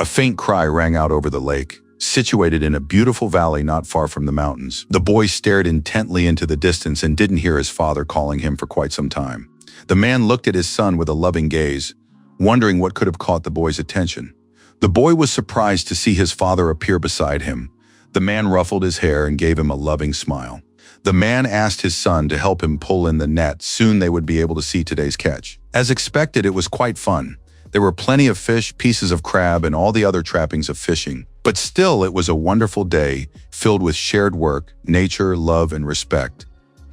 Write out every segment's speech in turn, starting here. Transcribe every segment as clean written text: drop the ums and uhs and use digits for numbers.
A faint cry rang out over the lake, situated in a beautiful valley not far from the mountains. The boy stared intently into the distance and didn't hear his father calling him for quite some time. The man looked at his son with a loving gaze, wondering what could have caught the boy's attention. The boy was surprised to see his father appear beside him. The man ruffled his hair and gave him a loving smile. The man asked his son to help him pull in the net. Soon they would be able to see today's catch. As expected, it was quite fun. There were plenty of fish, pieces of crab, and all the other trappings of fishing. But still, it was a wonderful day, filled with shared work, nature, love, and respect.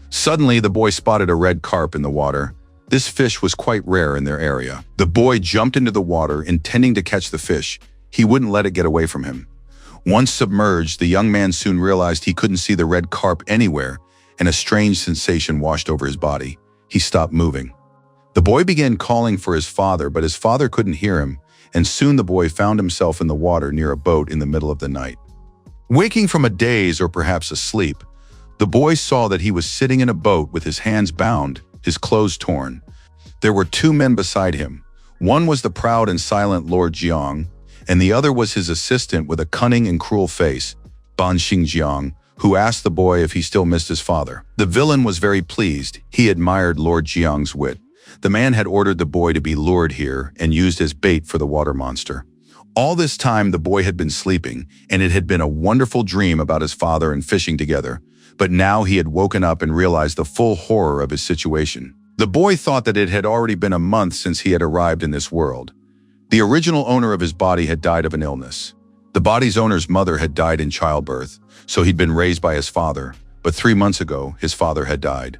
Suddenly, the boy spotted a red carp in the water. This fish was quite rare in their area. The boy jumped into the water, intending to catch the fish. He wouldn't let it get away from him. Once submerged, the young man soon realized he couldn't see the red carp anywhere, and a strange sensation washed over his body. He stopped moving. The boy began calling for his father, but his father couldn't hear him, and soon the boy found himself in the water near a boat in the middle of the night. Waking from a daze or perhaps a sleep, the boy saw that he was sitting in a boat with his hands bound, his clothes torn. There were two men beside him. One was the proud and silent Lord Jiang, and the other was his assistant with a cunning and cruel face, Ban Xingjiang, who asked the boy if he still missed his father. The villain was very pleased. He admired Lord Jiang's wit. The man had ordered the boy to be lured here and used as bait for the water monster. All this time, the boy had been sleeping, and it had been a wonderful dream about his father and fishing together. But now he had woken up and realized the full horror of his situation. The boy thought that it had already been a month since he had arrived in this world. The original owner of his body had died of an illness. The body's owner's mother had died in childbirth, so he'd been raised by his father, but 3 months ago, his father had died.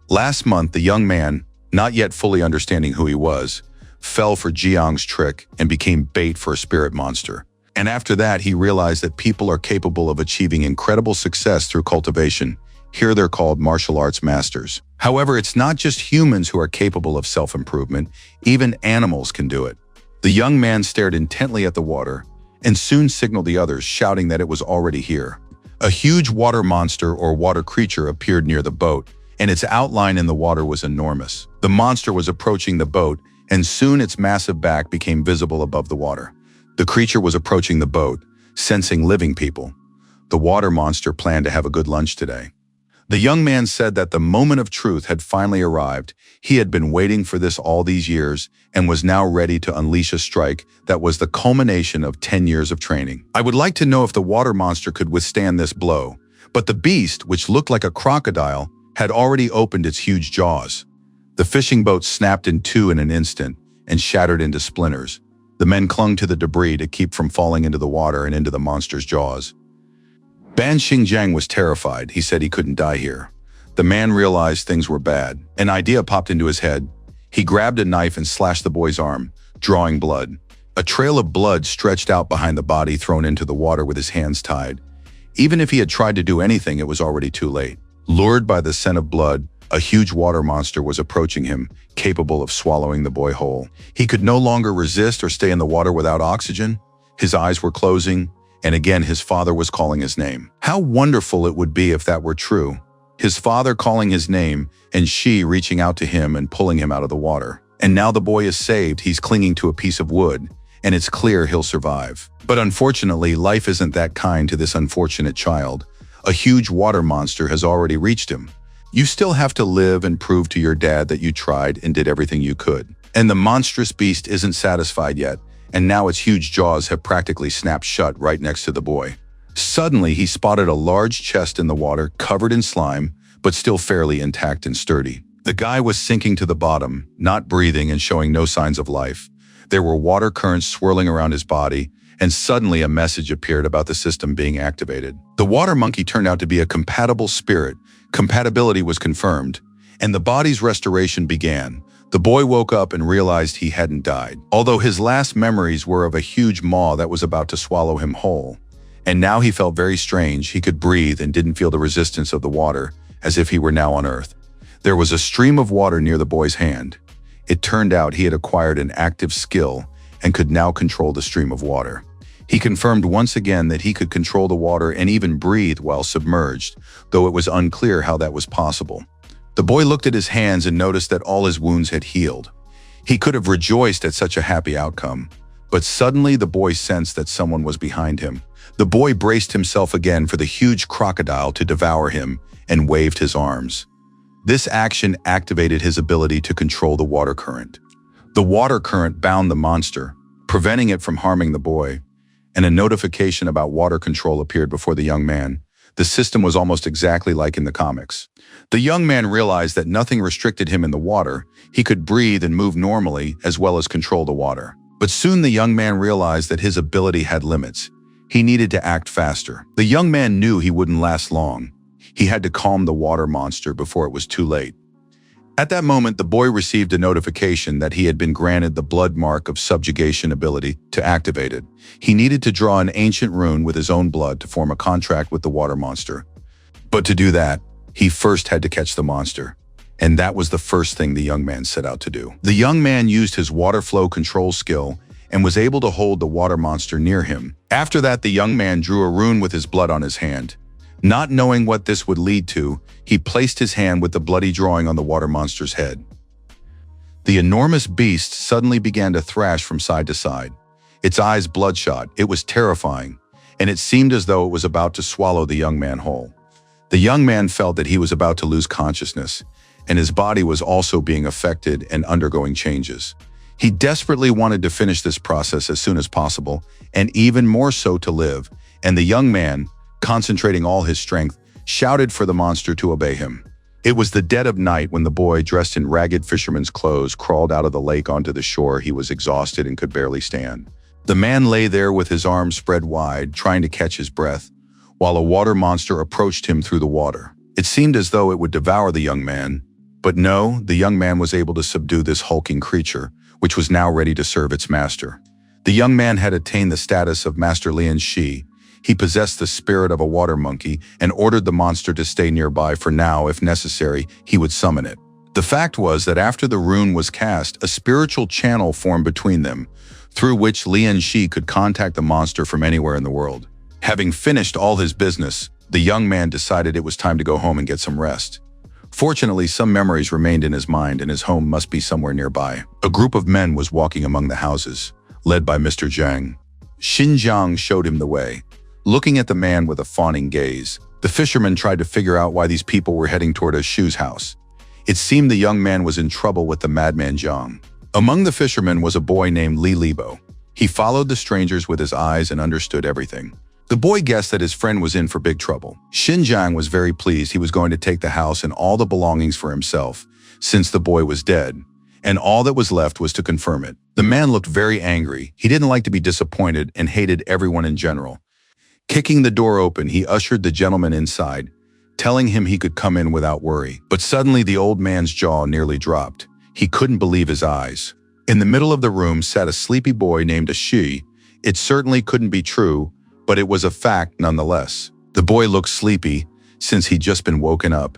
Last month, the young man, not yet fully understanding who he was, fell for Jiang's trick and became bait for a spirit monster. And after that, he realized that people are capable of achieving incredible success through cultivation. Here they're called martial arts masters. However, it's not just humans who are capable of self-improvement, even animals can do it. The young man stared intently at the water and soon signaled the others, shouting that it was already here. A huge water monster or water creature appeared near the boat, and its outline in the water was enormous. The monster was approaching the boat, and soon its massive back became visible above the water. The creature was approaching the boat, sensing living people. The water monster planned to have a good lunch today. The young man said that the moment of truth had finally arrived. He had been waiting for this all these years and was now ready to unleash a strike that was the culmination of 10 years of training. I would like to know if the water monster could withstand this blow, but the beast, which looked like a crocodile, had already opened its huge jaws. The fishing boat snapped in two in an instant and shattered into splinters. The men clung to the debris to keep from falling into the water and into the monster's jaws. Ban Xingjiang was terrified. He said he couldn't die here. The man realized things were bad. An idea popped into his head. He grabbed a knife and slashed the boy's arm, drawing blood. A trail of blood stretched out behind the body, thrown into the water with his hands tied. Even if he had tried to do anything, it was already too late. Lured by the scent of blood, a huge water monster was approaching him, capable of swallowing the boy whole. He could no longer resist or stay in the water without oxygen. His eyes were closing, and again his father was calling his name. How wonderful it would be if that were true. His father calling his name, and she reaching out to him and pulling him out of the water. And now the boy is saved. He's clinging to a piece of wood, and it's clear he'll survive. But unfortunately, life isn't that kind to this unfortunate child. A huge water monster has already reached him. You still have to live and prove to your dad that you tried and did everything you could. And the monstrous beast isn't satisfied yet, and now its huge jaws have practically snapped shut right next to the boy. Suddenly, he spotted a large chest in the water, covered in slime, but still fairly intact and sturdy. The guy was sinking to the bottom, not breathing and showing no signs of life. There were water currents swirling around his body, and suddenly a message appeared about the system being activated. The water monkey turned out to be a compatible spirit. Compatibility was confirmed, and the body's restoration began. The boy woke up and realized he hadn't died, although his last memories were of a huge maw that was about to swallow him whole. And now he felt very strange. He could breathe and didn't feel the resistance of the water, as if he were now on Earth. There was a stream of water near the boy's hand. It turned out he had acquired an active skill and could now control the stream of water. He confirmed once again that he could control the water and even breathe while submerged, though it was unclear how that was possible. The boy looked at his hands and noticed that all his wounds had healed. He could have rejoiced at such a happy outcome, But suddenly the boy sensed that someone was behind him. The boy braced himself again for the huge crocodile to devour him and waved his arms. This action activated his ability to control the water current. The water current bound the monster, preventing it from harming the boy, and a notification about water control appeared before the young man. The system was almost exactly like in the comics. The young man realized that nothing restricted him in the water. He could breathe and move normally as well as control the water. But soon the young man realized that his ability had limits. He needed to act faster. The young man knew he wouldn't last long. He had to calm the water monster before it was too late. At that moment, the boy received a notification that he had been granted the blood mark of subjugation ability to activate it. He needed to draw an ancient rune with his own blood to form a contract with the water monster. But to do that, he first had to catch the monster. And that was the first thing the young man set out to do. The young man used his water flow control skill and was able to hold the water monster near him. After that, the young man drew a rune with his blood on his hand. Not knowing what this would lead to, he placed his hand with the bloody drawing on the water monster's head. The enormous beast suddenly began to thrash from side to side. Its eyes bloodshot, it was terrifying, and it seemed as though it was about to swallow the young man whole. The young man felt that he was about to lose consciousness, and his body was also being affected and undergoing changes. He desperately wanted to finish this process as soon as possible, and even more so to live, and the young man, concentrating all his strength, shouted for the monster to obey him. It was the dead of night when the boy, dressed in ragged fisherman's clothes, crawled out of the lake onto the shore. He was exhausted and could barely stand. The man lay there with his arms spread wide, trying to catch his breath, while a water monster approached him through the water. It seemed as though it would devour the young man, but no, the young man was able to subdue this hulking creature, which was now ready to serve its master. The young man had attained the status of Master Lian Shi. He possessed the spirit of a water monkey and ordered the monster to stay nearby for now. If necessary, he would summon it. The fact was that after the rune was cast, a spiritual channel formed between them, through which Lian Shi could contact the monster from anywhere in the world. Having finished all his business, the young man decided it was time to go home and get some rest. Fortunately, some memories remained in his mind and his home must be somewhere nearby. A group of men was walking among the houses, led by Mr. Zhang. Xinjiang showed him the way. Looking at the man with a fawning gaze, the fisherman tried to figure out why these people were heading toward a Shu's house. It seemed the young man was in trouble with the madman Zhang. Among the fishermen was a boy named Li Libo. He followed the strangers with his eyes and understood everything. The boy guessed that his friend was in for big trouble. Xinjiang was very pleased. He was going to take the house and all the belongings for himself, since the boy was dead, and all that was left was to confirm it. The man looked very angry. He didn't like to be disappointed and hated everyone in general. Kicking the door open, he ushered the gentleman inside, telling him he could come in without worry. But suddenly the old man's jaw nearly dropped. He couldn't believe his eyes. In the middle of the room sat a sleepy boy named Ashi. It certainly couldn't be true, but it was a fact nonetheless. The boy looked sleepy, since he'd just been woken up.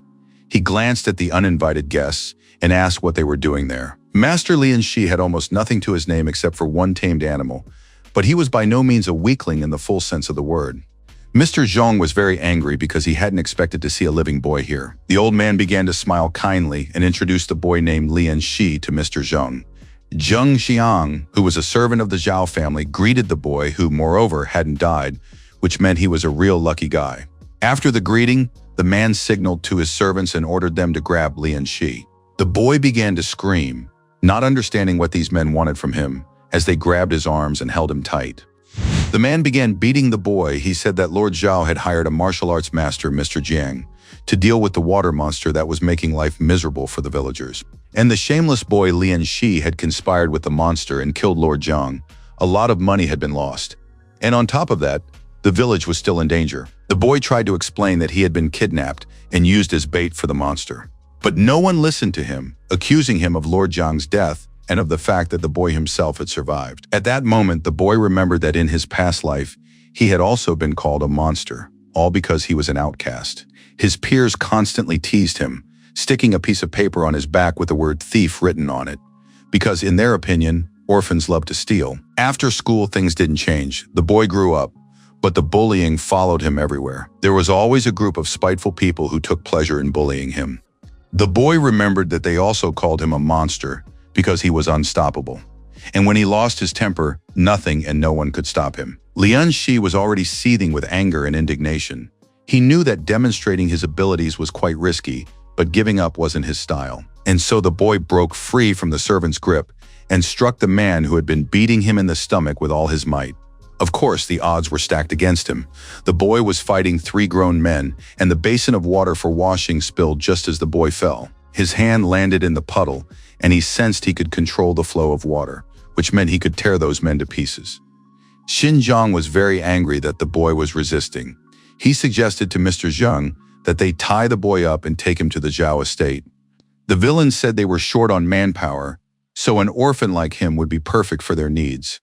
He glanced at the uninvited guests and asked what they were doing there. Master Lian Shi had almost nothing to his name except for one tamed animal, but he was by no means a weakling in the full sense of the word. Mr. Zhong was very angry because he hadn't expected to see a living boy here. The old man began to smile kindly and introduced the boy named Lian Shi to Mr. Zhong. Zheng Xiang, who was a servant of the Zhao family, greeted the boy, who, moreover, hadn't died, which meant he was a real lucky guy. After the greeting, the man signaled to his servants and ordered them to grab Lian Shi. The boy began to scream, not understanding what these men wanted from him, as they grabbed his arms and held him tight. The man began beating the boy. He said that Lord Zhao had hired a martial arts master, Mr. Jiang, to deal with the water monster that was making life miserable for the villagers. And the shameless boy Lian Shi had conspired with the monster and killed Lord Zhang. A lot of money had been lost. And on top of that, the village was still in danger. The boy tried to explain that he had been kidnapped and used as bait for the monster. But no one listened to him, accusing him of Lord Zhang's death and of the fact that the boy himself had survived. At that moment, the boy remembered that in his past life, he had also been called a monster, all because he was an outcast. His peers constantly teased him, sticking a piece of paper on his back with the word thief written on it, because in their opinion, orphans love to steal. After school, things didn't change. The boy grew up, but the bullying followed him everywhere. There was always a group of spiteful people who took pleasure in bullying him. The boy remembered that they also called him a monster because he was unstoppable. And when he lost his temper, nothing and no one could stop him. Lian Shi was already seething with anger and indignation. He knew that demonstrating his abilities was quite risky, but giving up wasn't his style. And so the boy broke free from the servant's grip and struck the man who had been beating him in the stomach with all his might. Of course, the odds were stacked against him. The boy was fighting 3 grown men, and the basin of water for washing spilled just as the boy fell. His hand landed in the puddle, and he sensed he could control the flow of water, which meant he could tear those men to pieces. Xinjiang was very angry that the boy was resisting. He suggested to Mr. Zheng that they tie the boy up and take him to the Zhao estate. The villains said they were short on manpower, so an orphan like him would be perfect for their needs.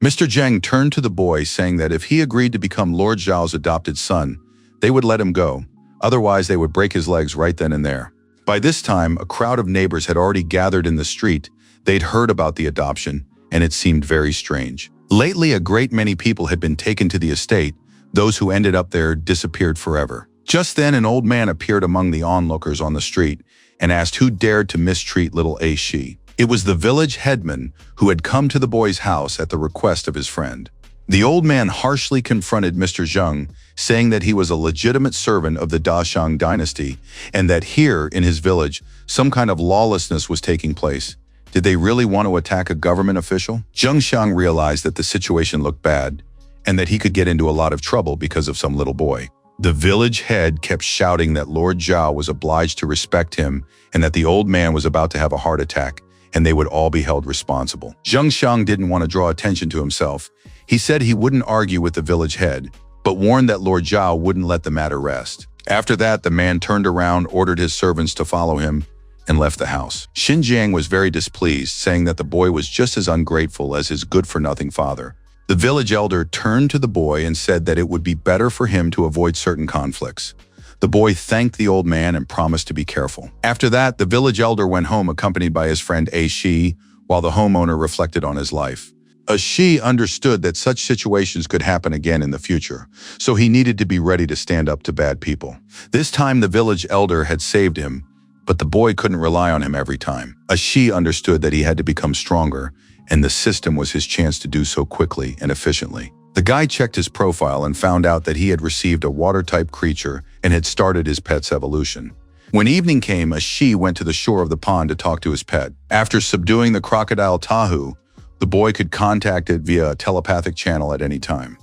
Mr. Zheng turned to the boy, saying that if he agreed to become Lord Zhao's adopted son, they would let him go. Otherwise, they would break his legs right then and there. By this time, a crowd of neighbors had already gathered in the street. They'd heard about the adoption, and it seemed very strange. Lately, a great many people had been taken to the estate. Those who ended up there disappeared forever. Just then, an old man appeared among the onlookers on the street and asked who dared to mistreat little A Shi. It was the village headman who had come to the boy's house at the request of his friend. The old man harshly confronted Mr. Zheng, saying that he was a legitimate servant of the Dashang dynasty and that here in his village, some kind of lawlessness was taking place. Did they really want to attack a government official? Zheng Xiang realized that the situation looked bad and that he could get into a lot of trouble because of some little boy. The village head kept shouting that Lord Zhao was obliged to respect him and that the old man was about to have a heart attack and they would all be held responsible. Zheng Xiang didn't want to draw attention to himself. He said he wouldn't argue with the village head, but warned that Lord Zhao wouldn't let the matter rest. After that, the man turned around, ordered his servants to follow him, and left the house. Xinjiang was very displeased, saying that the boy was just as ungrateful as his good-for-nothing father. The village elder turned to the boy and said that it would be better for him to avoid certain conflicts. The boy thanked the old man and promised to be careful. After that, the village elder went home accompanied by his friend A Shi, while the homeowner reflected on his life. A Shi understood that such situations could happen again in the future, so he needed to be ready to stand up to bad people. This time the village elder had saved him, but the boy couldn't rely on him every time. A Shi understood that he had to become stronger, and the system was his chance to do so quickly and efficiently. The guy checked his profile and found out that he had received a water-type creature and had started his pet's evolution. When evening came, a Shi went to the shore of the pond to talk to his pet. After subduing the crocodile Tahu, the boy could contact it via a telepathic channel at any time.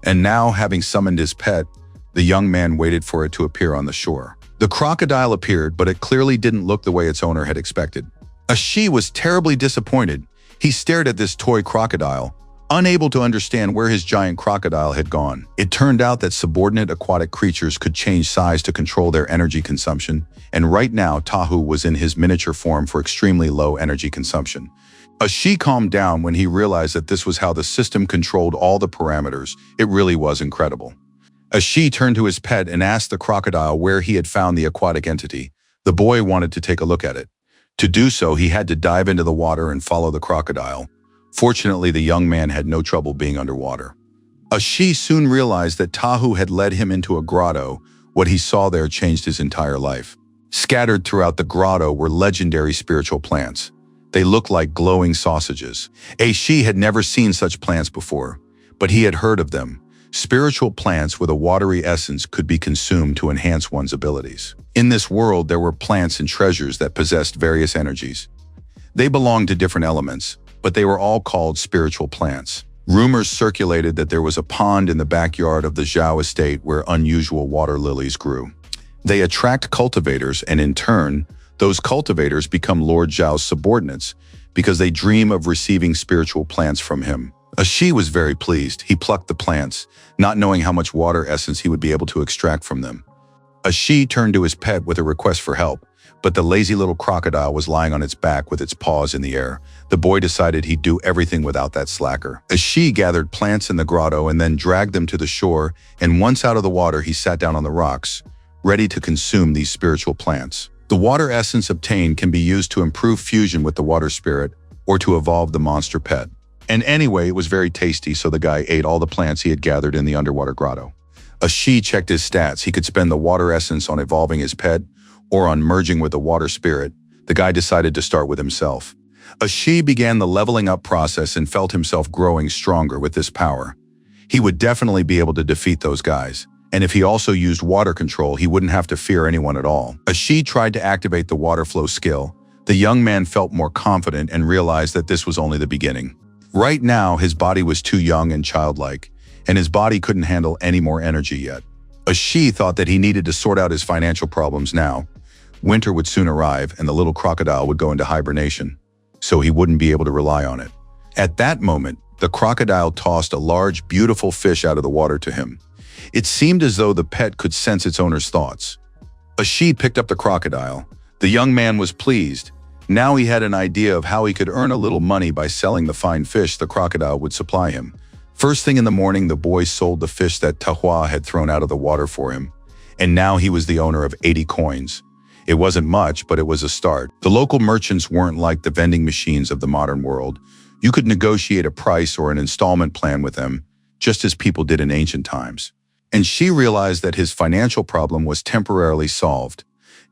And now, having summoned his pet, the young man waited for it to appear on the shore. The crocodile appeared, but it clearly didn't look the way its owner had expected. A Shi was terribly disappointed. He stared at this toy crocodile, unable to understand where his giant crocodile had gone. It turned out that subordinate aquatic creatures could change size to control their energy consumption, and right now Tahu was in his miniature form for extremely low energy consumption. A Shi calmed down when he realized that this was how the system controlled all the parameters. It really was incredible. A Shi turned to his pet and asked the crocodile where he had found the aquatic entity. The boy wanted to take a look at it. To do so, he had to dive into the water and follow the crocodile. Fortunately, the young man had no trouble being underwater. A Shi soon realized that Tahu had led him into a grotto. What he saw there changed his entire life. Scattered throughout the grotto were legendary spiritual plants. They looked like glowing sausages. A Shi had never seen such plants before, but he had heard of them. Spiritual plants with a watery essence could be consumed to enhance one's abilities. In this world, there were plants and treasures that possessed various energies. They belonged to different elements, but they were all called spiritual plants. Rumors circulated that there was a pond in the backyard of the Zhao estate where unusual water lilies grew. They attract cultivators, and in turn, those cultivators become Lord Zhao's subordinates because they dream of receiving spiritual plants from him. A Shi was very pleased. He plucked the plants, not knowing how much water essence he would be able to extract from them. A Shi turned to his pet with a request for help, but the lazy little crocodile was lying on its back with its paws in the air. The boy decided he'd do everything without that slacker. A Shi gathered plants in the grotto and then dragged them to the shore, and once out of the water, he sat down on the rocks, ready to consume these spiritual plants. The water essence obtained can be used to improve fusion with the water spirit or to evolve the monster pet. And anyway, it was very tasty, so the guy ate all the plants he had gathered in the underwater grotto. A Shi checked his stats. He could spend the water essence on evolving his pet or on merging with the water spirit. The guy decided to start with himself. Ashi began the leveling up process and felt himself growing stronger with this power. He would definitely be able to defeat those guys. And if he also used water control, he wouldn't have to fear anyone at all. Ashi tried to activate the water flow skill. The young man felt more confident and realized that this was only the beginning. Right now, his body was too young and childlike, and his body couldn't handle any more energy yet. Ashi thought that he needed to sort out his financial problems now. Winter would soon arrive, and the little crocodile would go into hibernation, so he wouldn't be able to rely on it. At that moment, the crocodile tossed a large, beautiful fish out of the water to him. It seemed as though the pet could sense its owner's thoughts. Ashi picked up the crocodile. The young man was pleased. Now he had an idea of how he could earn a little money by selling the fine fish the crocodile would supply him. First thing in the morning, the boy sold the fish that Tahua had thrown out of the water for him. And now he was the owner of 80 coins. It wasn't much, but it was a start. The local merchants weren't like the vending machines of the modern world. You could negotiate a price or an installment plan with them, just as people did in ancient times. And she realized that his financial problem was temporarily solved.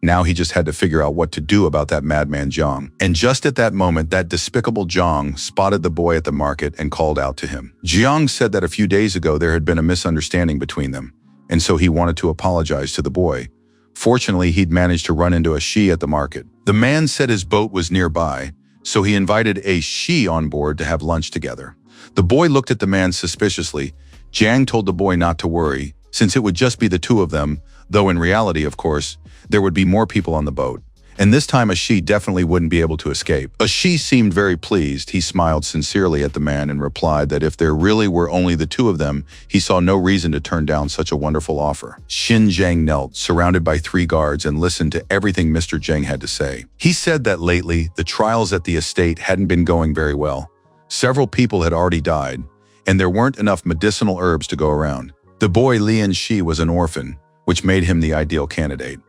Now he just had to figure out what to do about that madman Jiang. And just at that moment, that despicable Jiang spotted the boy at the market and called out to him. Jiang said that a few days ago there had been a misunderstanding between them, and so he wanted to apologize to the boy. Fortunately, he'd managed to run into Ashi at the market. The man said his boat was nearby, so he invited Ashi on board to have lunch together. The boy looked at the man suspiciously. Jiang told the boy not to worry, since it would just be the two of them, though in reality, of course, there would be more people on the boat. And this time Ashi definitely wouldn't be able to escape. Ashi seemed very pleased. He smiled sincerely at the man and replied that if there really were only the two of them, he saw no reason to turn down such a wonderful offer. Jiang knelt, surrounded by 3 guards, and listened to everything Mr. Jiang had to say. He said that lately, the trials at the estate hadn't been going very well. Several people had already died, and there weren't enough medicinal herbs to go around. The boy Lian Shi was an orphan, which made him the ideal candidate.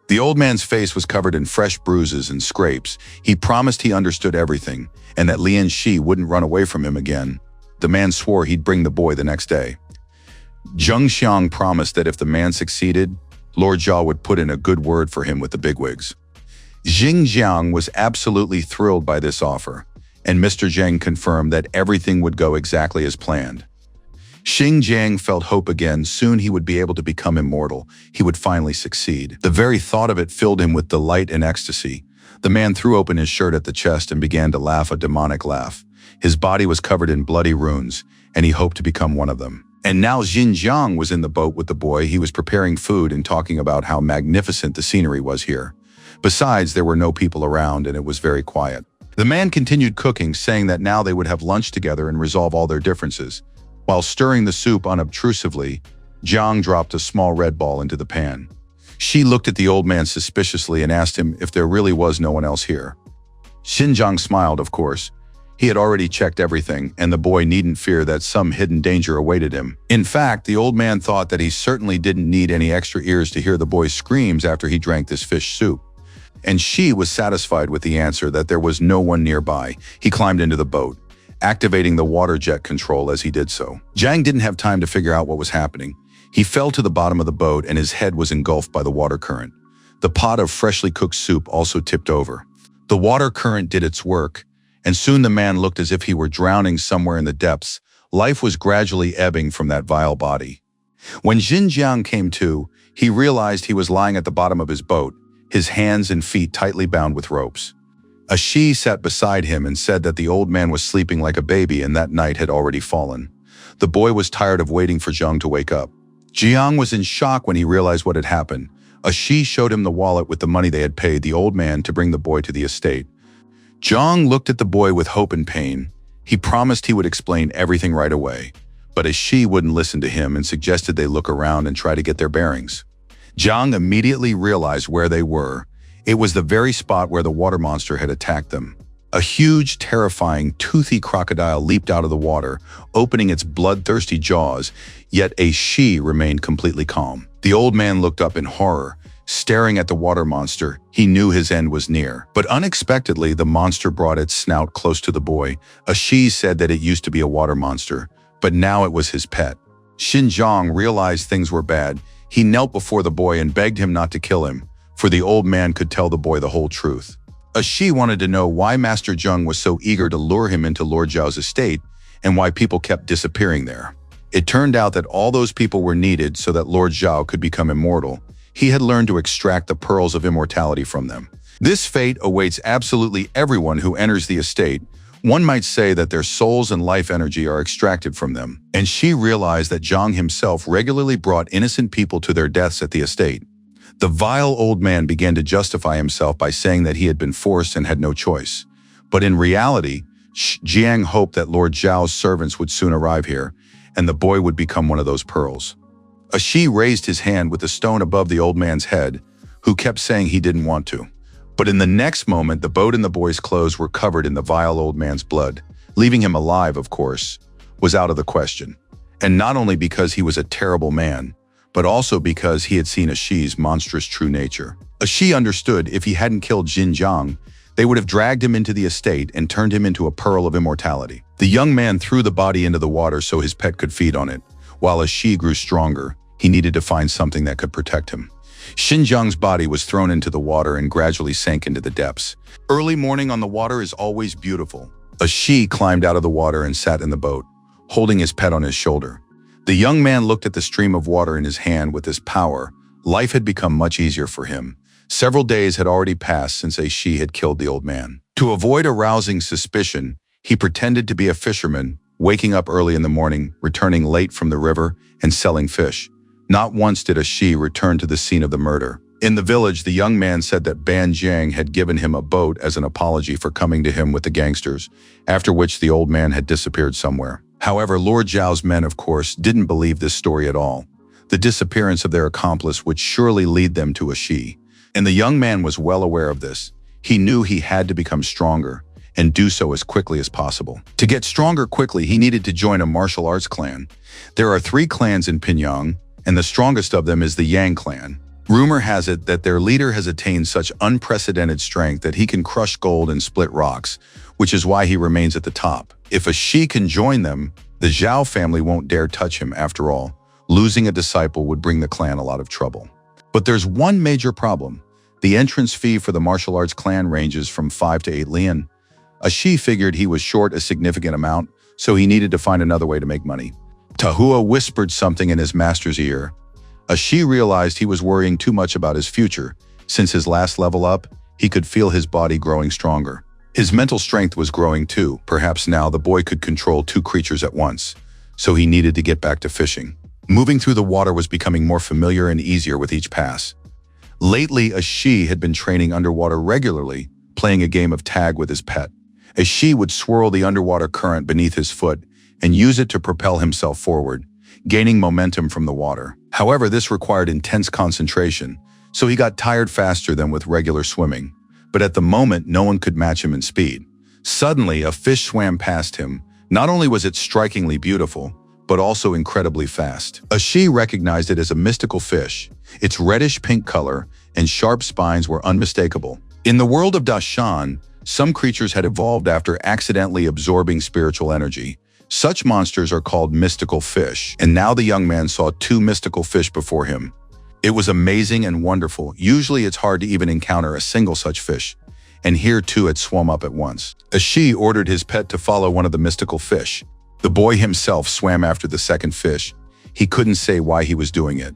The old man's face was covered in fresh bruises and scrapes. He promised he understood everything, and that Lian Shi wouldn't run away from him again. The man swore he'd bring the boy the next day. Zheng Xiang promised that if the man succeeded, Lord Jia would put in a good word for him with the bigwigs. Jing Jiang was absolutely thrilled by this offer, and Mr. Jiang confirmed that everything would go exactly as planned. Jiang felt hope again. Soon he would be able to become immortal. He would finally succeed. The very thought of it filled him with delight and ecstasy. The man threw open his shirt at the chest and began to laugh a demonic laugh. His body was covered in bloody runes, and he hoped to become one of them. And now Jiang was in the boat with the boy. He was preparing food and talking about how magnificent the scenery was here. Besides, there were no people around, and it was very quiet. The man continued cooking, saying that now they would have lunch together and resolve all their differences. While stirring the soup unobtrusively, Jiang dropped a small red ball into the pan. She looked at the old man suspiciously and asked him if there really was no one else here. Jiang smiled, of course. He had already checked everything, and the boy needn't fear that some hidden danger awaited him. In fact, the old man thought that he certainly didn't need any extra ears to hear the boy's screams after he drank this fish soup. And she was satisfied with the answer that there was no one nearby. He climbed into the boat, activating the water jet control as he did so. Jiang didn't have time to figure out what was happening. He fell to the bottom of the boat and his head was engulfed by the water current. The pot of freshly cooked soup also tipped over. The water current did its work, and soon the man looked as if he were drowning somewhere in the depths. Life was gradually ebbing from that vile body. When Jiang came to, he realized he was lying at the bottom of his boat, his hands and feet tightly bound with ropes. Ashi sat beside him and said that the old man was sleeping like a baby and that night had already fallen. The boy was tired of waiting for Jiang to wake up. Jiang was in shock when he realized what had happened. Ashi showed him the wallet with the money they had paid the old man to bring the boy to the estate. Jiang looked at the boy with hope and pain. He promised he would explain everything right away, but Ashi wouldn't listen to him and suggested they look around and try to get their bearings. Jiang immediately realized where they were. It was the very spot where the water monster had attacked them. A huge, terrifying, toothy crocodile leaped out of the water, opening its bloodthirsty jaws, yet Ashi remained completely calm. The old man looked up in horror, staring at the water monster. He knew his end was near. But unexpectedly, the monster brought its snout close to the boy. Ashi said that it used to be a water monster, but now it was his pet. Jiang realized things were bad. He knelt before the boy and begged him not to kill him, for the old man could tell the boy the whole truth. Ashi wanted to know why Master Zheng was so eager to lure him into Lord Zhao's estate and why people kept disappearing there. It turned out that all those people were needed so that Lord Zhao could become immortal. He had learned to extract the pearls of immortality from them. This fate awaits absolutely everyone who enters the estate. One might say that their souls and life energy are extracted from them. And she realized that Zhang himself regularly brought innocent people to their deaths at the estate. The vile old man began to justify himself by saying that he had been forced and had no choice. But in reality, Jiang hoped that Lord Zhao's servants would soon arrive here, and the boy would become one of those pearls. Ashi raised his hand with the stone above the old man's head, who kept saying he didn't want to. But in the next moment, the boat and the boy's clothes were covered in the vile old man's blood. Leaving him alive, of course, was out of the question. And not only because he was a terrible man, but also because he had seen Ashi's monstrous true nature. Ashi understood if he hadn't killed Jin Jiang, they would have dragged him into the estate and turned him into a pearl of immortality. The young man threw the body into the water so his pet could feed on it. While Ashi grew stronger, he needed to find something that could protect him. Xinjiang's body was thrown into the water and gradually sank into the depths. Early morning on the water is always beautiful. Ashi climbed out of the water and sat in the boat, holding his pet on his shoulder. The young man looked at the stream of water in his hand with his power. Life had become much easier for him. Several days had already passed since Ashi had killed the old man. To avoid arousing suspicion, he pretended to be a fisherman, waking up early in the morning, returning late from the river, and selling fish. Not once did Ashi return to the scene of the murder. In the village, the young man said that Ban Jiang had given him a boat as an apology for coming to him with the gangsters, after which the old man had disappeared somewhere. However, Lord Zhao's men, of course, didn't believe this story at all. The disappearance of their accomplice would surely lead them to Ashi. And the young man was well aware of this. He knew he had to become stronger, and do so as quickly as possible. To get stronger quickly, he needed to join a martial arts clan. There are 3 clans in Pingyang, and the strongest of them is the Yang clan. Rumor has it that their leader has attained such unprecedented strength that he can crush gold and split rocks, which is why he remains at the top. If Ashi can join them, the Zhao family won't dare touch him after all. Losing a disciple would bring the clan a lot of trouble. But there's one major problem. The entrance fee for the martial arts clan ranges from 5 to 8 lian. Ashi figured he was short a significant amount, so he needed to find another way to make money. Tahua whispered something in his master's ear. Ashi realized he was worrying too much about his future. Since his last level up, he could feel his body growing stronger. His mental strength was growing too. Perhaps now the boy could control 2 creatures at once, so he needed to get back to fishing. Moving through the water was becoming more familiar and easier with each pass. Lately, Ashi had been training underwater regularly, playing a game of tag with his pet. Ashi would swirl the underwater current beneath his foot and use it to propel himself forward, gaining momentum from the water. However, this required intense concentration, so he got tired faster than with regular swimming. But at the moment, no one could match him in speed. Suddenly, a fish swam past him. Not only was it strikingly beautiful, but also incredibly fast. Ashi recognized it as a mystical fish. Its reddish-pink color and sharp spines were unmistakable. In the world of Dashan, some creatures had evolved after accidentally absorbing spiritual energy. Such monsters are called mystical fish, and now the young man saw 2 mystical fish before him. It was amazing and wonderful. Usually it's hard to even encounter a single such fish, and here 2 had swum up at once. Ashi ordered his pet to follow one of the mystical fish. The boy himself swam after the second fish. He couldn't say why he was doing it.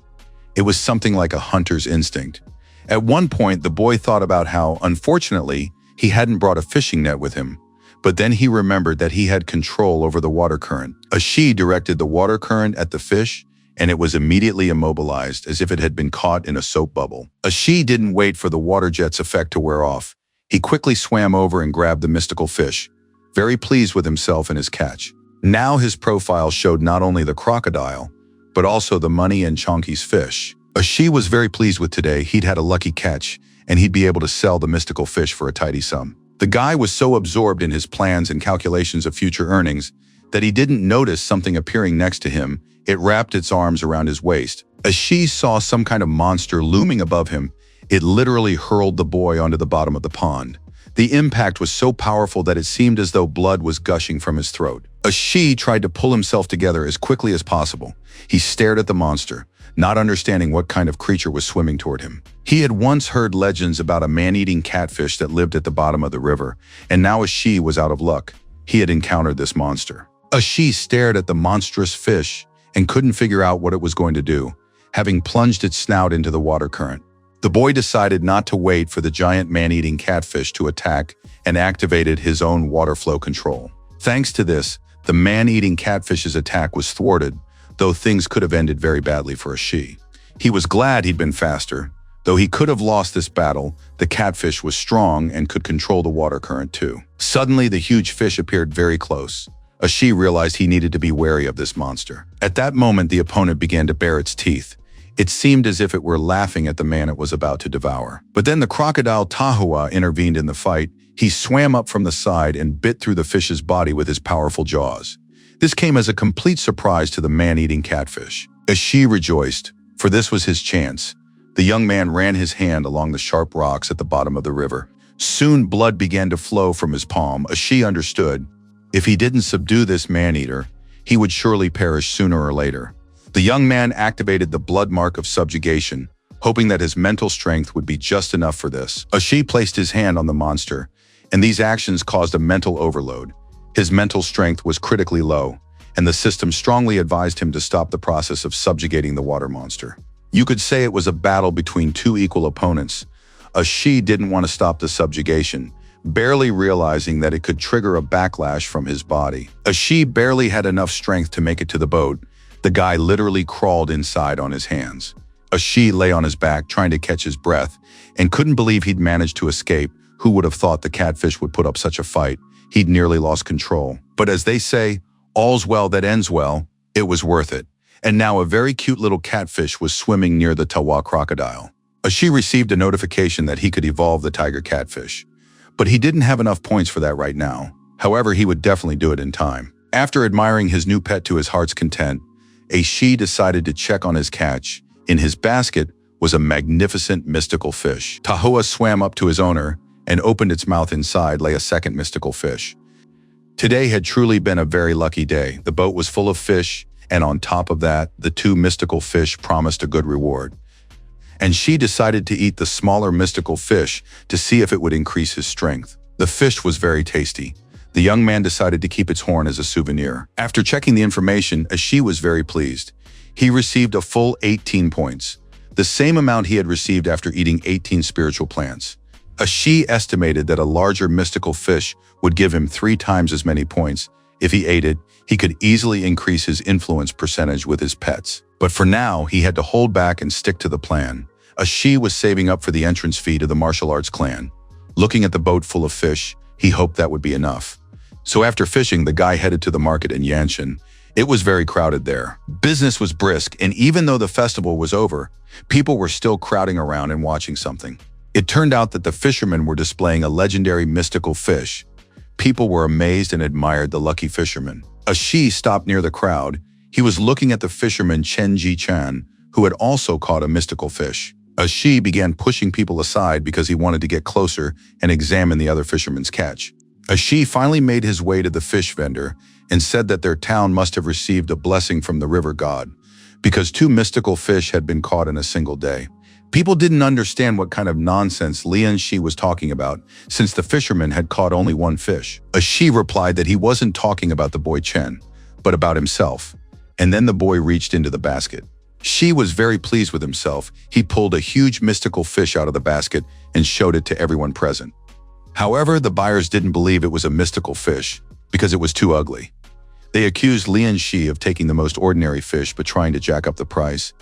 It was something like a hunter's instinct. At one point, the boy thought about how, unfortunately, he hadn't brought a fishing net with him. But then he remembered that he had control over the water current. Ashi directed the water current at the fish, and it was immediately immobilized as if it had been caught in a soap bubble. Ashi didn't wait for the water jet's effect to wear off. He quickly swam over and grabbed the mystical fish, very pleased with himself and his catch. Now his profile showed not only the crocodile, but also the money and Chonky's fish. Ashi was very pleased with today. He'd had a lucky catch, and he'd be able to sell the mystical fish for a tidy sum. The guy was so absorbed in his plans and calculations of future earnings that he didn't notice something appearing next to him. It wrapped its arms around his waist. Ashi saw some kind of monster looming above him. It literally hurled the boy onto the bottom of the pond. The impact was so powerful that it seemed as though blood was gushing from his throat. Shi tried to pull himself together as quickly as possible. He stared at the monster, not understanding what kind of creature was swimming toward him. He had once heard legends about a man-eating catfish that lived at the bottom of the river, and now Shi was out of luck. He had encountered this monster. Shi stared at the monstrous fish and couldn't figure out what it was going to do, having plunged its snout into the water current. The boy decided not to wait for the giant man-eating catfish to attack and activated his own water flow control. Thanks to this, the man-eating catfish's attack was thwarted, though things could have ended very badly for Shi. He was glad he'd been faster. Though he could have lost this battle, the catfish was strong and could control the water current too. Suddenly, the huge fish appeared very close. Shi realized he needed to be wary of this monster. At that moment, the opponent began to bare its teeth. It seemed as if it were laughing at the man it was about to devour. But then the crocodile Tahua intervened in the fight. He swam up from the side and bit through the fish's body with his powerful jaws. This came as a complete surprise to the man-eating catfish. Shi rejoiced, for this was his chance. The young man ran his hand along the sharp rocks at the bottom of the river. Soon blood began to flow from his palm. Shi understood, if he didn't subdue this man-eater, he would surely perish sooner or later. The young man activated the blood mark of subjugation, hoping that his mental strength would be just enough for this. Shi placed his hand on the monster, and these actions caused a mental overload. His mental strength was critically low, and the system strongly advised him to stop the process of subjugating the water monster. You could say it was a battle between two equal opponents. Shi didn't want to stop the subjugation, barely realizing that it could trigger a backlash from his body. Shi barely had enough strength to make it to the boat. The guy literally crawled inside on his hands. Shi lay on his back trying to catch his breath and couldn't believe he'd managed to escape. Who would have thought the catfish would put up such a fight? He'd nearly lost control. But as they say, all's well that ends well, it was worth it. And now a very cute little catfish was swimming near the Tawa crocodile. Shi received a notification that he could evolve the tiger catfish. But he didn't have enough points for that right now. However, he would definitely do it in time. After admiring his new pet to his heart's content, Shi decided to check on his catch. In his basket was a magnificent mystical fish. Tahua swam up to his owner and opened its mouth. Inside lay a second mystical fish. Today had truly been a very lucky day. The boat was full of fish, and on top of that, the two mystical fish promised a good reward. And Shi decided to eat the smaller mystical fish to see if it would increase his strength. The fish was very tasty. The young man decided to keep its horn as a souvenir. After checking the information, Shi was very pleased. He received a full 18 points, the same amount he had received after eating 18 spiritual plants. Shi estimated that a larger mystical fish would give him 3 times as many points. If he ate it, he could easily increase his influence percentage with his pets. But for now, he had to hold back and stick to the plan. Shi was saving up for the entrance fee to the martial arts clan. Looking at the boat full of fish, he hoped that would be enough. So after fishing, the guy headed to the market in Yanshan. It was very crowded there. Business was brisk, and even though the festival was over, people were still crowding around and watching something. It turned out that the fishermen were displaying a legendary mystical fish. People were amazed and admired the lucky fisherman. Shi stopped near the crowd. He was looking at the fisherman Chen Ji-chan, who had also caught a mystical fish. Shi began pushing people aside because he wanted to get closer and examine the other fisherman's catch. Shi finally made his way to the fish vendor and said that their town must have received a blessing from the river god, because 2 mystical fish had been caught in a single day. People didn't understand what kind of nonsense Lian Shi was talking about, since the fisherman had caught only 1 fish. Shi replied that he wasn't talking about the boy Chen, but about himself. And then the boy reached into the basket. Shi was very pleased with himself. He pulled a huge mystical fish out of the basket and showed it to everyone present. However, the buyers didn't believe it was a mystical fish because it was too ugly. They accused Lian Shi of taking the most ordinary fish but trying to jack up the price.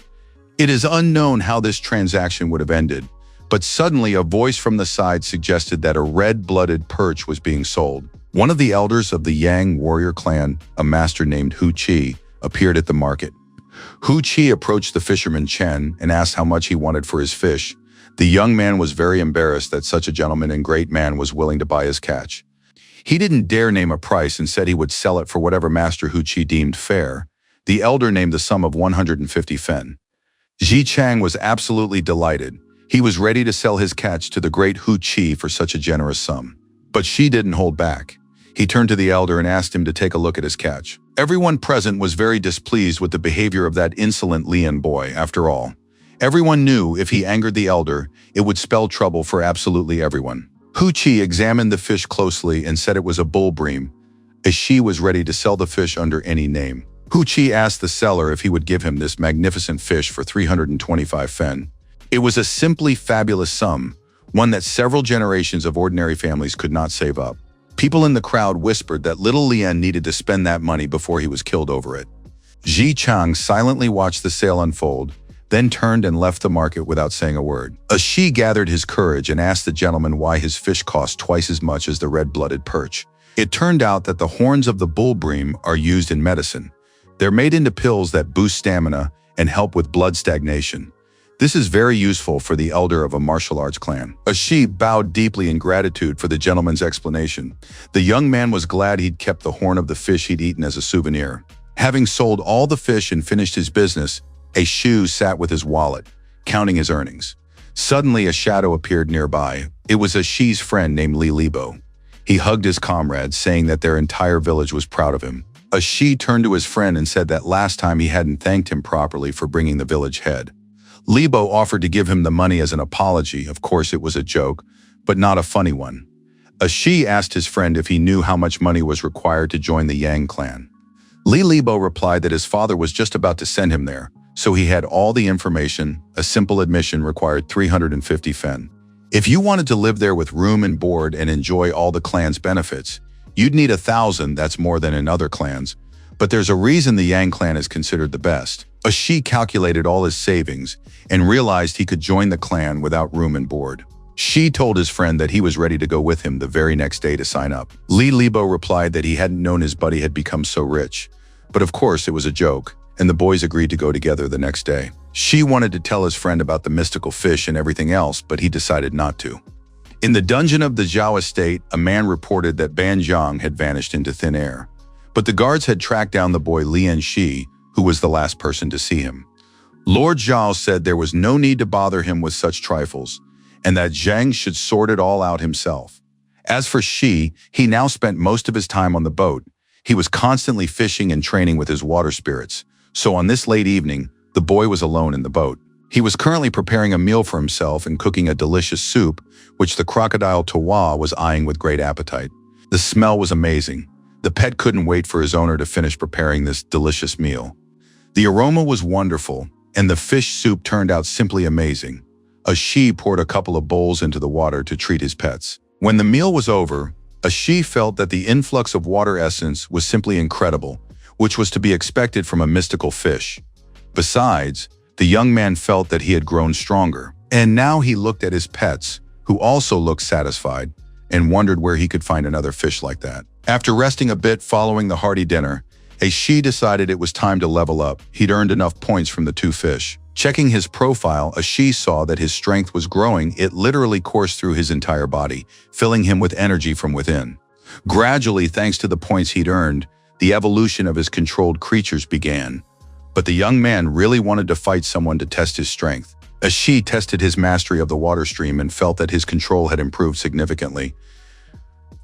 It is unknown how this transaction would have ended, but suddenly a voice from the side suggested that a red-blooded perch was being sold. One of the elders of the Yang warrior clan, a master named Hu Qi, appeared at the market. Hu Qi approached the fisherman Chen and asked how much he wanted for his fish. The young man was very embarrassed that such a gentleman and great man was willing to buy his catch. He didn't dare name a price and said he would sell it for whatever Master Hu Qi deemed fair. The elder named the sum of 150 fen. Ji Chang was absolutely delighted. He was ready to sell his catch to the great Hu Qi for such a generous sum. But Shi didn't hold back. He turned to the elder and asked him to take a look at his catch. Everyone present was very displeased with the behavior of that insolent Lian boy, after all. Everyone knew if he angered the elder, it would spell trouble for absolutely everyone. Hu Qi examined the fish closely and said it was a bull bream, as she was ready to sell the fish under any name. Hu Qi asked the seller if he would give him this magnificent fish for 325 fen. It was a simply fabulous sum, one that several generations of ordinary families could not save up. People in the crowd whispered that little Lian needed to spend that money before he was killed over it. Ji Chang silently watched the sale unfold, then turned and left the market without saying a word. Shi gathered his courage and asked the gentleman why his fish cost twice as much as the red-blooded perch. It turned out that the horns of the bull bream are used in medicine. They're made into pills that boost stamina and help with blood stagnation. This is very useful for the elder of a martial arts clan. Shi bowed deeply in gratitude for the gentleman's explanation. The young man was glad he'd kept the horn of the fish he'd eaten as a souvenir. Having sold all the fish and finished his business, Shu sat with his wallet, counting his earnings. Suddenly, a shadow appeared nearby. It was Shi's friend named Li Libo. He hugged his comrades, saying that their entire village was proud of him. Shi turned to his friend and said that last time he hadn't thanked him properly for bringing the village head. Libo offered to give him the money as an apology. Of course, it was a joke, but not a funny one. Shi asked his friend if he knew how much money was required to join the Yang clan. Li Libo replied that his father was just about to send him there, so he had all the information. A simple admission required 350 fen. If you wanted to live there with room and board and enjoy all the clan's benefits, you'd need 1,000. That's more than in other clans. But there's a reason the Yang clan is considered the best. Shi calculated all his savings and realized he could join the clan without room and board. Shi told his friend that he was ready to go with him the very next day to sign up. Li Libo replied that he hadn't known his buddy had become so rich. But of course it was a joke, and the boys agreed to go together the next day. Shi wanted to tell his friend about the mystical fish and everything else, but he decided not to. In the dungeon of the Zhao estate, a man reported that Ban Zhang had vanished into thin air. But the guards had tracked down the boy Lian Shi, who was the last person to see him. Lord Zhao said there was no need to bother him with such trifles, and that Zhang should sort it all out himself. As for Shi, he now spent most of his time on the boat. He was constantly fishing and training with his water spirits, so on this late evening, the boy was alone in the boat. He was currently preparing a meal for himself and cooking a delicious soup, which the crocodile Tawa was eyeing with great appetite. The smell was amazing. The pet couldn't wait for his owner to finish preparing this delicious meal. The aroma was wonderful, and the fish soup turned out simply amazing. Shi poured a couple of bowls into the water to treat his pets. When the meal was over, Shi felt that the influx of water essence was simply incredible, which was to be expected from a mystical fish. Besides, the young man felt that he had grown stronger. And now he looked at his pets, who also looked satisfied, and wondered where he could find another fish like that. After resting a bit following the hearty dinner, Shi decided it was time to level up. He'd earned enough points from the 2 fish. Checking his profile, Shi saw that his strength was growing. It literally coursed through his entire body, filling him with energy from within. Gradually, thanks to the points he'd earned, the evolution of his controlled creatures began. But the young man really wanted to fight someone to test his strength. Shi tested his mastery of the water stream and felt that his control had improved significantly.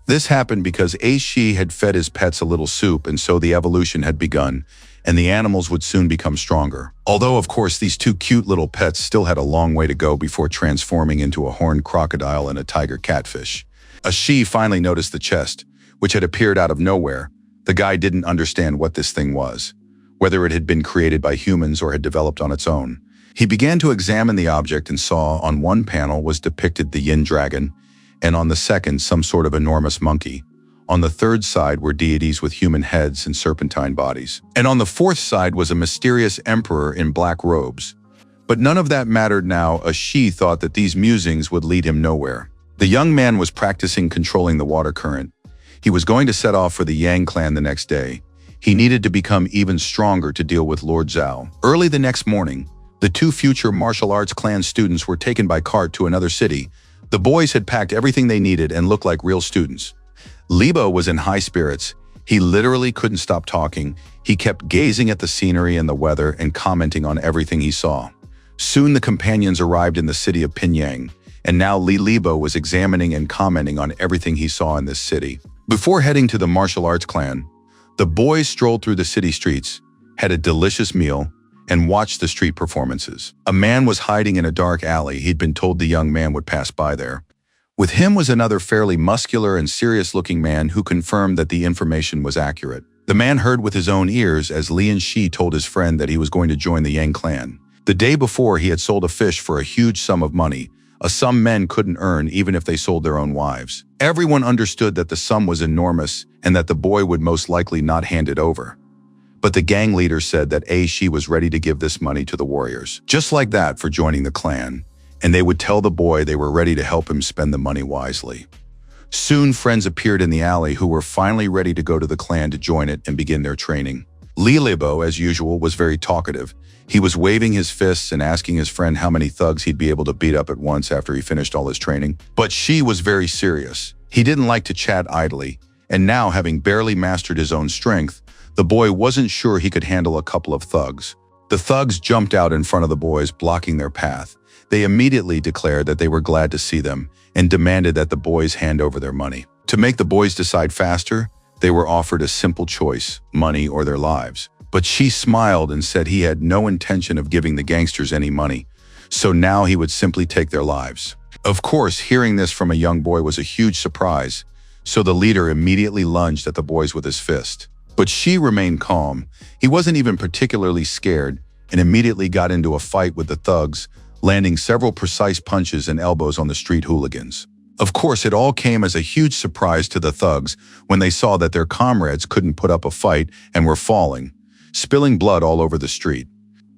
This happened because Shi had fed his pets a little soup, and so the evolution had begun, and the animals would soon become stronger. Although, of course, these 2 cute little pets still had a long way to go before transforming into a horned crocodile and a tiger catfish. Shi finally noticed the chest, which had appeared out of nowhere. The guy didn't understand what this thing was, whether it had been created by humans or had developed on its own. He began to examine the object and saw on one panel was depicted the yin dragon, and on the second some sort of enormous monkey. On the third side were deities with human heads and serpentine bodies. And on the fourth side was a mysterious emperor in black robes. But none of that mattered now. Shi thought that these musings would lead him nowhere. The young man was practicing controlling the water current. He was going to set off for the Yang clan the next day. He needed to become even stronger to deal with Lord Zhao. Early the next morning, the 2 future martial arts clan students were taken by cart to another city. The boys had packed everything they needed and looked like real students. Libo was in high spirits. He literally couldn't stop talking. He kept gazing at the scenery and the weather and commenting on everything he saw. Soon the companions arrived in the city of Pinyang, and now Libo was examining and commenting on everything he saw in this city. Before heading to the martial arts clan, the boys strolled through the city streets, had a delicious meal, and watched the street performances. A man was hiding in a dark alley. He'd been told the young man would pass by there. With him was another fairly muscular and serious-looking man who confirmed that the information was accurate. The man heard with his own ears as Li and Shi told his friend that he was going to join the Yang clan. The day before, he had sold a fish for a huge sum of money, a sum men couldn't earn even if they sold their own wives. Everyone understood that the sum was enormous and that the boy would most likely not hand it over. But the gang leader said that Shi was ready to give this money to the warriors, just like that, for joining the clan, and they would tell the boy they were ready to help him spend the money wisely. Soon, friends appeared in the alley who were finally ready to go to the clan to join it and begin their training. Li Libo, as usual, was very talkative. He was waving his fists and asking his friend how many thugs he'd be able to beat up at once after he finished all his training. But Shi was very serious. He didn't like to chat idly, and now, having barely mastered his own strength, the boy wasn't sure he could handle a couple of thugs. The thugs jumped out in front of the boys, blocking their path. They immediately declared that they were glad to see them and demanded that the boys hand over their money. To make the boys decide faster, they were offered a simple choice: money or their lives. But Shi smiled and said he had no intention of giving the gangsters any money, so now he would simply take their lives. Of course, hearing this from a young boy was a huge surprise, so the leader immediately lunged at the boys with his fist. But Shi remained calm. He wasn't even particularly scared and immediately got into a fight with the thugs, landing several precise punches and elbows on the street hooligans. Of course, it all came as a huge surprise to the thugs when they saw that their comrades couldn't put up a fight and were falling, spilling blood all over the street.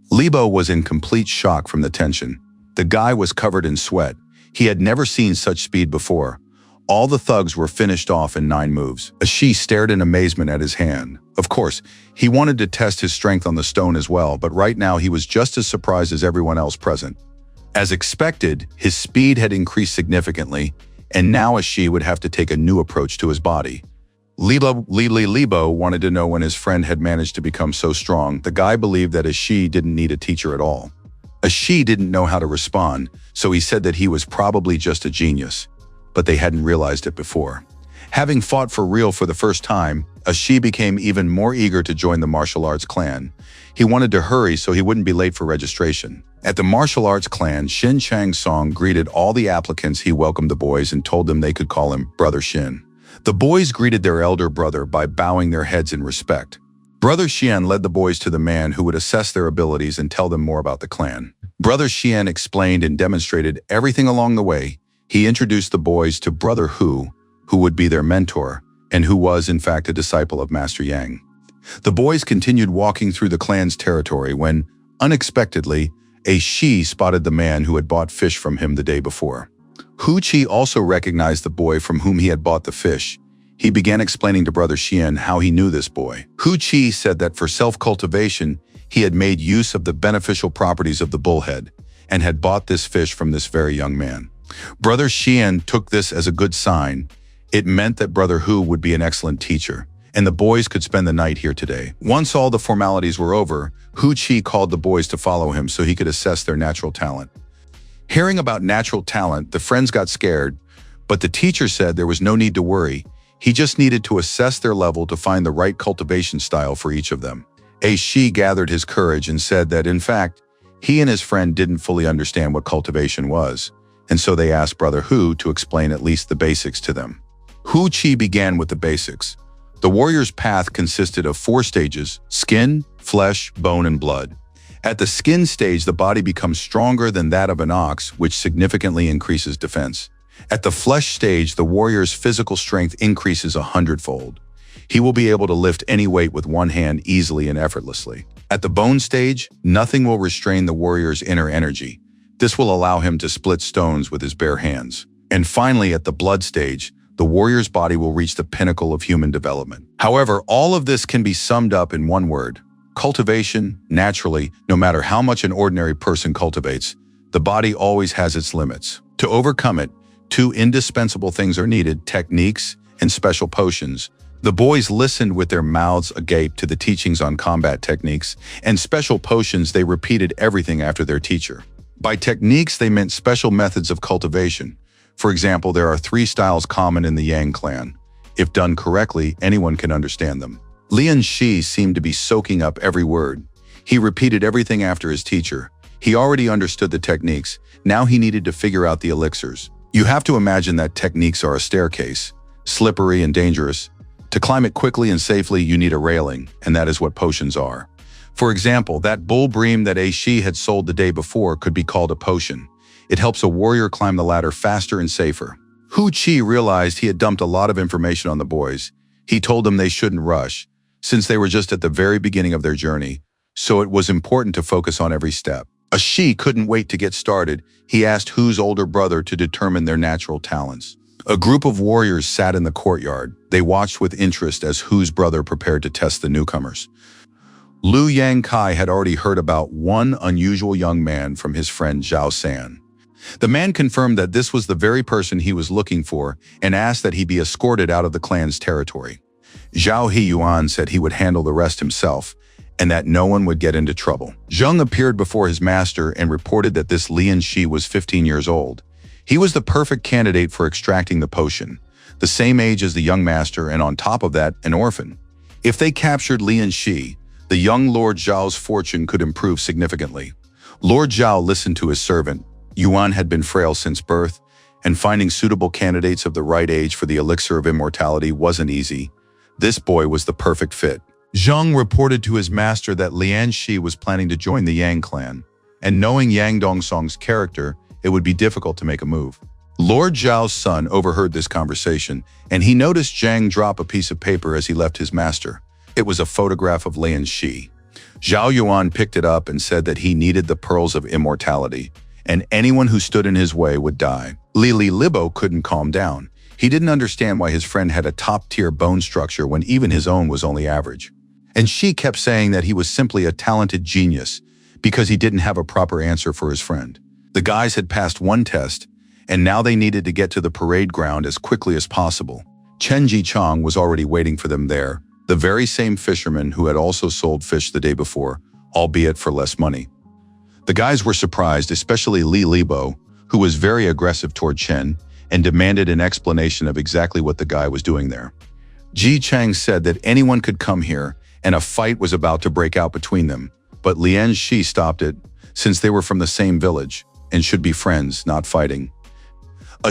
Libo was in complete shock from the tension. The guy was covered in sweat. He had never seen such speed before. All the thugs were finished off in 9 moves. Shi stared in amazement at his hand. Of course, he wanted to test his strength on the stone as well, but right now he was just as surprised as everyone else present. As expected, his speed had increased significantly, and now Shi would have to take a new approach to his body. Libo wanted to know when his friend had managed to become so strong. The guy believed that Shi didn't need a teacher at all. Shi didn't know how to respond, so he said that he was probably just a genius, but they hadn't realized it before. Having fought for real for the first time, Shi became even more eager to join the martial arts clan. He wanted to hurry so he wouldn't be late for registration. At the martial arts clan, Shin Chang Song greeted all the applicants. He welcomed the boys and told them they could call him Brother Shin. The boys greeted their elder brother by bowing their heads in respect. Brother Xian led the boys to the man who would assess their abilities and tell them more about the clan. Brother Xian explained and demonstrated everything along the way. He introduced the boys to Brother Hu would be their mentor, and who was, in fact, a disciple of Master Yang. The boys continued walking through the clan's territory when, unexpectedly, Shi spotted the man who had bought fish from him the day before. Hu Chi also recognized the boy from whom he had bought the fish. He began explaining to Brother Xian how he knew this boy. Hu Chi said that for self-cultivation, he had made use of the beneficial properties of the bullhead and had bought this fish from this very young man. Brother Xian took this as a good sign. It meant that Brother Hu would be an excellent teacher, and the boys could spend the night here today. Once all the formalities were over, Hu Chi called the boys to follow him so he could assess their natural talent. Hearing about natural talent, the friends got scared, but the teacher said there was no need to worry. He just needed to assess their level to find the right cultivation style for each of them. Shi gathered his courage and said that, in fact, he and his friend didn't fully understand what cultivation was, and so they asked Brother Hu to explain at least the basics to them. Hu Chi began with the basics. The warrior's path consisted of 4 stages: skin, flesh, bone, and blood. At the skin stage, the body becomes stronger than that of an ox, which significantly increases defense. At the flesh stage, the warrior's physical strength increases 100-fold. He will be able to lift any weight with one hand easily and effortlessly. At the bone stage, nothing will restrain the warrior's inner energy. This will allow him to split stones with his bare hands. And finally, at the blood stage, the warrior's body will reach the pinnacle of human development. However, all of this can be summed up in one word: cultivation. Naturally, no matter how much an ordinary person cultivates, the body always has its limits. To overcome it, 2 indispensable things are needed: techniques and special potions. The boys listened with their mouths agape to the teachings on combat techniques, and special potions. They repeated everything after their teacher. By techniques, they meant special methods of cultivation. For example, there are 3 styles common in the Yang clan: If done correctly, anyone can understand them. Lian Shi seemed to be soaking up every word. He repeated everything after his teacher. He already understood the techniques. Now he needed to figure out the elixirs. You have to imagine that techniques are a staircase, slippery and dangerous. To climb it quickly and safely, you need a railing, and that is what potions are. For example, that bull bream that Shi had sold the day before could be called a potion. It helps a warrior climb the ladder faster and safer. Hu Qi realized he had dumped a lot of information on the boys. He told them they shouldn't rush, since they were just at the very beginning of their journey, so it was important to focus on every step. Shi couldn't wait to get started. He asked Hu's older brother to determine their natural talents. A group of warriors sat in the courtyard. They watched with interest as Hu's brother prepared to test the newcomers. Liu Yangkai had already heard about one unusual young man from his friend Zhao San. The man confirmed that this was the very person he was looking for and asked that he be escorted out of the clan's territory. Zhao Hiyuan said he would handle the rest himself and that no one would get into trouble. Zheng appeared before his master and reported that this Lian Shi was 15 years old. He was the perfect candidate for extracting the potion, the same age as the young master, and on top of that, an orphan. If they captured Lian Shi, the young Lord Zhao's fortune could improve significantly. Lord Zhao listened to his servant. Yuan had been frail since birth, and finding suitable candidates of the right age for the elixir of immortality wasn't easy. This boy was the perfect fit. Zheng reported to his master that Lian Shi was planning to join the Yang clan, and knowing Yang Dongsong's character, it would be difficult to make a move. Lord Zhao's son overheard this conversation, and he noticed Zhang drop a piece of paper as he left his master. It was a photograph of Lian Shi. Zhao Yuan picked it up and said that he needed the pearls of immortality, and anyone who stood in his way would die. Li Libo couldn't calm down. He didn't understand why his friend had a top-tier bone structure when even his own was only average. And she kept saying that he was simply a talented genius because he didn't have a proper answer for his friend. The guys had passed one test, and now they needed to get to the parade ground as quickly as possible. Chen Jichang was already waiting for them there, the very same fisherman who had also sold fish the day before, albeit for less money. The guys were surprised, especially Li Libo, who was very aggressive toward Chen and demanded an explanation of exactly what the guy was doing there. Ji Chang said that anyone could come here, and a fight was about to break out between them, but Lian Shi stopped it, since they were from the same village and should be friends, not fighting.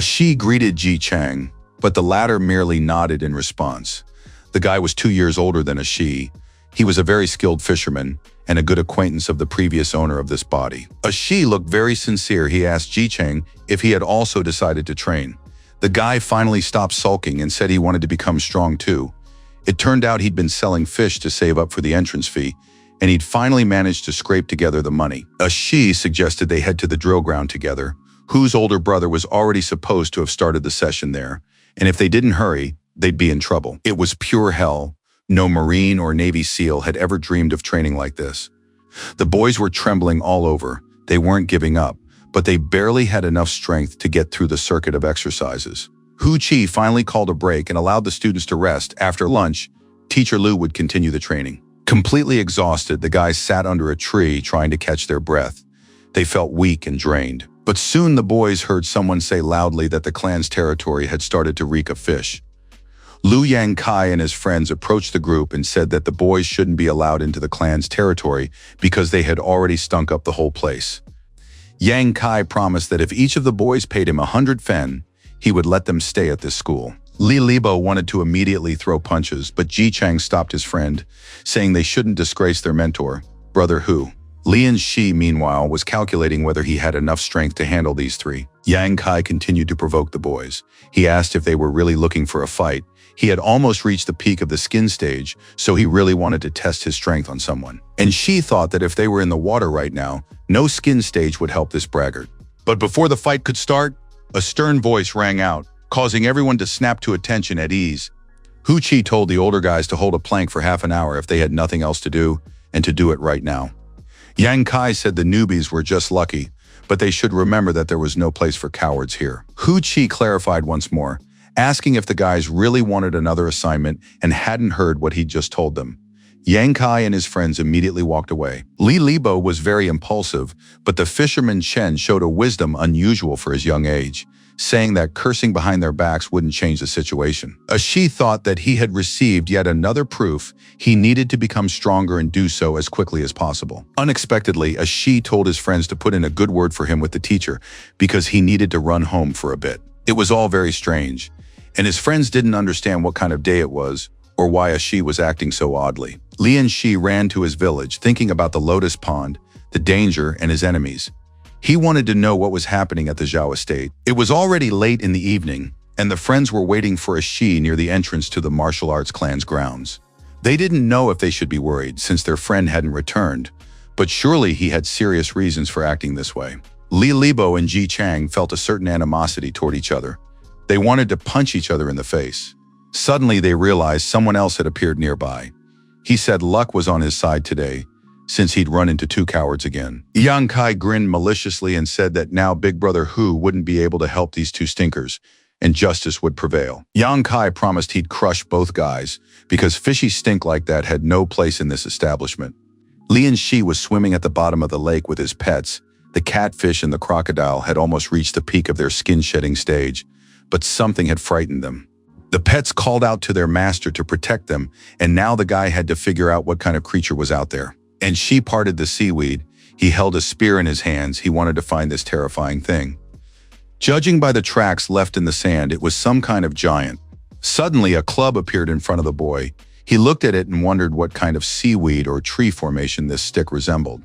Shi greeted Ji Chang, but the latter merely nodded in response. The guy was 2 years older than Shi. He was a very skilled fisherman and a good acquaintance of the previous owner of this body. Shi looked very sincere. He asked Ji Chang if he had also decided to train. The guy finally stopped sulking and said he wanted to become strong too. It turned out he'd been selling fish to save up for the entrance fee, and he'd finally managed to scrape together the money. Shi suggested they head to the drill ground together. Hu's older brother was already supposed to have started the session there, and if they didn't hurry, they'd be in trouble. It was pure hell. No Marine or Navy SEAL had ever dreamed of training like this. The boys were trembling all over. They weren't giving up, but they barely had enough strength to get through the circuit of exercises. Hu Qi finally called a break and allowed the students to rest. After lunch, Teacher Lu would continue the training. Completely exhausted, the guys sat under a tree trying to catch their breath. They felt weak and drained. But soon the boys heard someone say loudly that the clan's territory had started to reek of fish. Liu Yangkai and his friends approached the group and said that the boys shouldn't be allowed into the clan's territory because they had already stunk up the whole place. Yang Kai promised that if each of the boys paid him 100 fen, he would let them stay at this school. Li Libo wanted to immediately throw punches, but Ji Chang stopped his friend, saying they shouldn't disgrace their mentor, Brother Hu. Lian Shi, meanwhile, was calculating whether he had enough strength to handle these three. Yang Kai continued to provoke the boys. He asked if they were really looking for a fight. He had almost reached the peak of the skin stage, so he really wanted to test his strength on someone. And Shi thought that if they were in the water right now, no skin stage would help this braggart. But before the fight could start, a stern voice rang out, causing everyone to snap to attention at ease. Hu Qi told the older guys to hold a plank for half an hour if they had nothing else to do, and to do it right now. Yang Kai said the newbies were just lucky, but they should remember that there was no place for cowards here. Hu Qi clarified once more, asking if the guys really wanted another assignment and hadn't heard what he'd just told them. Yang Kai and his friends immediately walked away. Li Libo was very impulsive, but the fisherman Chen showed a wisdom unusual for his young age. saying that cursing behind their backs wouldn't change the situation. Ashi thought that he had received yet another proof he needed to become stronger and do so as quickly as possible. Unexpectedly, Ashi told his friends to put in a good word for him with the teacher because he needed to run home for a bit. It was all very strange, and his friends didn't understand what kind of day it was or why Ashi was acting so oddly. Lian Shi ran to his village, thinking about the lotus pond, the danger, and his enemies. He wanted to know what was happening at the Zhao estate. It was already late in the evening, and the friends were waiting for Ashi near the entrance to the martial arts clan's grounds. They didn't know if they should be worried since their friend hadn't returned, but surely he had serious reasons for acting this way. Li Libo and Ji Chang felt a certain animosity toward each other. They wanted to punch each other in the face. Suddenly they realized someone else had appeared nearby. He said luck was on his side today, since he'd run into two cowards again. Yang Kai grinned maliciously and said that now Big Brother Hu wouldn't be able to help these two stinkers, and justice would prevail. Yang Kai promised he'd crush both guys, because fishy stink like that had no place in this establishment. Lian Shi was swimming at the bottom of the lake with his pets. The catfish and the crocodile had almost reached the peak of their skin-shedding stage, but something had frightened them. The pets called out to their master to protect them, and now the guy had to figure out what kind of creature was out there. And Shi parted the seaweed. He held a spear in his hands. He wanted to find this terrifying thing. Judging by the tracks left in the sand, it was some kind of giant. Suddenly, a club appeared in front of the boy. He looked at it and wondered what kind of seaweed or tree formation this stick resembled.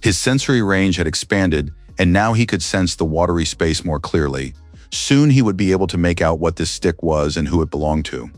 His sensory range had expanded, and now he could sense the watery space more clearly. Soon he would be able to make out what this stick was and who it belonged to.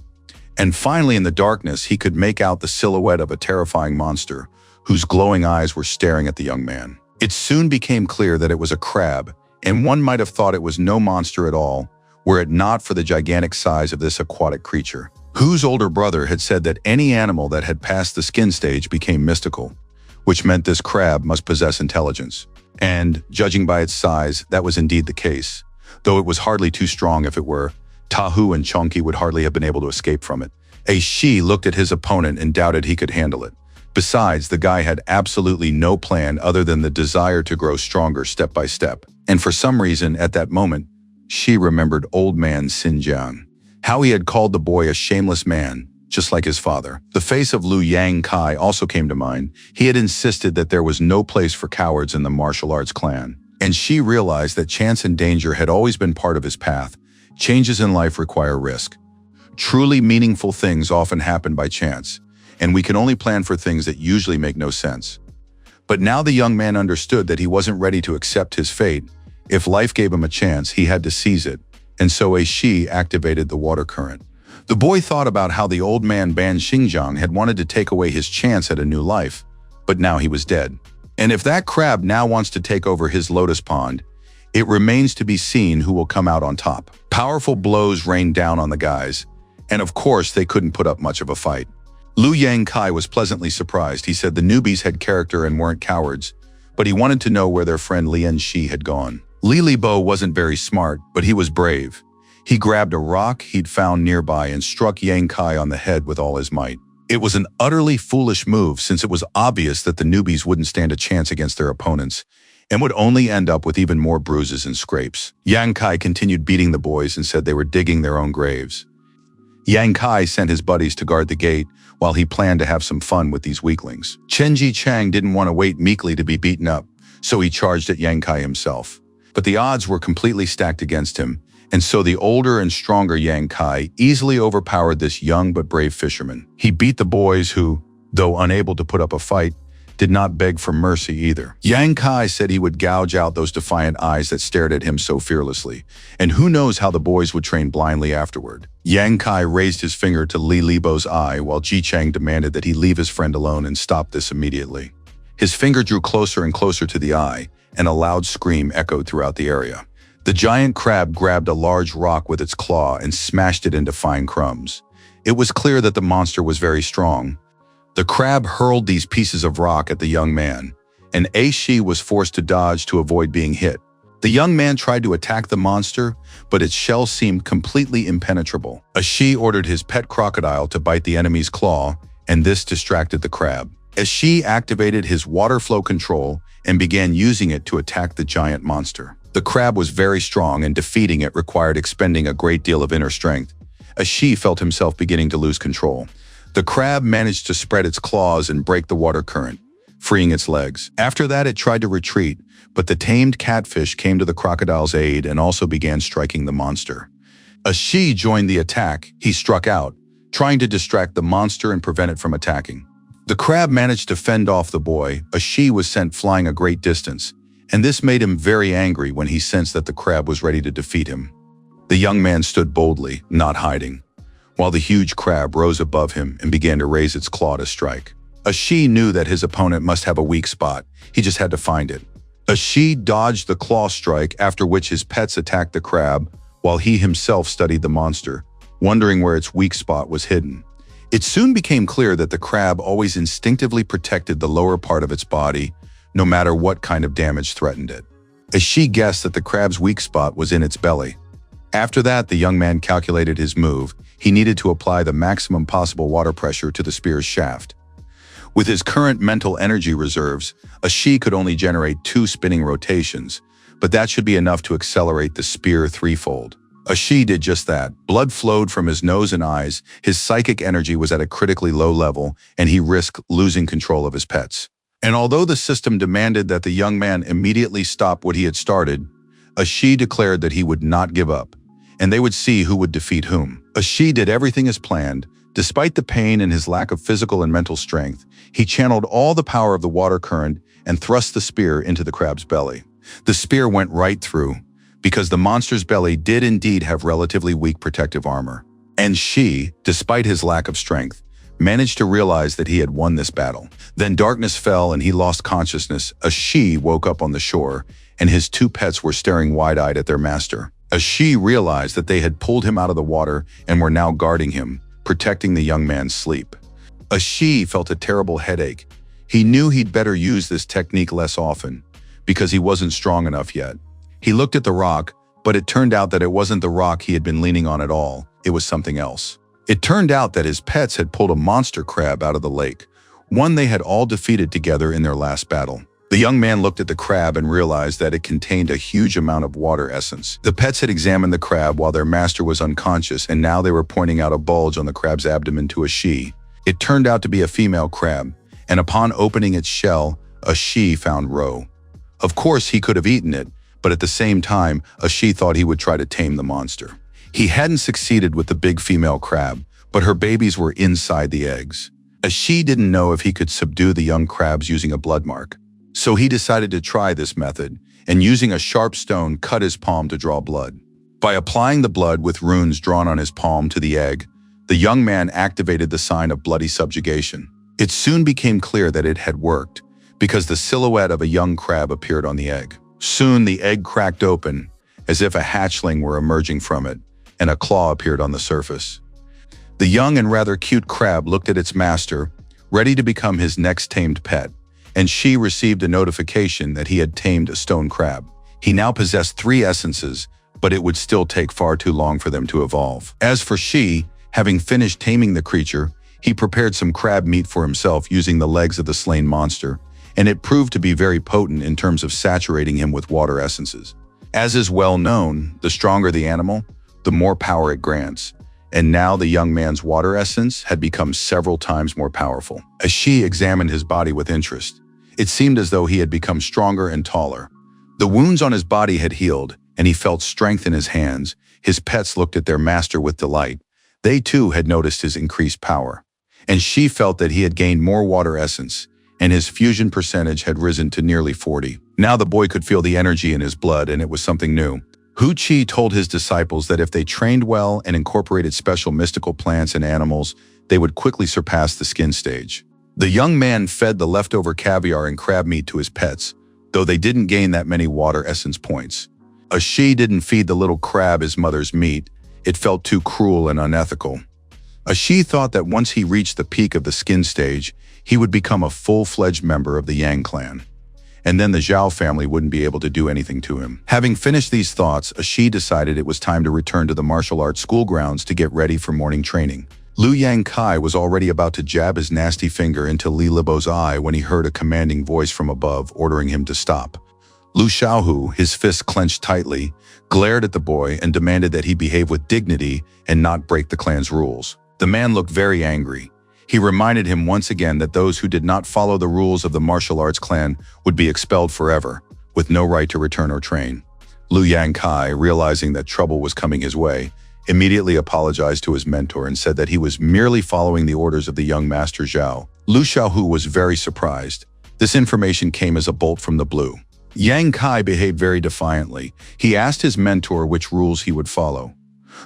And finally, in the darkness, he could make out the silhouette of a terrifying monster, whose glowing eyes were staring at the young man. It soon became clear that it was a crab, and one might have thought it was no monster at all, were it not for the gigantic size of this aquatic creature. Hu's older brother had said that any animal that had passed the skin stage became mystical, which meant this crab must possess intelligence. And, judging by its size, that was indeed the case. Though it was hardly too strong if it were, Tahu and Chonky would hardly have been able to escape from it. Shi looked at his opponent and doubted he could handle it. Besides, the guy had absolutely no plan other than the desire to grow stronger step by step. And for some reason, at that moment, Shi remembered old man Xinjiang. How he had called the boy a shameless man, just like his father. The face of Lu Yang Kai also came to mind. He had insisted that there was no place for cowards in the martial arts clan. And Shi realized that chance and danger had always been part of his path. Changes in life require risk. Truly meaningful things often happen by chance, and we can only plan for things that usually make no sense. But now the young man understood that he wasn't ready to accept his fate. If life gave him a chance, he had to seize it, and so Shi activated the water current. The boy thought about how the old man Ban Xingjiang had wanted to take away his chance at a new life, but now he was dead. And if that crab now wants to take over his lotus pond, it remains to be seen who will come out on top. Powerful blows rained down on the guys, and of course they couldn't put up much of a fight. Lu Yang Kai was pleasantly surprised. He said the newbies had character and weren't cowards, but he wanted to know where their friend Lian Shi had gone. Li Libo wasn't very smart, but he was brave. He grabbed a rock he'd found nearby and struck Yang Kai on the head with all his might. It was an utterly foolish move since it was obvious that the newbies wouldn't stand a chance against their opponents and would only end up with even more bruises and scrapes. Yang Kai continued beating the boys and said they were digging their own graves. Yang Kai sent his buddies to guard the gate while he planned to have some fun with these weaklings. Chen Ji Chang didn't want to wait meekly to be beaten up, so he charged at Yang Kai himself. But the odds were completely stacked against him, and so the older and stronger Yang Kai easily overpowered this young but brave fisherman. He beat the boys who, though unable to put up a fight, did not beg for mercy either. Yang Kai said he would gouge out those defiant eyes that stared at him so fearlessly, and who knows how the boys would train blindly afterward. Yang Kai raised his finger to Li Libo's eye while Ji Chang demanded that he leave his friend alone and stop this immediately. His finger drew closer and closer to the eye, and a loud scream echoed throughout the area. The giant crab grabbed a large rock with its claw and smashed it into fine crumbs. It was clear that the monster was very strong. The crab hurled these pieces of rock at the young man, and Shi was forced to dodge to avoid being hit. The young man tried to attack the monster, but its shell seemed completely impenetrable. Shi ordered his pet crocodile to bite the enemy's claw, and this distracted the crab. Shi activated his water flow control and began using it to attack the giant monster. The crab was very strong, and defeating it required expending a great deal of inner strength. Ashi felt himself beginning to lose control. The crab managed to spread its claws and break the water current, freeing its legs. After that, it tried to retreat, but the tamed catfish came to the crocodile's aid and also began striking the monster. Ashi joined the attack. He struck out, trying to distract the monster and prevent it from attacking. The crab managed to fend off the boy. Ashi was sent flying a great distance, and this made him very angry when he sensed that the crab was ready to defeat him. The young man stood boldly, not hiding, while the huge crab rose above him and began to raise its claw to strike. Ashi knew that his opponent must have a weak spot. He just had to find it. Ashi dodged the claw strike, after which his pets attacked the crab, while he himself studied the monster, wondering where its weak spot was hidden. It soon became clear that the crab always instinctively protected the lower part of its body, no matter what kind of damage threatened it. Ashi guessed that the crab's weak spot was in its belly. After that, the young man calculated his move. He needed to apply the maximum possible water pressure to the spear's shaft. With his current mental energy reserves, Ashi could only generate 2 spinning rotations, but that should be enough to accelerate the spear threefold. Ashi did just that. Blood flowed from his nose and eyes, his psychic energy was at a critically low level, and he risked losing control of his pets. And although the system demanded that the young man immediately stop what he had started, Ashi declared that he would not give up, and they would see who would defeat whom. Ashi did everything as planned. Despite the pain and his lack of physical and mental strength, he channeled all the power of the water current and thrust the spear into the crab's belly. The spear went right through, because the monster's belly did indeed have relatively weak protective armor. And Ashi, despite his lack of strength, managed to realize that he had won this battle. Then darkness fell and he lost consciousness. Ashi woke up on the shore, and his 2 pets were staring wide-eyed at their master. Ashi realized that they had pulled him out of the water and were now guarding him, protecting the young man's sleep. Ashi felt a terrible headache. He knew he'd better use this technique less often, because he wasn't strong enough yet. He looked at the rock, but it turned out that it wasn't the rock he had been leaning on at all. It was something else. It turned out that his pets had pulled a monster crab out of the lake, one they had all defeated together in their last battle. The young man looked at the crab and realized that it contained a huge amount of water essence. The pets had examined the crab while their master was unconscious, and now they were pointing out a bulge on the crab's abdomen to Ashi. It turned out to be a female crab, and upon opening its shell, Ashi found roe. Of course, he could have eaten it, but at the same time, Ashi thought he would try to tame the monster. He hadn't succeeded with the big female crab, but her babies were inside the eggs. Ashi didn't know if he could subdue the young crabs using a blood mark. So he decided to try this method, and using a sharp stone cut his palm to draw blood. By applying the blood with runes drawn on his palm to the egg, the young man activated the sign of bloody subjugation. It soon became clear that it had worked, because the silhouette of a young crab appeared on the egg. Soon the egg cracked open, as if a hatchling were emerging from it, and a claw appeared on the surface. The young and rather cute crab looked at its master, ready to become his next tamed pet, and she received a notification that he had tamed a stone crab. He now possessed 3 essences, but it would still take far too long for them to evolve. As for She, having finished taming the creature, he prepared some crab meat for himself using the legs of the slain monster, and it proved to be very potent in terms of saturating him with water essences. As is well known, the stronger the animal, the more power it grants, and now the young man's water essence had become several times more powerful. As She examined his body with interest, it seemed as though he had become stronger and taller. The wounds on his body had healed, and he felt strength in his hands. His pets looked at their master with delight. They too had noticed his increased power. And She felt that he had gained more water essence, and his fusion percentage had risen to nearly 40. Now the boy could feel the energy in his blood, and it was something new. Hu Chi told his disciples that if they trained well and incorporated special mystical plants and animals, they would quickly surpass the skin stage. The young man fed the leftover caviar and crab meat to his pets, though they didn't gain that many water essence points. Ashi didn't feed the little crab his mother's meat. It felt too cruel and unethical. Ashi thought that once he reached the peak of the skin stage, he would become a full-fledged member of the Yang clan, and then the Zhao family wouldn't be able to do anything to him. Having finished these thoughts, Ashi decided it was time to return to the martial arts school grounds to get ready for morning training. Liu Yang Kai was already about to jab his nasty finger into Li Libo's eye when he heard a commanding voice from above ordering him to stop. Lu Xiaohu, his fists clenched tightly, glared at the boy and demanded that he behave with dignity and not break the clan's rules. The man looked very angry. He reminded him once again that those who did not follow the rules of the martial arts clan would be expelled forever, with no right to return or train. Lu Yangkai, realizing that trouble was coming his way, immediately apologized to his mentor and said that he was merely following the orders of the young master Zhao. Lu Xiaohu was very surprised. This information came as a bolt from the blue. Yang Kai behaved very defiantly. He asked his mentor which rules he would follow.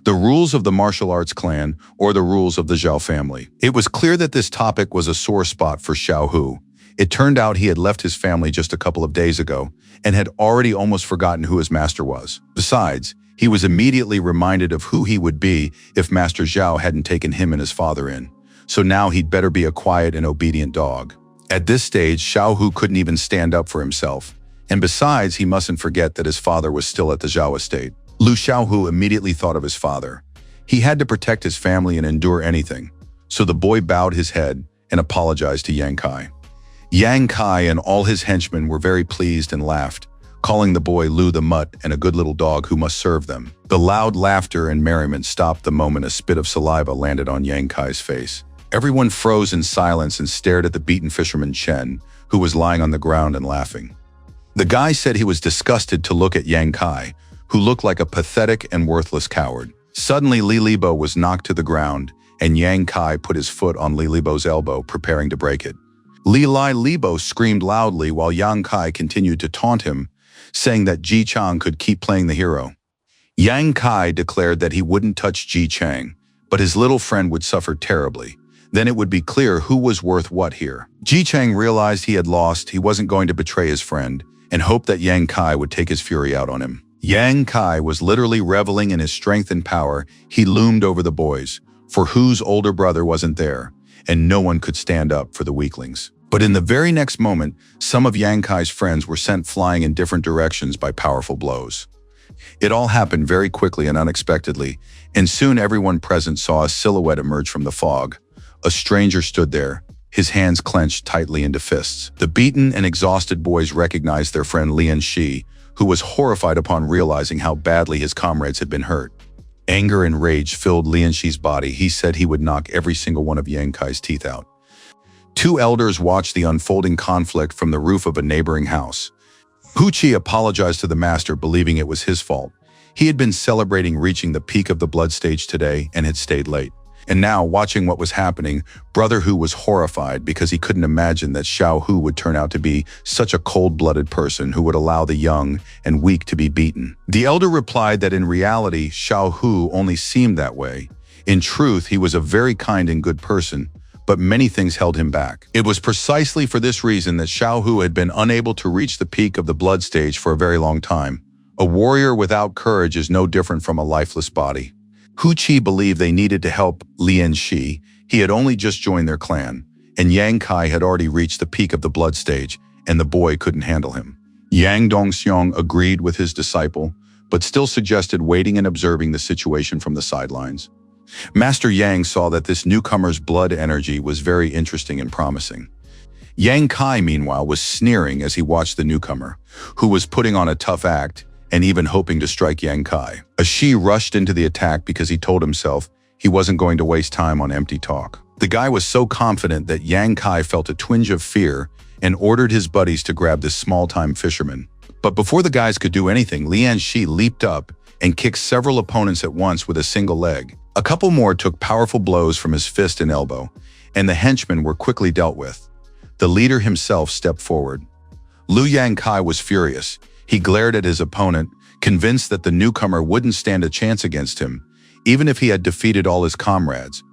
The rules of the martial arts clan or the rules of the Zhao family. It was clear that this topic was a sore spot for Xiaohu. It turned out he had left his family just a couple of days ago and had already almost forgotten who his master was. Besides, he was immediately reminded of who he would be if Master Zhao hadn't taken him and his father in. So now he'd better be a quiet and obedient dog. At this stage, Xiaohu couldn't even stand up for himself. And besides, he mustn't forget that his father was still at the Zhao estate. Lu Xiaohu immediately thought of his father. He had to protect his family and endure anything. So the boy bowed his head and apologized to Yang Kai. Yang Kai and all his henchmen were very pleased and laughed, calling the boy Lu the Mutt and a good little dog who must serve them. The loud laughter and merriment stopped the moment a spit of saliva landed on Yang Kai's face. Everyone froze in silence and stared at the beaten fisherman Chen, who was lying on the ground and laughing. The guy said he was disgusted to look at Yang Kai, who looked like a pathetic and worthless coward. Suddenly, Li Libo was knocked to the ground, and Yang Kai put his foot on Li Libo's elbow, preparing to break it. Li Libo screamed loudly while Yang Kai continued to taunt him, saying that Ji Chang could keep playing the hero. Yang Kai declared that he wouldn't touch Ji Chang, but his little friend would suffer terribly. Then it would be clear who was worth what here. Ji Chang realized he had lost, he wasn't going to betray his friend, and hoped that Yang Kai would take his fury out on him. Yang Kai was literally reveling in his strength and power. He loomed over the boys, for whose older brother wasn't there, and no one could stand up for the weaklings. But in the very next moment, some of Yang Kai's friends were sent flying in different directions by powerful blows. It all happened very quickly and unexpectedly, and soon everyone present saw a silhouette emerge from the fog. A stranger stood there, his hands clenched tightly into fists. The beaten and exhausted boys recognized their friend Lian Shi, who was horrified upon realizing how badly his comrades had been hurt. Anger and rage filled Lian Shi's body. He said he would knock every single one of Yang Kai's teeth out. Two elders watched the unfolding conflict from the roof of a neighboring house. Hu Qi apologized to the master, believing it was his fault. He had been celebrating reaching the peak of the blood stage today and had stayed late. And now, watching what was happening, Brother Hu was horrified because he couldn't imagine that Xiao Hu would turn out to be such a cold-blooded person who would allow the young and weak to be beaten. The elder replied that in reality, Xiao Hu only seemed that way. In truth, he was a very kind and good person, but many things held him back. It was precisely for this reason that Xiao Hu had been unable to reach the peak of the blood stage for a very long time. A warrior without courage is no different from a lifeless body. Hu Qi believed they needed to help Lian Shi. He had only just joined their clan, and Yang Kai had already reached the peak of the blood stage, and the boy couldn't handle him. Yang Dongxiong agreed with his disciple, but still suggested waiting and observing the situation from the sidelines. Master Yang saw that this newcomer's blood energy was very interesting and promising. Yang Kai, meanwhile, was sneering as he watched the newcomer, who was putting on a tough act and even hoping to strike Yang Kai. Shi rushed into the attack because he told himself he wasn't going to waste time on empty talk. The guy was so confident that Yang Kai felt a twinge of fear and ordered his buddies to grab this small-time fisherman. But before the guys could do anything, Lian Shi leaped up and kicked several opponents at once with a single leg. A couple more took powerful blows from his fist and elbow, and the henchmen were quickly dealt with. The leader himself stepped forward. Lu Yang Kai was furious. He glared at his opponent, convinced that the newcomer wouldn't stand a chance against him, even if he had defeated all his comrades.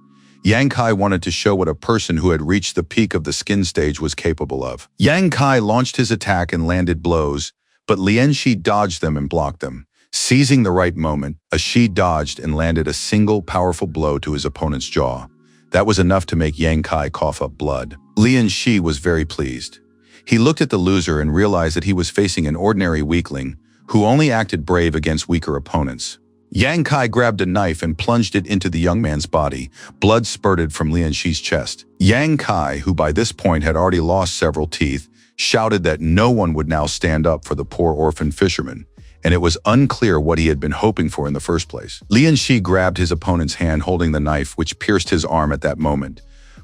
Yang Kai wanted to show what a person who had reached the peak of the skin stage was capable of. Yang Kai launched his attack and landed blows, but Lian Shi dodged them and blocked them. Seizing the right moment, Shi dodged and landed a single powerful blow to his opponent's jaw. That was enough to make Yang Kai cough up blood. Lian Shi was very pleased. He looked at the loser and realized that he was facing an ordinary weakling who only acted brave against weaker opponents. Yang Kai grabbed a knife and plunged it into the young man's body. Blood spurted from Lian Shi's chest. Yang Kai, who by this point had already lost several teeth, shouted that no one would now stand up for the poor orphan fisherman, and it was unclear what he had been hoping for in the first place. Lian Shi grabbed his opponent's hand holding the knife which pierced his arm at that moment,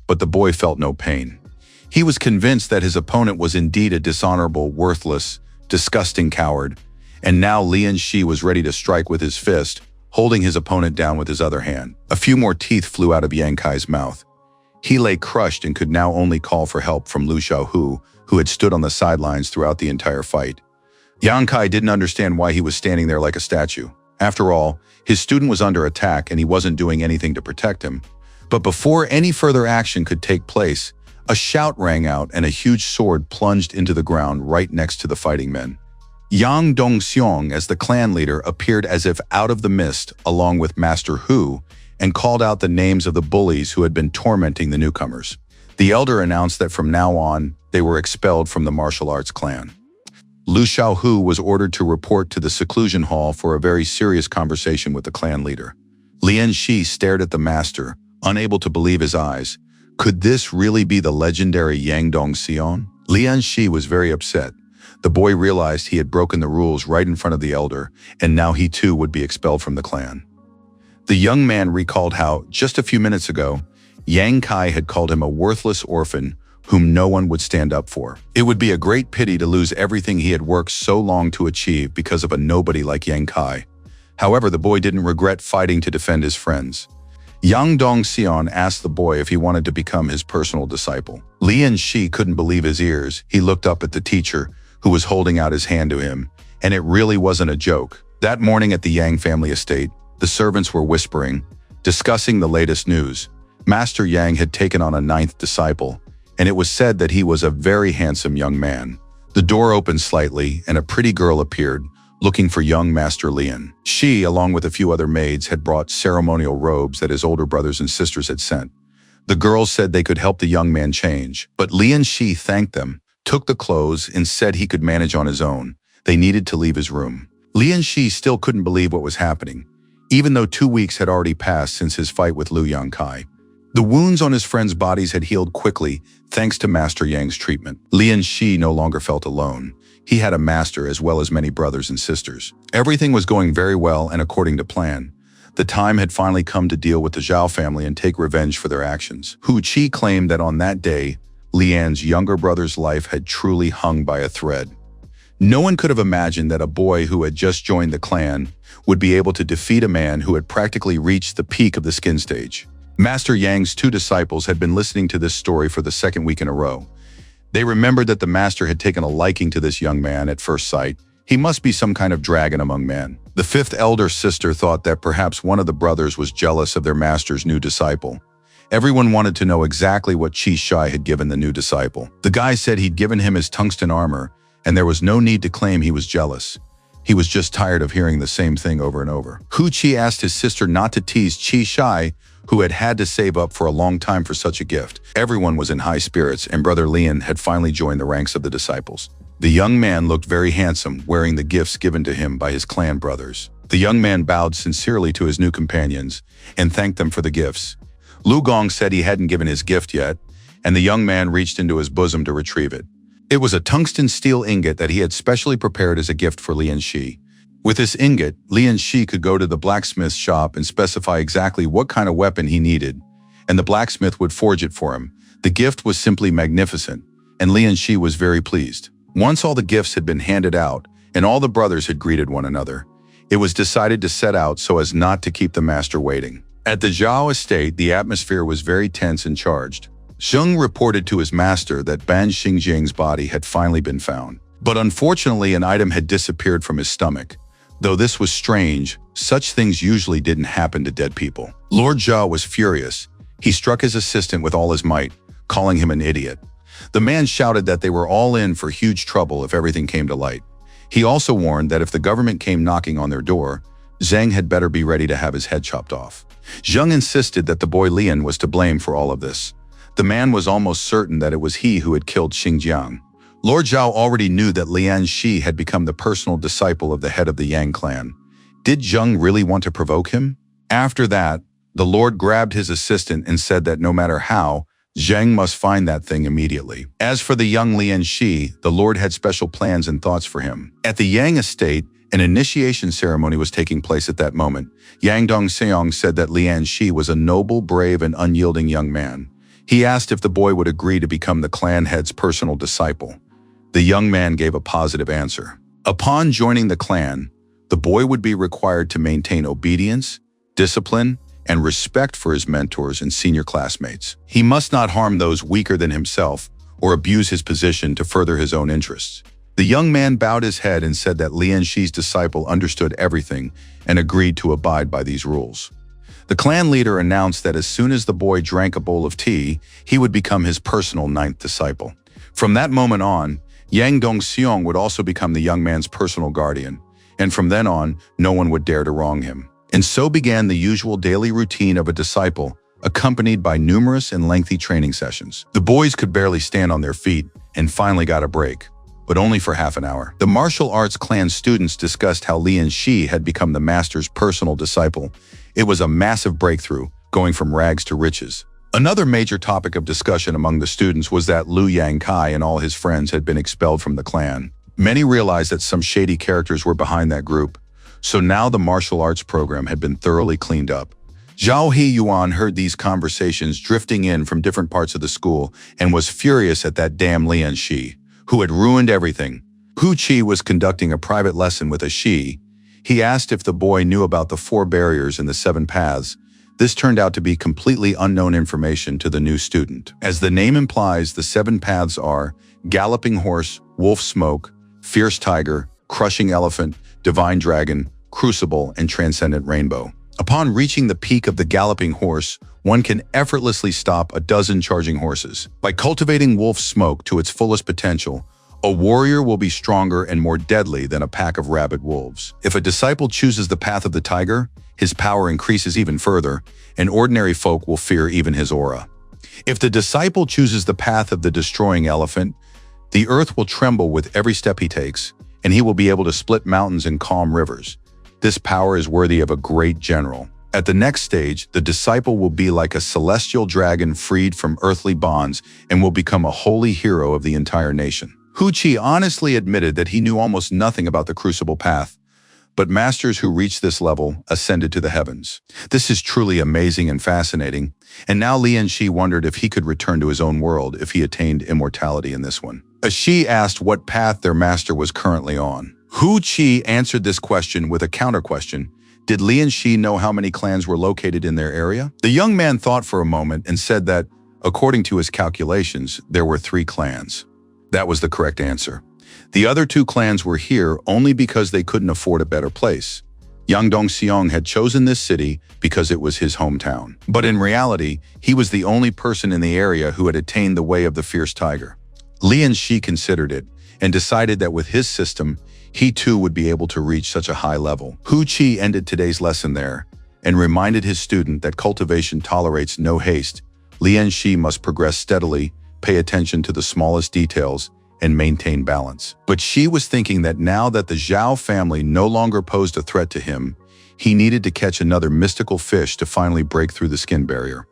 but the boy felt no pain. He was convinced that his opponent was indeed a dishonorable, worthless, disgusting coward, and now Lian Shi was ready to strike with his fist, holding his opponent down with his other hand. A few more teeth flew out of Yang Kai's mouth. He lay crushed and could now only call for help from Lu Xiaohu, who had stood on the sidelines throughout the entire fight. Yang Kai didn't understand why he was standing there like a statue. After all, his student was under attack and he wasn't doing anything to protect him. But before any further action could take place, a shout rang out and a huge sword plunged into the ground right next to the fighting men. Yang Dongxiong, as the clan leader, appeared as if out of the mist along with Master Hu and called out the names of the bullies who had been tormenting the newcomers. The elder announced that from now on, they were expelled from the martial arts clan. Lu Xiaohu was ordered to report to the seclusion hall for a very serious conversation with the clan leader. Lian Shi stared at the master, unable to believe his eyes. Could this really be the legendary Yang Dongxiong? Lian Shi was very upset. The boy realized he had broken the rules right in front of the elder, and now he too would be expelled from the clan. The young man recalled how, just a few minutes ago, Yang Kai had called him a worthless orphan whom no one would stand up for. It would be a great pity to lose everything he had worked so long to achieve because of a nobody like Yang Kai. However, the boy didn't regret fighting to defend his friends. Yang Dongxiong asked the boy if he wanted to become his personal disciple. Lian Shi couldn't believe his ears. He looked up at the teacher, who was holding out his hand to him, and it really wasn't a joke. That morning at the Yang family estate, the servants were whispering, discussing the latest news. Master Yang had taken on a 9th disciple, and it was said that he was a very handsome young man. The door opened slightly, and a pretty girl appeared, looking for young Master Lian. She, along with a few other maids, had brought ceremonial robes that his older brothers and sisters had sent. The girls said they could help the young man change, but Lian Shi thanked them, took the clothes, and said he could manage on his own. They needed to leave his room. Lian Shi still couldn't believe what was happening, even though 2 weeks had already passed since his fight with Lu Yangkai. The wounds on his friends' bodies had healed quickly thanks to Master Yang's treatment. Lian Shi no longer felt alone. He had a master as well as many brothers and sisters. Everything was going very well and according to plan. The time had finally come to deal with the Zhao family and take revenge for their actions. Hu Qi claimed that on that day, Lian's younger brother's life had truly hung by a thread. No one could have imagined that a boy who had just joined the clan would be able to defeat a man who had practically reached the peak of the skin stage. Master Yang's 2 disciples had been listening to this story for the 2nd week in a row. They remembered that the master had taken a liking to this young man at first sight. He must be some kind of dragon among men. The 5th elder sister thought that perhaps one of the brothers was jealous of their master's new disciple. Everyone wanted to know exactly what Qi Shai had given the new disciple. The guy said he'd given him his tungsten armor, and there was no need to claim he was jealous. He was just tired of hearing the same thing over and over. Hu Qi asked his sister not to tease Qi Shai, who had had to save up for a long time for such a gift. Everyone was in high spirits, and Brother Lian had finally joined the ranks of the disciples. The young man looked very handsome, wearing the gifts given to him by his clan brothers. The young man bowed sincerely to his new companions and thanked them for the gifts. Lu Gong said he hadn't given his gift yet, and the young man reached into his bosom to retrieve it. It was a tungsten steel ingot that he had specially prepared as a gift for Lian Shi. With this ingot, Lian Shi could go to the blacksmith's shop and specify exactly what kind of weapon he needed, and the blacksmith would forge it for him. The gift was simply magnificent, and Lian Shi was very pleased. Once all the gifts had been handed out, and all the brothers had greeted one another, it was decided to set out so as not to keep the master waiting. At the Zhao estate, the atmosphere was very tense and charged. Zheng reported to his master that Ban Xingjiang's body had finally been found. But unfortunately, an item had disappeared from his stomach. Though this was strange, such things usually didn't happen to dead people. Lord Zhao was furious. He struck his assistant with all his might, calling him an idiot. The man shouted that they were all in for huge trouble if everything came to light. He also warned that if the government came knocking on their door, Zheng had better be ready to have his head chopped off. Zheng insisted that the boy Lian was to blame for all of this. The man was almost certain that it was he who had killed Xingjiang. Lord Zhao already knew that Lian Shi had become the personal disciple of the head of the Yang clan. Did Zheng really want to provoke him? After that, the Lord grabbed his assistant and said that no matter how, Zheng must find that thing immediately. As for the young Lian Shi, the Lord had special plans and thoughts for him. At the Yang estate, an initiation ceremony was taking place at that moment. Yang Dongseong said that Lian Shi was a noble, brave, and unyielding young man. He asked if the boy would agree to become the clan head's personal disciple. The young man gave a positive answer. Upon joining the clan, the boy would be required to maintain obedience, discipline, and respect for his mentors and senior classmates. He must not harm those weaker than himself or abuse his position to further his own interests. The young man bowed his head and said that Lian Shi's disciple understood everything and agreed to abide by these rules. The clan leader announced that as soon as the boy drank a bowl of tea, he would become his personal ninth disciple. From that moment on, Yang Dongseong would also become the young man's personal guardian, and from then on, no one would dare to wrong him. And so began the usual daily routine of a disciple, accompanied by numerous and lengthy training sessions. The boys could barely stand on their feet and finally got a break, but only for half an hour. The martial arts clan students discussed how Lian Shi had become the master's personal disciple. It was a massive breakthrough, going from rags to riches. Another major topic of discussion among the students was that Liu Yang Kai and all his friends had been expelled from the clan. Many realized that some shady characters were behind that group, so now the martial arts program had been thoroughly cleaned up. Zhao He Yuan heard these conversations drifting in from different parts of the school and was furious at that damn Lian Shi, who had ruined everything. Hu Qi was conducting a private lesson with a Shi. He asked if the boy knew about the 4 barriers and the 7 paths. This turned out to be completely unknown information to the new student. As the name implies, the 7 paths are Galloping Horse, Wolf Smoke, Fierce Tiger, Crushing Elephant, Divine Dragon, Crucible, and Transcendent Rainbow. Upon reaching the peak of the Galloping Horse, one can effortlessly stop a dozen charging horses. By cultivating Wolf Smoke to its fullest potential, a warrior will be stronger and more deadly than a pack of rabid wolves. If a disciple chooses the path of the tiger, his power increases even further, and ordinary folk will fear even his aura. If the disciple chooses the path of the destroying elephant, the earth will tremble with every step he takes, and he will be able to split mountains and calm rivers. This power is worthy of a great general. At the next stage, the disciple will be like a celestial dragon freed from earthly bonds and will become a holy hero of the entire nation. Hu Qi honestly admitted that he knew almost nothing about the Crucible path, but masters who reached this level ascended to the heavens. This is truly amazing and fascinating, and now Lian Shi wondered if he could return to his own world if he attained immortality in this one. A Shi asked what path their master was currently on. Hu Qi answered this question with a counter-question. Did Lian Shi know how many clans were located in their area? The young man thought for a moment and said that, according to his calculations, there were 3 clans. That was the correct answer. The other 2 clans were here only because they couldn't afford a better place. Yang Dongseong had chosen this city because it was his hometown. But in reality, he was the only person in the area who had attained the way of the fierce tiger. Lian Shi considered it and decided that with his system, he too would be able to reach such a high level. Hu Qi ended today's lesson there and reminded his student that cultivation tolerates no haste. Lian Shi must progress steadily, pay attention to the smallest details, and maintain balance. But Shi was thinking that now that the Zhao family no longer posed a threat to him, he needed to catch another mystical fish to finally break through the skin barrier.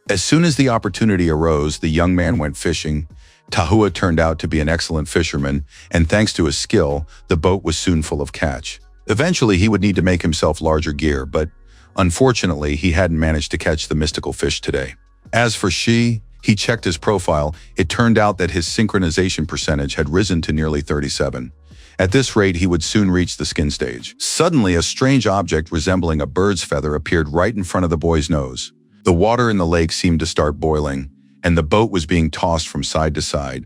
As soon as the opportunity arose, the young man went fishing. Tahua turned out to be an excellent fisherman, and thanks to his skill, the boat was soon full of catch. Eventually, he would need to make himself larger gear, but unfortunately, he hadn't managed to catch the mystical fish today. As for Shi, he checked his profile. It turned out that his synchronization percentage had risen to nearly 37. At this rate, he would soon reach the skin stage. Suddenly, a strange object resembling a bird's feather appeared right in front of the boy's nose. The water in the lake seemed to start boiling, and the boat was being tossed from side to side.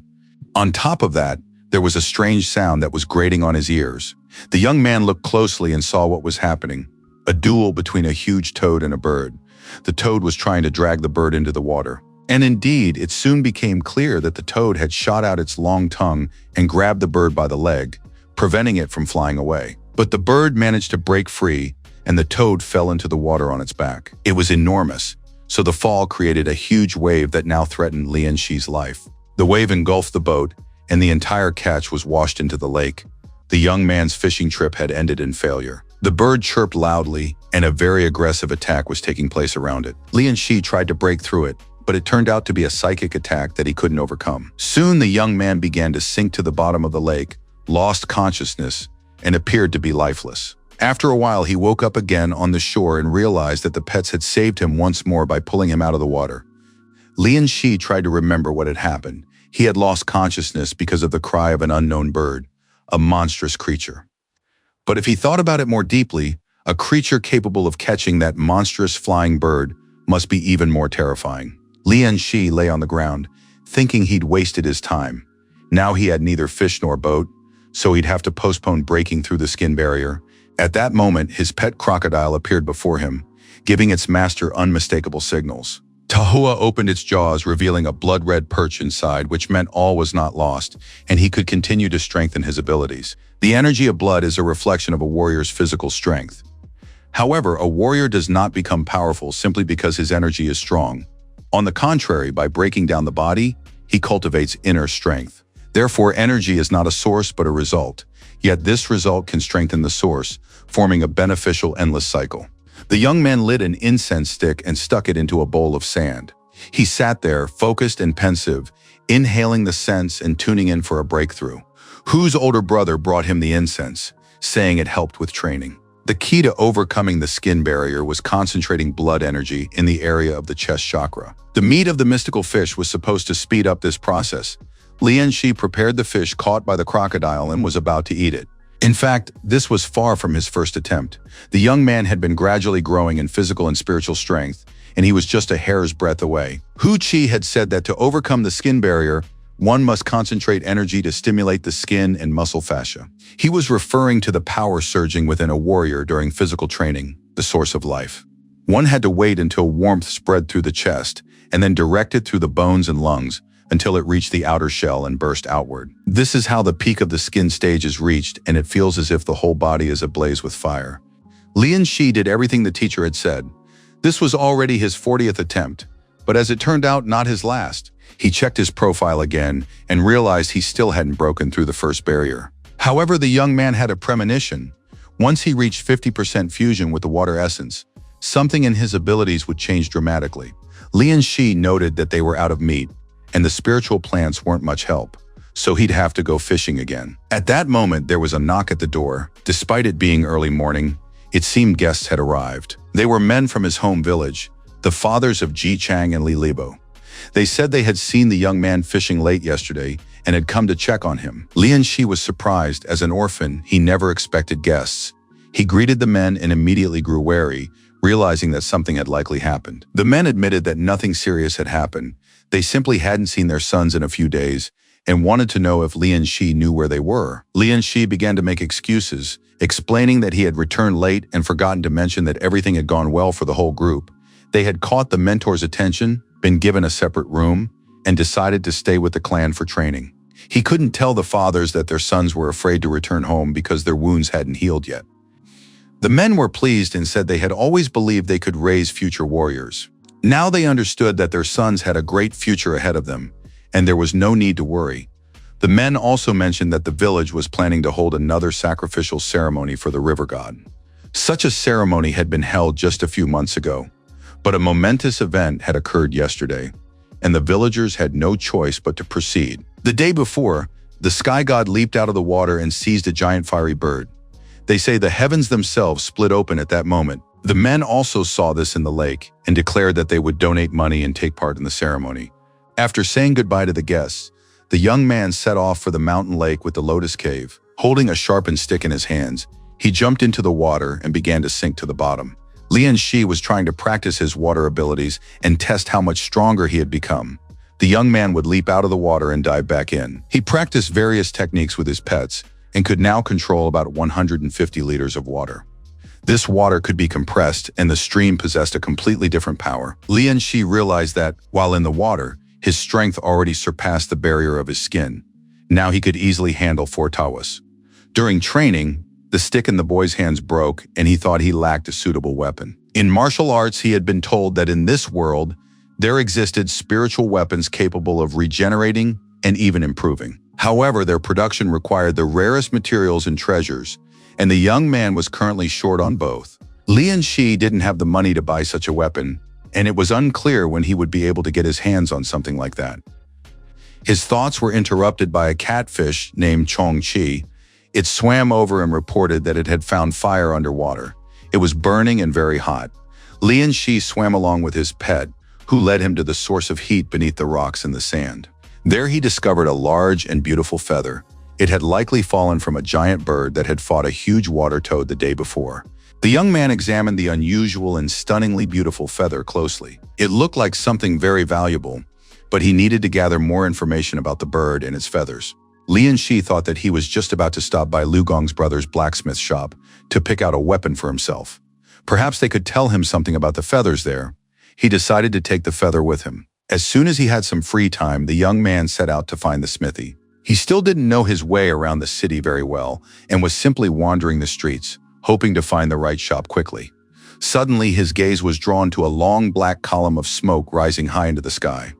On top of that, there was a strange sound that was grating on his ears. The young man looked closely and saw what was happening. A duel between a huge toad and a bird. The toad was trying to drag the bird into the water. And indeed, it soon became clear that the toad had shot out its long tongue and grabbed the bird by the leg, preventing it from flying away. But the bird managed to break free, and the toad fell into the water on its back. It was enormous, so the fall created a huge wave that now threatened Lian Shi's life. The wave engulfed the boat, and the entire catch was washed into the lake. The young man's fishing trip had ended in failure. The bird chirped loudly, and a very aggressive attack was taking place around it. Lian Shi tried to break through it, but it turned out to be a psychic attack that he couldn't overcome. Soon the young man began to sink to the bottom of the lake, lost consciousness, and appeared to be lifeless. After a while, he woke up again on the shore and realized that the pets had saved him once more by pulling him out of the water. Lian Shi tried to remember what had happened. He had lost consciousness because of the cry of an unknown bird, a monstrous creature. But if he thought about it more deeply, a creature capable of catching that monstrous flying bird must be even more terrifying. Lian Shi lay on the ground, thinking he'd wasted his time. Now he had neither fish nor boat, so he'd have to postpone breaking through the skin barrier. At that moment, his pet crocodile appeared before him, giving its master unmistakable signals. Tahua opened its jaws, revealing a blood-red perch inside, which meant all was not lost, and he could continue to strengthen his abilities. The energy of blood is a reflection of a warrior's physical strength. However, a warrior does not become powerful simply because his energy is strong. On the contrary, by breaking down the body, he cultivates inner strength. Therefore, energy is not a source but a result. Yet this result can strengthen the source, forming a beneficial endless cycle. The young man lit an incense stick and stuck it into a bowl of sand. He sat there, focused and pensive, inhaling the scents and tuning in for a breakthrough. Hu's older brother brought him the incense, saying it helped with training. The key to overcoming the skin barrier was concentrating blood energy in the area of the chest chakra. The meat of the mystical fish was supposed to speed up this process. Lian Shi prepared the fish caught by the crocodile and was about to eat it. In fact, this was far from his first attempt. The young man had been gradually growing in physical and spiritual strength, and he was just a hair's breadth away. Hu Qi had said that to overcome the skin barrier, one must concentrate energy to stimulate the skin and muscle fascia. He was referring to the power surging within a warrior during physical training, the source of life. One had to wait until warmth spread through the chest, and then direct it through the bones and lungs, until it reached the outer shell and burst outward. This is how the peak of the skin stage is reached, and it feels as if the whole body is ablaze with fire. Lian Shi did everything the teacher had said. This was already his 40th attempt, but as it turned out, not his last. He checked his profile again and realized he still hadn't broken through the first barrier. However, the young man had a premonition. Once he reached 50% fusion with the water essence, something in his abilities would change dramatically. Lian Shi noted that they were out of meat, and the spiritual plants weren't much help, so he'd have to go fishing again. At that moment, there was a knock at the door. Despite it being early morning, it seemed guests had arrived. They were men from his home village, the fathers of Ji Chang and Li Libo. They said they had seen the young man fishing late yesterday and had come to check on him. Lian Shi was surprised. As an orphan, he never expected guests. He greeted the men and immediately grew wary, realizing that something had likely happened. The men admitted that nothing serious had happened. They simply hadn't seen their sons in a few days and wanted to know if Lian Shi knew where they were. Lian Shi began to make excuses, explaining that he had returned late and forgotten to mention that everything had gone well for the whole group. They had caught the mentor's attention, been given a separate room, and decided to stay with the clan for training. He couldn't tell the fathers that their sons were afraid to return home because their wounds hadn't healed yet. The men were pleased and said they had always believed they could raise future warriors. Now they understood that their sons had a great future ahead of them, and there was no need to worry. The men also mentioned that the village was planning to hold another sacrificial ceremony for the river god. Such a ceremony had been held just a few months ago, but a momentous event had occurred yesterday, and the villagers had no choice but to proceed. The day before, the sky god leaped out of the water and seized a giant fiery bird. They say the heavens themselves split open at that moment. The men also saw this in the lake and declared that they would donate money and take part in the ceremony. After saying goodbye to the guests, the young man set off for the mountain lake with the lotus cave. Holding a sharpened stick in his hands, he jumped into the water and began to sink to the bottom. Lian Shi was trying to practice his water abilities and test how much stronger he had become. The young man would leap out of the water and dive back in. He practiced various techniques with his pets and could now control about 150 liters of water. This water could be compressed, and the stream possessed a completely different power. Lian Shi realized that, while in the water, his strength already surpassed the barrier of his skin. Now he could easily handle 4 tawas. During training, the stick in the boy's hands broke, and he thought he lacked a suitable weapon. In martial arts, he had been told that in this world, there existed spiritual weapons capable of regenerating and even improving. However, their production required the rarest materials and treasures, and the young man was currently short on both. Lian Shi didn't have the money to buy such a weapon, and it was unclear when he would be able to get his hands on something like that. His thoughts were interrupted by a catfish named Chong-Chi. It swam over and reported that it had found fire underwater. It was burning and very hot. Lian Shi swam along with his pet, who led him to the source of heat beneath the rocks and the sand. There he discovered a large and beautiful feather. It had likely fallen from a giant bird that had fought a huge water toad the day before. The young man examined the unusual and stunningly beautiful feather closely. It looked like something very valuable, but he needed to gather more information about the bird and its feathers. Lian Shi thought that he was just about to stop by Lu Gong's brother's blacksmith shop to pick out a weapon for himself. Perhaps they could tell him something about the feathers there. He decided to take the feather with him. As soon as he had some free time, the young man set out to find the smithy. He still didn't know his way around the city very well and was simply wandering the streets, hoping to find the right shop quickly. Suddenly, his gaze was drawn to a long black column of smoke rising high into the sky.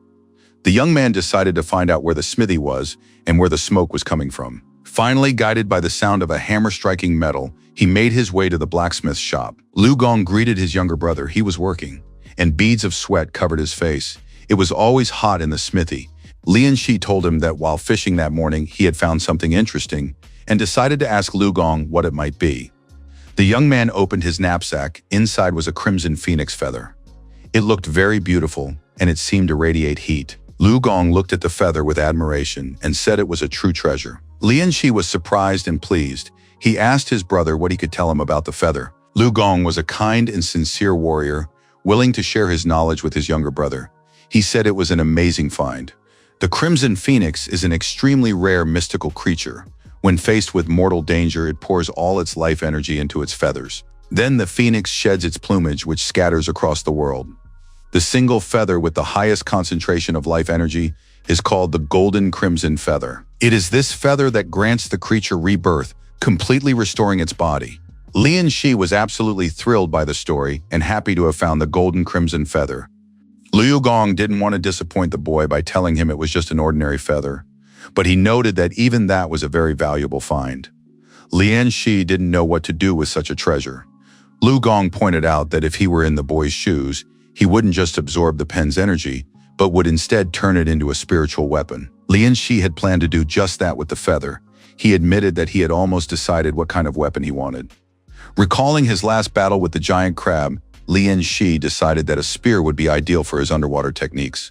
The young man decided to find out where the smithy was and where the smoke was coming from. Finally, guided by the sound of a hammer striking metal, he made his way to the blacksmith's shop. Lu Gong greeted his younger brother. He was working, and beads of sweat covered his face. It was always hot in the smithy. Lian Shi told him that while fishing that morning, he had found something interesting and decided to ask Lu Gong what it might be. The young man opened his knapsack. Inside was a crimson phoenix feather. It looked very beautiful, and it seemed to radiate heat. Lu Gong looked at the feather with admiration and said it was a true treasure. Lian Shi was surprised and pleased. He asked his brother what he could tell him about the feather. Lu Gong was a kind and sincere warrior, willing to share his knowledge with his younger brother. He said it was an amazing find. The crimson phoenix is an extremely rare mystical creature. When faced with mortal danger, it pours all its life energy into its feathers. Then the phoenix sheds its plumage, which scatters across the world. The single feather with the highest concentration of life energy is called the golden crimson feather. It is this feather that grants the creature rebirth, completely restoring its body. Lian Shi was absolutely thrilled by the story and happy to have found the golden crimson feather. Lu Gong didn't want to disappoint the boy by telling him it was just an ordinary feather, but he noted that even that was a very valuable find. Lian Shi didn't know what to do with such a treasure. Lu Gong pointed out that if he were in the boy's shoes, he wouldn't just absorb the pen's energy, but would instead turn it into a spiritual weapon. Lian Shi had planned to do just that with the feather. He admitted that he had almost decided what kind of weapon he wanted. Recalling his last battle with the giant crab, Lian Shi decided that a spear would be ideal for his underwater techniques.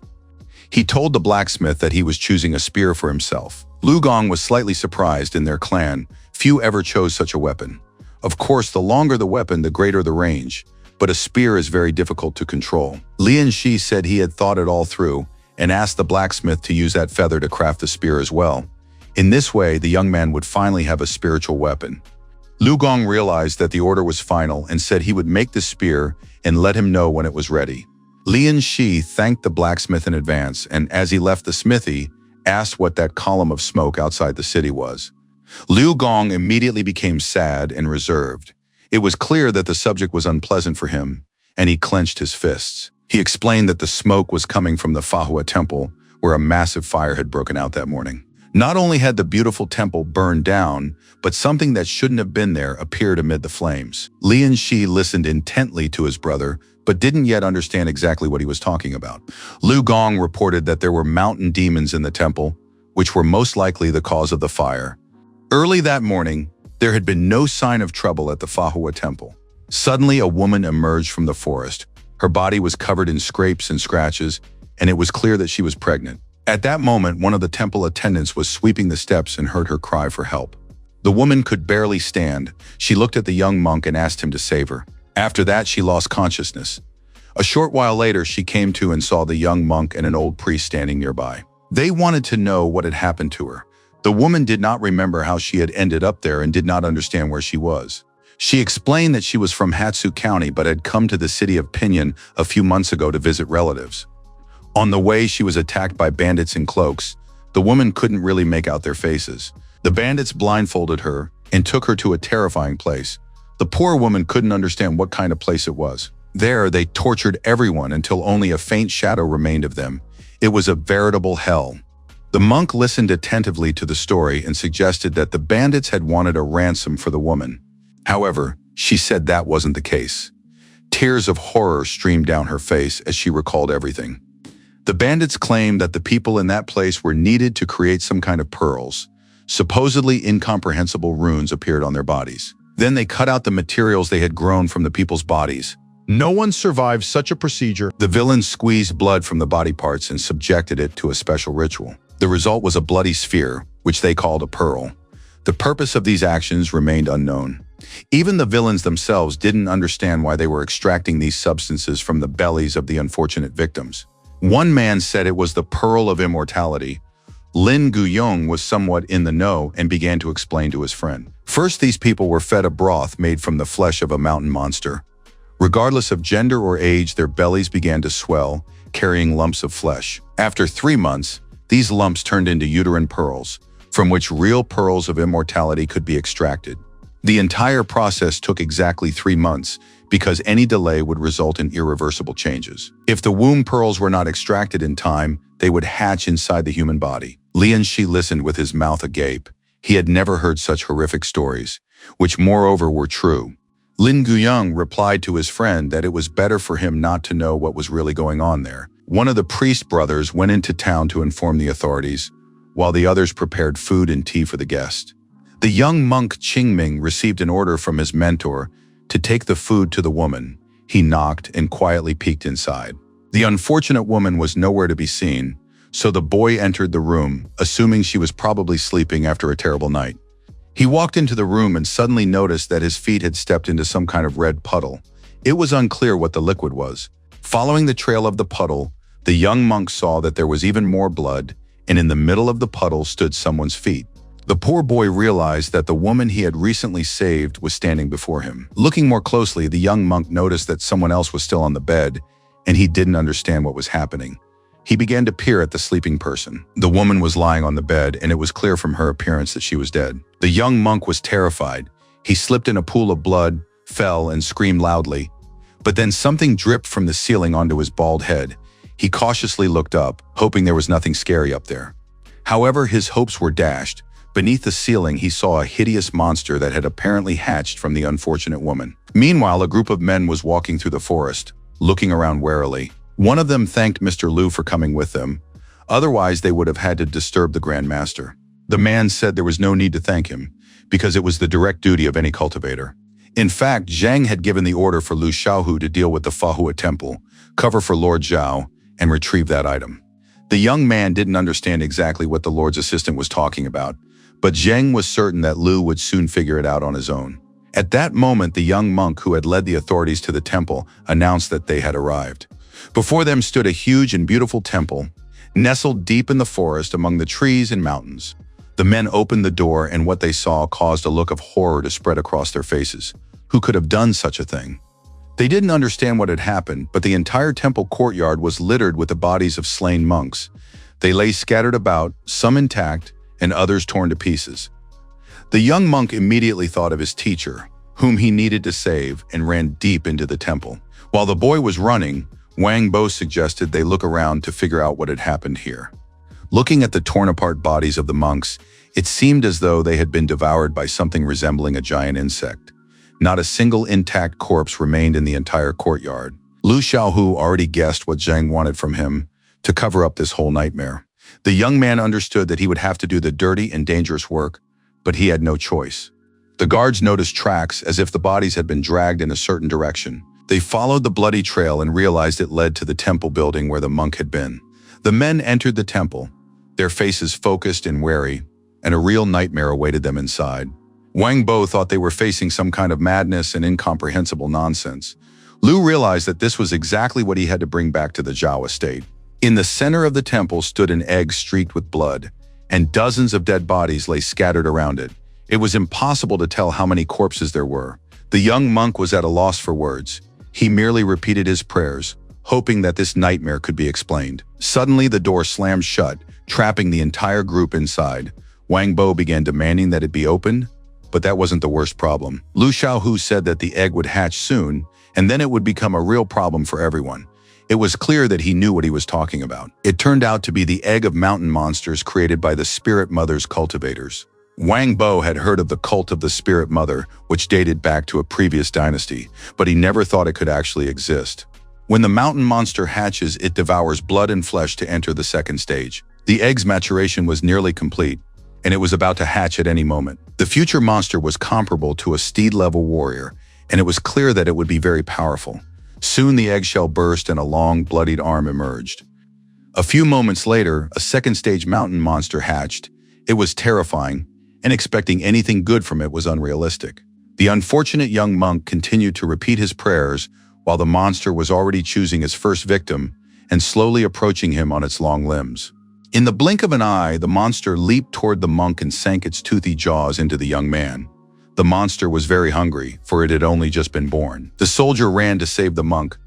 He told the blacksmith that he was choosing a spear for himself. Lu Gong was slightly surprised. In their clan, few ever chose such a weapon. Of course, the longer the weapon, the greater the range, but a spear is very difficult to control. Lian Shi said he had thought it all through and asked the blacksmith to use that feather to craft the spear as well. In this way, the young man would finally have a spiritual weapon. Lu Gong realized that the order was final and said he would make the spear and let him know when it was ready. Lian Shi thanked the blacksmith in advance, and as he left the smithy, asked what that column of smoke outside the city was. Lu Gong immediately became sad and reserved. It was clear that the subject was unpleasant for him, and he clenched his fists. He explained that the smoke was coming from the Manhwa temple, where a massive fire had broken out that morning. Not only had the beautiful temple burned down, but something that shouldn't have been there appeared amid the flames. Lian Shi listened intently to his brother, but didn't yet understand exactly what he was talking about. Lu Gong reported that there were mountain demons in the temple, which were most likely the cause of the fire. Early that morning, there had been no sign of trouble at the Manhwa temple. Suddenly, a woman emerged from the forest. Her body was covered in scrapes and scratches, and it was clear that she was pregnant. At that moment, one of the temple attendants was sweeping the steps and heard her cry for help. The woman could barely stand. She looked at the young monk and asked him to save her. After that, she lost consciousness. A short while later, she came to and saw the young monk and an old priest standing nearby. They wanted to know what had happened to her. The woman did not remember how she had ended up there and did not understand where she was. She explained that she was from Hatsu County but had come to the city of Pinyin a few months ago to visit relatives. On the way, she was attacked by bandits in cloaks. The woman couldn't really make out their faces. The bandits blindfolded her and took her to a terrifying place. The poor woman couldn't understand what kind of place it was. There, they tortured everyone until only a faint shadow remained of them. It was a veritable hell. The monk listened attentively to the story and suggested that the bandits had wanted a ransom for the woman. However, she said that wasn't the case. Tears of horror streamed down her face as she recalled everything. The bandits claimed that the people in that place were needed to create some kind of pearls. Supposedly incomprehensible runes appeared on their bodies. Then they cut out the materials they had grown from the people's bodies. No one survived such a procedure. The villains squeezed blood from the body parts and subjected it to a special ritual. The result was a bloody sphere, which they called a pearl. The purpose of these actions remained unknown. Even the villains themselves didn't understand why they were extracting these substances from the bellies of the unfortunate victims. One man said it was the pearl of immortality. Lin Guyong was somewhat in the know and began to explain to his friend. First, these people were fed a broth made from the flesh of a mountain monster. Regardless of gender or age, their bellies began to swell, carrying lumps of flesh. After 3 months, these lumps turned into uterine pearls, from which real pearls of immortality could be extracted. The entire process took exactly 3 months, because any delay would result in irreversible changes. If the womb pearls were not extracted in time, they would hatch inside the human body. Lian Shi listened with his mouth agape. He had never heard such horrific stories, which moreover were true. Lin Guyong replied to his friend that it was better for him not to know what was really going on there. One of the priest brothers went into town to inform the authorities, while the others prepared food and tea for the guest. The young monk Qingming received an order from his mentor to take the food to the woman. He knocked and quietly peeked inside. The unfortunate woman was nowhere to be seen, so the boy entered the room, assuming she was probably sleeping after a terrible night. He walked into the room and suddenly noticed that his feet had stepped into some kind of red puddle. It was unclear what the liquid was. Following the trail of the puddle, the young monk saw that there was even more blood, and in the middle of the puddle stood someone's feet. The poor boy realized that the woman he had recently saved was standing before him. Looking more closely, the young monk noticed that someone else was still on the bed, and he didn't understand what was happening. He began to peer at the sleeping person. The woman was lying on the bed, and it was clear from her appearance that she was dead. The young monk was terrified. He slipped in a pool of blood, fell, and screamed loudly. But then something dripped from the ceiling onto his bald head. He cautiously looked up, hoping there was nothing scary up there. However, his hopes were dashed. Beneath the ceiling, he saw a hideous monster that had apparently hatched from the unfortunate woman. Meanwhile, a group of men was walking through the forest, looking around warily. One of them thanked Mr. Liu for coming with them. Otherwise, they would have had to disturb the Grand Master. The man said there was no need to thank him, because it was the direct duty of any cultivator. In fact, Zhang had given the order for Lu Xiaohu to deal with the Fahua Temple, cover for Lord Zhao, and retrieve that item. The young man didn't understand exactly what the Lord's assistant was talking about, but Zheng was certain that Lu would soon figure it out on his own. At that moment, the young monk who had led the authorities to the temple announced that they had arrived. Before them stood a huge and beautiful temple, nestled deep in the forest among the trees and mountains. The men opened the door, and what they saw caused a look of horror to spread across their faces. Who could have done such a thing? They didn't understand what had happened, but the entire temple courtyard was littered with the bodies of slain monks. They lay scattered about, some intact, and others torn to pieces. The young monk immediately thought of his teacher, whom he needed to save, and ran deep into the temple. While the boy was running, Wang Bo suggested they look around to figure out what had happened here. Looking at the torn-apart bodies of the monks, it seemed as though they had been devoured by something resembling a giant insect. Not a single intact corpse remained in the entire courtyard. Lu Xiaohu already guessed what Zhang wanted from him to cover up this whole nightmare. The young man understood that he would have to do the dirty and dangerous work, but he had no choice. The guards noticed tracks as if the bodies had been dragged in a certain direction. They followed the bloody trail and realized it led to the temple building where the monk had been. The men entered the temple, their faces focused and wary, and a real nightmare awaited them inside. Wang Bo thought they were facing some kind of madness and incomprehensible nonsense. Lu realized that this was exactly what he had to bring back to the Zhao estate. In the center of the temple stood an egg streaked with blood, and dozens of dead bodies lay scattered around it. It was impossible to tell how many corpses there were. The young monk was at a loss for words. He merely repeated his prayers, hoping that this nightmare could be explained. Suddenly, the door slammed shut, trapping the entire group inside. Wang Bo began demanding that it be opened, but that wasn't the worst problem. Lu Xiaohu said that the egg would hatch soon, and then it would become a real problem for everyone. It was clear that he knew what he was talking about. It turned out to be the egg of mountain monsters created by the Spirit Mother's cultivators. Wang Bo had heard of the cult of the Spirit Mother, which dated back to a previous dynasty, but he never thought it could actually exist. When the mountain monster hatches, it devours blood and flesh to enter the second stage. The egg's maturation was nearly complete, and it was about to hatch at any moment. The future monster was comparable to a steed-level warrior, and it was clear that it would be very powerful. Soon the eggshell burst and a long, bloodied arm emerged. A few moments later, a second-stage mountain monster hatched. It was terrifying, and expecting anything good from it was unrealistic. The unfortunate young monk continued to repeat his prayers while the monster was already choosing his first victim and slowly approaching him on its long limbs. In the blink of an eye, the monster leaped toward the monk and sank its toothy jaws into the young man. The monster was very hungry, for it had only just been born. The soldier ran to save the monk,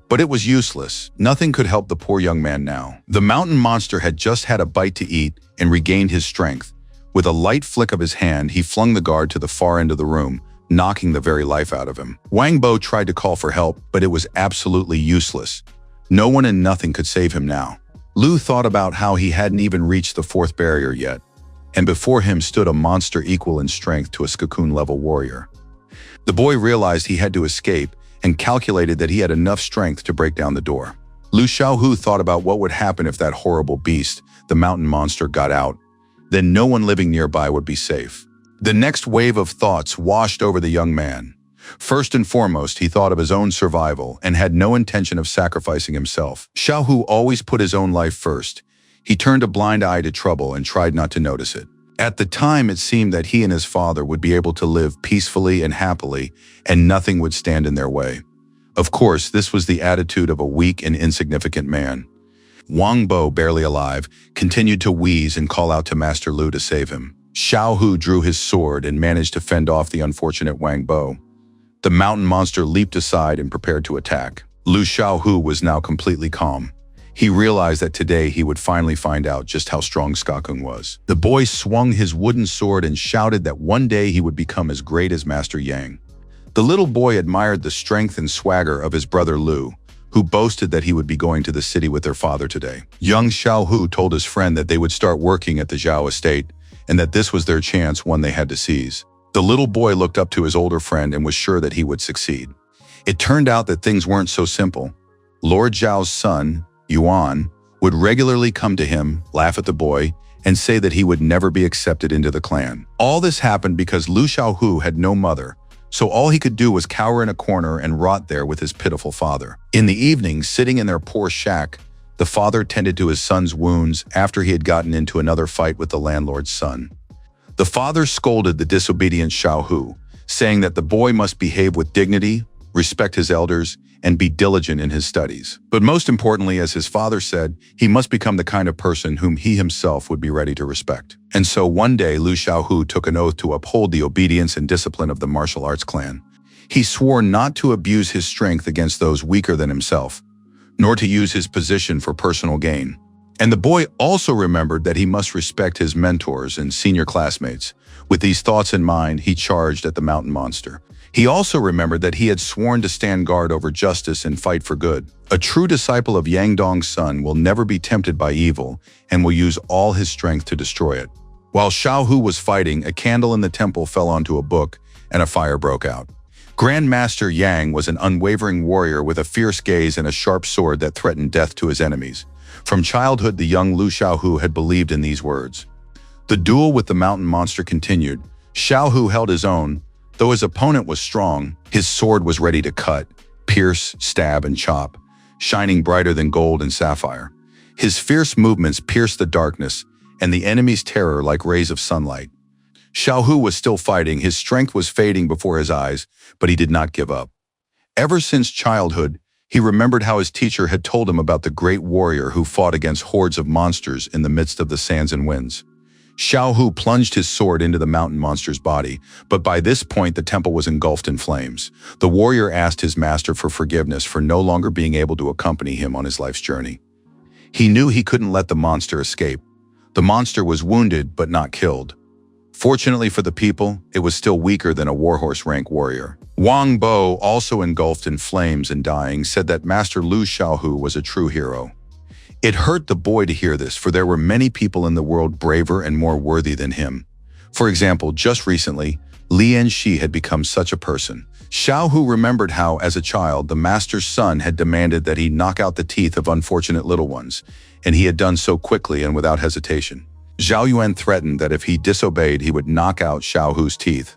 but it was useless. Nothing could help the poor young man now. The mountain monster had just had a bite to eat and regained his strength. With a light flick of his hand, he flung the guard to the far end of the room, knocking the very life out of him. Wang Bo tried to call for help, but it was absolutely useless. No one and nothing could save him now. Lu thought about how he hadn't even reached the fourth barrier yet, and before him stood a monster equal in strength to a Skakun-level warrior. The boy realized he had to escape and calculated that he had enough strength to break down the door. Lu Xiaohu thought about what would happen if that horrible beast, the mountain monster, got out. Then no one living nearby would be safe. The next wave of thoughts washed over the young man. First and foremost, he thought of his own survival and had no intention of sacrificing himself. Xiaohu always put his own life first. He turned a blind eye to trouble and tried not to notice it. At the time, it seemed that he and his father would be able to live peacefully and happily, and nothing would stand in their way. Of course, this was the attitude of a weak and insignificant man. Wang Bo, barely alive, continued to wheeze and call out to Master Lu to save him. Xiaohu drew his sword and managed to fend off the unfortunate Wang Bo. The mountain monster leaped aside and prepared to attack. Lu Xiaohu was now completely calm. He realized that today he would finally find out just how strong Skakun was. The boy swung his wooden sword and shouted that one day he would become as great as Master Yang. The little boy admired the strength and swagger of his brother Lu, who boasted that he would be going to the city with their father today. Young Xiaohu told his friend that they would start working at the Zhao estate and that this was their chance, one they had to seize. The little boy looked up to his older friend and was sure that he would succeed. It turned out that things weren't so simple. Lord Zhao's son, Yuan, would regularly come to him, laugh at the boy, and say that he would never be accepted into the clan. All this happened because Lu Xiaohu had no mother, so all he could do was cower in a corner and rot there with his pitiful father. In the evening, sitting in their poor shack, the father tended to his son's wounds after he had gotten into another fight with the landlord's son. The father scolded the disobedient Xiaohu, saying that the boy must behave with dignity, respect his elders, and be diligent in his studies. But most importantly, as his father said, he must become the kind of person whom he himself would be ready to respect. And so one day, Lu Xiaohu took an oath to uphold the obedience and discipline of the martial arts clan. He swore not to abuse his strength against those weaker than himself, nor to use his position for personal gain. And the boy also remembered that he must respect his mentors and senior classmates. With these thoughts in mind, he charged at the mountain monster. He also remembered that he had sworn to stand guard over justice and fight for good. A true disciple of Yang Dong's son will never be tempted by evil and will use all his strength to destroy it. While Xiaohu was fighting, a candle in the temple fell onto a book and a fire broke out. Grand Master Yang was an unwavering warrior with a fierce gaze and a sharp sword that threatened death to his enemies. From childhood, the young Lu Xiaohu had believed in these words. The duel with the mountain monster continued. Xiaohu held his own. Though his opponent was strong, his sword was ready to cut, pierce, stab, and chop, shining brighter than gold and sapphire. His fierce movements pierced the darkness, and the enemy's terror like rays of sunlight. Xiaohu was still fighting. His strength was fading before his eyes, but he did not give up. Ever since childhood, he remembered how his teacher had told him about the great warrior who fought against hordes of monsters in the midst of the sands and winds. Xiaohu plunged his sword into the mountain monster's body, but by this point the temple was engulfed in flames. The warrior asked his master for forgiveness for no longer being able to accompany him on his life's journey. He knew he couldn't let the monster escape. The monster was wounded but not killed. Fortunately for the people, it was still weaker than a warhorse rank warrior. Wang Bo, also engulfed in flames and dying, said that Master Lu Xiaohu was a true hero. It hurt the boy to hear this, for there were many people in the world braver and more worthy than him. For example, just recently, Lian Shi had become such a person. Xiao Hu remembered how, as a child, the master's son had demanded that he knock out the teeth of unfortunate little ones, and he had done so quickly and without hesitation. Zhao Yuan threatened that if he disobeyed, he would knock out Xiao Hu's teeth.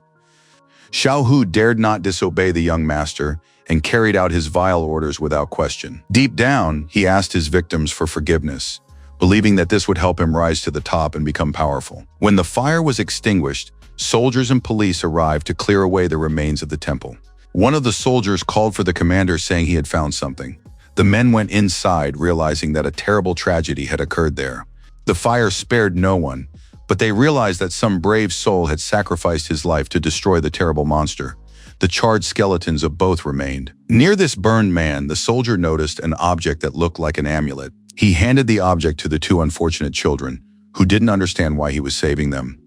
Xiao Hu dared not disobey the young master and carried out his vile orders without question. Deep down, he asked his victims for forgiveness, believing that this would help him rise to the top and become powerful. When the fire was extinguished, soldiers and police arrived to clear away the remains of the temple. One of the soldiers called for the commander, saying he had found something. The men went inside, realizing that a terrible tragedy had occurred there. The fire spared no one, but they realized that some brave soul had sacrificed his life to destroy the terrible monster. The charred skeletons of both remained. Near this burned man, the soldier noticed an object that looked like an amulet. He handed the object to the two unfortunate children, who didn't understand why he was saving them.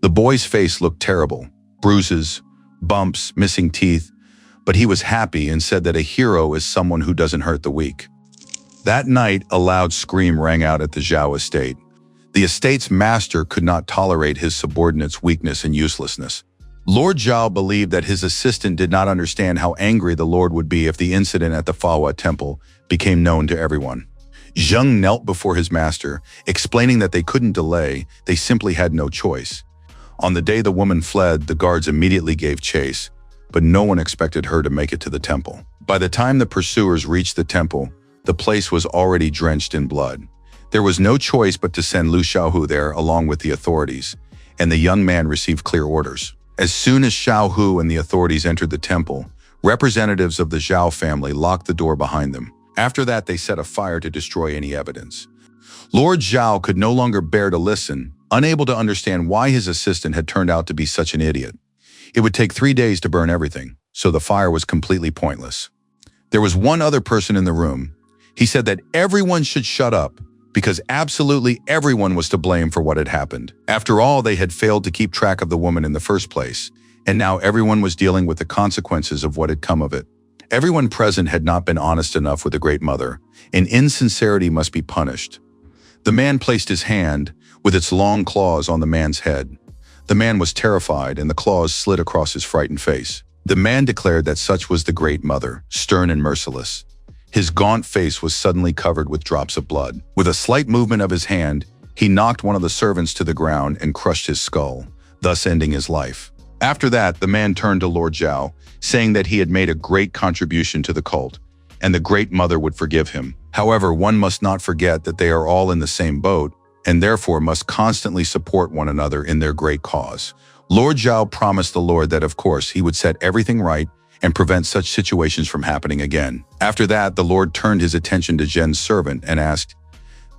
The boy's face looked terrible, bruises, bumps, missing teeth, but he was happy and said that a hero is someone who doesn't hurt the weak. That night, a loud scream rang out at the Zhao estate. The estate's master could not tolerate his subordinate's weakness and uselessness. Lord Zhao believed that his assistant did not understand how angry the Lord would be if the incident at the Fawa temple became known to everyone. Zheng knelt before his master, explaining that they couldn't delay, they simply had no choice. On the day the woman fled, the guards immediately gave chase, but no one expected her to make it to the temple. By the time the pursuers reached the temple, the place was already drenched in blood. There was no choice but to send Lu Xiaohu there along with the authorities, and the young man received clear orders. As soon as Xiaohu and the authorities entered the temple, representatives of the Zhao family locked the door behind them. After that, they set a fire to destroy any evidence. Lord Zhao could no longer bear to listen, unable to understand why his assistant had turned out to be such an idiot. It would take 3 days to burn everything, so the fire was completely pointless. There was one other person in the room. He said that everyone should shut up, because absolutely everyone was to blame for what had happened. After all, they had failed to keep track of the woman in the first place, and now everyone was dealing with the consequences of what had come of it. Everyone present had not been honest enough with the Great Mother, and insincerity must be punished. The man placed his hand, with its long claws, on the man's head. The man was terrified, and the claws slid across his frightened face. The man declared that such was the Great Mother, stern and merciless. His gaunt face was suddenly covered with drops of blood. With a slight movement of his hand, he knocked one of the servants to the ground and crushed his skull, thus ending his life. After that, the man turned to Lord Zhao, saying that he had made a great contribution to the cult, and the Great Mother would forgive him. However, one must not forget that they are all in the same boat, and therefore must constantly support one another in their great cause. Lord Zhao promised the Lord that, of course, he would set everything right and prevent such situations from happening again. After that, the Lord turned his attention to Zhen's servant and asked,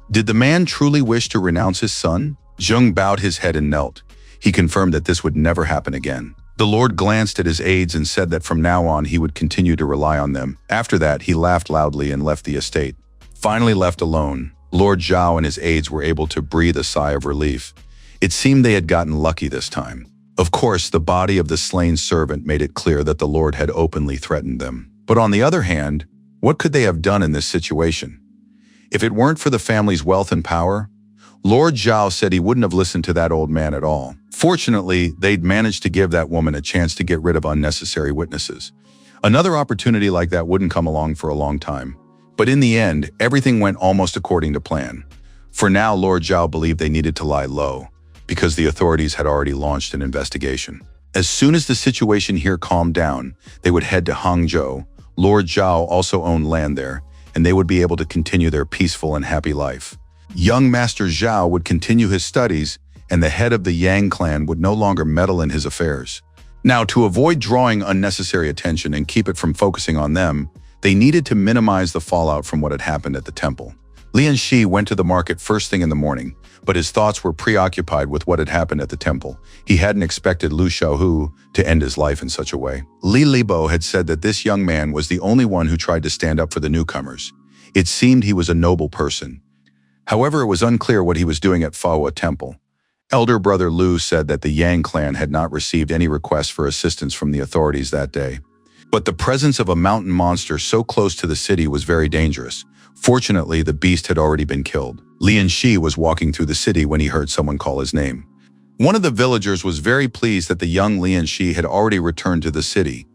"Did the man truly wish to renounce his son?" Zheng bowed his head and knelt. He confirmed that this would never happen again. The Lord glanced at his aides and said that from now on he would continue to rely on them. After that, he laughed loudly and left the estate. Finally left alone, Lord Zhao and his aides were able to breathe a sigh of relief. It seemed they had gotten lucky this time. Of course, the body of the slain servant made it clear that the Lord had openly threatened them. But on the other hand, what could they have done in this situation? If it weren't for the family's wealth and power, Lord Zhao said he wouldn't have listened to that old man at all. Fortunately, they'd managed to give that woman a chance to get rid of unnecessary witnesses. Another opportunity like that wouldn't come along for a long time. But in the end, everything went almost according to plan. For now, Lord Zhao believed they needed to lie low, because the authorities had already launched an investigation. As soon as the situation here calmed down, they would head to Hangzhou. Lord Zhao also owned land there, and they would be able to continue their peaceful and happy life. Young Master Zhao would continue his studies, and the head of the Yang clan would no longer meddle in his affairs. Now, to avoid drawing unnecessary attention and keep it from focusing on them, they needed to minimize the fallout from what had happened at the temple. Lian Shi went to the market first thing in the morning, but his thoughts were preoccupied with what had happened at the temple. He hadn't expected Lu Xiaohu to end his life in such a way. Li Libo had said that this young man was the only one who tried to stand up for the newcomers. It seemed he was a noble person. However, it was unclear what he was doing at Fawa Temple. Elder brother Lu said that the Yang clan had not received any requests for assistance from the authorities that day. But the presence of a mountain monster so close to the city was very dangerous. Fortunately, the beast had already been killed. Lian Shi was walking through the city when he heard someone call his name. One of the villagers was very pleased that the young Lian Shi had already returned to the city.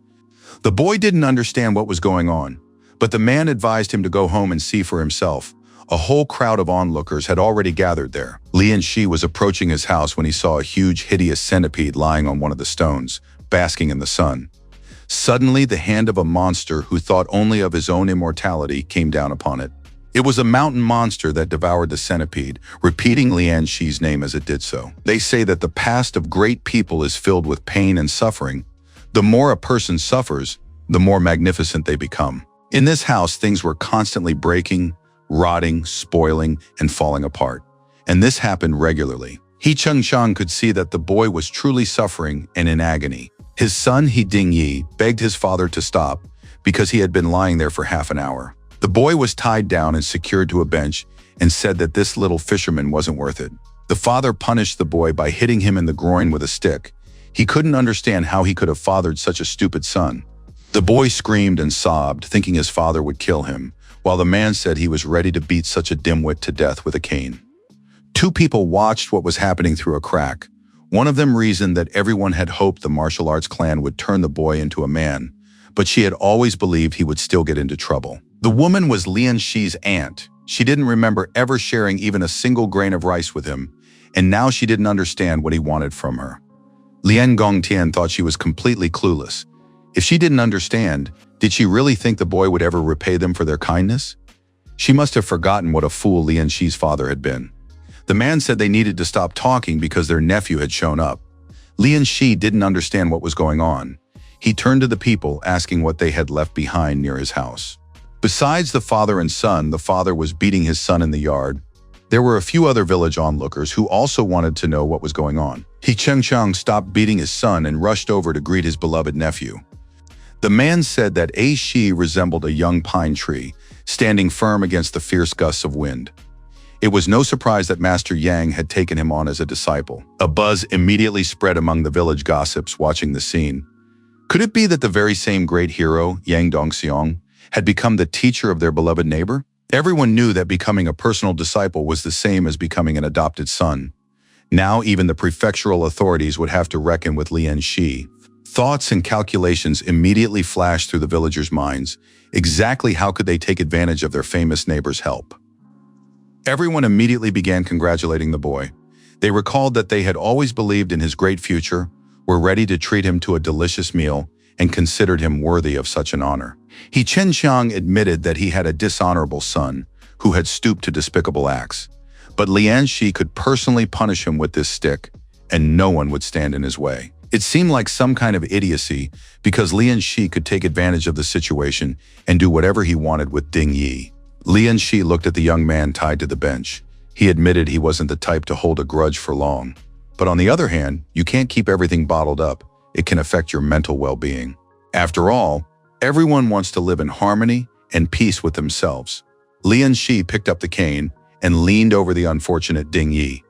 The boy didn't understand what was going on, but the man advised him to go home and see for himself. A whole crowd of onlookers had already gathered there. Lian Shi was approaching his house when he saw a huge, hideous centipede lying on one of the stones, basking in the sun. Suddenly, the hand of a monster who thought only of his own immortality came down upon it. It was a mountain monster that devoured the centipede, repeating Lian Shi's name as it did so. They say that the past of great people is filled with pain and suffering. The more a person suffers, the more magnificent they become. In this house, things were constantly breaking, rotting, spoiling, and falling apart. And this happened regularly. He Chengchang could see that the boy was truly suffering and in agony. His son, He Dingyi, begged his father to stop because he had been lying there for half an hour. The boy was tied down and secured to a bench and said that this little fisherman wasn't worth it. The father punished the boy by hitting him in the groin with a stick. He couldn't understand how he could have fathered such a stupid son. The boy screamed and sobbed, thinking his father would kill him, while the man said he was ready to beat such a dimwit to death with a cane. Two people watched what was happening through a crack. One of them reasoned that everyone had hoped the martial arts clan would turn the boy into a man, but she had always believed he would still get into trouble. The woman was Lian Shi's aunt. She didn't remember ever sharing even a single grain of rice with him, and now she didn't understand what he wanted from her. Lian Gongtian thought she was completely clueless. If she didn't understand, did she really think the boy would ever repay them for their kindness? She must have forgotten what a fool Lian Shi's father had been. The man said they needed to stop talking because their nephew had shown up. Lian Shi didn't understand what was going on. He turned to the people, asking what they had left behind near his house. Besides the father and son, the father was beating his son in the yard. There were a few other village onlookers who also wanted to know what was going on. He Chengchang stopped beating his son and rushed over to greet his beloved nephew. The man said that A Shi resembled a young pine tree, standing firm against the fierce gusts of wind. It was no surprise that Master Yang had taken him on as a disciple. A buzz immediately spread among the village gossips watching the scene. Could it be that the very same great hero, Yang Dongxiang, had become the teacher of their beloved neighbor? Everyone knew that becoming a personal disciple was the same as becoming an adopted son. Now even the prefectural authorities would have to reckon with Lian Shi. Thoughts and calculations immediately flashed through the villagers' minds. Exactly how could they take advantage of their famous neighbor's help? Everyone immediately began congratulating the boy. They recalled that they had always believed in his great future, were ready to treat him to a delicious meal, and considered him worthy of such an honor. He Chengchang admitted that he had a dishonorable son who had stooped to despicable acts, but Lian Shi could personally punish him with this stick, and no one would stand in his way. It seemed like some kind of idiocy because Lian Shi could take advantage of the situation and do whatever he wanted with Ding Yi. Lian Shi looked at the young man tied to the bench. He admitted he wasn't the type to hold a grudge for long. But on the other hand, you can't keep everything bottled up. It can affect your mental well-being. After all, everyone wants to live in harmony and peace with themselves. Lian Shi picked up the cane and leaned over the unfortunate Ding Yi.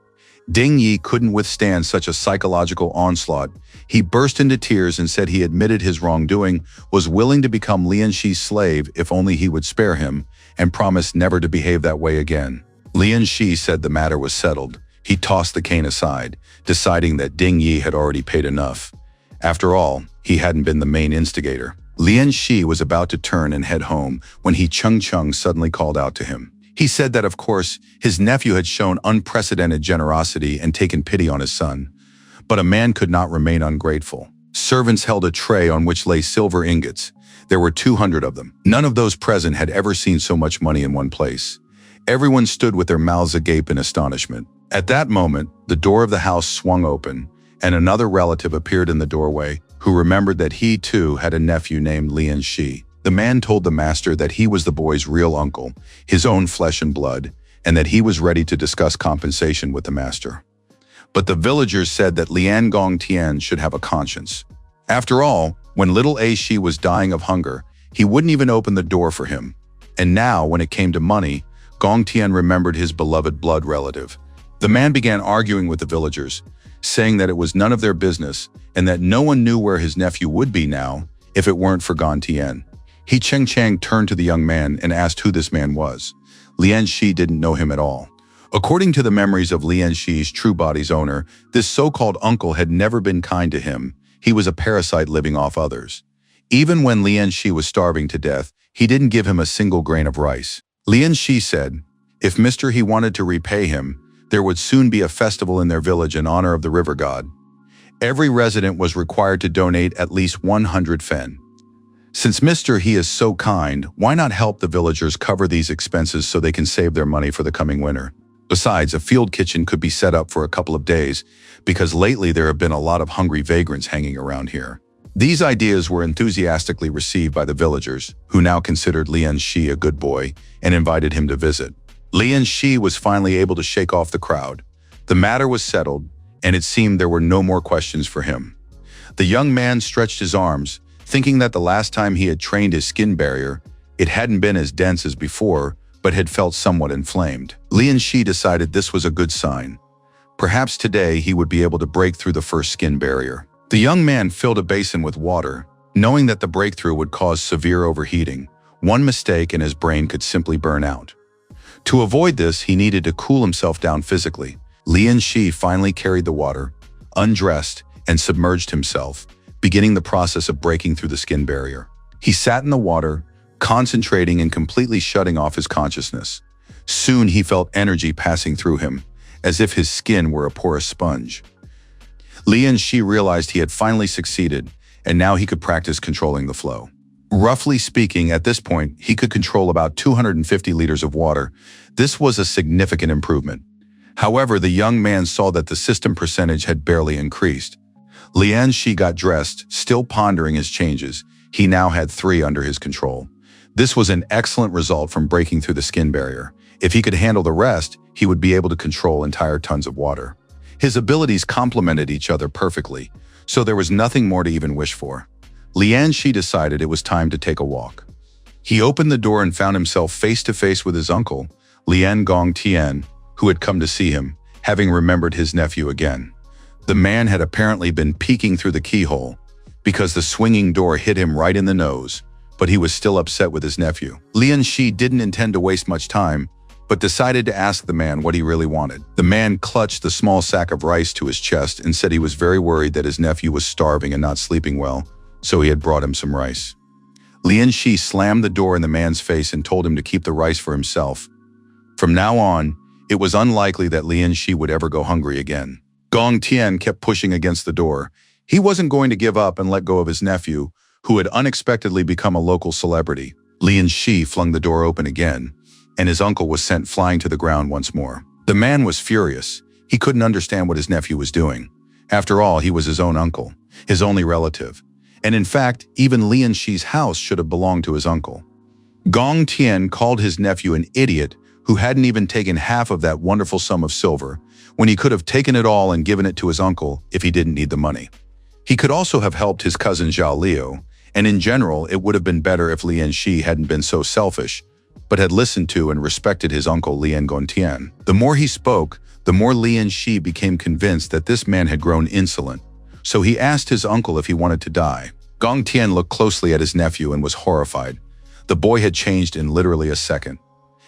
Ding Yi couldn't withstand such a psychological onslaught. He burst into tears and said he admitted his wrongdoing, was willing to become Lian Shi's slave if only he would spare him, and promised never to behave that way again. Lian Shi said the matter was settled. He tossed the cane aside, deciding that Ding Yi had already paid enough. After all, he hadn't been the main instigator. Lian Shi was about to turn and head home when He Chengcheng suddenly called out to him. He said that, of course, his nephew had shown unprecedented generosity and taken pity on his son. But a man could not remain ungrateful. Servants held a tray on which lay silver ingots. There were 200 of them. None of those present had ever seen so much money in one place. Everyone stood with their mouths agape in astonishment. At that moment, the door of the house swung open, and another relative appeared in the doorway, who remembered that he too had a nephew named Lian Shi. The man told the master that he was the boy's real uncle, his own flesh and blood, and that he was ready to discuss compensation with the master. But the villagers said that Lian Gongtian should have a conscience. After all, when little A Shi was dying of hunger, he wouldn't even open the door for him. And now, when it came to money, Gongtian remembered his beloved blood relative. The man began arguing with the villagers, saying that it was none of their business and that no one knew where his nephew would be now if it weren't for Gongtian. He Chengchang turned to the young man and asked who this man was. Lian Shi didn't know him at all. According to the memories of Lian Shi's true body's owner, this so-called uncle had never been kind to him. He was a parasite living off others. Even when Lian Shi was starving to death, he didn't give him a single grain of rice. Lian Shi said, if Mr. He wanted to repay him, there would soon be a festival in their village in honor of the river god. Every resident was required to donate at least 100 fen. Since Mr. He is so kind, why not help the villagers cover these expenses so they can save their money for the coming winter? Besides, a field kitchen could be set up for a couple of days, because lately there have been a lot of hungry vagrants hanging around here. These ideas were enthusiastically received by the villagers, who now considered Lian Shi a good boy and invited him to visit. Lian Shi was finally able to shake off the crowd. The matter was settled, and it seemed there were no more questions for him. The young man stretched his arms, thinking that the last time he had trained his skin barrier, it hadn't been as dense as before, but had felt somewhat inflamed. Lian Shi decided this was a good sign. Perhaps today he would be able to break through the first skin barrier. The young man filled a basin with water, knowing that the breakthrough would cause severe overheating. One mistake and his brain could simply burn out. To avoid this, he needed to cool himself down physically. Lian Shi finally carried the water, undressed, and submerged himself, beginning the process of breaking through the skin barrier. He sat in the water, concentrating and completely shutting off his consciousness. Soon he felt energy passing through him, as if his skin were a porous sponge. Lian Shi realized he had finally succeeded, and now he could practice controlling the flow. Roughly speaking, at this point, he could control about 250 liters of water. This was a significant improvement. However, the young man saw that the system percentage had barely increased. Lian Shi got dressed, still pondering his changes. He now had 3 under his control. This was an excellent result from breaking through the skin barrier. If he could handle the rest, he would be able to control entire tons of water. His abilities complemented each other perfectly, so there was nothing more to even wish for. Lian Shi decided it was time to take a walk. He opened the door and found himself face to face with his uncle, Lian Gongtian, who had come to see him, having remembered his nephew again. The man had apparently been peeking through the keyhole, because the swinging door hit him right in the nose, but he was still upset with his nephew. Lian Shi didn't intend to waste much time, but decided to ask the man what he really wanted. The man clutched the small sack of rice to his chest and said he was very worried that his nephew was starving and not sleeping well, so he had brought him some rice. Lian Shi slammed the door in the man's face and told him to keep the rice for himself. From now on, it was unlikely that Lian Shi would ever go hungry again. Gong Tian kept pushing against the door. He wasn't going to give up and let go of his nephew, who had unexpectedly become a local celebrity. Lian Shi flung the door open again, and his uncle was sent flying to the ground once more. The man was furious. He couldn't understand what his nephew was doing. After all, he was his own uncle, his only relative. And in fact, even Lian Shi's house should have belonged to his uncle. Gong Tian called his nephew an idiot who hadn't even taken half of that wonderful sum of silver, when he could have taken it all and given it to his uncle if he didn't need the money. He could also have helped his cousin Zhao Liu, and in general, it would have been better if Lian Shi hadn't been so selfish, but had listened to and respected his uncle Lian Gongtian. The more he spoke, the more Lian Shi became convinced that this man had grown insolent, so he asked his uncle if he wanted to die. Gong Tian looked closely at his nephew and was horrified. The boy had changed in literally a second.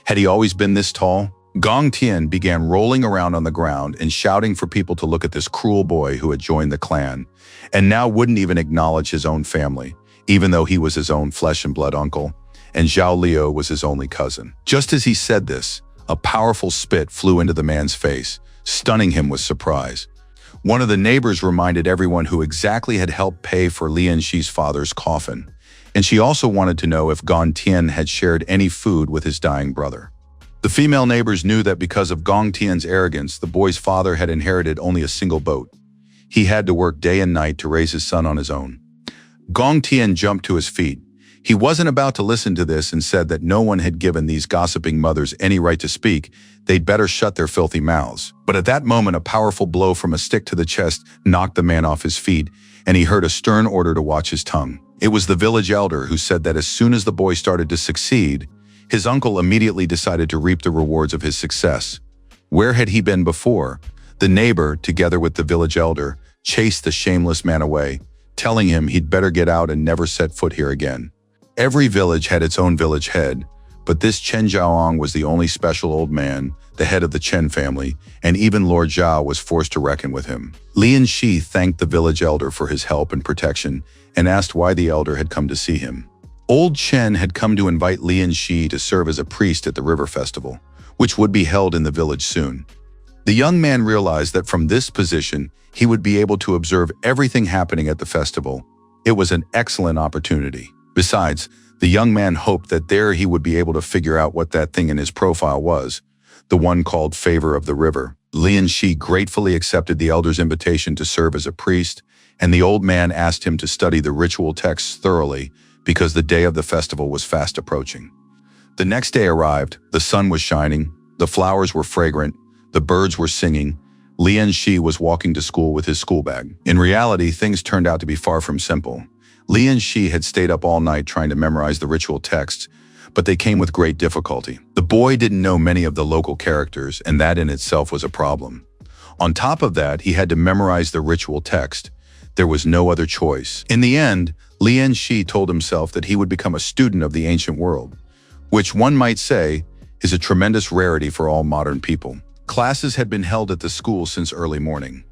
Had he always been this tall? Gong Tian began rolling around on the ground and shouting for people to look at this cruel boy who had joined the clan, and now wouldn't even acknowledge his own family, even though he was his own flesh and blood uncle, and Zhao Liu was his only cousin. Just as he said this, a powerful spit flew into the man's face, stunning him with surprise. One of the neighbors reminded everyone who exactly had helped pay for Lian Shi's father's coffin, and she also wanted to know if Gong Tian had shared any food with his dying brother. The female neighbors knew that because of Gong Tian's arrogance, the boy's father had inherited only a single boat. He had to work day and night to raise his son on his own. Gong Tian jumped to his feet. He wasn't about to listen to this and said that no one had given these gossiping mothers any right to speak. They'd better shut their filthy mouths. But at that moment, a powerful blow from a stick to the chest knocked the man off his feet, and he heard a stern order to watch his tongue. It was the village elder who said that as soon as the boy started to succeed, his uncle immediately decided to reap the rewards of his success. Where had he been before? The neighbor, together with the village elder, chased the shameless man away, telling him he'd better get out and never set foot here again. Every village had its own village head, but this Chen Zhaoang was the only special old man the head of the Chen family, and even Lord Zhao was forced to reckon with him. Lian Shi thanked the village elder for his help and protection and asked why the elder had come to see him. Old Chen had come to invite Lian Shi to serve as a priest at the river festival, which would be held in the village soon. The young man realized that from this position, he would be able to observe everything happening at the festival. It was an excellent opportunity. Besides, the young man hoped that there he would be able to figure out what that thing in his profile was, the one called Favor of the River. Lian Shi gratefully accepted the elder's invitation to serve as a priest, and the old man asked him to study the ritual texts thoroughly because the day of the festival was fast approaching. The next day arrived, the sun was shining, the flowers were fragrant, the birds were singing. Lian Shi was walking to school with his school bag. In reality, things turned out to be far from simple. Lian Shi had stayed up all night trying to memorize the ritual texts, but they came with great difficulty. The boy didn't know many of the local characters, and that in itself was a problem. On top of that, he had to memorize the ritual text. There was no other choice. In the end, Lian Shi told himself that he would become a student of the ancient world, which one might say is a tremendous rarity for all modern people. Classes had been held at the school since early morning.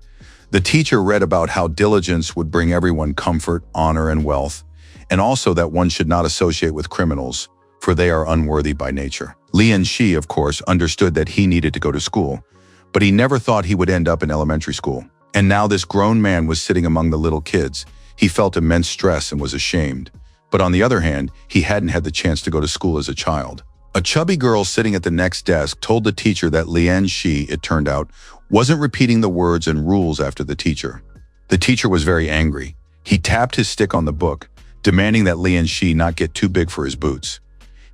The teacher read about how diligence would bring everyone comfort, honor, and wealth, and also that one should not associate with criminals, for they are unworthy by nature. Lian Shi, of course, understood that he needed to go to school, but he never thought he would end up in elementary school. And now this grown man was sitting among the little kids. He felt immense stress and was ashamed. But on the other hand, he hadn't had the chance to go to school as a child. A chubby girl sitting at the next desk told the teacher that Lian Shi, it turned out, wasn't repeating the words and rules after the teacher. The teacher was very angry. He tapped his stick on the book, demanding that Lian Shi not get too big for his boots.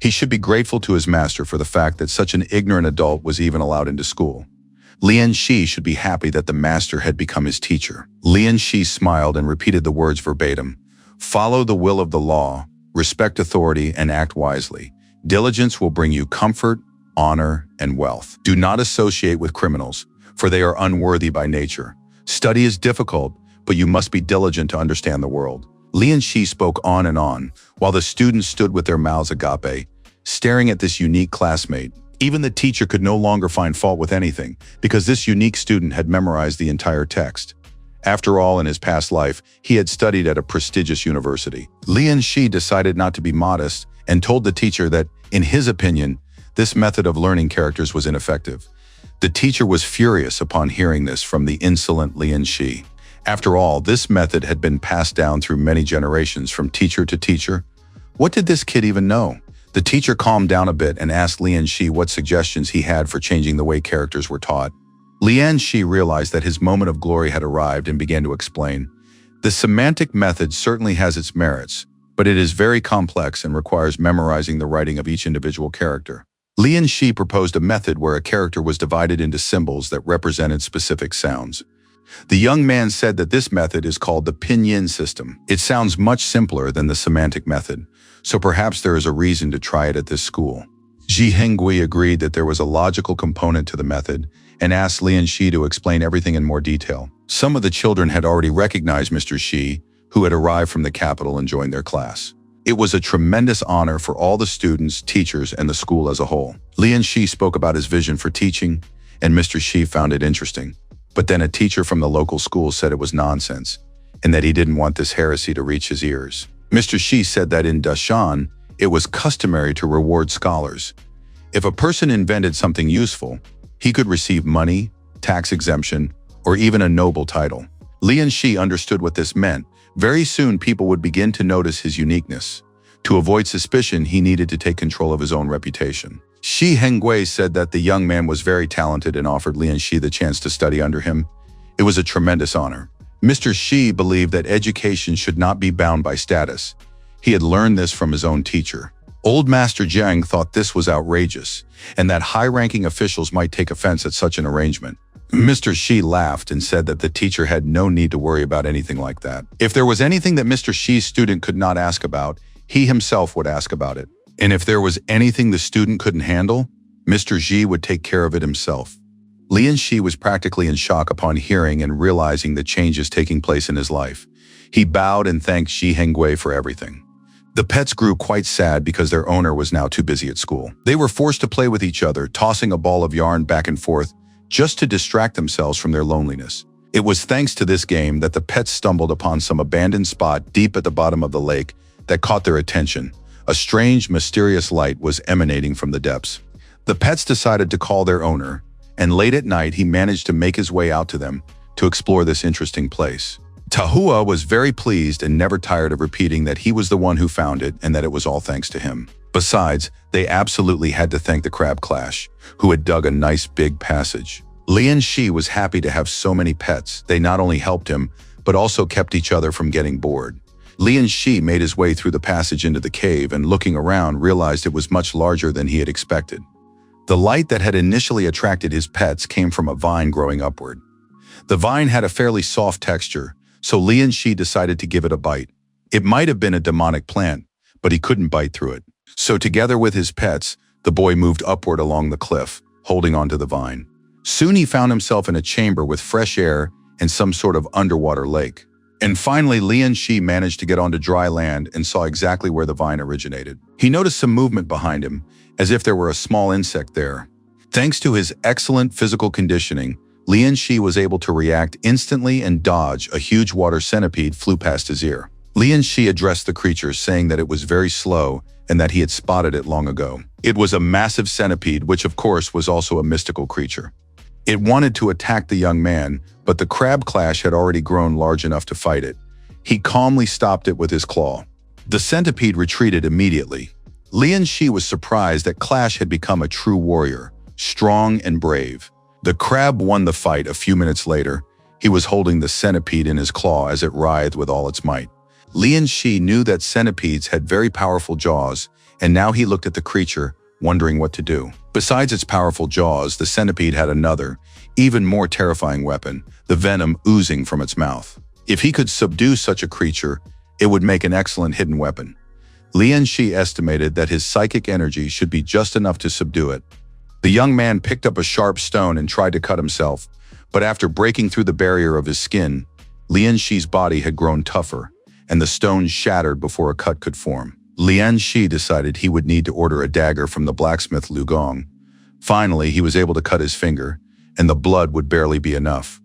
He should be grateful to his master for the fact that such an ignorant adult was even allowed into school. Lian Shi should be happy that the master had become his teacher. Lian Shi smiled and repeated the words verbatim. Follow the will of the law, respect authority, and act wisely. Diligence will bring you comfort, honor, and wealth. Do not associate with criminals, for they are unworthy by nature. Study is difficult, but you must be diligent to understand the world. Lian Shi spoke on, while the students stood with their mouths agape, staring at this unique classmate. Even the teacher could no longer find fault with anything, because this unique student had memorized the entire text. After all, in his past life, he had studied at a prestigious university. Lian Shi decided not to be modest and told the teacher that, in his opinion, this method of learning characters was ineffective. The teacher was furious upon hearing this from the insolent Lian Shi. After all, this method had been passed down through many generations from teacher to teacher. What did this kid even know? The teacher calmed down a bit and asked Lian Shi what suggestions he had for changing the way characters were taught. Lian Shi realized that his moment of glory had arrived and began to explain. The semantic method certainly has its merits, but it is very complex and requires memorizing the writing of each individual character. Lian Shi proposed a method where a character was divided into symbols that represented specific sounds. The young man said that this method is called the pinyin system. It sounds much simpler than the semantic method, so perhaps there is a reason to try it at this school. Ji Hengui agreed that there was a logical component to the method and asked Lian Shi to explain everything in more detail. Some of the children had already recognized Mr. Shi, who had arrived from the capital and joined their class. It was a tremendous honor for all the students, teachers, and the school as a whole. Lian Shi spoke about his vision for teaching, and Mr. Shi found it interesting. But then a teacher from the local school said it was nonsense, and that he didn't want this heresy to reach his ears. Mr. Shi said that in Dashan, it was customary to reward scholars. If a person invented something useful, he could receive money, tax exemption, or even a noble title. Lian Shi understood what this meant. Very soon, people would begin to notice his uniqueness. To avoid suspicion, he needed to take control of his own reputation. Shi Hengui said that the young man was very talented and offered Lian Shi the chance to study under him. It was a tremendous honor. Mr. Shi believed that education should not be bound by status. He had learned this from his own teacher. Old Master Jiang thought this was outrageous, and that high-ranking officials might take offense at such an arrangement. Mr. Shi laughed and said that the teacher had no need to worry about anything like that. If there was anything that Mr. Shi's student could not ask about, he himself would ask about it. And if there was anything the student couldn't handle, Mr. Shi would take care of it himself. Lian Shi was practically in shock upon hearing and realizing the changes taking place in his life. He bowed and thanked Shi Hengui for everything. The pets grew quite sad because their owner was now too busy at school. They were forced to play with each other, tossing a ball of yarn back and forth just to distract themselves from their loneliness. It was thanks to this game that the pets stumbled upon some abandoned spot deep at the bottom of the lake that caught their attention. A strange, mysterious light was emanating from the depths. The pets decided to call their owner, and late at night he managed to make his way out to them to explore this interesting place. Tahua was very pleased and never tired of repeating that he was the one who found it and that it was all thanks to him. Besides, they absolutely had to thank the Crab Clash, who had dug a nice big passage. Lian Shi was happy to have so many pets. They not only helped him, but also kept each other from getting bored. Lian Shi made his way through the passage into the cave and, looking around, realized it was much larger than he had expected. The light that had initially attracted his pets came from a vine growing upward. The vine had a fairly soft texture, so Lian Shi decided to give it a bite. It might have been a demonic plant, but he couldn't bite through it. So together with his pets, the boy moved upward along the cliff, holding onto the vine. Soon he found himself in a chamber with fresh air and some sort of underwater lake. And finally, Lian Shi managed to get onto dry land and saw exactly where the vine originated. He noticed some movement behind him, as if there were a small insect there. Thanks to his excellent physical conditioning, Lian Shi was able to react instantly and dodge. A huge water centipede flew past his ear. Lian Shi addressed the creature, saying that it was very slow and that he had spotted it long ago. It was a massive centipede, which of course was also a mystical creature. It wanted to attack the young man, but the Crab Clash had already grown large enough to fight it. He calmly stopped it with his claw. The centipede retreated immediately. Lian Shi was surprised that Clash had become a true warrior, strong and brave. The crab won the fight a few minutes later. He was holding the centipede in his claw as it writhed with all its might. Lian Shi knew that centipedes had very powerful jaws, and now he looked at the creature, wondering what to do. Besides its powerful jaws, the centipede had another, even more terrifying weapon, the venom oozing from its mouth. If he could subdue such a creature, it would make an excellent hidden weapon. Lian Shi estimated that his psychic energy should be just enough to subdue it. The young man picked up a sharp stone and tried to cut himself, but after breaking through the barrier of his skin, Lian Shi's body had grown tougher, and the stone shattered before a cut could form. Lian Shi decided he would need to order a dagger from the blacksmith Lu Gong. Finally, he was able to cut his finger, and the blood would barely be enough.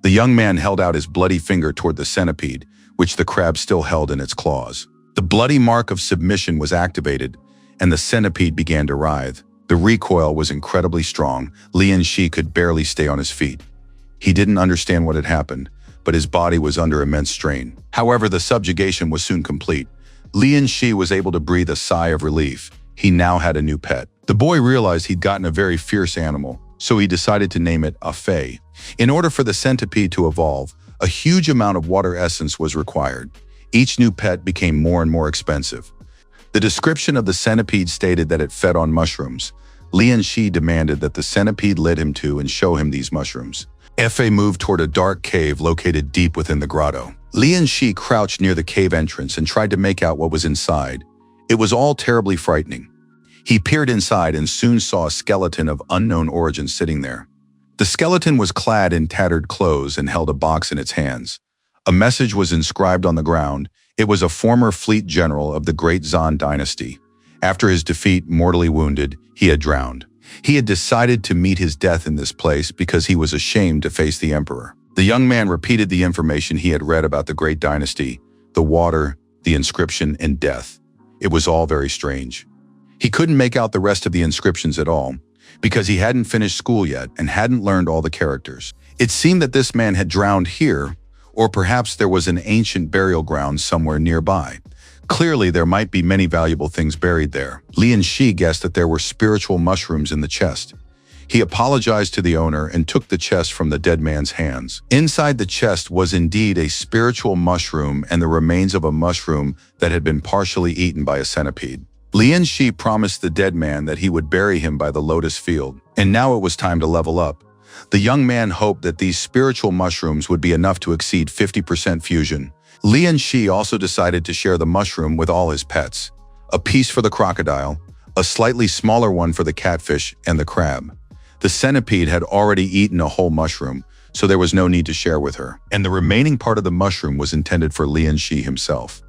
The young man held out his bloody finger toward the centipede, which the crab still held in its claws. The bloody mark of submission was activated, and the centipede began to writhe. The recoil was incredibly strong. Lian Shi could barely stay on his feet. He didn't understand what had happened, but his body was under immense strain. However, the subjugation was soon complete. Lian Shi was able to breathe a sigh of relief. He now had a new pet. The boy realized he'd gotten a very fierce animal, so he decided to name it a Fei. In order for the centipede to evolve, a huge amount of water essence was required. Each new pet became more and more expensive. The description of the centipede stated that it fed on mushrooms. Lian Shi demanded that the centipede lead him to and show him these mushrooms. Fa moved toward a dark cave located deep within the grotto. Lian Shi crouched near the cave entrance and tried to make out what was inside. It was all terribly frightening. He peered inside and soon saw a skeleton of unknown origin sitting there. The skeleton was clad in tattered clothes and held a box in its hands. A message was inscribed on the ground. It was a former fleet general of the Great Zan dynasty. After his defeat, mortally wounded, he had drowned. He had decided to meet his death in this place because he was ashamed to face the emperor. The young man repeated the information he had read about the Great Dynasty, the water, the inscription, and death. It was all very strange. He couldn't make out the rest of the inscriptions at all because he hadn't finished school yet and hadn't learned all the characters. It seemed that this man had drowned here, or perhaps there was an ancient burial ground somewhere nearby. Clearly, there might be many valuable things buried there. Lian Shi guessed that there were spiritual mushrooms in the chest. He apologized to the owner and took the chest from the dead man's hands. Inside the chest was indeed a spiritual mushroom and the remains of a mushroom that had been partially eaten by a centipede. Lian Shi promised the dead man that he would bury him by the lotus field, and now it was time to level up. The young man hoped that these spiritual mushrooms would be enough to exceed 50% fusion. Lian Shi also decided to share the mushroom with all his pets. A piece for the crocodile, a slightly smaller one for the catfish and the crab. The centipede had already eaten a whole mushroom, so there was no need to share with her. And the remaining part of the mushroom was intended for Lian Shi himself.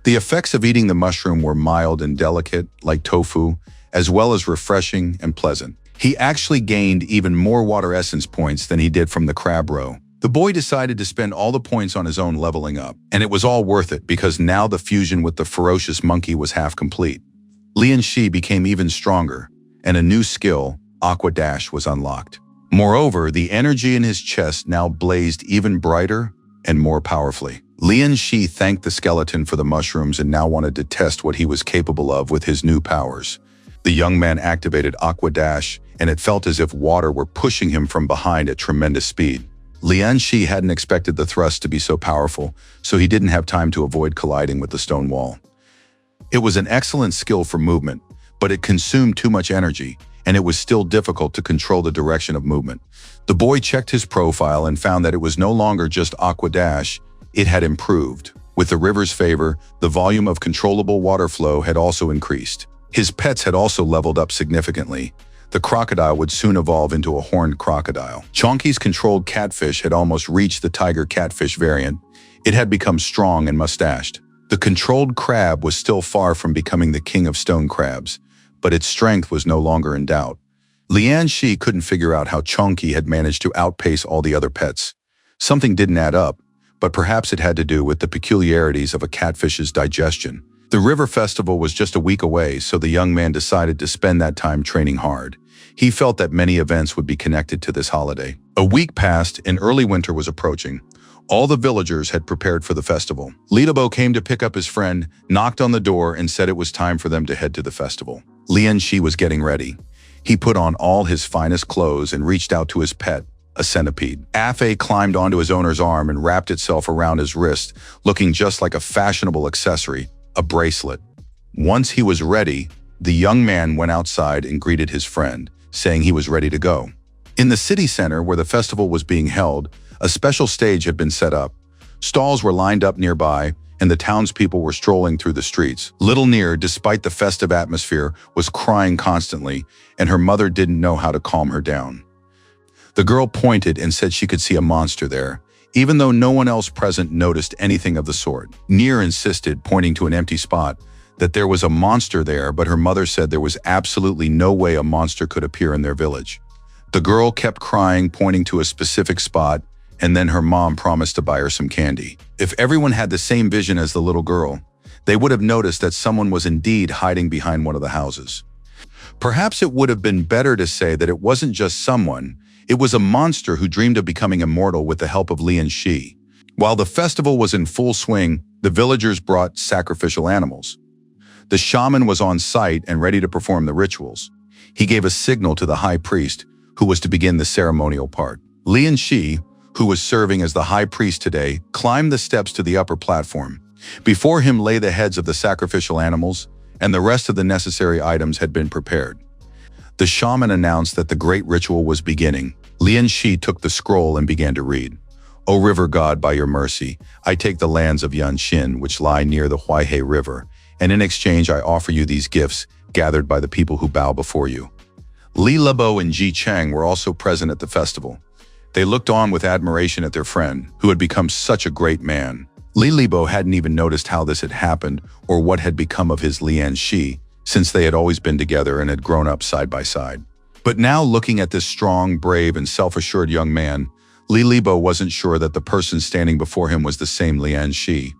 The effects of eating the mushroom were mild and delicate, like tofu, as well as refreshing and pleasant. He actually gained even more water essence points than he did from the crab roe. The boy decided to spend all the points on his own leveling up, and it was all worth it because now the fusion with the ferocious monkey was half complete. Lian Shi became even stronger, and a new skill, Aqua Dash, was unlocked. Moreover, the energy in his chest now blazed even brighter and more powerfully. Lian Shi thanked the skeleton for the mushrooms and now wanted to test what he was capable of with his new powers. The young man activated Aqua Dash, and it felt as if water were pushing him from behind at tremendous speed. Lian Shi hadn't expected the thrust to be so powerful, so he didn't have time to avoid colliding with the stone wall. It was an excellent skill for movement, but it consumed too much energy, and it was still difficult to control the direction of movement. The boy checked his profile and found that it was no longer just Aqua Dash, it had improved. With the river's favor, the volume of controllable water flow had also increased. His pets had also leveled up significantly. The crocodile would soon evolve into a horned crocodile. Chonky's controlled catfish had almost reached the tiger catfish variant. It had become strong and mustached. The controlled crab was still far from becoming the king of stone crabs, but its strength was no longer in doubt. Lian Shi couldn't figure out how Chonky had managed to outpace all the other pets. Something didn't add up, but perhaps it had to do with the peculiarities of a catfish's digestion. The river festival was just a week away, so the young man decided to spend that time training hard. He felt that many events would be connected to this holiday. A week passed and early winter was approaching. All the villagers had prepared for the festival. Lidabo came to pick up his friend, knocked on the door, and said it was time for them to head to the festival. Lian Shi was getting ready. He put on all his finest clothes and reached out to his pet, a centipede. Afei climbed onto his owner's arm and wrapped itself around his wrist, looking just like a fashionable accessory, a bracelet. Once he was ready, the young man went outside and greeted his friend, saying he was ready to go. In the city center where the festival was being held, a special stage had been set up. Stalls were lined up nearby, and the townspeople were strolling through the streets. Little Near, despite the festive atmosphere, was crying constantly, and her mother didn't know how to calm her down. The girl pointed and said she could see a monster there, even though no one else present noticed anything of the sort. Near insisted, pointing to an empty spot, that there was a monster there, but her mother said there was absolutely no way a monster could appear in their village. The girl kept crying, pointing to a specific spot, and then her mom promised to buy her some candy. If everyone had the same vision as the little girl, they would have noticed that someone was indeed hiding behind one of the houses. Perhaps it would have been better to say that it wasn't just someone, it was a monster who dreamed of becoming immortal with the help of Lian Shi. While the festival was in full swing, the villagers brought sacrificial animals. The shaman was on site and ready to perform the rituals. He gave a signal to the high priest, who was to begin the ceremonial part. Lian Shi, who was serving as the high priest today, climbed the steps to the upper platform. Before him lay the heads of the sacrificial animals, and the rest of the necessary items had been prepared. The shaman announced that the great ritual was beginning. Lian Shi took the scroll and began to read. O river god, by your mercy, I take the lands of Yanxin, which lie near the Huaihe River, and in exchange I offer you these gifts, gathered by the people who bow before you. Li Lebo and Ji Cheng were also present at the festival. They looked on with admiration at their friend, who had become such a great man. Li Lebo hadn't even noticed how this had happened or what had become of his Lian Shi, since they had always been together and had grown up side by side. But now, looking at this strong, brave, and self-assured young man, Li Lebo wasn't sure that the person standing before him was the same Lian Shi.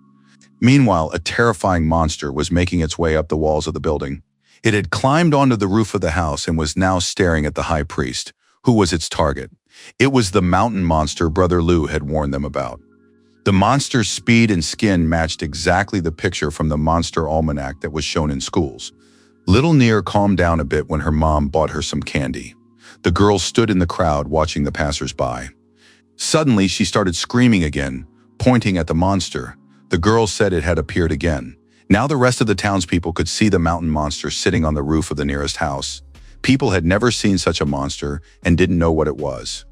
Meanwhile, a terrifying monster was making its way up the walls of the building. It had climbed onto the roof of the house and was now staring at the high priest, who was its target. It was the mountain monster Brother Lu had warned them about. The monster's speed and skin matched exactly the picture from the monster almanac that was shown in schools. Little Near calmed down a bit when her mom bought her some candy. The girl stood in the crowd watching the passers-by. Suddenly, she started screaming again, pointing at the monster. The girl said it had appeared again. Now the rest of the townspeople could see the mountain monster sitting on the roof of the nearest house. People had never seen such a monster and didn't know what it was.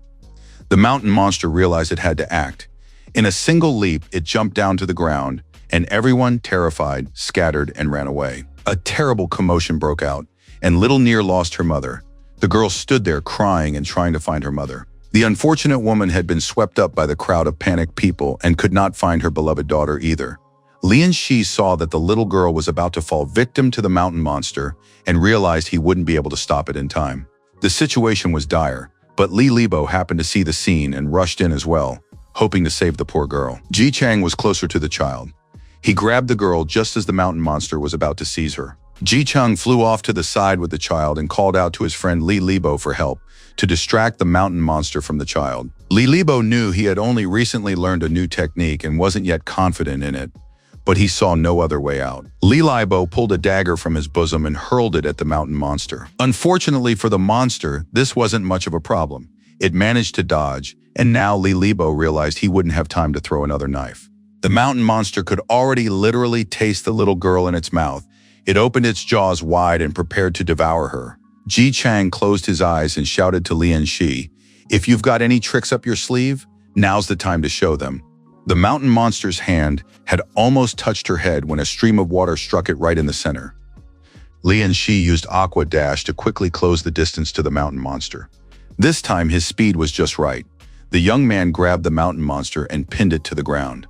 The mountain monster realized it had to act. In a single leap, it jumped down to the ground, and everyone, terrified, scattered and ran away. A terrible commotion broke out, and Little Near lost her mother. The girl stood there crying and trying to find her mother. The unfortunate woman had been swept up by the crowd of panicked people and could not find her beloved daughter either. Lian Shi saw that the little girl was about to fall victim to the mountain monster and realized he wouldn't be able to stop it in time. The situation was dire, but Li Libo happened to see the scene and rushed in as well, hoping to save the poor girl. Ji Chang was closer to the child. He grabbed the girl just as the mountain monster was about to seize her. Ji Chang flew off to the side with the child and called out to his friend Li Libo for help to distract the mountain monster from the child. Li Libo knew he had only recently learned a new technique and wasn't yet confident in it, but he saw no other way out. Li Libo pulled a dagger from his bosom and hurled it at the mountain monster. Unfortunately for the monster, this wasn't much of a problem. It managed to dodge, and now Li Libo realized he wouldn't have time to throw another knife. The mountain monster could already literally taste the little girl in its mouth. It opened its jaws wide and prepared to devour her. Ji Chang closed his eyes and shouted to Lian Shi, "If you've got any tricks up your sleeve, now's the time to show them." The mountain monster's hand had almost touched her head when a stream of water struck it right in the center. Lian Shi used Aqua Dash to quickly close the distance to the mountain monster. This time his speed was just right. The young man grabbed the mountain monster and pinned it to the ground.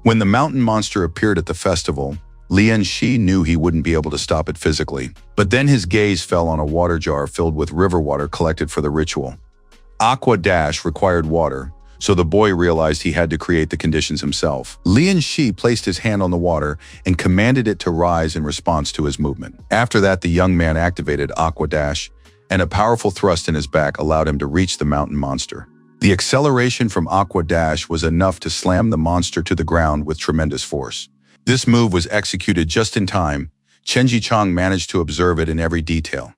When the mountain monster appeared at the festival, Lian Shi knew he wouldn't be able to stop it physically. But then his gaze fell on a water jar filled with river water collected for the ritual. Aqua Dash required water, so the boy realized he had to create the conditions himself. Lian Shi placed his hand on the water and commanded it to rise in response to his movement. After that, the young man activated Aqua Dash, and a powerful thrust in his back allowed him to reach the mountain monster. The acceleration from Aqua Dash was enough to slam the monster to the ground with tremendous force. This move was executed just in time. Chen Jichang managed to observe it in every detail.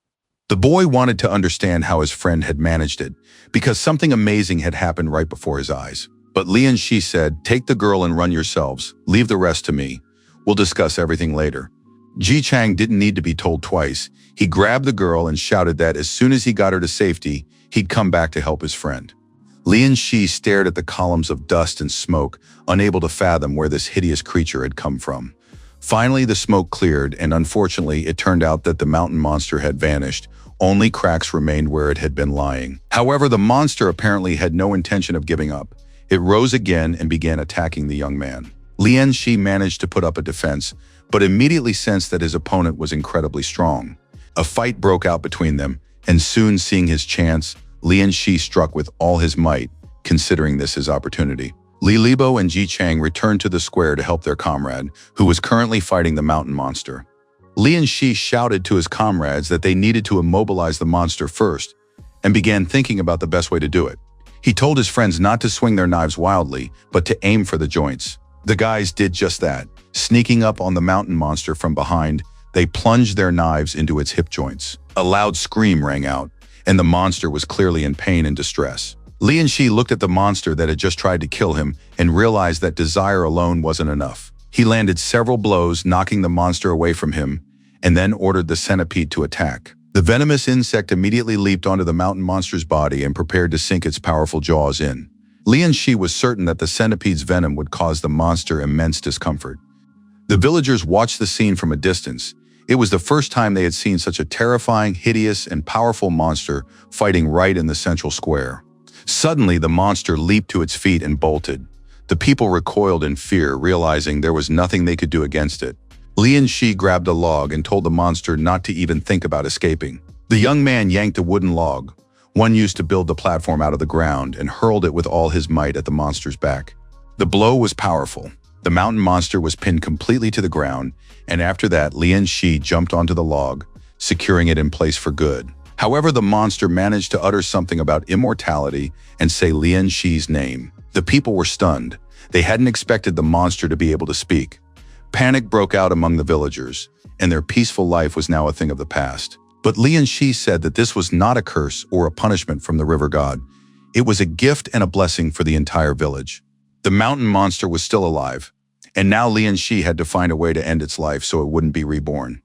The boy wanted to understand how his friend had managed it, because something amazing had happened right before his eyes. But Lian Shi said, "Take the girl and run yourselves. Leave the rest to me. We'll discuss everything later." Ji Chang didn't need to be told twice. He grabbed the girl and shouted that as soon as he got her to safety, he'd come back to help his friend. Lian Shi stared at the columns of dust and smoke, unable to fathom where this hideous creature had come from. Finally, the smoke cleared, and unfortunately, it turned out that the mountain monster had vanished. Only cracks remained where it had been lying. However, the monster apparently had no intention of giving up. It rose again and began attacking the young man. Lian Shi managed to put up a defense, but immediately sensed that his opponent was incredibly strong. A fight broke out between them, and soon seeing his chance, Lian Shi struck with all his might, considering this his opportunity. Li Libo and Ji Chang returned to the square to help their comrade, who was currently fighting the mountain monster. Lian Shi shouted to his comrades that they needed to immobilize the monster first, and began thinking about the best way to do it. He told his friends not to swing their knives wildly, but to aim for the joints. The guys did just that. Sneaking up on the mountain monster from behind, they plunged their knives into its hip joints. A loud scream rang out, and the monster was clearly in pain and distress. Lian Shi looked at the monster that had just tried to kill him and realized that desire alone wasn't enough. He landed several blows, knocking the monster away from him, and then ordered the centipede to attack. The venomous insect immediately leaped onto the mountain monster's body and prepared to sink its powerful jaws in. Lian Shi was certain that the centipede's venom would cause the monster immense discomfort. The villagers watched the scene from a distance. It was the first time they had seen such a terrifying, hideous, and powerful monster fighting right in the central square. Suddenly, the monster leaped to its feet and bolted. The people recoiled in fear, realizing there was nothing they could do against it. Lian Shi grabbed a log and told the monster not to even think about escaping. The young man yanked a wooden log, one used to build the platform, out of the ground and hurled it with all his might at the monster's back. The blow was powerful. The mountain monster was pinned completely to the ground, and after that, Lian Shi jumped onto the log, securing it in place for good. However, the monster managed to utter something about immortality and say Lian Shi's name. The people were stunned. They hadn't expected the monster to be able to speak. Panic broke out among the villagers, and their peaceful life was now a thing of the past. But Lian Shi said that this was not a curse or a punishment from the river god. It was a gift and a blessing for the entire village. The mountain monster was still alive, and now Lian Shi had to find a way to end its life so it wouldn't be reborn.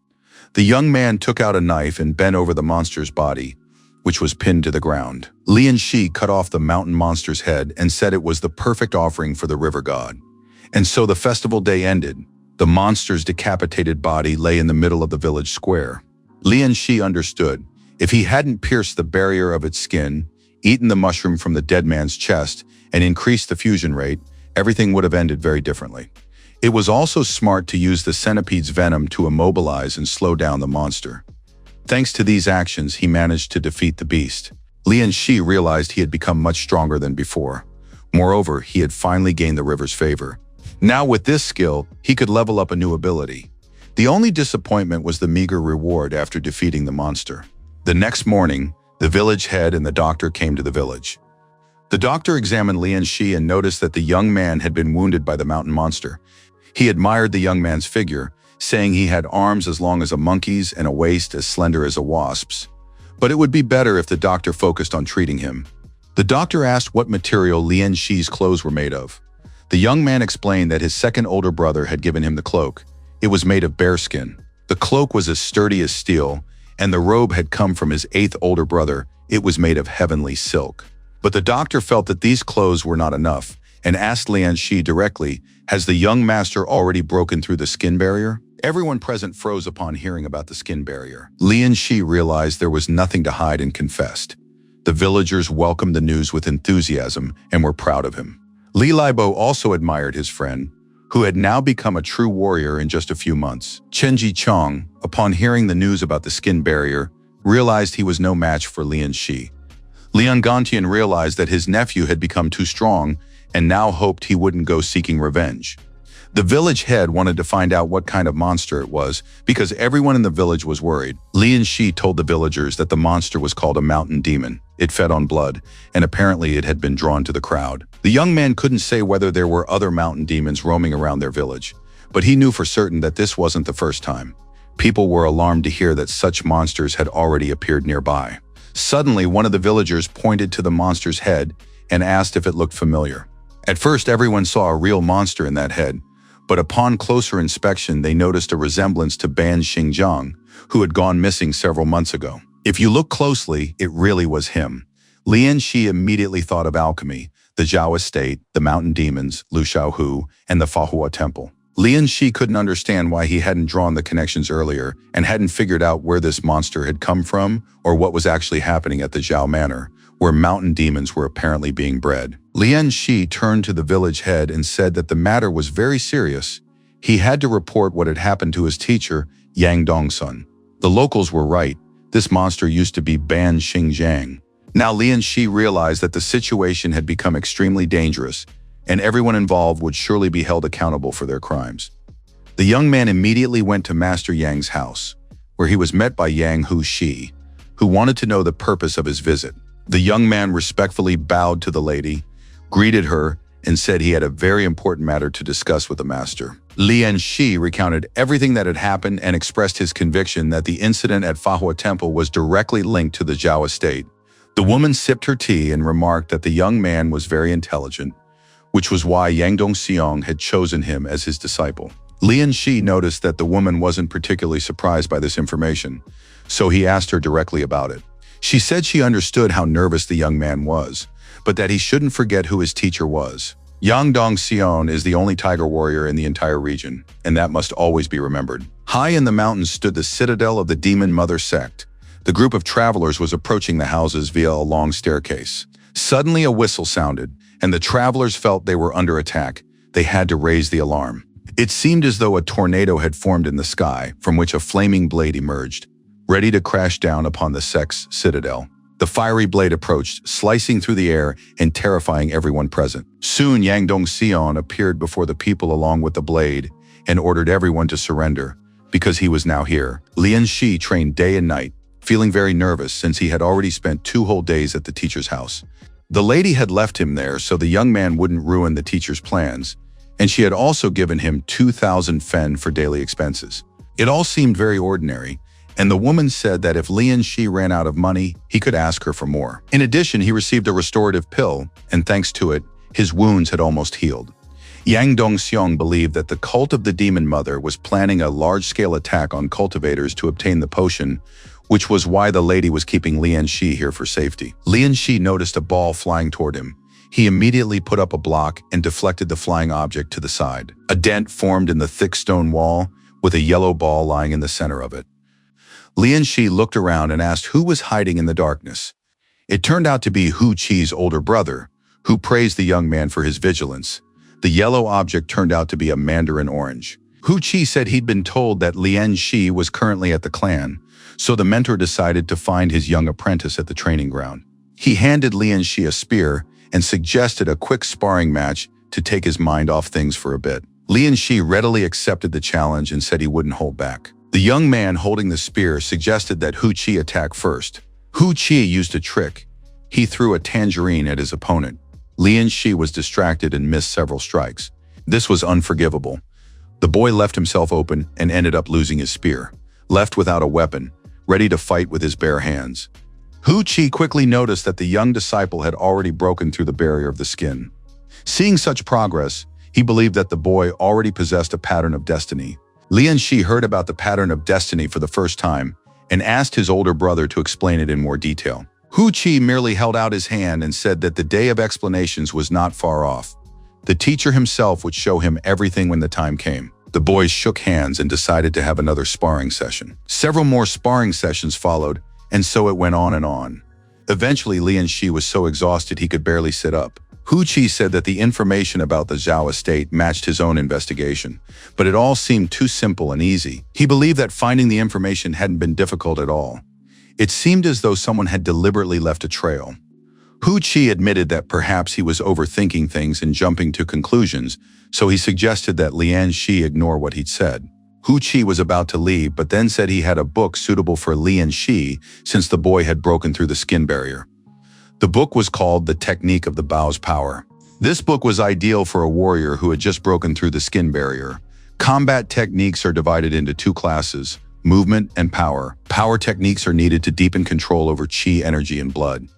The young man took out a knife and bent over the monster's body, which was pinned to the ground. Lian Shi cut off the mountain monster's head and said it was the perfect offering for the river god. And so the festival day ended. The monster's decapitated body lay in the middle of the village square. Lian Shi understood. If he hadn't pierced the barrier of its skin, eaten the mushroom from the dead man's chest, and increased the fusion rate, everything would have ended very differently. It was also smart to use the centipede's venom to immobilize and slow down the monster. Thanks to these actions, he managed to defeat the beast. Lian Shi realized he had become much stronger than before. Moreover, he had finally gained the river's favor. Now with this skill, he could level up a new ability. The only disappointment was the meager reward after defeating the monster. The next morning, the village head and the doctor came to the village. The doctor examined Lian Shi and noticed that the young man had been wounded by the mountain monster. He admired the young man's figure, saying he had arms as long as a monkey's and a waist as slender as a wasp's. But it would be better if the doctor focused on treating him. The doctor asked what material Lian Shi's clothes were made of. The young man explained that his second older brother had given him the cloak. It was made of bearskin. The cloak was as sturdy as steel, and the robe had come from his eighth older brother. It was made of heavenly silk. But the doctor felt that these clothes were not enough, and asked Lian Shi directly, "Has the young master already broken through the skin barrier?" Everyone present froze upon hearing about the skin barrier. Lian Shi realized there was nothing to hide and confessed. The villagers welcomed the news with enthusiasm and were proud of him. Li Libo also admired his friend, who had now become a true warrior in just a few months. Chen Ji-chong, upon hearing the news about the skin barrier, realized he was no match for Lian Shi. Lian Gantian realized that his nephew had become too strong and now hoped he wouldn't go seeking revenge. The village head wanted to find out what kind of monster it was because everyone in the village was worried. Lian Shi told the villagers that the monster was called a mountain demon. It fed on blood, and apparently it had been drawn to the crowd. The young man couldn't say whether there were other mountain demons roaming around their village, but he knew for certain that this wasn't the first time. People were alarmed to hear that such monsters had already appeared nearby. Suddenly, one of the villagers pointed to the monster's head and asked if it looked familiar. At first, everyone saw a real monster in that head, but upon closer inspection, they noticed a resemblance to Ban Xingjiang, who had gone missing several months ago. If you look closely, it really was him. Lian Shi immediately thought of alchemy, the Zhao estate, the mountain demons, Lu Xiaohu, and the Fahua temple. Lian Shi couldn't understand why he hadn't drawn the connections earlier and hadn't figured out where this monster had come from or what was actually happening at the Zhao Manor, where mountain demons were apparently being bred. Lian Shi turned to the village head and said that the matter was very serious. He had to report what had happened to his teacher, Yang Dongsun. The locals were right. This monster used to be Ban Xingjiang. Now Lian Shi realized that the situation had become extremely dangerous, and everyone involved would surely be held accountable for their crimes. The young man immediately went to Master Yang's house, where he was met by Yang Hu Shi, who wanted to know the purpose of his visit. The young man respectfully bowed to the lady, greeted her, and said he had a very important matter to discuss with the master. Lian Shi recounted everything that had happened and expressed his conviction that the incident at Fahua Temple was directly linked to the Zhao estate. The woman sipped her tea and remarked that the young man was very intelligent, which was why Yang Dongxiang had chosen him as his disciple. Lian Shi noticed that the woman wasn't particularly surprised by this information, so he asked her directly about it. She said she understood how nervous the young man was, but that he shouldn't forget who his teacher was. Yang Dongxiang is the only tiger warrior in the entire region, and that must always be remembered. High in the mountains stood the citadel of the Demon Mother sect. The group of travelers was approaching the houses via a long staircase. Suddenly a whistle sounded, and the travelers felt they were under attack. They had to raise the alarm. It seemed as though a tornado had formed in the sky, from which a flaming blade emerged, ready to crash down upon the sect's citadel. The fiery blade approached, slicing through the air and terrifying everyone present. Soon Yang Dongxiang appeared before the people along with the blade and ordered everyone to surrender, because he was now here. Lian Shi trained day and night, feeling very nervous since he had already spent 2 whole days at the teacher's house. The lady had left him there so the young man wouldn't ruin the teacher's plans, and she had also given him 2,000 fen for daily expenses. It all seemed very ordinary, and the woman said that if Lian Shi ran out of money, he could ask her for more. In addition, he received a restorative pill, and thanks to it, his wounds had almost healed. Yang Dongxiang believed that the cult of the Demon Mother was planning a large-scale attack on cultivators to obtain the potion, which was why the lady was keeping Lian Shi here for safety. Lian Shi noticed a ball flying toward him. He immediately put up a block and deflected the flying object to the side. A dent formed in the thick stone wall, with a yellow ball lying in the center of it. Lian Shi looked around and asked who was hiding in the darkness. It turned out to be Hu Qi's older brother, who praised the young man for his vigilance. The yellow object turned out to be a mandarin orange. Hu Qi said he'd been told that Lian Shi was currently at the clan, so the mentor decided to find his young apprentice at the training ground. He handed Lian Shi a spear and suggested a quick sparring match to take his mind off things for a bit. Lian Shi readily accepted the challenge and said he wouldn't hold back. The young man holding the spear suggested that Hu Qi attack first. Hu Qi used a trick. He threw a tangerine at his opponent. Lian Shi was distracted and missed several strikes. This was unforgivable. The boy left himself open and ended up losing his spear, left without a weapon, ready to fight with his bare hands. Hu Qi quickly noticed that the young disciple had already broken through the barrier of the skin. Seeing such progress, he believed that the boy already possessed a pattern of destiny. Lian Shi heard about the pattern of destiny for the first time and asked his older brother to explain it in more detail. Hu Qi merely held out his hand and said that the day of explanations was not far off. The teacher himself would show him everything when the time came. The boys shook hands and decided to have another sparring session. Several more sparring sessions followed, and so it went on and on. Eventually, Lian Shi was so exhausted he could barely sit up. Hu Qi said that the information about the Zhao estate matched his own investigation, but it all seemed too simple and easy. He believed that finding the information hadn't been difficult at all. It seemed as though someone had deliberately left a trail. Hu Qi admitted that perhaps he was overthinking things and jumping to conclusions, so he suggested that Lian Shi ignore what he'd said. Hu Qi was about to leave, but then said he had a book suitable for Lian Shi since the boy had broken through the skin barrier. The book was called The Technique of the Bao's Power. This book was ideal for a warrior who had just broken through the skin barrier. Combat techniques are divided into two classes, movement and power. Power techniques are needed to deepen control over qi, energy, and blood.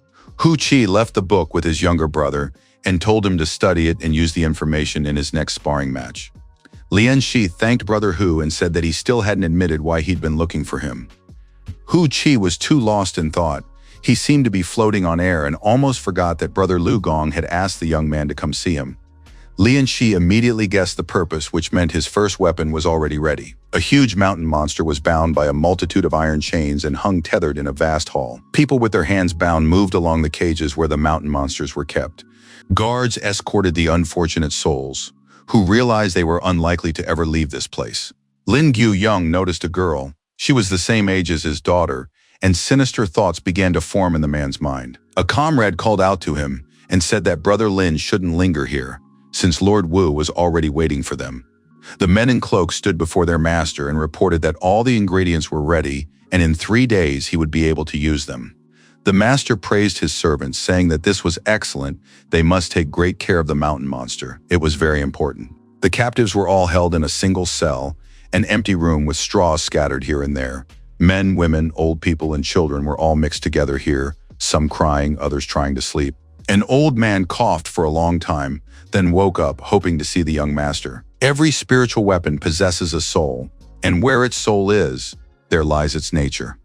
Hu Qi left the book with his younger brother and told him to study it and use the information in his next sparring match. Lian Shi thanked Brother Hu and said that he still hadn't admitted why he'd been looking for him. Hu Qi was too lost in thought. He seemed to be floating on air and almost forgot that Brother Lu Gong had asked the young man to come see him. Lian Shi immediately guessed the purpose, which meant his first weapon was already ready. A huge mountain monster was bound by a multitude of iron chains and hung tethered in a vast hall. People with their hands bound moved along the cages where the mountain monsters were kept. Guards escorted the unfortunate souls, who realized they were unlikely to ever leave this place. Lin Gu Young noticed a girl. She was the same age as his daughter, and sinister thoughts began to form in the man's mind. A comrade called out to him and said that Brother Lin shouldn't linger here, since Lord Wu was already waiting for them. The men in cloaks stood before their master and reported that all the ingredients were ready, and in 3 days he would be able to use them. The master praised his servants, saying that this was excellent. They must take great care of the mountain monster. It was very important. The captives were all held in a single cell, an empty room with straw scattered here and there. Men, women, old people, and children were all mixed together here, some crying, others trying to sleep. An old man coughed for a long time, then woke up, hoping to see the young master. Every spiritual weapon possesses a soul, and where its soul is, there lies its nature.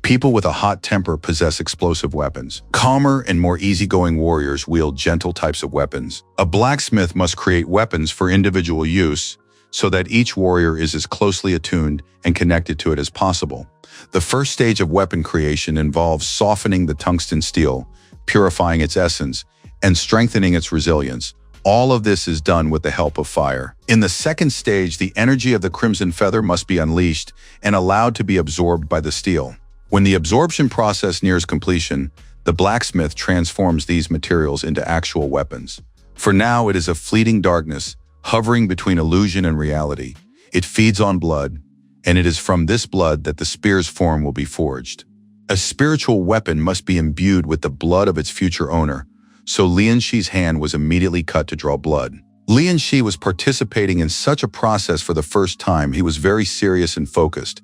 People with a hot temper possess explosive weapons. Calmer and more easygoing warriors wield gentle types of weapons. A blacksmith must create weapons for individual use so that each warrior is as closely attuned and connected to it as possible. The first stage of weapon creation involves softening the tungsten steel, purifying its essence, and strengthening its resilience. All of this is done with the help of fire. In the second stage, the energy of the crimson feather must be unleashed and allowed to be absorbed by the steel. When the absorption process nears completion, the blacksmith transforms these materials into actual weapons. For now, it is a fleeting darkness, hovering between illusion and reality. It feeds on blood, and it is from this blood that the spear's form will be forged. A spiritual weapon must be imbued with the blood of its future owner, so Lian Shi's hand was immediately cut to draw blood. Lian Shi was participating in such a process for the first time. He was very serious and focused,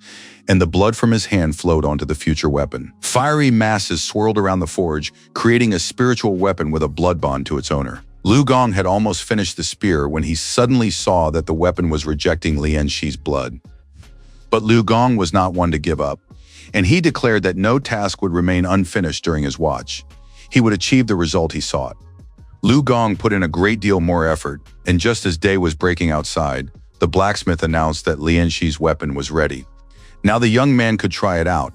and the blood from his hand flowed onto the future weapon. Fiery masses swirled around the forge, creating a spiritual weapon with a blood bond to its owner. Lu Gong had almost finished the spear when he suddenly saw that the weapon was rejecting Lian Shi's blood. But Lu Gong was not one to give up, and he declared that no task would remain unfinished during his watch. He would achieve the result he sought. Lu Gong put in a great deal more effort, and just as day was breaking outside, the blacksmith announced that Lian Shi's weapon was ready. Now the young man could try it out.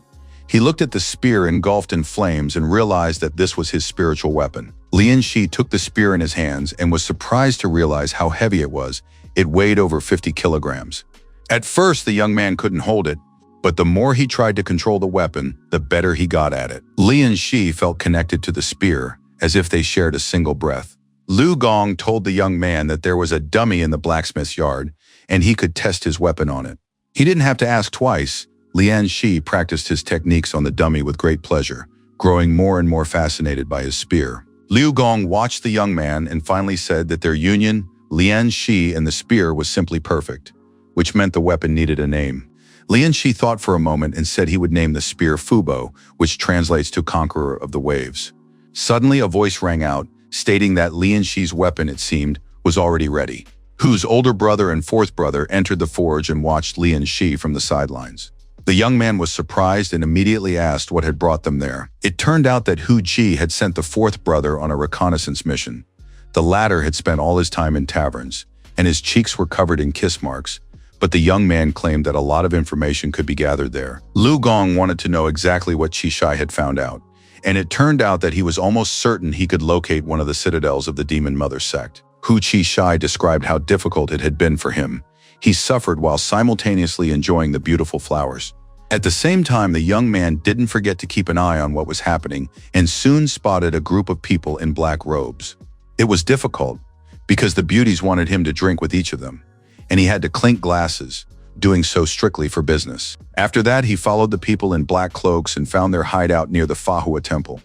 He looked at the spear engulfed in flames and realized that this was his spiritual weapon. Lian Shi took the spear in his hands and was surprised to realize how heavy it was. It weighed over 50 kilograms. At first, the young man couldn't hold it, but the more he tried to control the weapon, the better he got at it. Lian Shi felt connected to the spear, as if they shared a single breath. Lu Gong told the young man that there was a dummy in the blacksmith's yard, and he could test his weapon on it. He didn't have to ask twice. Lian Shi practiced his techniques on the dummy with great pleasure, growing more and more fascinated by his spear. Liu Gong watched the young man and finally said that their union, Lian Shi and the spear, was simply perfect, which meant the weapon needed a name. Lian Shi thought for a moment and said he would name the spear Fubo, which translates to Conqueror of the Waves. Suddenly a voice rang out, stating that Lian Shi's weapon, it seemed, was already ready. Hu's older brother and fourth brother entered the forge and watched Lian Shi from the sidelines. The young man was surprised and immediately asked what had brought them there. It turned out that Hu Ji had sent the fourth brother on a reconnaissance mission. The latter had spent all his time in taverns, and his cheeks were covered in kiss marks, but the young man claimed that a lot of information could be gathered there. Lu Gong wanted to know exactly what Qi Shai had found out, and it turned out that he was almost certain he could locate one of the citadels of the Demon Mother sect. Hu Qi Shai described how difficult it had been for him. He suffered while simultaneously enjoying the beautiful flowers. At the same time, the young man didn't forget to keep an eye on what was happening and soon spotted a group of people in black robes. It was difficult because the beauties wanted him to drink with each of them, and he had to clink glasses, doing so strictly for business. After that, he followed the people in black cloaks and found their hideout near the Fahua temple.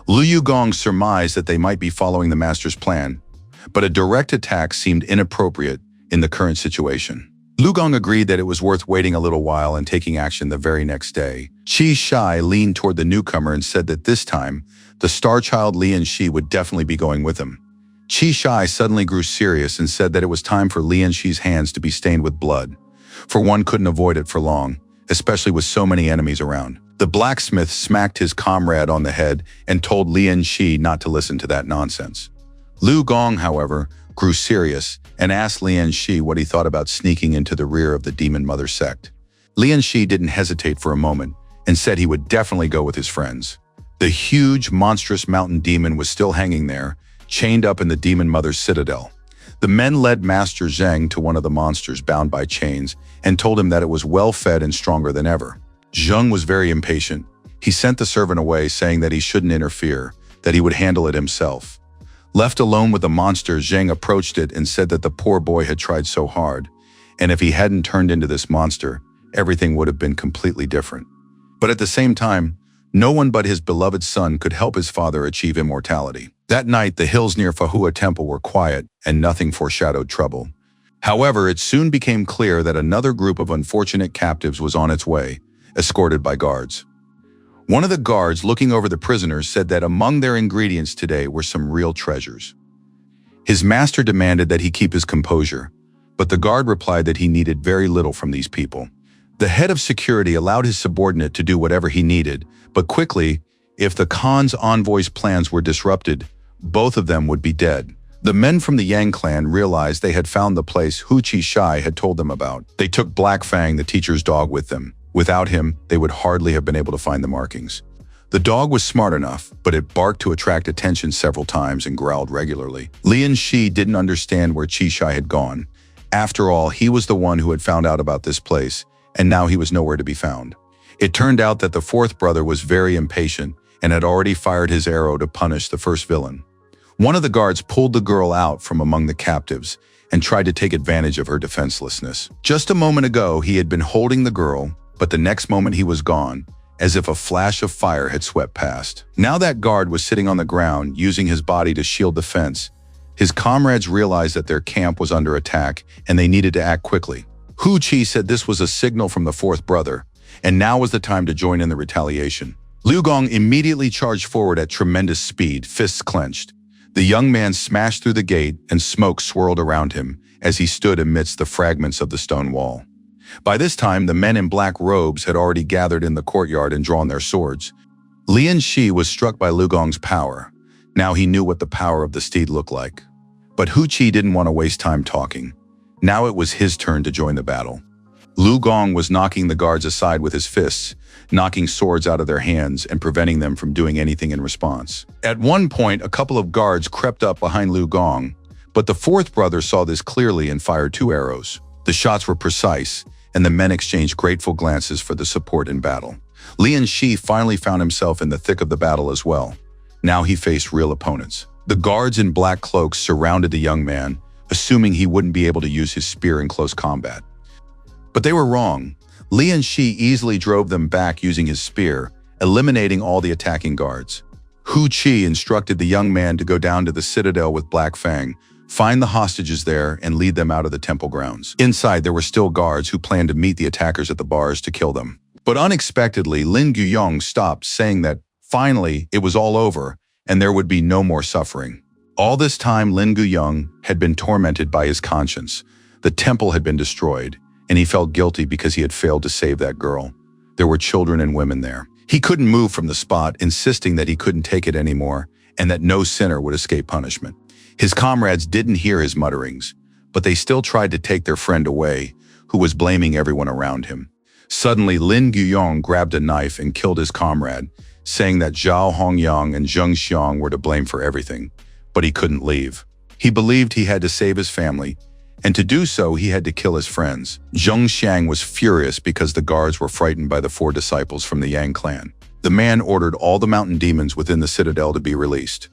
Liu Gong surmised that they might be following the master's plan, but a direct attack seemed inappropriate in the current situation. Lu Gong agreed that it was worth waiting a little while and taking action the very next day. Qi Shai leaned toward the newcomer and said that this time, the star child Lian Shi would definitely be going with him. Qi Shai suddenly grew serious and said that it was time for Lian Shi's hands to be stained with blood, for one couldn't avoid it for long, especially with so many enemies around. The blacksmith smacked his comrade on the head and told Lian Shi not to listen to that nonsense. Lu Gong, however, grew serious and asked Lian Shi what he thought about sneaking into the rear of the Demon Mother sect. Lian Shi didn't hesitate for a moment and said he would definitely go with his friends. The huge, monstrous mountain demon was still hanging there, chained up in the Demon Mother's citadel. The men led Master Zheng to one of the monsters bound by chains and told him that it was well-fed and stronger than ever. Zheng was very impatient. He sent the servant away, saying that he shouldn't interfere, that he would handle it himself. Left alone with the monster, Zheng approached it and said that the poor boy had tried so hard, and if he hadn't turned into this monster, everything would have been completely different. But at the same time, no one but his beloved son could help his father achieve immortality. That night, the hills near Fahua Temple were quiet, and nothing foreshadowed trouble. However, it soon became clear that another group of unfortunate captives was on its way, escorted by guards. One of the guards looking over the prisoners said that among their ingredients today were some real treasures. His master demanded that he keep his composure, but the guard replied that he needed very little from these people. The head of security allowed his subordinate to do whatever he needed, but quickly, if the Khan's envoy's plans were disrupted, both of them would be dead. The men from the Yang clan realized they had found the place Hu Qi Shai had told them about. They took Black Fang, the teacher's dog, with them. Without him, they would hardly have been able to find the markings. The dog was smart enough, but it barked to attract attention several times and growled regularly. Lian Shi didn't understand where Qi Shai had gone. After all, he was the one who had found out about this place, and now he was nowhere to be found. It turned out that the fourth brother was very impatient and had already fired his arrow to punish the first villain. One of the guards pulled the girl out from among the captives and tried to take advantage of her defenselessness. Just a moment ago, he had been holding the girl, but the next moment he was gone, as if a flash of fire had swept past. Now that guard was sitting on the ground, using his body to shield the fence. His comrades realized that their camp was under attack, and they needed to act quickly. Hu Qi said this was a signal from the fourth brother, and now was the time to join in the retaliation. Liu Gong immediately charged forward at tremendous speed, fists clenched. The young man smashed through the gate, and smoke swirled around him as he stood amidst the fragments of the stone wall. By this time, the men in black robes had already gathered in the courtyard and drawn their swords. Lian Shi was struck by Lu Gong's power. Now he knew what the power of the steed looked like. But Hu Qi didn't want to waste time talking. Now it was his turn to join the battle. Lu Gong was knocking the guards aside with his fists, knocking swords out of their hands and preventing them from doing anything in response. At one point, a couple of guards crept up behind Lu Gong, but the fourth brother saw this clearly and fired 2 arrows. The shots were precise, and the men exchanged grateful glances for the support in battle. Lian Shi finally found himself in the thick of the battle as well. Now he faced real opponents. The guards in black cloaks surrounded the young man, assuming he wouldn't be able to use his spear in close combat. But they were wrong. Lian Shi easily drove them back using his spear, eliminating all the attacking guards. Hu Qi instructed the young man to go down to the citadel with Black Fang, find the hostages there, and lead them out of the temple grounds. Inside, there were still guards who planned to meet the attackers at the bars to kill them. But unexpectedly, Lin Guyong stopped, saying that finally it was all over and there would be no more suffering. All this time, Lin Guyong had been tormented by his conscience. The temple had been destroyed, and he felt guilty because he had failed to save that girl. There were children and women there. He couldn't move from the spot, insisting that he couldn't take it anymore and that no sinner would escape punishment. His comrades didn't hear his mutterings, but they still tried to take their friend away, who was blaming everyone around him. Suddenly, Lin Guyong grabbed a knife and killed his comrade, saying that Zhao Hongyang and Zheng Xiang were to blame for everything, but he couldn't leave. He believed he had to save his family, and to do so, he had to kill his friends. Zheng Xiang was furious because the guards were frightened by the 4 disciples from the Yang clan. The man ordered all the mountain demons within the citadel to be released.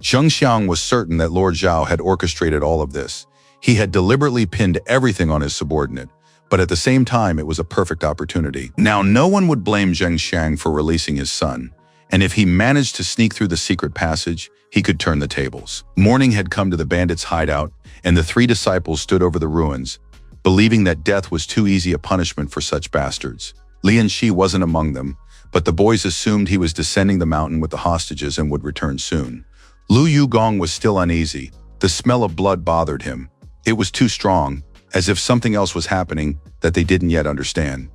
Zheng Xiang was certain that Lord Zhao had orchestrated all of this. He had deliberately pinned everything on his subordinate, but at the same time, it was a perfect opportunity. Now, no one would blame Zheng Xiang for releasing his son, and if he managed to sneak through the secret passage, he could turn the tables. Morning had come to the bandits' hideout, and the 3 disciples stood over the ruins, believing that death was too easy a punishment for such bastards. Lian Shi wasn't among them, but the boys assumed he was descending the mountain with the hostages and would return soon. Lu Yugong was still uneasy. The smell of blood bothered him. It was too strong, as if something else was happening that they didn't yet understand.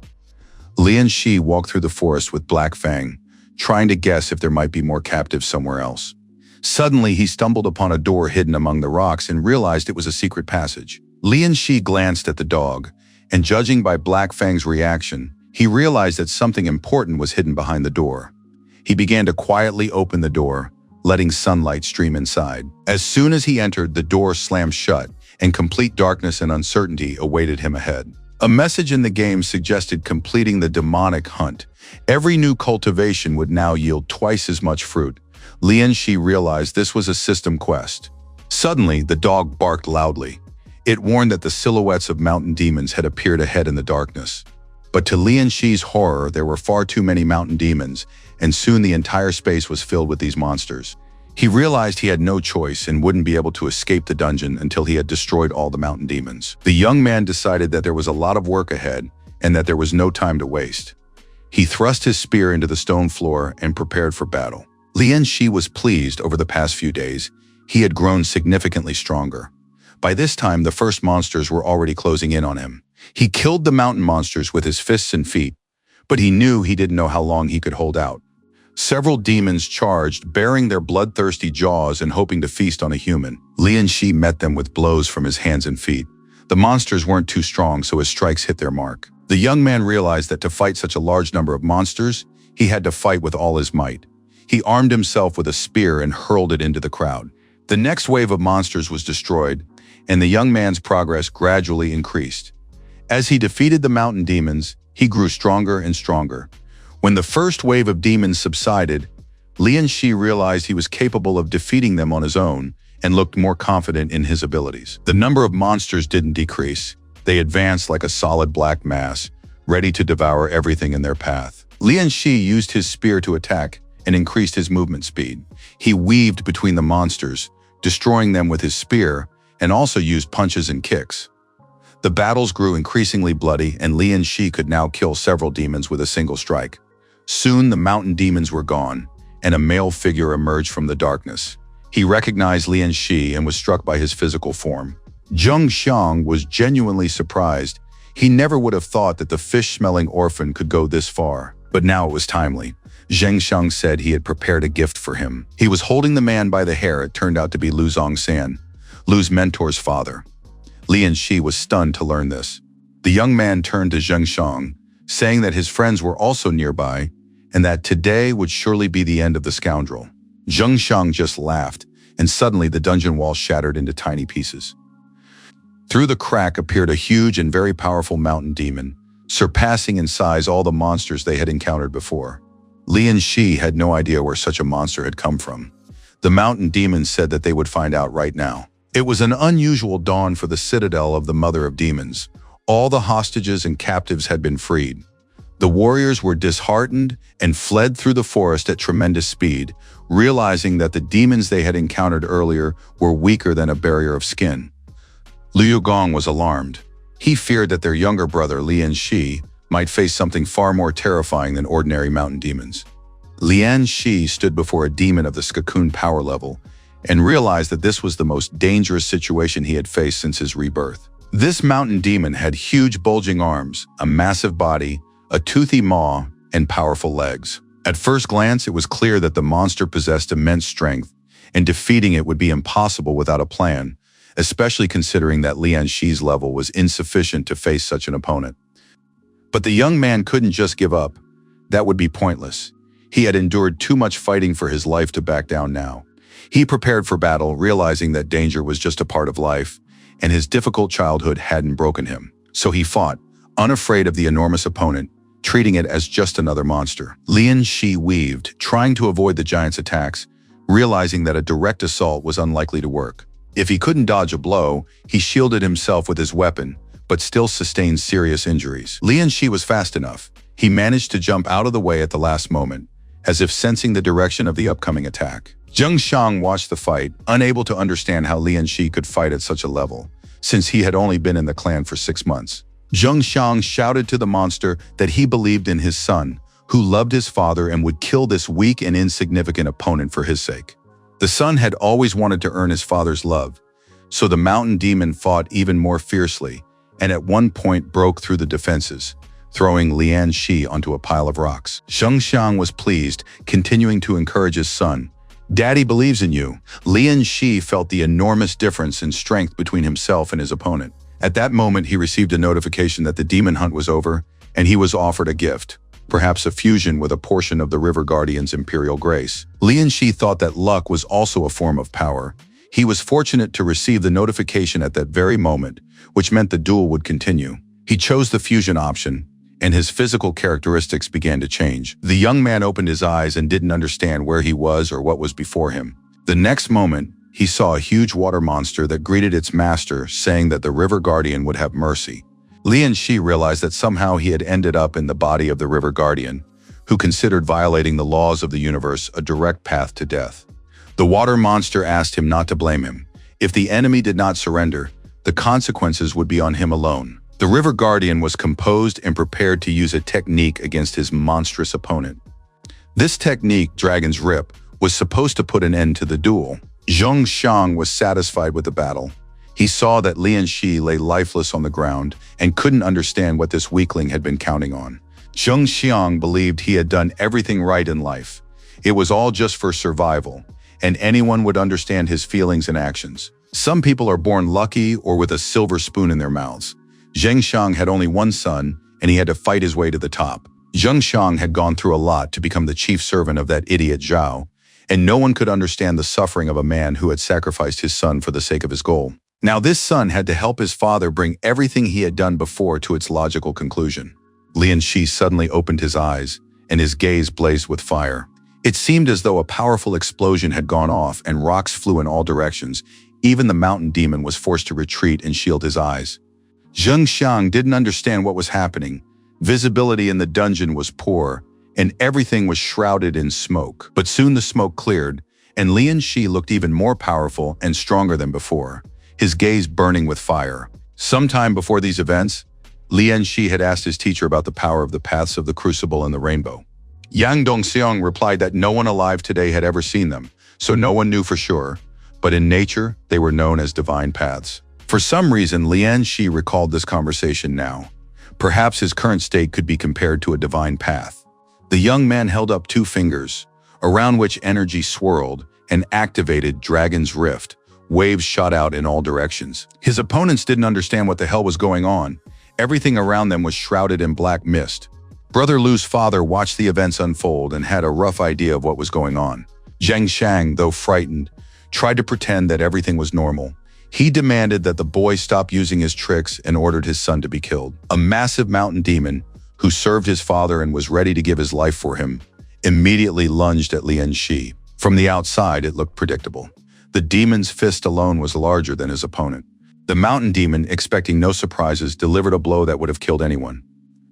Lian Shi walked through the forest with Black Fang, trying to guess if there might be more captives somewhere else. Suddenly, he stumbled upon a door hidden among the rocks and realized it was a secret passage. Lian Shi glanced at the dog, and judging by Black Fang's reaction, he realized that something important was hidden behind the door. He began to quietly open the door, letting sunlight stream inside. As soon as he entered, the door slammed shut, and complete darkness and uncertainty awaited him ahead. A message in the game suggested completing the demonic hunt. Every new cultivation would now yield twice as much fruit. Lian Shi realized this was a system quest. Suddenly, the dog barked loudly. It warned that the silhouettes of mountain demons had appeared ahead in the darkness. But to Lian Shi's horror, there were far too many mountain demons, and soon the entire space was filled with these monsters. He realized he had no choice and wouldn't be able to escape the dungeon until he had destroyed all the mountain demons. The young man decided that there was a lot of work ahead and that there was no time to waste. He thrust his spear into the stone floor and prepared for battle. Lian Shi was pleased. Over the past few days, he had grown significantly stronger. By this time, the first monsters were already closing in on him. He killed the mountain monsters with his fists and feet, but he knew he didn't know how long he could hold out. Several demons charged, baring their bloodthirsty jaws and hoping to feast on a human. Lian Shi met them with blows from his hands and feet. The monsters weren't too strong, so his strikes hit their mark. The young man realized that to fight such a large number of monsters, he had to fight with all his might. He armed himself with a spear and hurled it into the crowd. The next wave of monsters was destroyed, and the young man's progress gradually increased. As he defeated the mountain demons, he grew stronger and stronger. When the first wave of demons subsided, Lian Shi realized he was capable of defeating them on his own and looked more confident in his abilities. The number of monsters didn't decrease. They advanced like a solid black mass, ready to devour everything in their path. Lian Shi used his spear to attack and increased his movement speed. He weaved between the monsters, destroying them with his spear, and also used punches and kicks. The battles grew increasingly bloody, and Lian Shi could now kill several demons with a single strike. Soon the mountain demons were gone, and a male figure emerged from the darkness. He recognized Lian Shi and was struck by his physical form. Zheng Xiang was genuinely surprised. He never would have thought that the fish-smelling orphan could go this far, but now it was timely. Zheng Xiang said he had prepared a gift for him. He was holding the man by the hair. It turned out to be Lu Zongsan, Lu's mentor's father. Lian Shi was stunned to learn this. The young man turned to Zheng Xiang, saying that his friends were also nearby and that today would surely be the end of the scoundrel. Zheng Xiang just laughed, and suddenly the dungeon wall shattered into tiny pieces. Through the crack appeared a huge and very powerful mountain demon, surpassing in size all the monsters they had encountered before. Lian Shi had no idea where such a monster had come from. The mountain demon said that they would find out right now. It was an unusual dawn for the citadel of the Mother of Demons. All the hostages and captives had been freed. The warriors were disheartened and fled through the forest at tremendous speed, realizing that the demons they had encountered earlier were weaker than a barrier of skin. Liu Gong was alarmed. He feared that their younger brother, Lian Shi, might face something far more terrifying than ordinary mountain demons. Lian Shi stood before a demon of the Skakun power level and realized that this was the most dangerous situation he had faced since his rebirth. This mountain demon had huge bulging arms, a massive body, a toothy maw, and powerful legs. At first glance, it was clear that the monster possessed immense strength, and defeating it would be impossible without a plan, especially considering that Lian Shi's level was insufficient to face such an opponent. But the young man couldn't just give up. That would be pointless. He had endured too much fighting for his life to back down now. He prepared for battle, realizing that danger was just a part of life, and his difficult childhood hadn't broken him. So he fought, unafraid of the enormous opponent, treating it as just another monster. Lian Shi weaved, trying to avoid the giant's attacks, realizing that a direct assault was unlikely to work. If he couldn't dodge a blow, he shielded himself with his weapon, but still sustained serious injuries. Lian Shi was fast enough. He managed to jump out of the way at the last moment, as if sensing the direction of the upcoming attack. Zheng Xiang watched the fight, unable to understand how Lian Shi could fight at such a level, since he had only been in the clan for 6 months. Zheng Xiang shouted to the monster that he believed in his son, who loved his father and would kill this weak and insignificant opponent for his sake. The son had always wanted to earn his father's love, so the mountain demon fought even more fiercely, and at one point broke through the defenses, throwing Lian Shi onto a pile of rocks. Zheng Xiang was pleased, continuing to encourage his son. "Daddy believes in you." Lian Shi felt the enormous difference in strength between himself and his opponent. At that moment, he received a notification that the demon hunt was over, and he was offered a gift, perhaps a fusion with a portion of the River Guardian's imperial grace. Lian Shi thought that luck was also a form of power. He was fortunate to receive the notification at that very moment, which meant the duel would continue. He chose the fusion option, and his physical characteristics began to change. The young man opened his eyes and didn't understand where he was or what was before him. The next moment, he saw a huge water monster that greeted its master, saying that the River Guardian would have mercy. Lian Shi realized that somehow he had ended up in the body of the River Guardian, who considered violating the laws of the universe a direct path to death. The water monster asked him not to blame him. If the enemy did not surrender, the consequences would be on him alone. The River Guardian was composed and prepared to use a technique against his monstrous opponent. This technique, Dragon's Rip, was supposed to put an end to the duel. Zheng Xiang was satisfied with the battle. He saw that Lian Shi lay lifeless on the ground and couldn't understand what this weakling had been counting on. Zheng Xiang believed he had done everything right in life. It was all just for survival, and anyone would understand his feelings and actions. Some people are born lucky or with a silver spoon in their mouths. Zheng Xiang had only one son, and he had to fight his way to the top. Zheng Xiang had gone through a lot to become the chief servant of that idiot Zhao, and no one could understand the suffering of a man who had sacrificed his son for the sake of his goal. Now this son had to help his father bring everything he had done before to its logical conclusion. Lian Shi suddenly opened his eyes, and his gaze blazed with fire. It seemed as though a powerful explosion had gone off and rocks flew in all directions. Even the mountain demon was forced to retreat and shield his eyes. Zheng Xiang didn't understand what was happening. Visibility in the dungeon was poor, and everything was shrouded in smoke. But soon the smoke cleared, and Lian Shi looked even more powerful and stronger than before, his gaze burning with fire. Sometime before these events, Lian Shi had asked his teacher about the power of the paths of the crucible and the rainbow. Yang Dongxiang replied that no one alive today had ever seen them, so no one knew for sure, but in nature, they were known as divine paths. For some reason, Lian Shi recalled this conversation now. Perhaps his current state could be compared to a divine path. The young man held up 2 fingers, around which energy swirled and activated Dragon's Rift. Waves shot out in all directions. His opponents didn't understand what the hell was going on, Everything around them was shrouded in black mist. Brother Lu's father watched the events unfold and had a rough idea of what was going on. Zheng Xiang, though frightened, tried to pretend that everything was normal. He demanded that the boy stop using his tricks and ordered his son to be killed. A massive mountain demon, who served his father and was ready to give his life for him, immediately lunged at Lian Shi. From the outside, it looked predictable. The demon's fist alone was larger than his opponent. The mountain demon, expecting no surprises, delivered a blow that would have killed anyone.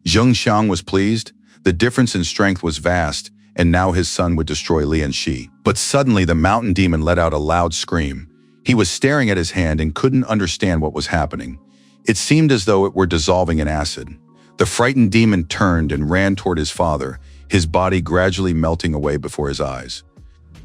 Zheng Xiang was pleased. The difference in strength was vast, and now his son would destroy Lian Shi. But suddenly the mountain demon let out a loud scream. He was staring at his hand and couldn't understand what was happening. It seemed as though it were dissolving in acid. The frightened demon turned and ran toward his father, his body gradually melting away before his eyes.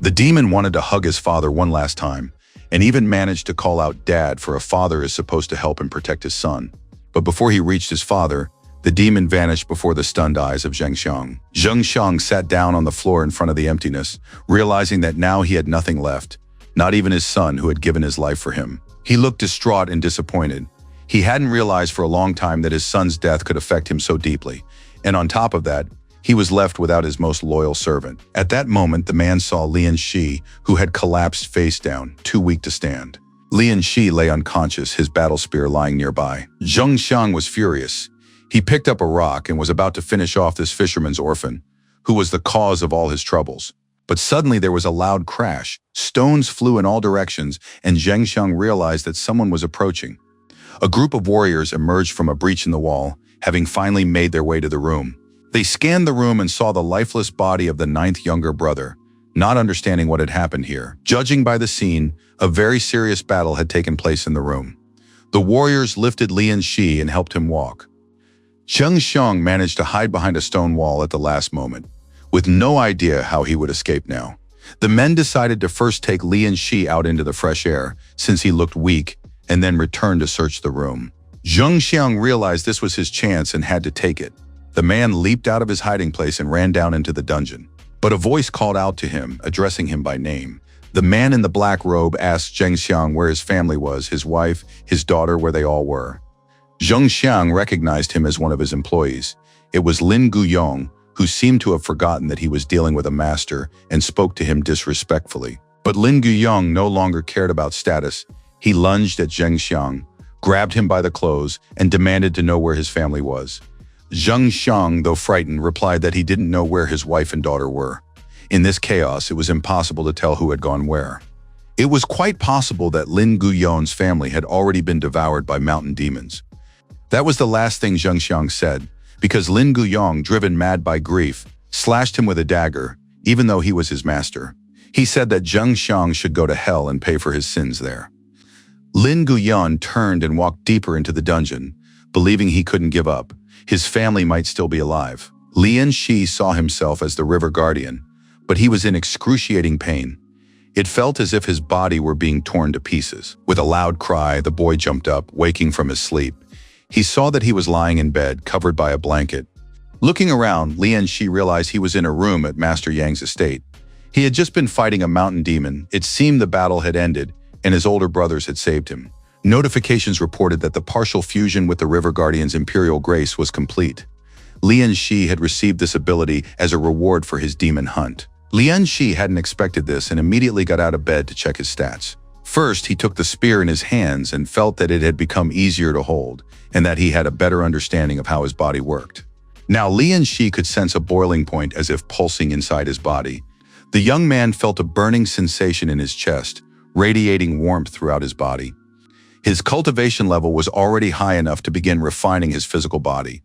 The demon wanted to hug his father one last time, and even managed to call out Dad, for a father is supposed to help and protect his son. But before he reached his father, the demon vanished before the stunned eyes of Zheng Xiang. Zheng Xiang sat down on the floor in front of the emptiness, realizing that now he had nothing left, not even his son who had given his life for him. He looked distraught and disappointed. He hadn't realized for a long time that his son's death could affect him so deeply, and on top of that, he was left without his most loyal servant. At that moment, the man saw Lian Shi, who had collapsed face down, too weak to stand. Lian Shi lay unconscious, his battle spear lying nearby. Zheng Xiang was furious. He picked up a rock and was about to finish off this fisherman's orphan, who was the cause of all his troubles. But suddenly there was a loud crash. Stones flew in all directions, and Zheng Xiang realized that someone was approaching. A group of warriors emerged from a breach in the wall, having finally made their way to the room. They scanned the room and saw the lifeless body of the 9th younger brother, not understanding what had happened here. Judging by the scene, a very serious battle had taken place in the room. The warriors lifted Lian Shi and helped him walk. Zheng Xiang managed to hide behind a stone wall at the last moment, with no idea how he would escape now. The men decided to first take Lian Shi out into the fresh air, since he looked weak, and then return to search the room. Zheng Xiang realized this was his chance and had to take it. The man leaped out of his hiding place and ran down into the dungeon. But a voice called out to him, addressing him by name. The man in the black robe asked Zheng Xiang where his family was, his wife, his daughter, where they all were. Zheng Xiang recognized him as one of his employees. It was Lin Guyong, who seemed to have forgotten that he was dealing with a master and spoke to him disrespectfully. But Lin Guyong no longer cared about status. He lunged at Zheng Xiang, grabbed him by the clothes, and demanded to know where his family was. Zheng Xiang, though frightened, replied that he didn't know where his wife and daughter were. In this chaos, it was impossible to tell who had gone where. It was quite possible that Lin Guyong's family had already been devoured by mountain demons. That was the last thing Zheng Xiang said, because Lin Guyong, driven mad by grief, slashed him with a dagger, even though he was his master. He said that Zheng Xiang should go to hell and pay for his sins there. Lin Guyong turned and walked deeper into the dungeon, believing he couldn't give up. His family might still be alive. Lian Shi saw himself as the river guardian, but he was in excruciating pain. It felt as if his body were being torn to pieces. With a loud cry, the boy jumped up, waking from his sleep. He saw that he was lying in bed, covered by a blanket. Looking around, Lian Shi realized he was in a room at Master Yang's estate. He had just been fighting a mountain demon. It seemed the battle had ended, and his older brothers had saved him. Notifications reported that the partial fusion with the River Guardian's Imperial Grace was complete. Lian Shi had received this ability as a reward for his demon hunt. Lian Shi hadn't expected this and immediately got out of bed to check his stats. First, he took the spear in his hands and felt that it had become easier to hold, and that he had a better understanding of how his body worked. Now Lian Shi could sense a boiling point as if pulsing inside his body. The young man felt a burning sensation in his chest, radiating warmth throughout his body. His cultivation level was already high enough to begin refining his physical body.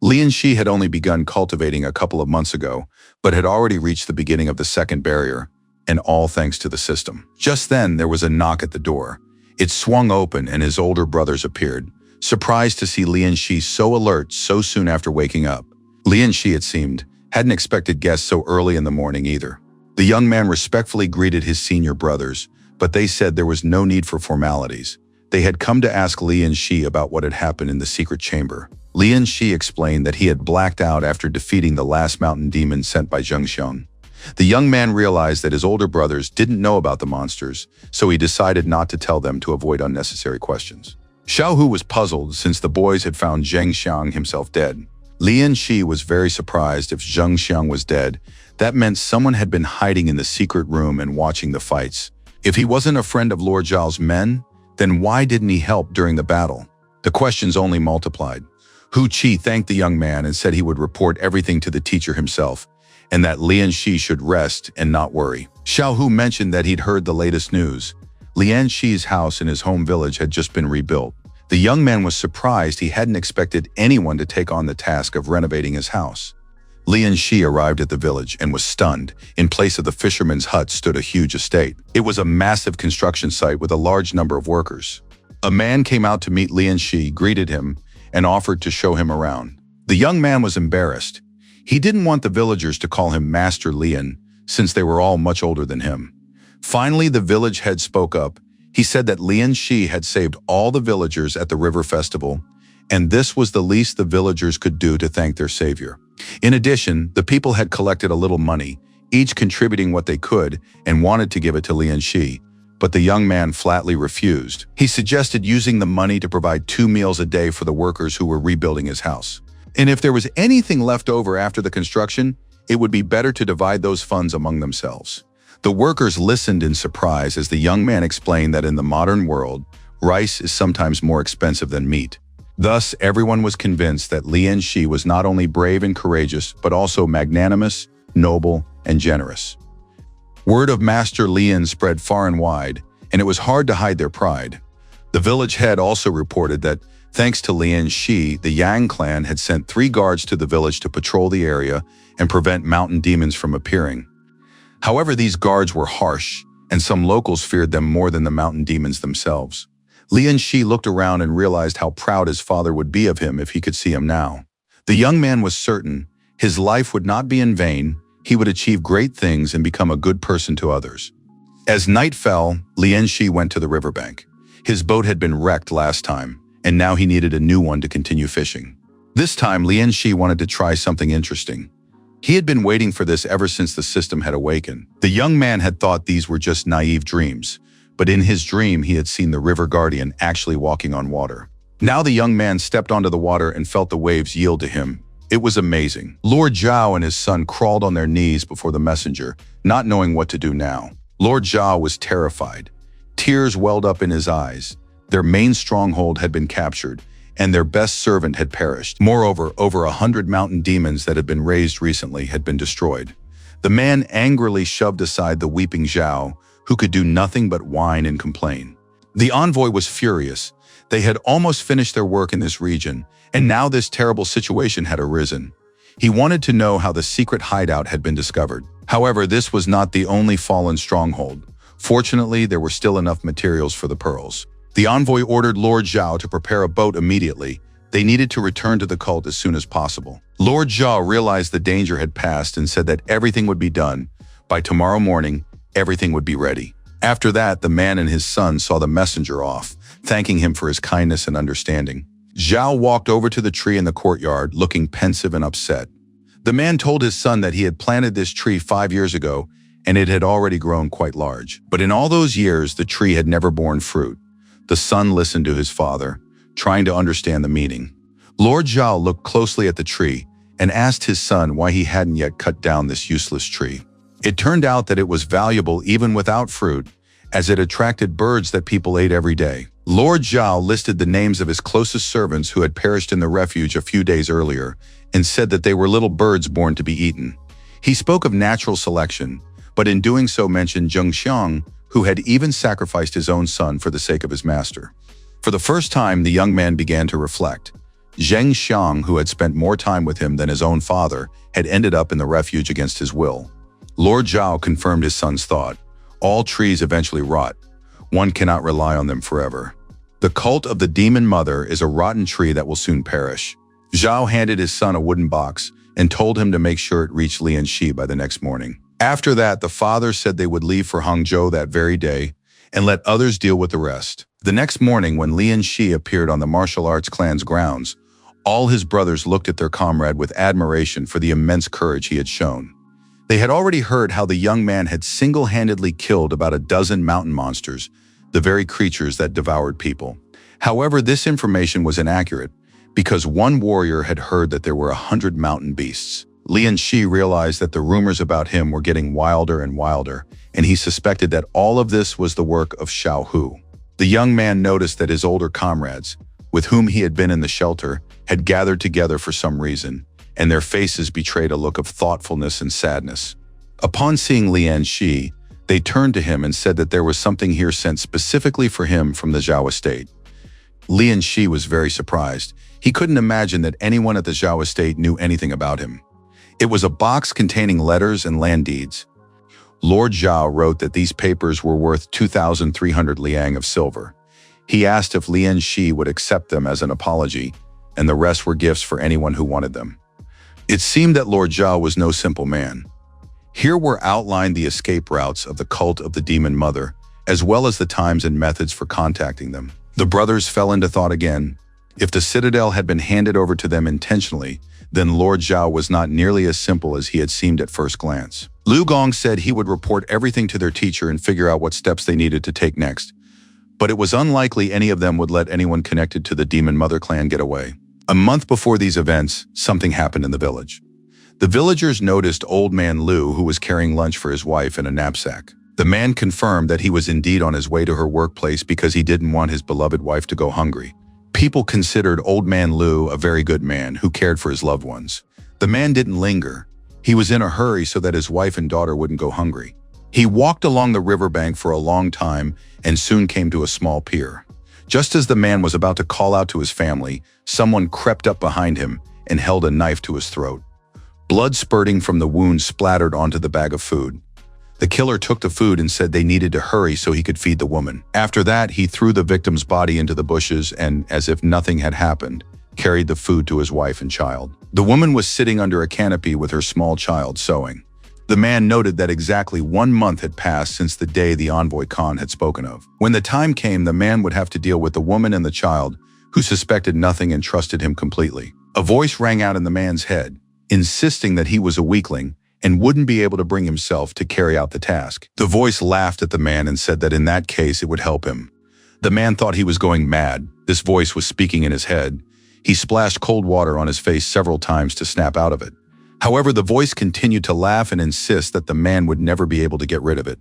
Lian Shi had only begun cultivating a couple of months ago, but had already reached the beginning of the second barrier, and all thanks to the system. Just then, there was a knock at the door. It swung open and his older brothers appeared, surprised to see Lian Shi so alert so soon after waking up. Lian Shi, it seemed, hadn't expected guests so early in the morning either. The young man respectfully greeted his senior brothers, but they said there was no need for formalities. They had come to ask Lian Shi about what had happened in the secret chamber. Lian Shi explained that he had blacked out after defeating the last mountain demon sent by Zheng Xiang. The young man realized that his older brothers didn't know about the monsters, so he decided not to tell them to avoid unnecessary questions. Xiao Hu was puzzled since the boys had found Zheng Xiang himself dead. Lian Shi was very surprised if Zheng Xiang was dead. That meant someone had been hiding in the secret room and watching the fights. If he wasn't a friend of Lord Zhao's men, then why didn't he help during the battle? The questions only multiplied. Hu Qi thanked the young man and said he would report everything to the teacher himself, and that Lian Shi should rest and not worry. Xiao Hu mentioned that he'd heard the latest news. Lian Shi's house in his home village had just been rebuilt. The young man was surprised he hadn't expected anyone to take on the task of renovating his house. Lian Shi arrived at the village and was stunned. In place of the fisherman's hut stood a huge estate. It was a massive construction site with a large number of workers. A man came out to meet Lian Shi, greeted him, and offered to show him around. The young man was embarrassed. He didn't want the villagers to call him Master Lian, since they were all much older than him. Finally, the village head spoke up. He said that Lian Shi had saved all the villagers at the river festival, and this was the least the villagers could do to thank their savior. In addition, the people had collected a little money, each contributing what they could, and wanted to give it to Lian Shi, but the young man flatly refused. He suggested using the money to provide 2 meals a day for the workers who were rebuilding his house. And if there was anything left over after the construction, it would be better to divide those funds among themselves. The workers listened in surprise as the young man explained that in the modern world, rice is sometimes more expensive than meat. Thus, everyone was convinced that Lian Shi was not only brave and courageous, but also magnanimous, noble, and generous. Word of Master Lian spread far and wide, and it was hard to hide their pride. The village head also reported that, thanks to Lian Shi, the Yang clan had sent 3 guards to the village to patrol the area and prevent mountain demons from appearing. However, these guards were harsh, and some locals feared them more than the mountain demons themselves. Lian Shi looked around and realized how proud his father would be of him if he could see him now. The young man was certain his life would not be in vain. He would achieve great things and become a good person to others. As night fell, Lian Shi went to the riverbank. His boat had been wrecked last time, and now he needed a new one to continue fishing. This time, Lian Shi wanted to try something interesting. He had been waiting for this ever since the system had awakened. The young man had thought these were just naive dreams, but in his dream he had seen the river guardian actually walking on water. Now the young man stepped onto the water and felt the waves yield to him. It was amazing. Lord Zhao and his son crawled on their knees before the messenger, not knowing what to do now. Lord Zhao was terrified. Tears welled up in his eyes. Their main stronghold had been captured, and their best servant had perished. Moreover, over 100 mountain demons that had been raised recently had been destroyed. The man angrily shoved aside the weeping Zhao, who could do nothing but whine and complain. The envoy was furious. They had almost finished their work in this region, and now this terrible situation had arisen. He wanted to know how the secret hideout had been discovered. However, this was not the only fallen stronghold. Fortunately, there were still enough materials for the pearls. The envoy ordered Lord Zhao to prepare a boat immediately. They needed to return to the cult as soon as possible. Lord Zhao realized the danger had passed and said that everything would be done. By tomorrow morning, everything would be ready. After that, the man and his son saw the messenger off, thanking him for his kindness and understanding. Zhao walked over to the tree in the courtyard, looking pensive and upset. The man told his son that he had planted this tree 5 years ago, and it had already grown quite large. But in all those years, the tree had never borne fruit. The son listened to his father, trying to understand the meaning. Lord Zhao looked closely at the tree and asked his son why he hadn't yet cut down this useless tree. It turned out that it was valuable even without fruit, as it attracted birds that people ate every day. Lord Zhao listed the names of his closest servants who had perished in the refuge a few days earlier and said that they were little birds born to be eaten. He spoke of natural selection, but in doing so mentioned Zheng Xiang, who had even sacrificed his own son for the sake of his master. For the first time, the young man began to reflect. Zheng Xiang, who had spent more time with him than his own father, had ended up in the refuge against his will. Lord Zhao confirmed his son's thought. All trees eventually rot. One cannot rely on them forever. The cult of the demon mother is a rotten tree that will soon perish. Zhao handed his son a wooden box and told him to make sure it reached Lian Shi by the next morning. After that, the father said they would leave for Hangzhou that very day and let others deal with the rest. The next morning, when Lian Shi appeared on the martial arts clan's grounds, all his brothers looked at their comrade with admiration for the immense courage he had shown. They had already heard how the young man had single-handedly killed about a dozen mountain monsters, the very creatures that devoured people. However, this information was inaccurate because one warrior had heard that there were 100 mountain beasts. Lian Shi realized that the rumors about him were getting wilder and wilder, and he suspected that all of this was the work of Xiao Hu. The young man noticed that his older comrades, with whom he had been in the shelter, had gathered together for some reason, and their faces betrayed a look of thoughtfulness and sadness. Upon seeing Lian Shi, they turned to him and said that there was something here sent specifically for him from the Zhao estate. Lian Shi was very surprised. He couldn't imagine that anyone at the Zhao estate knew anything about him. It was a box containing letters and land deeds. Lord Zhao wrote that these papers were worth 2,300 liang of silver. He asked if Lian Shi would accept them as an apology, and the rest were gifts for anyone who wanted them. It seemed that Lord Zhao was no simple man. Here were outlined the escape routes of the cult of the Demon Mother, as well as the times and methods for contacting them. The brothers fell into thought again. If the citadel had been handed over to them intentionally, then Lord Zhao was not nearly as simple as he had seemed at first glance. Lu Gong said he would report everything to their teacher and figure out what steps they needed to take next. But it was unlikely any of them would let anyone connected to the Demon Mother clan get away. A month before these events, something happened in the village. The villagers noticed old man Lu, who was carrying lunch for his wife in a knapsack. The man confirmed that he was indeed on his way to her workplace because he didn't want his beloved wife to go hungry. People considered old man Lu a very good man who cared for his loved ones. The man didn't linger. He was in a hurry so that his wife and daughter wouldn't go hungry. He walked along the riverbank for a long time and soon came to a small pier. Just as the man was about to call out to his family, someone crept up behind him and held a knife to his throat. Blood spurting from the wound splattered onto the bag of food. The killer took the food and said they needed to hurry so he could feed the woman. After that, he threw the victim's body into the bushes and, as if nothing had happened, carried the food to his wife and child. The woman was sitting under a canopy with her small child sewing. The man noted that exactly 1 month had passed since the day the envoy Khan had spoken of. When the time came, the man would have to deal with the woman and the child, who suspected nothing and trusted him completely. A voice rang out in the man's head, insisting that he was a weakling and wouldn't be able to bring himself to carry out the task. The voice laughed at the man and said that in that case it would help him. The man thought he was going mad. This voice was speaking in his head. He splashed cold water on his face several times to snap out of it. However, the voice continued to laugh and insist that the man would never be able to get rid of it,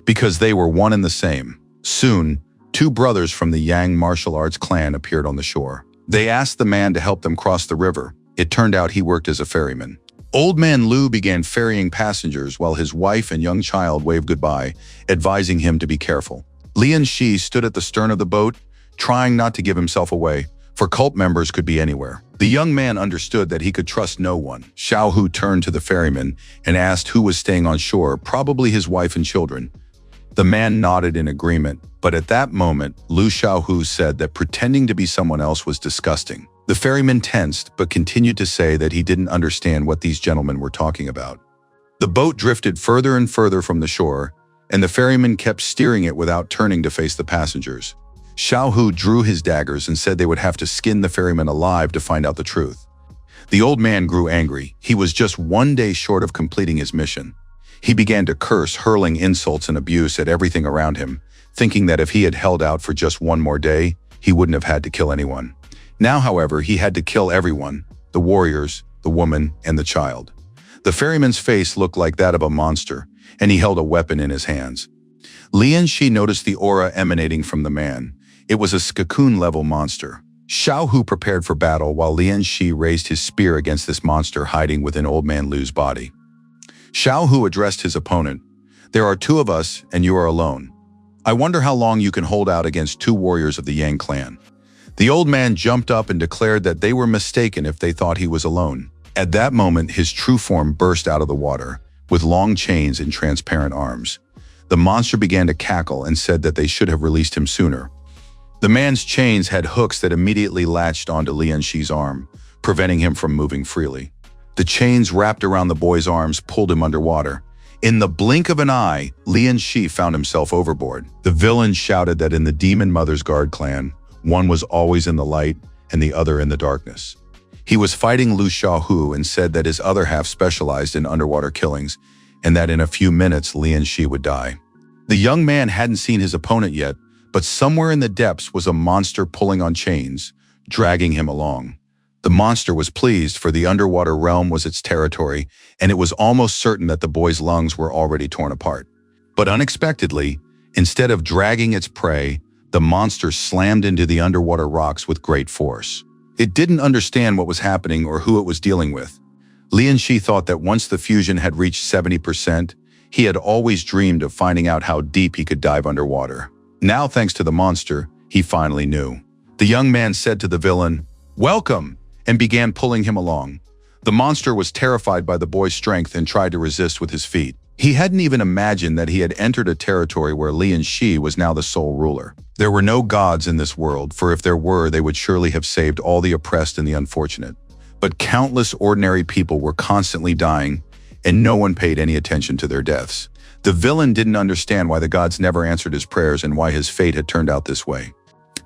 because they were one and the same. Soon, 2 brothers from the Yang martial arts clan appeared on the shore. They asked the man to help them cross the river. It turned out he worked as a ferryman. Old man Lu began ferrying passengers while his wife and young child waved goodbye, advising him to be careful. Lian Shi stood at the stern of the boat, trying not to give himself away, for cult members could be anywhere. The young man understood that he could trust no one. Xiao Hu turned to the ferryman and asked who was staying on shore, probably his wife and children. The man nodded in agreement, but at that moment, Lu Xiaohu said that pretending to be someone else was disgusting. The ferryman tensed, but continued to say that he didn't understand what these gentlemen were talking about. The boat drifted further and further from the shore, and the ferryman kept steering it without turning to face the passengers. Xiaohu drew his daggers and said they would have to skin the ferryman alive to find out the truth. The old man grew angry. He was just 1 day short of completing his mission. He began to curse, hurling insults and abuse at everything around him, thinking that if he had held out for just 1 more day, he wouldn't have had to kill anyone. Now, however, he had to kill everyone, the warriors, the woman, and the child. The ferryman's face looked like that of a monster, and he held a weapon in his hands. Lian Shi noticed the aura emanating from the man. It was a cocoon-level monster. Xiao Hu prepared for battle while Lian Shi raised his spear against this monster hiding within Old Man Lu's body. Xiao Hu addressed his opponent. "There are 2 of us, and you are alone. I wonder how long you can hold out against 2 warriors of the Yang clan." The old man jumped up and declared that they were mistaken if they thought he was alone. At that moment, his true form burst out of the water, with long chains and transparent arms. The monster began to cackle and said that they should have released him sooner. The man's chains had hooks that immediately latched onto Lian Shi's arm, preventing him from moving freely. The chains wrapped around the boy's arms pulled him underwater. In the blink of an eye, Lian Shi found himself overboard. The villain shouted that in the Demon Mother's Guard clan, one was always in the light and the other in the darkness. He was fighting Lu Xiaohu and said that his other half specialized in underwater killings and that in a few minutes Lian Shi would die. The young man hadn't seen his opponent yet, but somewhere in the depths was a monster pulling on chains, dragging him along. The monster was pleased, for the underwater realm was its territory, and it was almost certain that the boy's lungs were already torn apart. But unexpectedly, instead of dragging its prey, the monster slammed into the underwater rocks with great force. It didn't understand what was happening or who it was dealing with. Lianxi thought that once the fusion had reached 70%, he had always dreamed of finding out how deep he could dive underwater. Now, thanks to the monster, he finally knew. The young man said to the villain, "Welcome," and began pulling him along. The monster was terrified by the boy's strength and tried to resist with his feet. He hadn't even imagined that he had entered a territory where Lianxi was now the sole ruler. There were no gods in this world, for if there were, they would surely have saved all the oppressed and the unfortunate. But countless ordinary people were constantly dying, and no one paid any attention to their deaths. The villain didn't understand why the gods never answered his prayers and why his fate had turned out this way.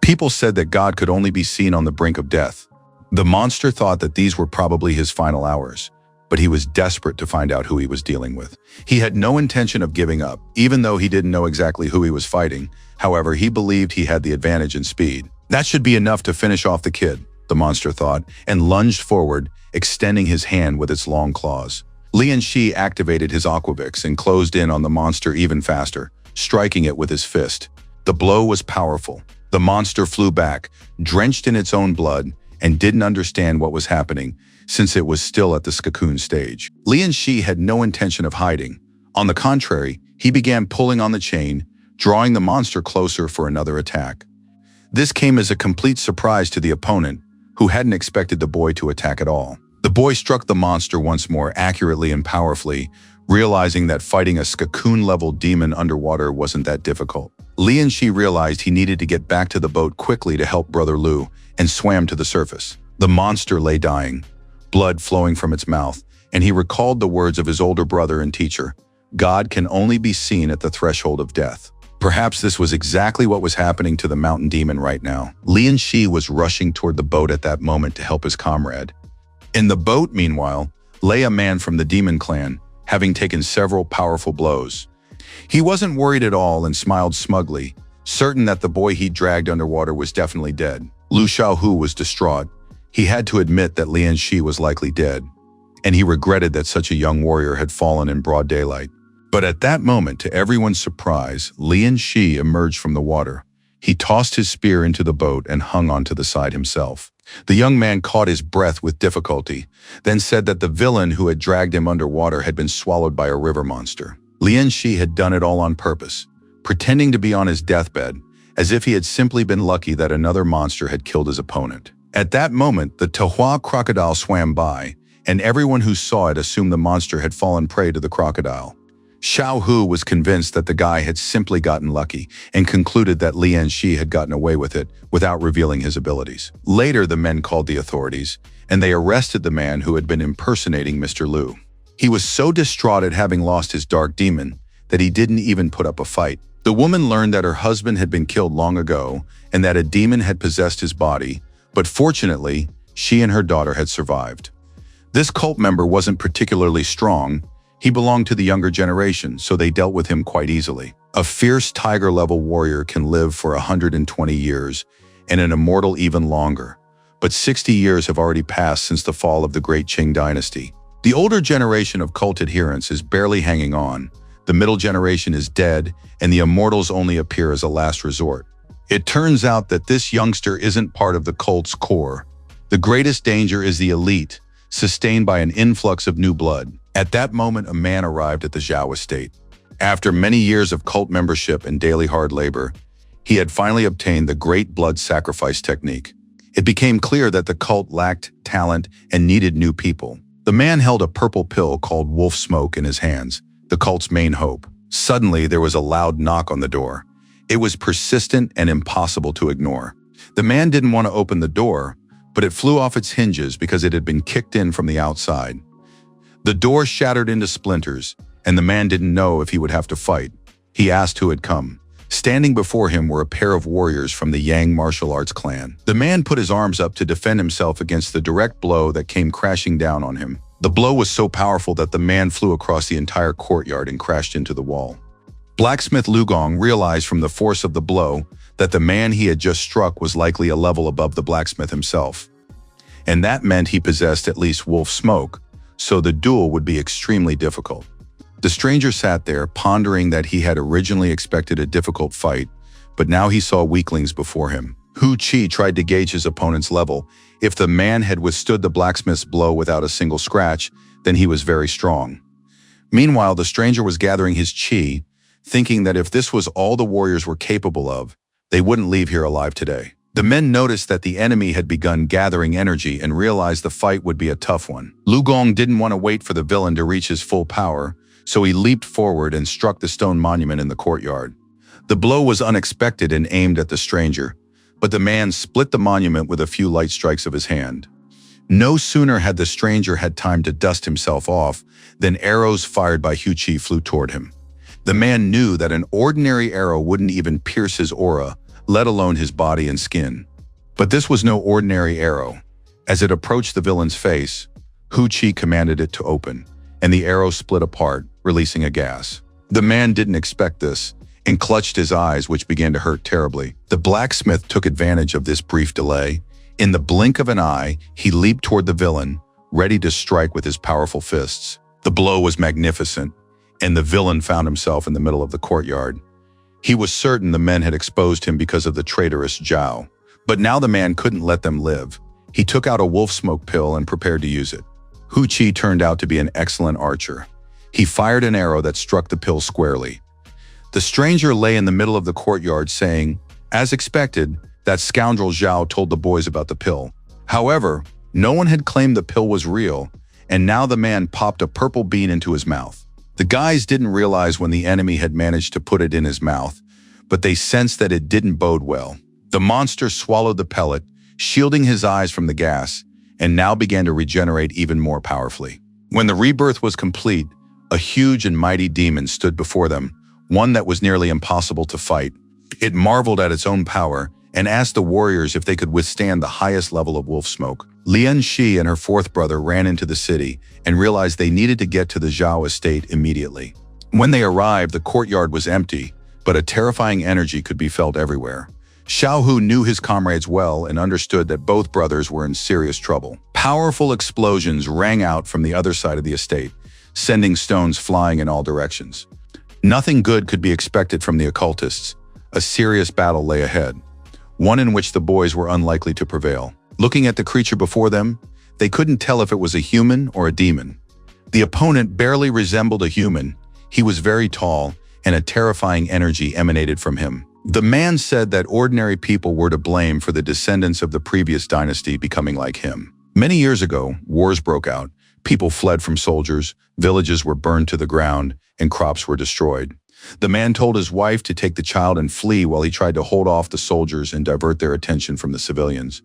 People said that God could only be seen on the brink of death. The monster thought that these were probably his final hours, but he was desperate to find out who he was dealing with. He had no intention of giving up, even though he didn't know exactly who he was fighting. However, he believed he had the advantage in speed. That should be enough to finish off the kid, the monster thought, and lunged forward, extending his hand with its long claws. Lianxi activated his aquavix and closed in on the monster even faster, striking it with his fist. The blow was powerful. The monster flew back, drenched in its own blood, and didn't understand what was happening, since it was still at the cocoon stage. Lianxi had no intention of hiding. On the contrary, he began pulling on the chain, drawing the monster closer for another attack. This came as a complete surprise to the opponent, who hadn't expected the boy to attack at all. The boy struck the monster once more accurately and powerfully, realizing that fighting a cocoon-level demon underwater wasn't that difficult. Lianxi realized he needed to get back to the boat quickly to help Brother Lu, and swam to the surface. The monster lay dying, blood flowing from its mouth, and he recalled the words of his older brother and teacher, "God can only be seen at the threshold of death." Perhaps this was exactly what was happening to the mountain demon right now. Lianxi was rushing toward the boat at that moment to help his comrade. In the boat, meanwhile, lay a man from the demon clan, having taken several powerful blows. He wasn't worried at all and smiled smugly, certain that the boy he dragged underwater was definitely dead. Lu Xiaohu was distraught. He had to admit that Lianxi was likely dead, and he regretted that such a young warrior had fallen in broad daylight. But at that moment, to everyone's surprise, Lianxi emerged from the water. He tossed his spear into the boat and hung onto the side himself. The young man caught his breath with difficulty, then said that the villain who had dragged him underwater had been swallowed by a river monster. Lianxi had done it all on purpose, pretending to be on his deathbed, as if he had simply been lucky that another monster had killed his opponent. At that moment, the Tahua crocodile swam by, and everyone who saw it assumed the monster had fallen prey to the crocodile. Xiaohu was convinced that the guy had simply gotten lucky and concluded that Lianxi had gotten away with it without revealing his abilities. Later, the men called the authorities, and they arrested the man who had been impersonating Mr. Lu. He was so distraught at having lost his dark demon that he didn't even put up a fight. The woman learned that her husband had been killed long ago and that a demon had possessed his body, but fortunately, she and her daughter had survived. This cult member wasn't particularly strong. He belonged to the younger generation, so they dealt with him quite easily. A fierce tiger-level warrior can live for 120 years, and an immortal even longer. But 60 years have already passed since the fall of the Great Qing dynasty. The older generation of cult adherents is barely hanging on. The middle generation is dead, and the immortals only appear as a last resort. It turns out that this youngster isn't part of the cult's core. The greatest danger is the elite, sustained by an influx of new blood. At that moment, a man arrived at the Zhao estate. After many years of cult membership and daily hard labor, he had finally obtained the great blood sacrifice technique. It became clear that the cult lacked talent and needed new people. The man held a purple pill called wolf smoke in his hands, the cult's main hope. Suddenly, there was a loud knock on the door. It was persistent and impossible to ignore. The man didn't want to open the door, but it flew off its hinges because it had been kicked in from the outside. The door shattered into splinters, and the man didn't know if he would have to fight. He asked who had come. Standing before him were a pair of warriors from the Yang martial arts clan. The man put his arms up to defend himself against the direct blow that came crashing down on him. The blow was so powerful that the man flew across the entire courtyard and crashed into the wall. Blacksmith Lu Gong realized from the force of the blow that the man he had just struck was likely a level above the blacksmith himself. And that meant he possessed at least wolf smoke, so the duel would be extremely difficult. The stranger sat there, pondering that he had originally expected a difficult fight, but now he saw weaklings before him. Hu Qi tried to gauge his opponent's level. If the man had withstood the blacksmith's blow without a single scratch, then he was very strong. Meanwhile, the stranger was gathering his qi, thinking that if this was all the warriors were capable of, they wouldn't leave here alive today. The men noticed that the enemy had begun gathering energy and realized the fight would be a tough one. Lu Gong didn't want to wait for the villain to reach his full power, so he leaped forward and struck the stone monument in the courtyard. The blow was unexpected and aimed at the stranger, but the man split the monument with a few light strikes of his hand. No sooner had the stranger had time to dust himself off than arrows fired by Hu Qi flew toward him. The man knew that an ordinary arrow wouldn't even pierce his aura, let alone his body and skin. But this was no ordinary arrow. As it approached the villain's face, Hu Qi commanded it to open, and the arrow split apart, releasing a gas. The man didn't expect this and clutched his eyes, which began to hurt terribly. The blacksmith took advantage of this brief delay. In the blink of an eye, he leaped toward the villain, ready to strike with his powerful fists. The blow was magnificent, and the villain found himself in the middle of the courtyard. He was certain the men had exposed him because of the traitorous Zhao. But now the man couldn't let them live. He took out a wolf smoke pill and prepared to use it. Hu Qi turned out to be an excellent archer. He fired an arrow that struck the pill squarely. The stranger lay in the middle of the courtyard saying, as expected, that scoundrel Zhao told the boys about the pill. However, no one had claimed the pill was real, and now the man popped a purple bean into his mouth. The guys didn't realize when the enemy had managed to put it in his mouth, but they sensed that it didn't bode well. The monster swallowed the pellet, shielding his eyes from the gas, and now began to regenerate even more powerfully. When the rebirth was complete, a huge and mighty demon stood before them, one that was nearly impossible to fight. It marveled at its own power and asked the warriors if they could withstand the highest level of wolf smoke. Lian Shi and her fourth brother ran into the city and realized they needed to get to the Zhao estate immediately. When they arrived, the courtyard was empty, but a terrifying energy could be felt everywhere. Xiao Hu knew his comrades well and understood that both brothers were in serious trouble. Powerful explosions rang out from the other side of the estate, sending stones flying in all directions. Nothing good could be expected from the occultists. A serious battle lay ahead, one in which the boys were unlikely to prevail. Looking at the creature before them, they couldn't tell if it was a human or a demon. The opponent barely resembled a human. He was very tall, and a terrifying energy emanated from him. The man said that ordinary people were to blame for the descendants of the previous dynasty becoming like him. Many years ago, wars broke out. People fled from soldiers, villages were burned to the ground, and crops were destroyed. The man told his wife to take the child and flee while he tried to hold off the soldiers and divert their attention from the civilians.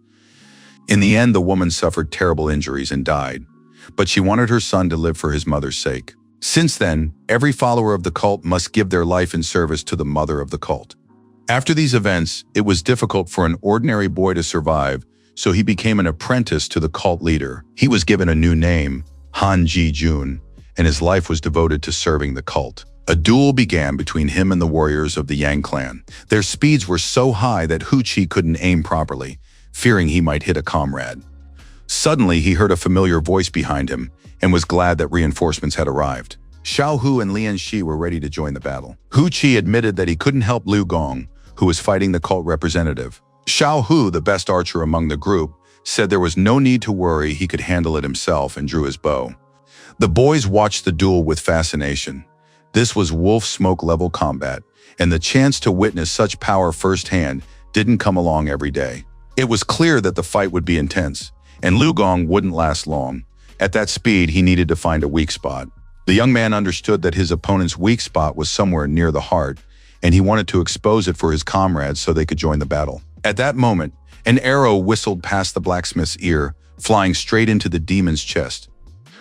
In the end, the woman suffered terrible injuries and died, but she wanted her son to live for his mother's sake. Since then, every follower of the cult must give their life in service to the mother of the cult. After these events, it was difficult for an ordinary boy to survive, so he became an apprentice to the cult leader. He was given a new name, Han Ji Jun, and his life was devoted to serving the cult. A duel began between him and the warriors of the Yang clan. Their speeds were so high that Hu Qi couldn't aim properly, fearing he might hit a comrade. Suddenly, he heard a familiar voice behind him and was glad that reinforcements had arrived. Xiao Hu and Lian Shi were ready to join the battle. Hu Qi admitted that he couldn't help Lu Gong, who was fighting the cult representative. Xiao Hu, the best archer among the group, said there was no need to worry, he could handle it himself, and drew his bow. The boys watched the duel with fascination. This was wolf smoke level combat, and the chance to witness such power firsthand didn't come along every day. It was clear that the fight would be intense, and Lu Gong wouldn't last long. At that speed, he needed to find a weak spot. The young man understood that his opponent's weak spot was somewhere near the heart, and he wanted to expose it for his comrades so they could join the battle. At that moment, an arrow whistled past the blacksmith's ear, flying straight into the demon's chest.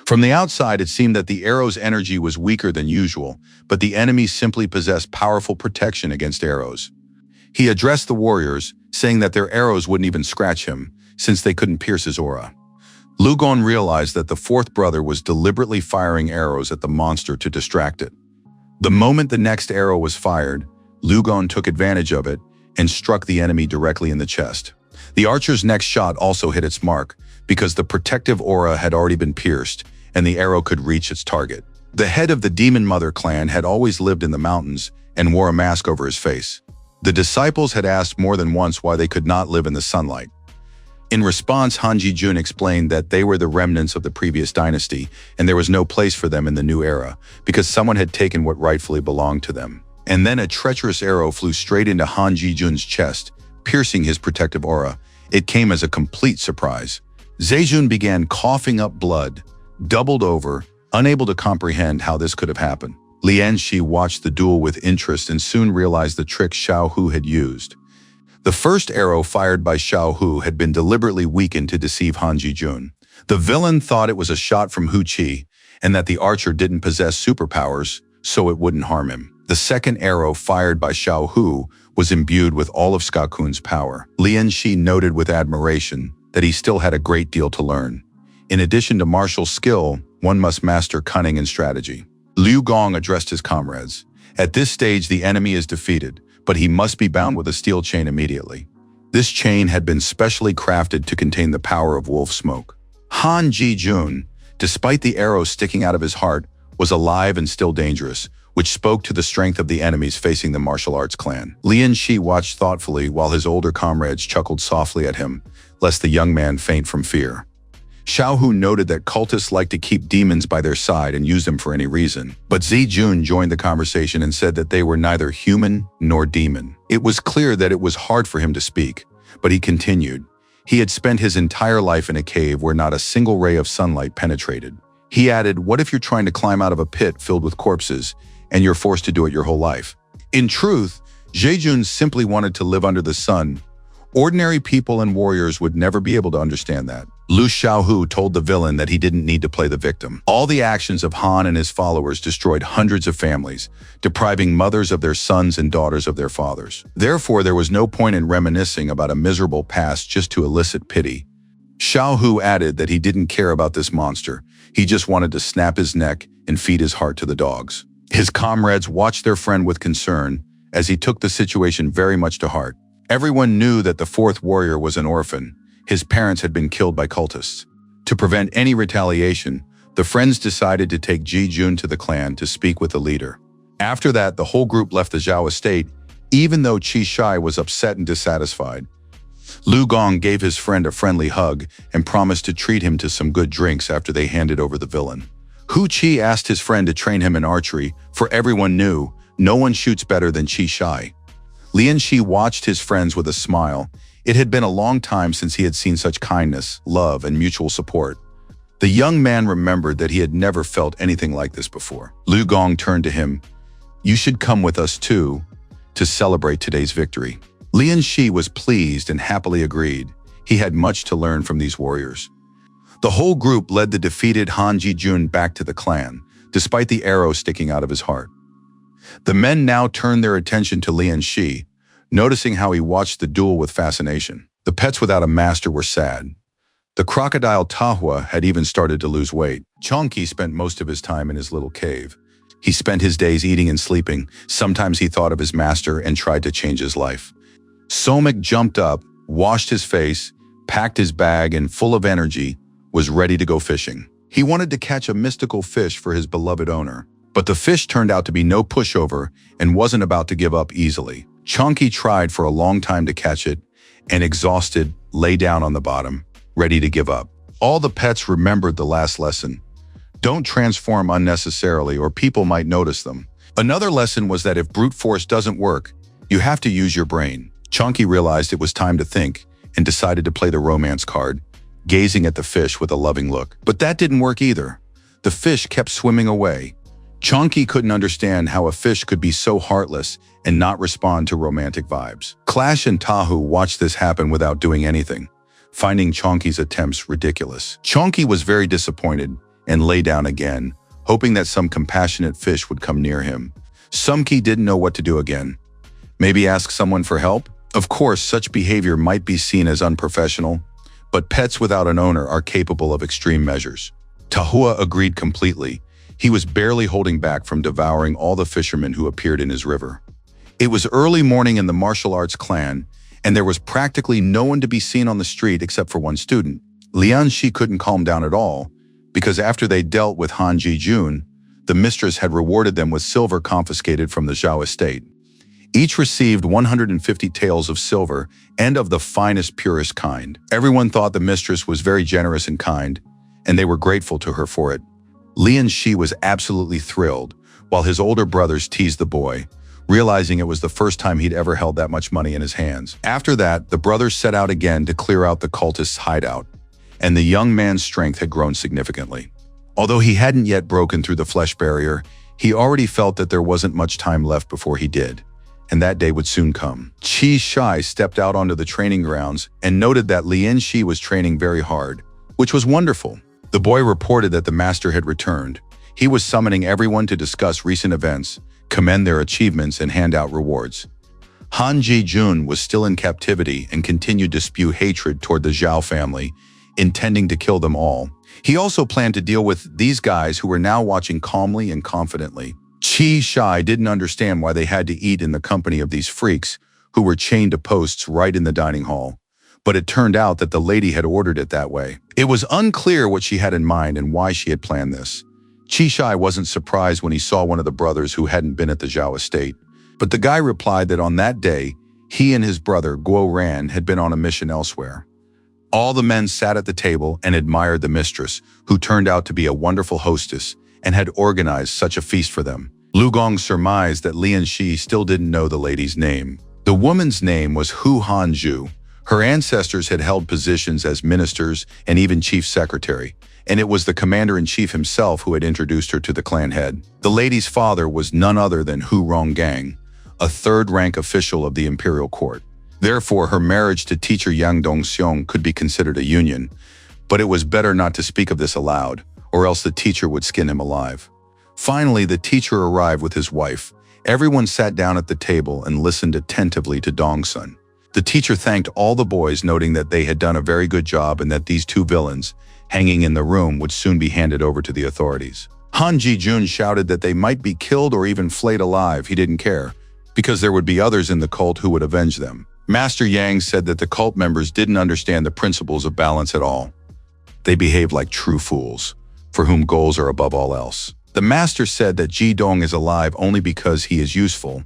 From the outside, it seemed that the arrow's energy was weaker than usual, but the enemy simply possessed powerful protection against arrows. He addressed the warriors, saying that their arrows wouldn't even scratch him, since they couldn't pierce his aura. Lu Gong realized that the fourth brother was deliberately firing arrows at the monster to distract it. The moment the next arrow was fired, Lu Gong took advantage of it and struck the enemy directly in the chest. The archer's next shot also hit its mark, because the protective aura had already been pierced, and the arrow could reach its target. The head of the Demon Mother clan had always lived in the mountains and wore a mask over his face. The disciples had asked more than once why they could not live in the sunlight. In response, Han Ji-jun explained that they were the remnants of the previous dynasty, and there was no place for them in the new era, because someone had taken what rightfully belonged to them. And then a treacherous arrow flew straight into Han Ji-jun's chest, piercing his protective aura. It came as a complete surprise. Zejun began coughing up blood, doubled over, unable to comprehend how this could have happened. Lian Shi watched the duel with interest and soon realized the trick Xiao Hu had used. The first arrow fired by Xiao Hu had been deliberately weakened to deceive Han Ji-jun. The villain thought it was a shot from Hu Qi, and that the archer didn't possess superpowers, so it wouldn't harm him. The second arrow fired by Xiao Hu was imbued with all of Skakun's power. Lian Shi noted with admiration that he still had a great deal to learn. In addition to martial skill, one must master cunning and strategy. Liu Gong addressed his comrades. At this stage, the enemy is defeated, but he must be bound with a steel chain immediately. This chain had been specially crafted to contain the power of wolf smoke. Han Ji-jun, despite the arrow sticking out of his heart, was alive and still dangerous, which spoke to the strength of the enemies facing the martial arts clan. Lian Shi watched thoughtfully while his older comrades chuckled softly at him, lest the young man faint from fear. Xiao Hu noted that cultists like to keep demons by their side and use them for any reason. But Zijun joined the conversation and said that they were neither human nor demon. It was clear that it was hard for him to speak, but he continued. He had spent his entire life in a cave where not a single ray of sunlight penetrated. He added, "What if you're trying to climb out of a pit filled with corpses, and you're forced to do it your whole life?" In truth, Zejun simply wanted to live under the sun. Ordinary people and warriors would never be able to understand that. Lu Xiaohu told the villain that he didn't need to play the victim. All the actions of Han and his followers destroyed hundreds of families, depriving mothers of their sons and daughters of their fathers. Therefore, there was no point in reminiscing about a miserable past just to elicit pity. Xiaohu added that he didn't care about this monster. He just wanted to snap his neck and feed his heart to the dogs. His comrades watched their friend with concern, as he took the situation very much to heart. Everyone knew that the fourth warrior was an orphan. His parents had been killed by cultists. To prevent any retaliation, the friends decided to take Ji Jun to the clan to speak with the leader. After that, the whole group left the Zhao estate, even though Qi Shai was upset and dissatisfied. Lu Gong gave his friend a friendly hug and promised to treat him to some good drinks after they handed over the villain. Hu Qi asked his friend to train him in archery, for everyone knew no one shoots better than Qi Shai. Lian Shi watched his friends with a smile. It had been a long time since he had seen such kindness, love, and mutual support. The young man remembered that he had never felt anything like this before. Lu Gong turned to him. "You should come with us too, to celebrate today's victory." Lian Shi was pleased and happily agreed. He had much to learn from these warriors. The whole group led the defeated Han Ji Jun back to the clan, despite the arrow sticking out of his heart. The men now turned their attention to Lian Shi, noticing how he watched the duel with fascination. The pets without a master were sad. The crocodile Tahua had even started to lose weight. Chonky spent most of his time in his little cave. He spent his days eating and sleeping. Sometimes he thought of his master and tried to change his life. Somek jumped up, washed his face, packed his bag, and full of energy, was ready to go fishing. He wanted to catch a mystical fish for his beloved owner, but the fish turned out to be no pushover and wasn't about to give up easily. Chonky tried for a long time to catch it, and exhausted, lay down on the bottom, ready to give up. All the pets remembered the last lesson. Don't transform unnecessarily or people might notice them. Another lesson was that if brute force doesn't work, you have to use your brain. Chonky realized it was time to think and decided to play the romance card, gazing at the fish with a loving look. But that didn't work either. The fish kept swimming away. Chonky couldn't understand how a fish could be so heartless and not respond to romantic vibes. Clash and Tahu watched this happen without doing anything, finding Chonky's attempts ridiculous. Chonky was very disappointed and lay down again, hoping that some compassionate fish would come near him. Sumki didn't know what to do again. Maybe ask someone for help? Of course, such behavior might be seen as unprofessional, but pets without an owner are capable of extreme measures. Tahua agreed completely. He was barely holding back from devouring all the fishermen who appeared in his river. It was early morning in the martial arts clan, and there was practically no one to be seen on the street except for one student. Lian Shi couldn't calm down at all, because after they dealt with Han Ji-jun, the mistress had rewarded them with silver confiscated from the Zhao estate. Each received 150 taels of silver and of the finest, purest kind. Everyone thought the mistress was very generous and kind, and they were grateful to her for it. Lian Shi was absolutely thrilled, while his older brothers teased the boy, realizing it was the first time he'd ever held that much money in his hands. After that, the brothers set out again to clear out the cultists' hideout, and the young man's strength had grown significantly. Although he hadn't yet broken through the flesh barrier, he already felt that there wasn't much time left before he did, and that day would soon come. Qi Shai stepped out onto the training grounds and noted that Lian Shi was training very hard, which was wonderful. The boy reported that the master had returned. He was summoning everyone to discuss recent events, commend their achievements, and hand out rewards. Han Ji-jun was still in captivity and continued to spew hatred toward the Zhao family, intending to kill them all. He also planned to deal with these guys who were now watching calmly and confidently. Qi Shai didn't understand why they had to eat in the company of these freaks who were chained to posts right in the dining hall, but it turned out that the lady had ordered it that way. It was unclear what she had in mind and why she had planned this. Qi Shai wasn't surprised when he saw one of the brothers who hadn't been at the Zhao estate, but the guy replied that on that day, he and his brother Guo Ran had been on a mission elsewhere. All the men sat at the table and admired the mistress, who turned out to be a wonderful hostess and had organized such a feast for them. Lu Gong surmised that Lian Shi still didn't know the lady's name. The woman's name was Hu Hanju. Her ancestors had held positions as ministers and even chief secretary, and it was the commander-in-chief himself who had introduced her to the clan head. The lady's father was none other than Hu Ronggang, a third-rank official of the imperial court. Therefore, her marriage to teacher Yang Dongxiong could be considered a union, but it was better not to speak of this aloud, or else the teacher would skin him alive. Finally, the teacher arrived with his wife. Everyone sat down at the table and listened attentively to Dongsun. The teacher thanked all the boys, noting that they had done a very good job and that these two villains, hanging in the room, would soon be handed over to the authorities. Han Ji-jun shouted that they might be killed or even flayed alive. He didn't care, because there would be others in the cult who would avenge them. Master Yang said that the cult members didn't understand the principles of balance at all. They behaved like true fools, for whom goals are above all else. The master said that Ji Dong is alive only because he is useful.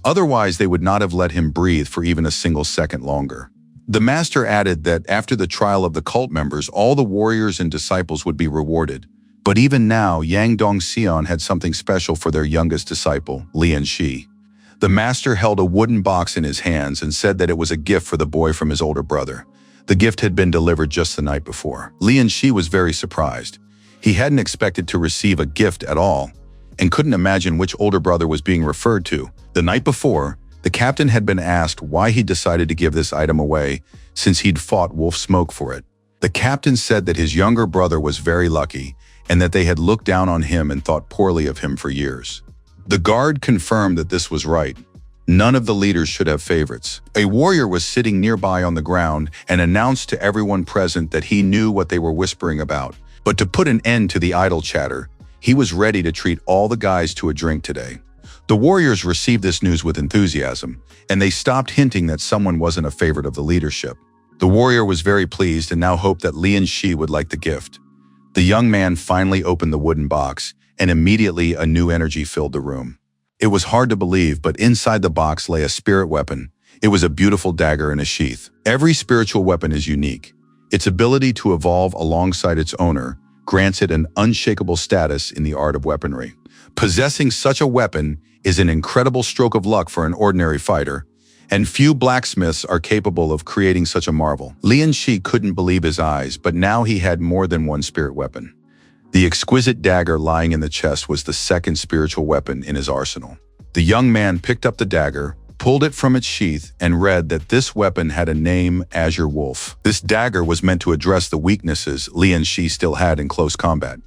Otherwise, they would not have let him breathe for even a single second longer. The master added that after the trial of the cult members, all the warriors and disciples would be rewarded. But even now, Yang Dongxian had something special for their youngest disciple, Lian Shi. The master held a wooden box in his hands and said that it was a gift for the boy from his older brother. The gift had been delivered just the night before. Lian Shi was very surprised. He hadn't expected to receive a gift at all, and couldn't imagine which older brother was being referred to. The night before, the captain had been asked why he decided to give this item away, since he'd fought Wolf Smoke for it. The captain said that his younger brother was very lucky, and that they had looked down on him and thought poorly of him for years. The guard confirmed that this was right. None of the leaders should have favorites. A warrior was sitting nearby on the ground and announced to everyone present that he knew what they were whispering about. But to put an end to the idle chatter, he was ready to treat all the guys to a drink today. The warriors received this news with enthusiasm, and they stopped hinting that someone wasn't a favorite of the leadership. The warrior was very pleased and now hoped that Lian Shi would like the gift. The young man finally opened the wooden box, and immediately a new energy filled the room. It was hard to believe, but inside the box lay a spirit weapon. It was a beautiful dagger in a sheath. Every spiritual weapon is unique. Its ability to evolve alongside its owner grants it an unshakable status in the art of weaponry. Possessing such a weapon is an incredible stroke of luck for an ordinary fighter, and few blacksmiths are capable of creating such a marvel. Lian Shi couldn't believe his eyes, but now he had more than one spirit weapon. The exquisite dagger lying in the chest was the second spiritual weapon in his arsenal. The young man picked up the dagger, pulled it from its sheath, and read that this weapon had a name, Azure Wolf. This dagger was meant to address the weaknesses Lian Shi still had in close combat.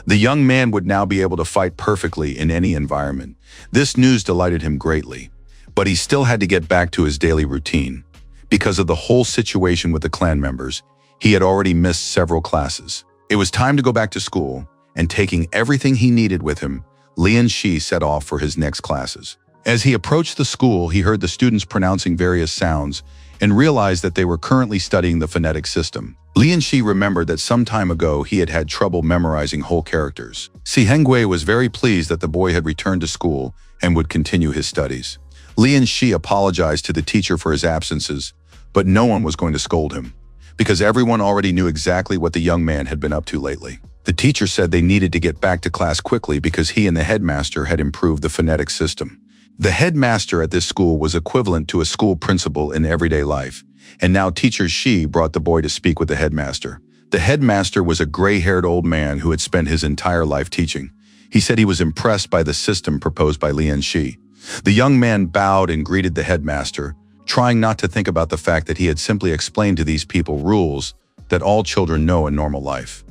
The young man would now be able to fight perfectly in any environment. This news delighted him greatly, but he still had to get back to his daily routine. Because of the whole situation with the clan members, he had already missed several classes. It was time to go back to school, and taking everything he needed with him, Lian Shi set off for his next classes. As he approached the school, he heard the students pronouncing various sounds and realized that they were currently studying the phonetic system. Li Yanxi remembered that some time ago he had had trouble memorizing whole characters. Si Hengui was very pleased that the boy had returned to school and would continue his studies. Li Yanxi apologized to the teacher for his absences, but no one was going to scold him, because everyone already knew exactly what the young man had been up to lately. The teacher said they needed to get back to class quickly because he and the headmaster had improved the phonetic system. The headmaster at this school was equivalent to a school principal in everyday life, and now teacher Shi brought the boy to speak with the headmaster. The headmaster was a gray-haired old man who had spent his entire life teaching. He said he was impressed by the system proposed by Li Yanxi. The young man bowed and greeted the headmaster, trying not to think about the fact that he had simply explained to these people rules that all children know in normal life.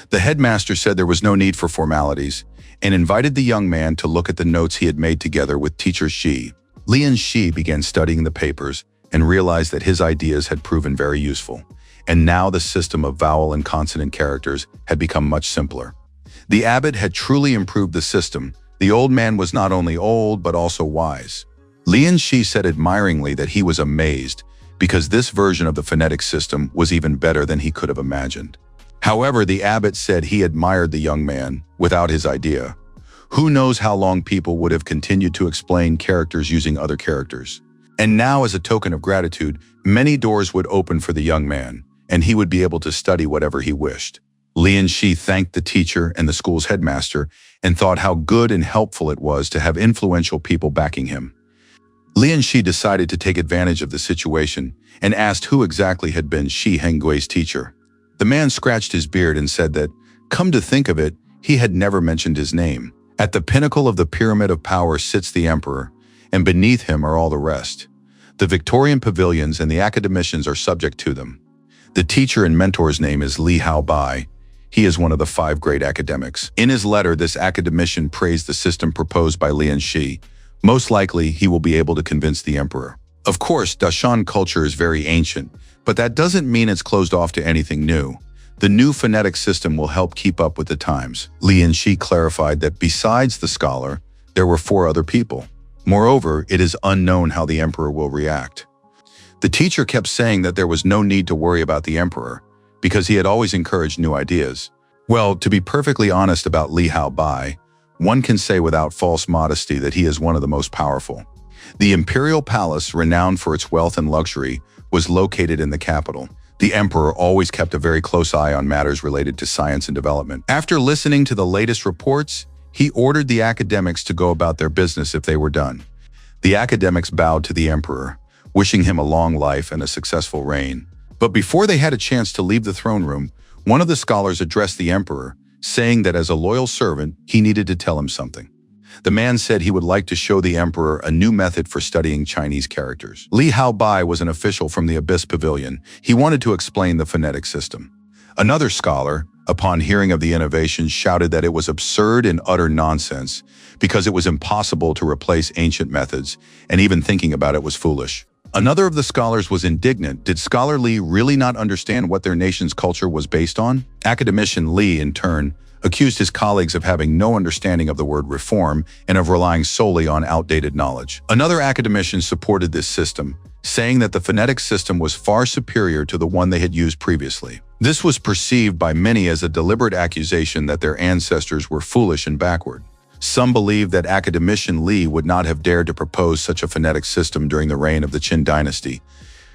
The headmaster said there was no need for formalities and invited the young man to look at the notes he had made together with teacher Shi. Li Yanxi began studying the papers and realized that his ideas had proven very useful, and now the system of vowel and consonant characters had become much simpler. The abbot had truly improved the system. The old man was not only old but also wise. Li Yanxi said admiringly that he was amazed because this version of the phonetic system was even better than he could have imagined. However, the abbot said he admired the young man without his idea. Who knows how long people would have continued to explain characters using other characters. And now, as a token of gratitude, many doors would open for the young man, and he would be able to study whatever he wished. Li Yanxi thanked the teacher and the school's headmaster and thought how good and helpful it was to have influential people backing him. Li Yanxi decided to take advantage of the situation and asked who exactly had been Si Hengui's teacher. The man scratched his beard and said that, come to think of it, he had never mentioned his name. At the pinnacle of the pyramid of power sits the emperor, and beneath him are all the rest. The Victorian pavilions and the academicians are subject to them. The teacher and mentor's name is Li Haobai. He is one of the 5 great academics. In his letter, this academician praised the system proposed by Li Yanxi. Most likely, he will be able to convince the emperor. Of course, Dashan culture is very ancient, but that doesn't mean it's closed off to anything new. The new phonetic system will help keep up with the times. Li Yanxi clarified that besides the scholar, there were 4 other people. Moreover, it is unknown how the emperor will react. The teacher kept saying that there was no need to worry about the emperor, because he had always encouraged new ideas. Well, to be perfectly honest about Li Haobai, one can say without false modesty that he is one of the most powerful. The imperial palace, renowned for its wealth and luxury, was located in the capital. The emperor always kept a very close eye on matters related to science and development. After listening to the latest reports, he ordered the academics to go about their business if they were done. The academics bowed to the emperor, wishing him a long life and a successful reign. But before they had a chance to leave the throne room, one of the scholars addressed the emperor, saying that as a loyal servant, he needed to tell him something. The man said he would like to show the emperor a new method for studying Chinese characters. Li Haobai was an official from the Abyss Pavilion. He wanted to explain the phonetic system. Another scholar, upon hearing of the innovation, shouted that it was absurd and utter nonsense because it was impossible to replace ancient methods, and even thinking about it was foolish. Another of the scholars was indignant. Did Scholar Li really not understand what their nation's culture was based on? Academician Li, in turn, accused his colleagues of having no understanding of the word reform and of relying solely on outdated knowledge. Another academician supported this system, saying that the phonetic system was far superior to the one they had used previously. This was perceived by many as a deliberate accusation that their ancestors were foolish and backward. Some believed that academician Li would not have dared to propose such a phonetic system during the reign of the Qin dynasty.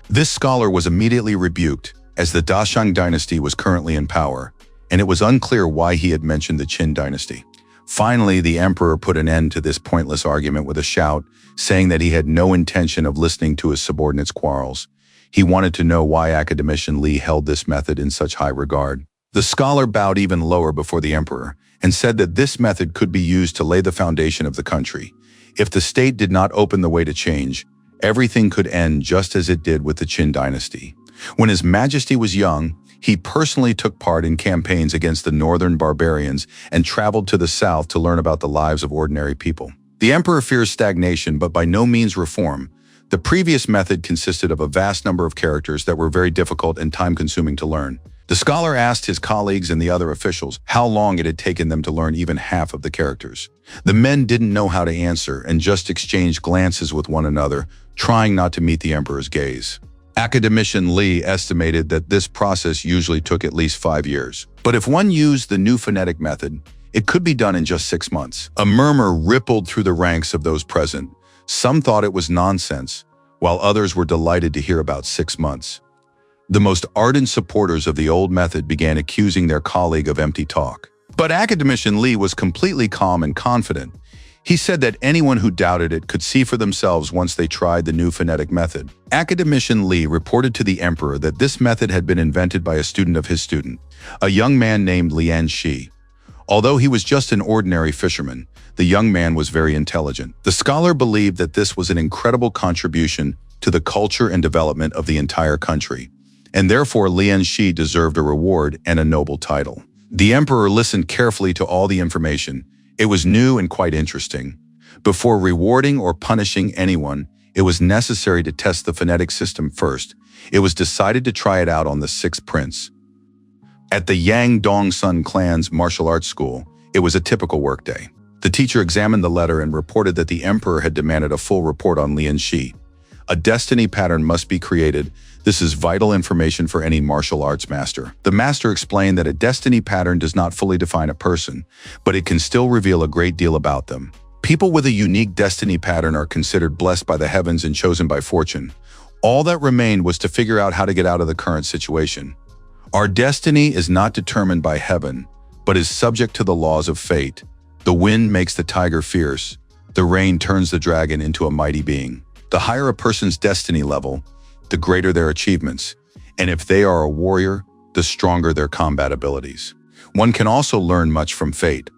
This scholar was immediately rebuked, as the Dashang dynasty was currently in power, and it was unclear why he had mentioned the Qin dynasty. Finally, the emperor put an end to this pointless argument with a shout, saying that he had no intention of listening to his subordinates' quarrels. He wanted to know why academician Li held this method in such high regard. The scholar bowed even lower before the emperor and said that this method could be used to lay the foundation of the country. If the state did not open the way to change, everything could end just as it did with the Qin dynasty. When His Majesty was young, he personally took part in campaigns against the northern barbarians and traveled to the south to learn about the lives of ordinary people. The emperor fears stagnation, but by no means reform. The previous method consisted of a vast number of characters that were very difficult and time-consuming to learn. The scholar asked his colleagues and the other officials how long it had taken them to learn even half of the characters. The men didn't know how to answer and just exchanged glances with one another, trying not to meet the emperor's gaze. Academician Lee estimated that this process usually took at least 5 years. But if one used the new phonetic method, it could be done in just 6 months. A murmur rippled through the ranks of those present. Some thought it was nonsense, while others were delighted to hear about 6 months. The most ardent supporters of the old method began accusing their colleague of empty talk. But Academician Lee was completely calm and confident. He said that anyone who doubted it could see for themselves once they tried the new phonetic method. Academician Lee reported to the emperor that this method had been invented by a student of his student, a young man named Lian Shi. Although he was just an ordinary fisherman, the young man was very intelligent. The scholar believed that this was an incredible contribution to the culture and development of the entire country, and therefore Lian Shi deserved a reward and a noble title. The emperor listened carefully to all the information. It was new and quite interesting. Before rewarding or punishing anyone, it was necessary to test the phonetic system first. It was decided to try it out on the 6th prince. At the Yang Dong-sun clan's martial arts school, it was a typical workday. The teacher examined the letter and reported that the emperor had demanded a full report on Lian Shi. A destiny pattern must be created. This is vital information for any martial arts master. The master explained that a destiny pattern does not fully define a person, but it can still reveal a great deal about them. People with a unique destiny pattern are considered blessed by the heavens and chosen by fortune. All that remained was to figure out how to get out of the current situation. Our destiny is not determined by heaven, but is subject to the laws of fate. The wind makes the tiger fierce. The rain turns the dragon into a mighty being. The higher a person's destiny level, the greater their achievements, and if they are a warrior, the stronger their combat abilities. One can also learn much from fate.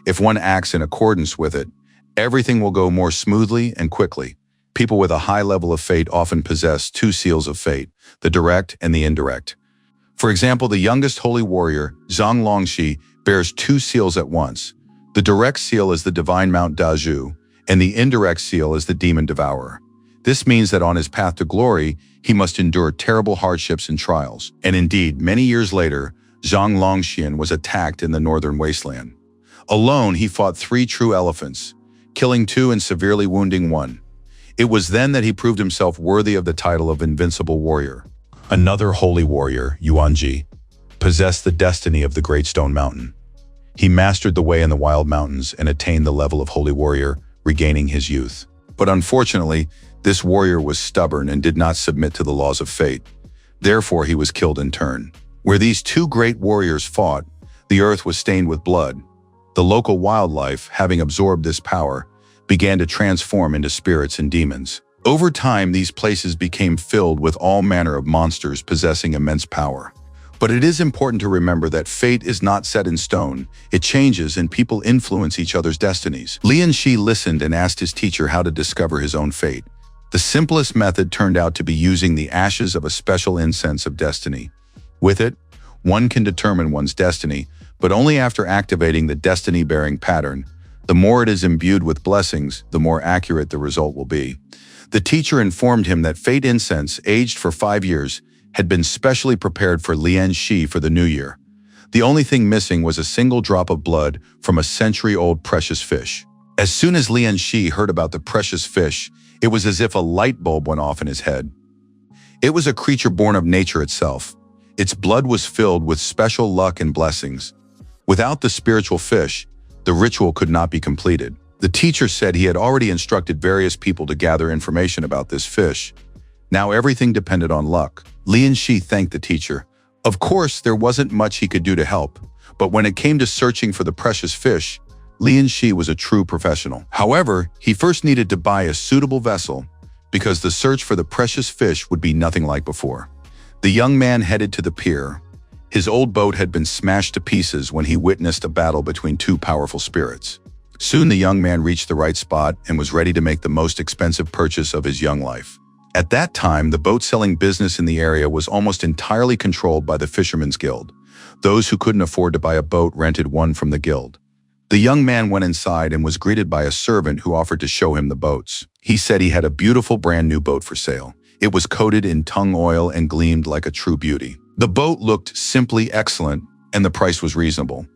If one acts in accordance with it, everything will go more smoothly and quickly. People with a high level of fate often possess 2 seals of fate, the direct and the indirect. For example, the youngest holy warrior, Zhang Longxi, bears 2 seals at once. The direct seal is the divine Mount Dazhu, and the indirect seal is the demon devourer. This means that on his path to glory, he must endure terrible hardships and trials. And indeed, many years later, Zhang Longxian was attacked in the northern wasteland. Alone, he fought 3 true elephants, killing 2 and severely wounding 1. It was then that he proved himself worthy of the title of invincible warrior. Another holy warrior, Yuanji, possessed the destiny of the Great Stone Mountain. He mastered the way in the wild mountains and attained the level of holy warrior, regaining his youth. But unfortunately, this warrior was stubborn and did not submit to the laws of fate. Therefore, he was killed in turn. Where these 2 great warriors fought, the earth was stained with blood. The local wildlife, having absorbed this power, began to transform into spirits and demons. Over time, these places became filled with all manner of monsters possessing immense power. But it is important to remember that fate is not set in stone. It changes and people influence each other's destinies. Lian Shi listened and asked his teacher how to discover his own fate. The simplest method turned out to be using the ashes of a special incense of destiny. With it, one can determine one's destiny, but only after activating the destiny-bearing pattern. The more it is imbued with blessings, the more accurate the result will be. The teacher informed him that fate incense, aged for 5 years, had been specially prepared for Lian Shi for the new year. The only thing missing was a single drop of blood from a century-old precious fish. As soon as Lian Shi heard about the precious fish, it was as if a light bulb went off in his head. It was a creature born of nature itself. Its blood was filled with special luck and blessings. Without the spiritual fish, the ritual could not be completed. The teacher said he had already instructed various people to gather information about this fish. Now everything depended on luck. Lian Shi thanked the teacher. Of course, there wasn't much he could do to help, but when it came to searching for the precious fish, Lian Shi was a true professional. However, he first needed to buy a suitable vessel because the search for the precious fish would be nothing like before. The young man headed to the pier. His old boat had been smashed to pieces when he witnessed a battle between 2 powerful spirits. Soon the young man reached the right spot and was ready to make the most expensive purchase of his young life. At that time, the boat-selling business in the area was almost entirely controlled by the Fishermen's Guild. Those who couldn't afford to buy a boat rented one from the guild. The young man went inside and was greeted by a servant who offered to show him the boats. He said he had a beautiful brand new boat for sale. It was coated in tung oil and gleamed like a true beauty. The boat looked simply excellent, and the price was reasonable.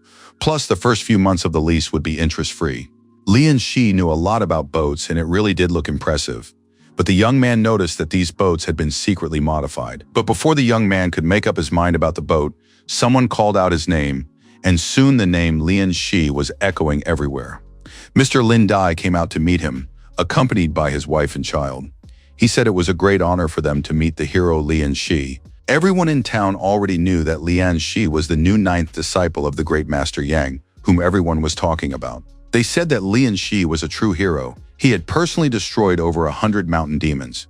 Plus, the first few months of the lease would be interest-free. Lian Shi knew a lot about boats, and it really did look impressive. But the young man noticed that these boats had been secretly modified. But before the young man could make up his mind about the boat, someone called out his name, and soon the name Lian Shi was echoing everywhere. Mr. Lin Dai came out to meet him, accompanied by his wife and child. He said it was a great honor for them to meet the hero Lian Shi. Everyone in town already knew that Lian Shi was the new 9th disciple of the great master Yang, whom everyone was talking about. They said that Lian Shi was a true hero. He had personally destroyed over 100 mountain demons.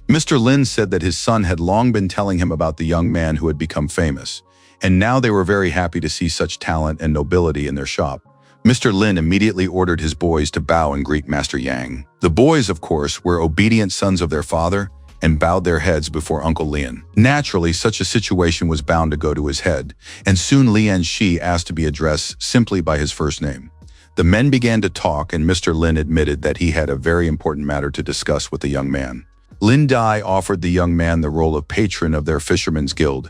Mr. Lin said that his son had long been telling him about the young man who had become famous, and now they were very happy to see such talent and nobility in their shop. Mr. Lin immediately ordered his boys to bow and greet Master Yang. The boys, of course, were obedient sons of their father and bowed their heads before Uncle Lian. Naturally, such a situation was bound to go to his head, and soon Lian Shi asked to be addressed simply by his first name. The men began to talk, and Mr. Lin admitted that he had a very important matter to discuss with the young man. Lin Dai offered the young man the role of patron of their fishermen's guild.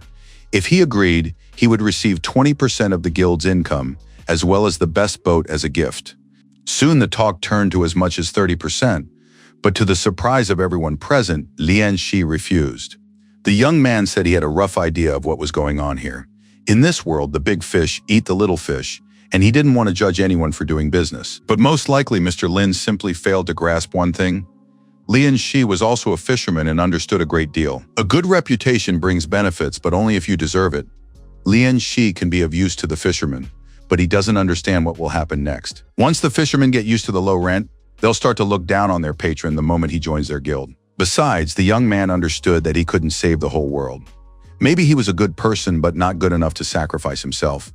If he agreed, he would receive 20% of the guild's income, as well as the best boat as a gift. Soon the talk turned to as much as 30%, but to the surprise of everyone present, Lian Shi refused. The young man said he had a rough idea of what was going on here. In this world, the big fish eat the little fish, and he didn't want to judge anyone for doing business. But most likely, Mr. Lin simply failed to grasp one thing. Lian Shi was also a fisherman and understood a great deal. A good reputation brings benefits, but only if you deserve it. Lian Shi can be of use to the fisherman, but he doesn't understand what will happen next. Once the fishermen get used to the low rent, they'll start to look down on their patron the moment he joins their guild. Besides, the young man understood that he couldn't save the whole world. Maybe he was a good person, but not good enough to sacrifice himself.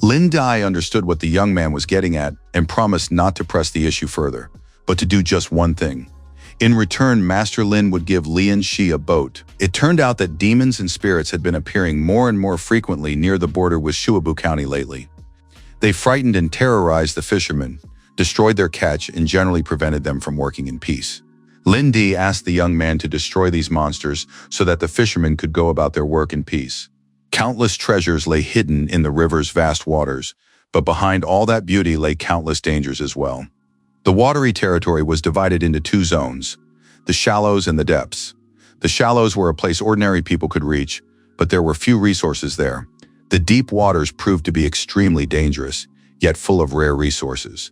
Lin Dai understood what the young man was getting at and promised not to press the issue further, but to do just one thing. In return, Master Lin would give Lian Shi a boat. It turned out that demons and spirits had been appearing more and more frequently near the border with Shuabu County lately. They frightened and terrorized the fishermen, destroyed their catch, and generally prevented them from working in peace. Lin Di asked the young man to destroy these monsters so that the fishermen could go about their work in peace. Countless treasures lay hidden in the river's vast waters, but behind all that beauty lay countless dangers as well. The watery territory was divided into two zones, the shallows and the depths. The shallows were a place ordinary people could reach, but there were few resources there. The deep waters proved to be extremely dangerous, yet full of rare resources.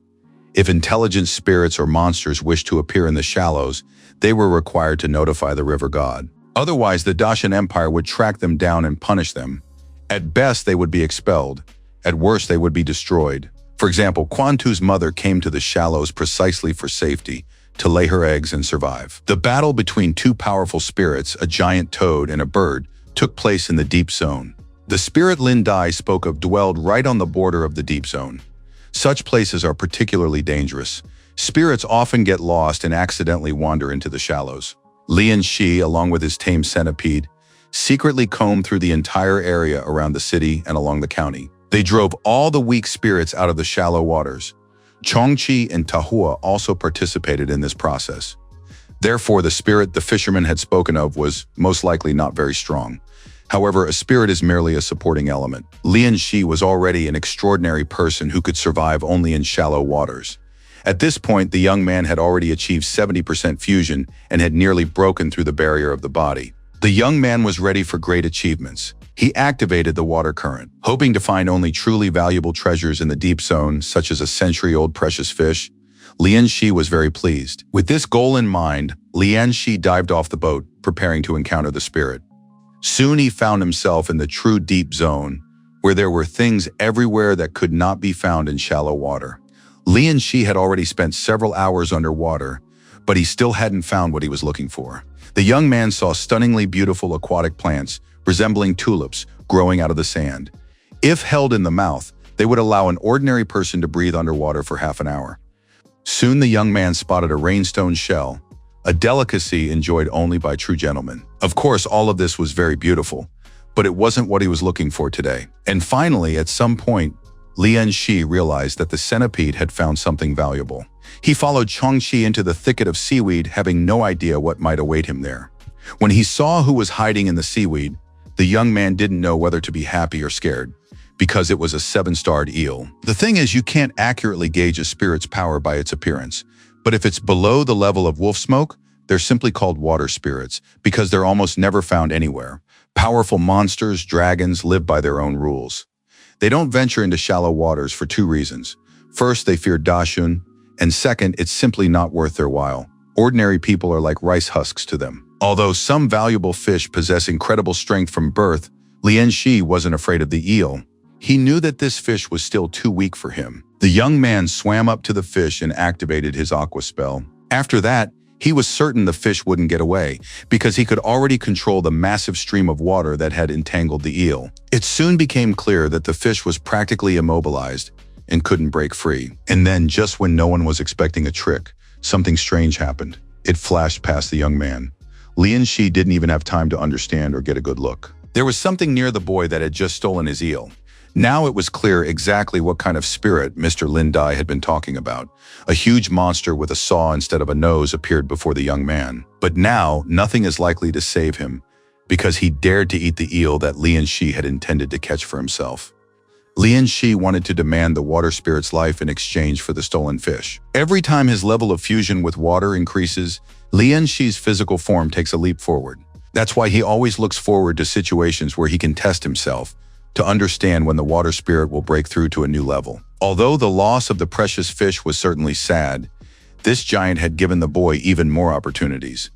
If intelligent spirits or monsters wished to appear in the shallows, they were required to notify the river god. Otherwise, the Dacian Empire would track them down and punish them. At best, they would be expelled. At worst, they would be destroyed. For example, Quan Tu's mother came to the shallows precisely for safety, to lay her eggs and survive. The battle between two powerful spirits, a giant toad and a bird, took place in the deep zone. The spirit Lin Dai spoke of dwelled right on the border of the deep zone. Such places are particularly dangerous. Spirits often get lost and accidentally wander into the shallows. Lian Shi, along with his tame centipede, secretly combed through the entire area around the city and along the county. They drove all the weak spirits out of the shallow waters. Chongqi and Tahua also participated in this process. Therefore, the spirit the fisherman had spoken of was most likely not very strong. However, a spirit is merely a supporting element. Lian Shi was already an extraordinary person who could survive only in shallow waters. At this point, the young man had already achieved 70% fusion and had nearly broken through the barrier of the body. The young man was ready for great achievements. He activated the water current, hoping to find only truly valuable treasures in the deep zone, such as a century-old precious fish. Lian Shi was very pleased. With this goal in mind, Lian Shi dived off the boat, preparing to encounter the spirit. Soon he found himself in the true deep zone, where there were things everywhere that could not be found in shallow water. Lian Shi had already spent several hours underwater, but he still hadn't found what he was looking for. The young man saw stunningly beautiful aquatic plants, resembling tulips, growing out of the sand. If held in the mouth, they would allow an ordinary person to breathe underwater for half an hour. Soon the young man spotted a rainstone shell, a delicacy enjoyed only by true gentlemen. Of course, all of this was very beautiful, but it wasn't what he was looking for today. And finally, at some point, Lian Shi realized that the centipede had found something valuable. He followed Chongqi into the thicket of seaweed, having no idea what might await him there. When he saw who was hiding in the seaweed, The young man didn't know whether to be happy or scared, because it was a 7-starred eel. The thing is, you can't accurately gauge a spirit's power by its appearance. But if it's below the level of wolf smoke, they're simply called water spirits, because they're almost never found anywhere. Powerful monsters, dragons, live by their own rules. They don't venture into shallow waters for 2 reasons. First, they fear Dashun, and second, it's simply not worth their while. Ordinary people are like rice husks to them. Although some valuable fish possess incredible strength from birth, Lian Shi wasn't afraid of the eel. He knew that this fish was still too weak for him. The young man swam up to the fish and activated his aqua spell. After that, he was certain the fish wouldn't get away, because he could already control the massive stream of water that had entangled the eel. It soon became clear that the fish was practically immobilized and couldn't break free. And then, just when no one was expecting a trick, something strange happened. It flashed past the young man. Lian Shi didn't even have time to understand or get a good look. There was something near the boy that had just stolen his eel. Now it was clear exactly what kind of spirit Mr. Lin Dai had been talking about. A huge monster with a saw instead of a nose appeared before the young man. But now, nothing is likely to save him, because he dared to eat the eel that Lian Shi had intended to catch for himself. Lian Shi wanted to demand the water spirit's life in exchange for the stolen fish. Every time his level of fusion with water increases, Lian Shi's physical form takes a leap forward. That's why he always looks forward to situations where he can test himself, to understand when the water spirit will break through to a new level. Although the loss of the precious fish was certainly sad, this giant had given the boy even more opportunities.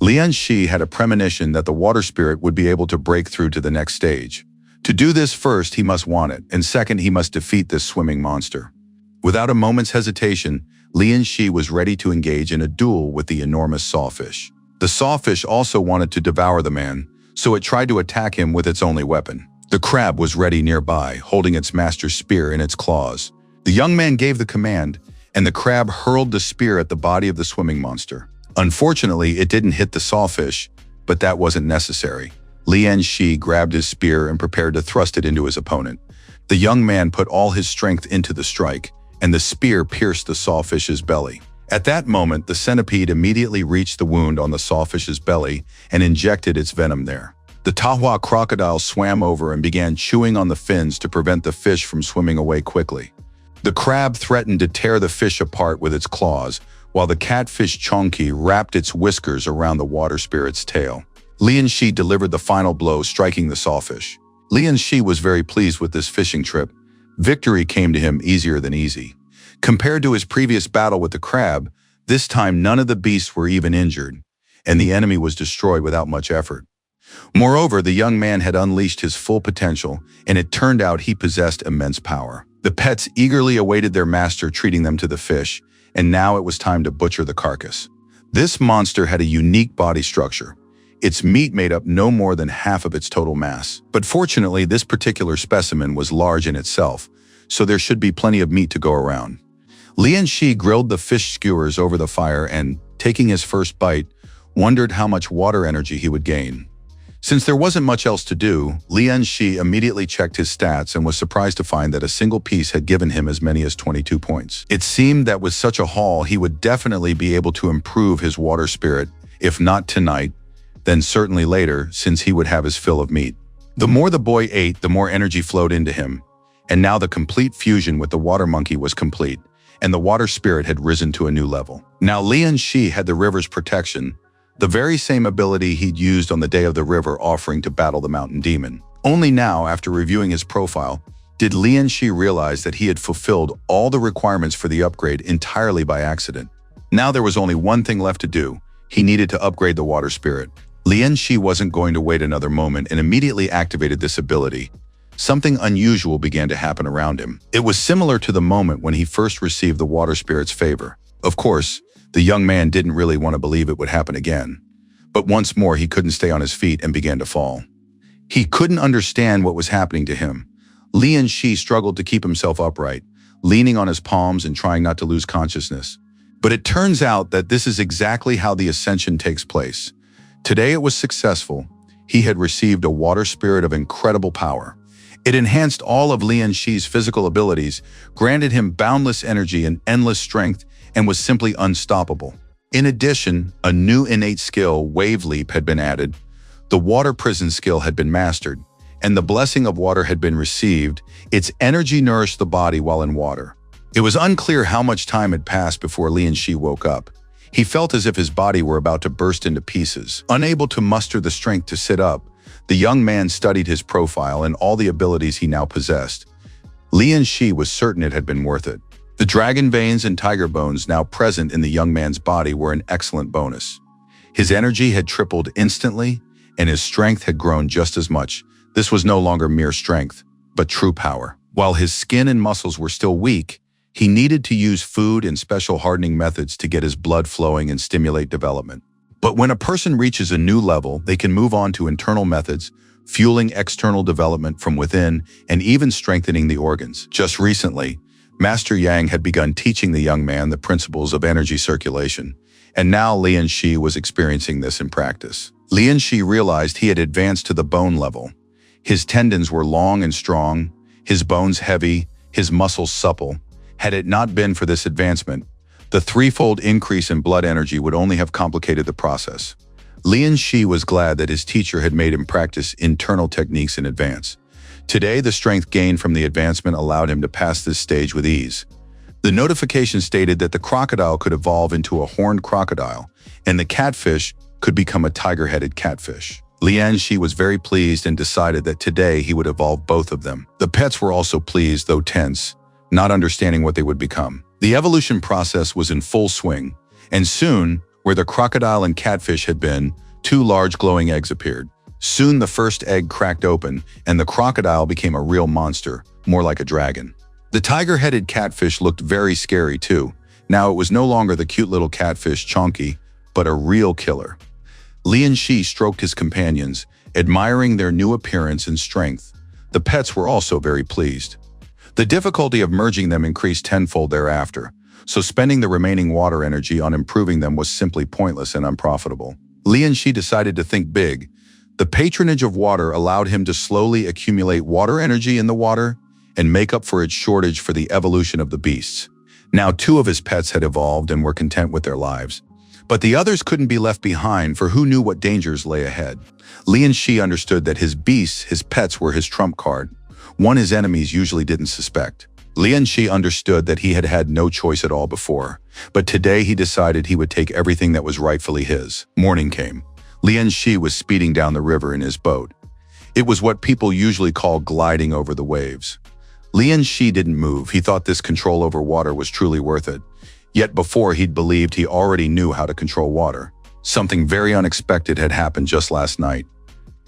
Lian Shi had a premonition that the water spirit would be able to break through to the next stage. To do this, first he must want it, and second he must defeat this swimming monster. Without a moment's hesitation, Lian Shi was ready to engage in a duel with the enormous sawfish. The sawfish also wanted to devour the man, so it tried to attack him with its only weapon. The crab was ready nearby, holding its master's spear in its claws. The young man gave the command, and the crab hurled the spear at the body of the swimming monster. Unfortunately, it didn't hit the sawfish, but that wasn't necessary. Lian Shi grabbed his spear and prepared to thrust it into his opponent. The young man put all his strength into the strike, and the spear pierced the sawfish's belly. At that moment, the centipede immediately reached the wound on the sawfish's belly and injected its venom there. The Tahua crocodile swam over and began chewing on the fins to prevent the fish from swimming away quickly. The crab threatened to tear the fish apart with its claws, while the catfish Chonki wrapped its whiskers around the water spirit's tail. Lian Shi delivered the final blow, striking the sawfish. Lian Shi was very pleased with this fishing trip. Victory came to him easier than easy. Compared to his previous battle with the crab, this time none of the beasts were even injured, and the enemy was destroyed without much effort. Moreover, the young man had unleashed his full potential, and it turned out he possessed immense power. The pets eagerly awaited their master treating them to the fish, and now it was time to butcher the carcass. This monster had a unique body structure. Its meat made up no more than half of its total mass. But fortunately, this particular specimen was large in itself, so there should be plenty of meat to go around. Lian Shi grilled the fish skewers over the fire and, taking his first bite, wondered how much water energy he would gain. Since there wasn't much else to do, Lian Shi immediately checked his stats and was surprised to find that a single piece had given him as many as 22 points. It seemed that with such a haul, he would definitely be able to improve his water spirit, if not tonight, then certainly later, since he would have his fill of meat. The more the boy ate, the more energy flowed into him, and now the complete fusion with the water monkey was complete, and the water spirit had risen to a new level. Now Lian Shi had the river's protection, the very same ability he'd used on the day of the river offering to battle the mountain demon. Only now, after reviewing his profile, did Lian Shi realize that he had fulfilled all the requirements for the upgrade entirely by accident. Now there was only one thing left to do. He needed to upgrade the water spirit. Lian Shi wasn't going to wait another moment and immediately activated this ability. Something unusual began to happen around him. It was similar to the moment when he first received the water spirit's favor. Of course, the young man didn't really want to believe it would happen again. But once more, he couldn't stay on his feet and began to fall. He couldn't understand what was happening to him. Lian Shi struggled to keep himself upright, leaning on his palms and trying not to lose consciousness. But it turns out that this is exactly how the ascension takes place. Today it was successful. He had received a water spirit of incredible power. It enhanced all of Lian Shi's physical abilities, granted him boundless energy and endless strength, and was simply unstoppable. In addition, a new innate skill, Wave Leap, had been added. The water prison skill had been mastered, and the blessing of water had been received. Its energy nourished the body while in water. It was unclear how much time had passed before Lian woke up. He felt as if his body were about to burst into pieces. Unable to muster the strength to sit up, the young man studied his profile and all the abilities he now possessed. Lian was certain it had been worth it. The dragon veins and tiger bones now present in the young man's body were an excellent bonus. His energy had tripled instantly, and his strength had grown just as much. This was no longer mere strength, but true power. While his skin and muscles were still weak, he needed to use food and special hardening methods to get his blood flowing and stimulate development. But when a person reaches a new level, they can move on to internal methods, fueling external development from within and even strengthening the organs. Just recently, Master Yang had begun teaching the young man the principles of energy circulation, and now Lian was experiencing this in practice. Lian realized he had advanced to the bone level. His tendons were long and strong, his bones heavy, his muscles supple. Had it not been for this advancement, the threefold increase in blood energy would only have complicated the process. Lian was glad that his teacher had made him practice internal techniques in advance. Today, the strength gained from the advancement allowed him to pass this stage with ease. The notification stated that the crocodile could evolve into a horned crocodile, and the catfish could become a tiger-headed catfish. Lian was very pleased and decided that today he would evolve both of them. The pets were also pleased, though tense, not understanding what they would become. The evolution process was in full swing, and soon, where the crocodile and catfish had been, two large glowing eggs appeared. Soon the first egg cracked open, and the crocodile became a real monster, more like a dragon. The tiger-headed catfish looked very scary too. Now it was no longer the cute little catfish Chonky, but a real killer. Lian stroked his companions, admiring their new appearance and strength. The pets were also very pleased. The difficulty of merging them increased tenfold thereafter, so spending the remaining water energy on improving them was simply pointless and unprofitable. Lian decided to think big. The patronage of water allowed him to slowly accumulate water energy in the water and make up for its shortage for the evolution of the beasts. Now 2 of his pets had evolved and were content with their lives. But the others couldn't be left behind, for who knew what dangers lay ahead. Lian understood that his beasts, his pets, were his trump card, one his enemies usually didn't suspect. Lian understood that he had had no choice at all before, but today he decided he would take everything that was rightfully his. Morning came. Lian was speeding down the river in his boat. It was what people usually call gliding over the waves. Lian didn't move. He thought this control over water was truly worth it. Yet before, he'd believed he already knew how to control water. Something very unexpected had happened just last night.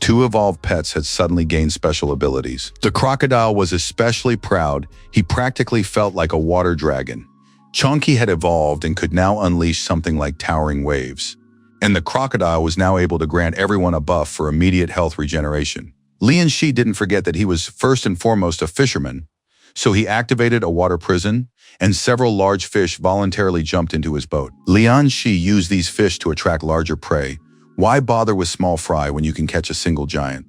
2 evolved pets had suddenly gained special abilities. The crocodile was especially proud. He practically felt like a water dragon. Chonky had evolved and could now unleash something like towering waves. And the crocodile was now able to grant everyone a buff for immediate health regeneration. Lian didn't forget that he was first and foremost a fisherman, so he activated a water prison, and several large fish voluntarily jumped into his boat. Lian used these fish to attract larger prey. Why bother with small fry when you can catch a single giant?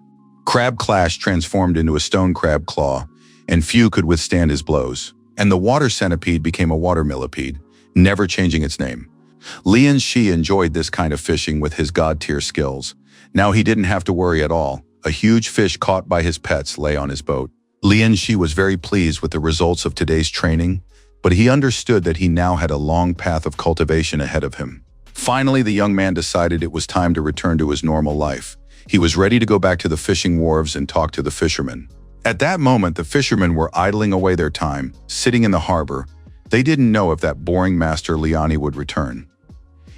Crab Clash transformed into a stone crab claw, and few could withstand his blows. And the water centipede became a water millipede, never changing its name. Lian enjoyed this kind of fishing with his god-tier skills. Now he didn't have to worry at all. A huge fish caught by his pets lay on his boat. Lian was very pleased with the results of today's training, but he understood that he now had a long path of cultivation ahead of him. Finally, the young man decided it was time to return to his normal life. He was ready to go back to the fishing wharves and talk to the fishermen. At that moment, the fishermen were idling away their time, sitting in the harbor. They didn't know if that boring master Liani would return.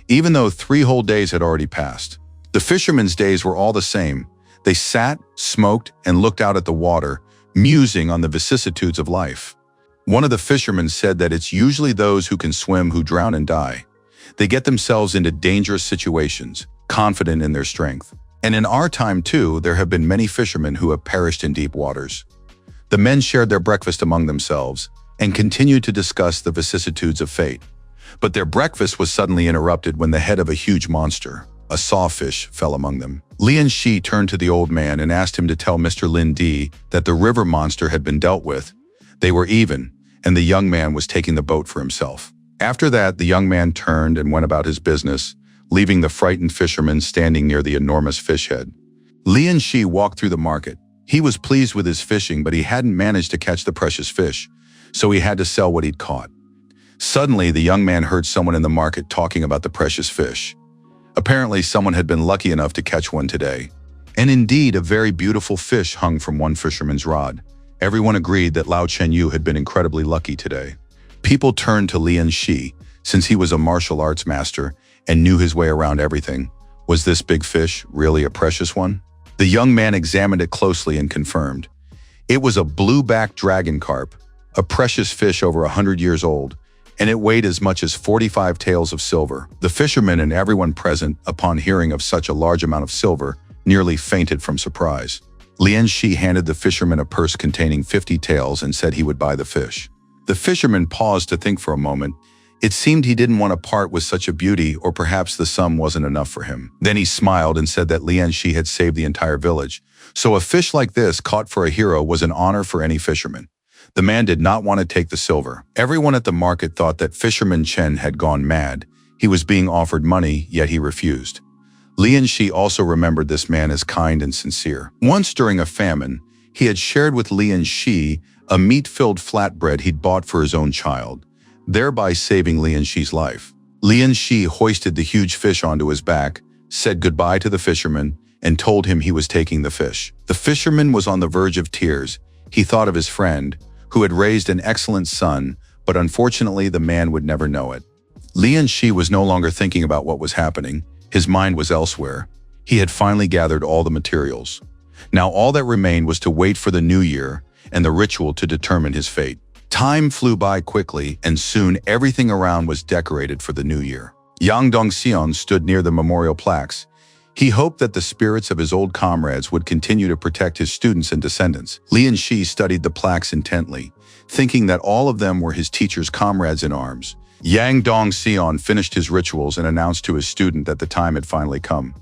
Even though 3 whole days had already passed, the fishermen's days were all the same. They sat, smoked, and looked out at the water, musing on the vicissitudes of life. One of the fishermen said that it's usually those who can swim who drown and die. They get themselves into dangerous situations, confident in their strength. And in our time too, there have been many fishermen who have perished in deep waters. The men shared their breakfast among themselves and continued to discuss the vicissitudes of fate. But their breakfast was suddenly interrupted when the head of a huge monster, a sawfish, fell among them. Lian turned to the old man and asked him to tell Mr. Lin Di that the river monster had been dealt with. They were even, and the young man was taking the boat for himself. After that, the young man turned and went about his business, leaving the frightened fisherman standing near the enormous fish head. Lian Shi walked through the market. He was pleased with his fishing, but he hadn't managed to catch the precious fish, so he had to sell what he'd caught. Suddenly, the young man heard someone in the market talking about the precious fish. Apparently, someone had been lucky enough to catch one today. And indeed, a very beautiful fish hung from one fisherman's rod. Everyone agreed that Lao Chenyu had been incredibly lucky today. People turned to Lian Shi, since he was a martial arts master and knew his way around everything. Was this big fish really a precious one? The young man examined it closely and confirmed. It was a blue-backed dragon carp, a precious fish over 100 years old, and it weighed as much as 45 taels of silver. The fishermen and everyone present, upon hearing of such a large amount of silver, nearly fainted from surprise. Lian Shi handed the fisherman a purse containing 50 taels and said he would buy the fish. The fisherman paused to think for a moment. It seemed he didn't want to part with such a beauty, or perhaps the sum wasn't enough for him. Then he smiled and said that Lian Shi had saved the entire village. So a fish like this, caught for a hero, was an honor for any fisherman. The man did not want to take the silver. Everyone at the market thought that Fisherman Chen had gone mad. He was being offered money, yet he refused. Lian Shi also remembered this man as kind and sincere. Once during a famine, he had shared with Lian Shi a meat-filled flatbread he'd bought for his own child, thereby saving Lian Shi's life. Lian Shi hoisted the huge fish onto his back, said goodbye to the fisherman, and told him he was taking the fish. The fisherman was on the verge of tears. He thought of his friend, who had raised an excellent son, but unfortunately the man would never know it. Lian Shi was no longer thinking about what was happening. His mind was elsewhere. He had finally gathered all the materials. Now all that remained was to wait for the new year and the ritual to determine his fate. Time flew by quickly, and soon everything around was decorated for the new year. Yang Dongxian stood near the memorial plaques. He hoped that the spirits of his old comrades would continue to protect his students and descendants. Lian Shi studied the plaques intently, thinking that all of them were his teacher's comrades in arms. Yang Dongxian finished his rituals and announced to his student that the time had finally come.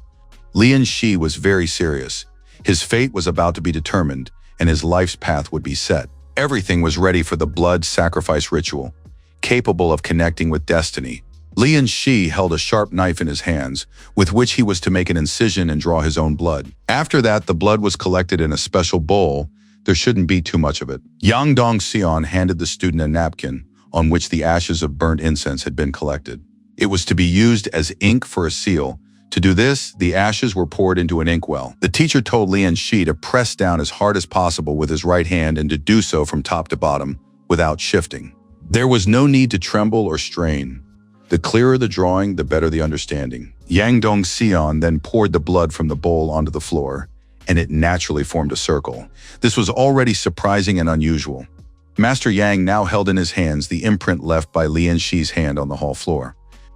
Lian Shi was very serious. His fate was about to be determined, and his life's path would be set. Everything was ready for the blood sacrifice ritual, capable of connecting with destiny. Lian Shi held a sharp knife in his hands, with which he was to make an incision and draw his own blood. After that, the blood was collected in a special bowl. There shouldn't be too much of it. Yang Dongxian handed the student a napkin, on which the ashes of burnt incense had been collected. It was to be used as ink for a seal. To do this, the ashes were poured into an inkwell. The teacher told Lian Shi to press down as hard as possible with his right hand and to do so from top to bottom, without shifting. There was no need to tremble or strain. The clearer the drawing, the better the understanding. Yang Dongxian then poured the blood from the bowl onto the floor, and it naturally formed a circle. This was already surprising and unusual. Master Yang now held in his hands the imprint left by Lian Shi's hand on the hall floor.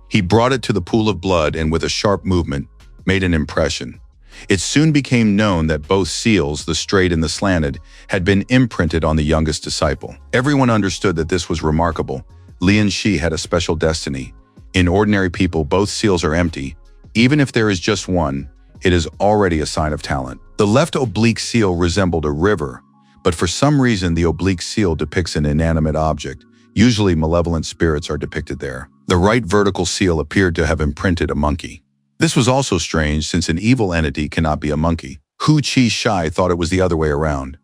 He brought it to the pool of blood and with a sharp movement, made an impression. It soon became known that both seals, the straight and the slanted, had been imprinted on the youngest disciple. Everyone understood that this was remarkable. Lian Shi had a special destiny. In ordinary people, both seals are empty. Even if there is just one, it is already a sign of talent. The left oblique seal resembled a river, but for some reason the oblique seal depicts an inanimate object. Usually malevolent spirits are depicted there. The right vertical seal appeared to have imprinted a monkey. This was also strange, since an evil entity cannot be a monkey. Hu Qi Shai thought it was the other way around.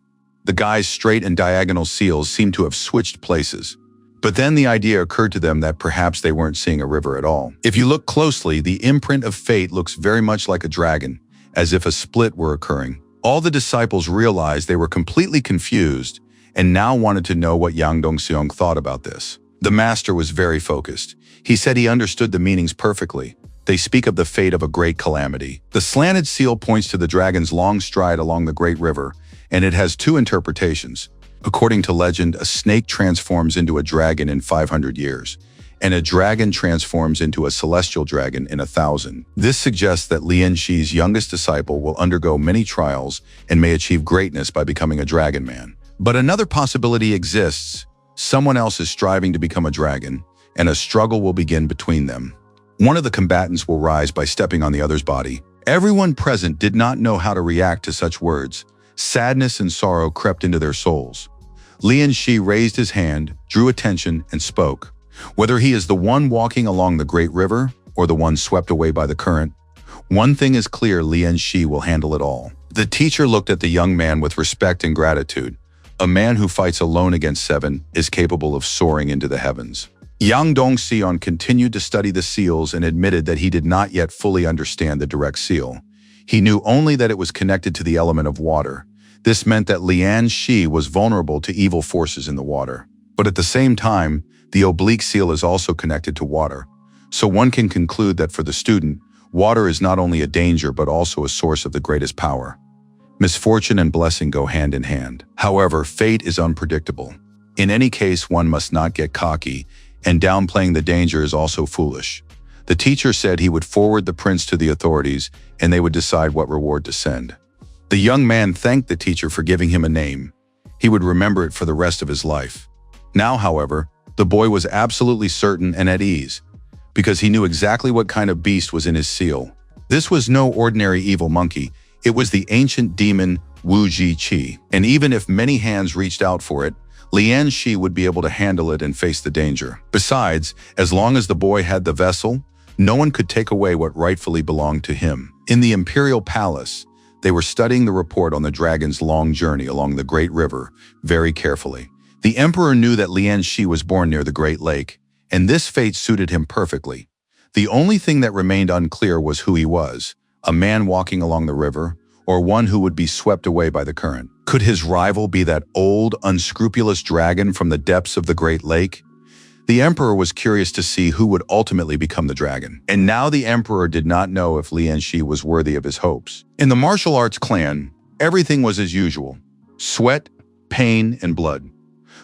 The guy's straight and diagonal seals seemed to have switched places. But then the idea occurred to them that perhaps they weren't seeing a river at all. If you look closely, the imprint of fate looks very much like a dragon, as if a split were occurring. All the disciples realized they were completely confused and now wanted to know what Yang Dongxian thought about this. The master was very focused. He said he understood the meanings perfectly. They speak of the fate of a great calamity. The slanted seal points to the dragon's long stride along the great river, and it has two interpretations. According to legend, a snake transforms into a dragon in 500 years, and a dragon transforms into a celestial dragon in 1,000. This suggests that Lian Shi's youngest disciple will undergo many trials and may achieve greatness by becoming a dragon man. But another possibility exists. Someone else is striving to become a dragon, and a struggle will begin between them. One of the combatants will rise by stepping on the other's body. Everyone present did not know how to react to such words. Sadness and sorrow crept into their souls. Lian Shi raised his hand, drew attention, and spoke. Whether he is the one walking along the great river or the one swept away by the current, one thing is clear: Lian Shi will handle it all. The teacher looked at the young man with respect and gratitude. A man who fights alone against 7 is capable of soaring into the heavens. Yang Dongseon continued to study the seals and admitted that he did not yet fully understand the direct seal. He knew only that it was connected to the element of water. This meant that Lian Shi was vulnerable to evil forces in the water. But at the same time, the oblique seal is also connected to water. So one can conclude that for the student, water is not only a danger but also a source of the greatest power. Misfortune and blessing go hand in hand. However, fate is unpredictable. In any case, one must not get cocky, and downplaying the danger is also foolish. The teacher said he would forward the prince to the authorities and they would decide what reward to send. The young man thanked the teacher for giving him a name. He would remember it for the rest of his life. Now, however, the boy was absolutely certain and at ease, because he knew exactly what kind of beast was in his seal. This was no ordinary evil monkey. It was the ancient demon Wu Ji Qi, and even if many hands reached out for it, Lian Shi would be able to handle it and face the danger. Besides, as long as the boy had the vessel, no one could take away what rightfully belonged to him. In the imperial palace, they were studying the report on the dragon's long journey along the Great River very carefully. The emperor knew that Lian Shi was born near the Great Lake, and this fate suited him perfectly. The only thing that remained unclear was who he was, a man walking along the river, or one who would be swept away by the current. Could his rival be that old, unscrupulous dragon from the depths of the Great Lake? The emperor was curious to see who would ultimately become the dragon. And now the emperor did not know if Lian Shi was worthy of his hopes. In the martial arts clan, everything was as usual: sweat, pain, and blood.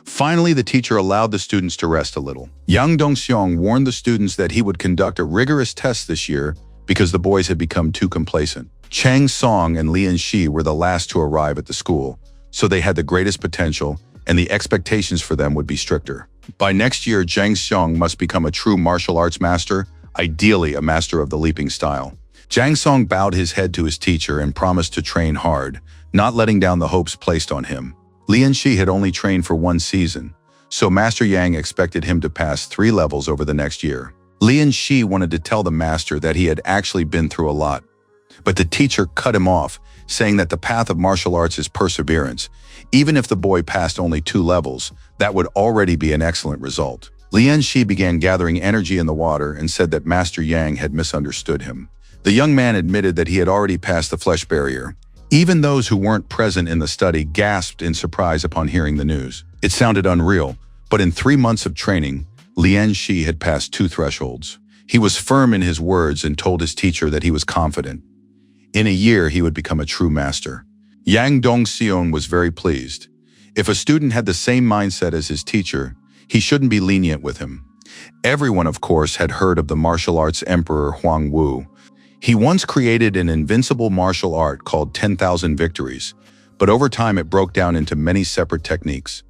Finally, the teacher allowed the students to rest a little. Yang Dongseong warned the students that he would conduct a rigorous test this year because the boys had become too complacent. Chang Song and Lian Shi were the last to arrive at the school, so they had the greatest potential, and the expectations for them would be stricter. By next year, Zhang Xiong must become a true martial arts master, ideally a master of the leaping style. Zhang Song bowed his head to his teacher and promised to train hard, not letting down the hopes placed on him. Lian Shi had only trained for 1 season, so Master Yang expected him to pass 3 levels over the next year. Lian Shi wanted to tell the master that he had actually been through a lot, but the teacher cut him off, saying that the path of martial arts is perseverance. Even if the boy passed only 2 levels, that would already be an excellent result. Lian Shi began gathering energy in the water and said that Master Yang had misunderstood him. The young man admitted that he had already passed the flesh barrier. Even those who weren't present in the study gasped in surprise upon hearing the news. It sounded unreal, but in 3 months of training, Lian Shi had passed 2 thresholds. He was firm in his words and told his teacher that he was confident. In a year, he would become a true master. Yang Dongseon was very pleased. If a student had the same mindset as his teacher, he shouldn't be lenient with him. Everyone, of course, had heard of the martial arts emperor Huang Wu. He once created an invincible martial art called 10,000 Victories, but over time it broke down into many separate techniques.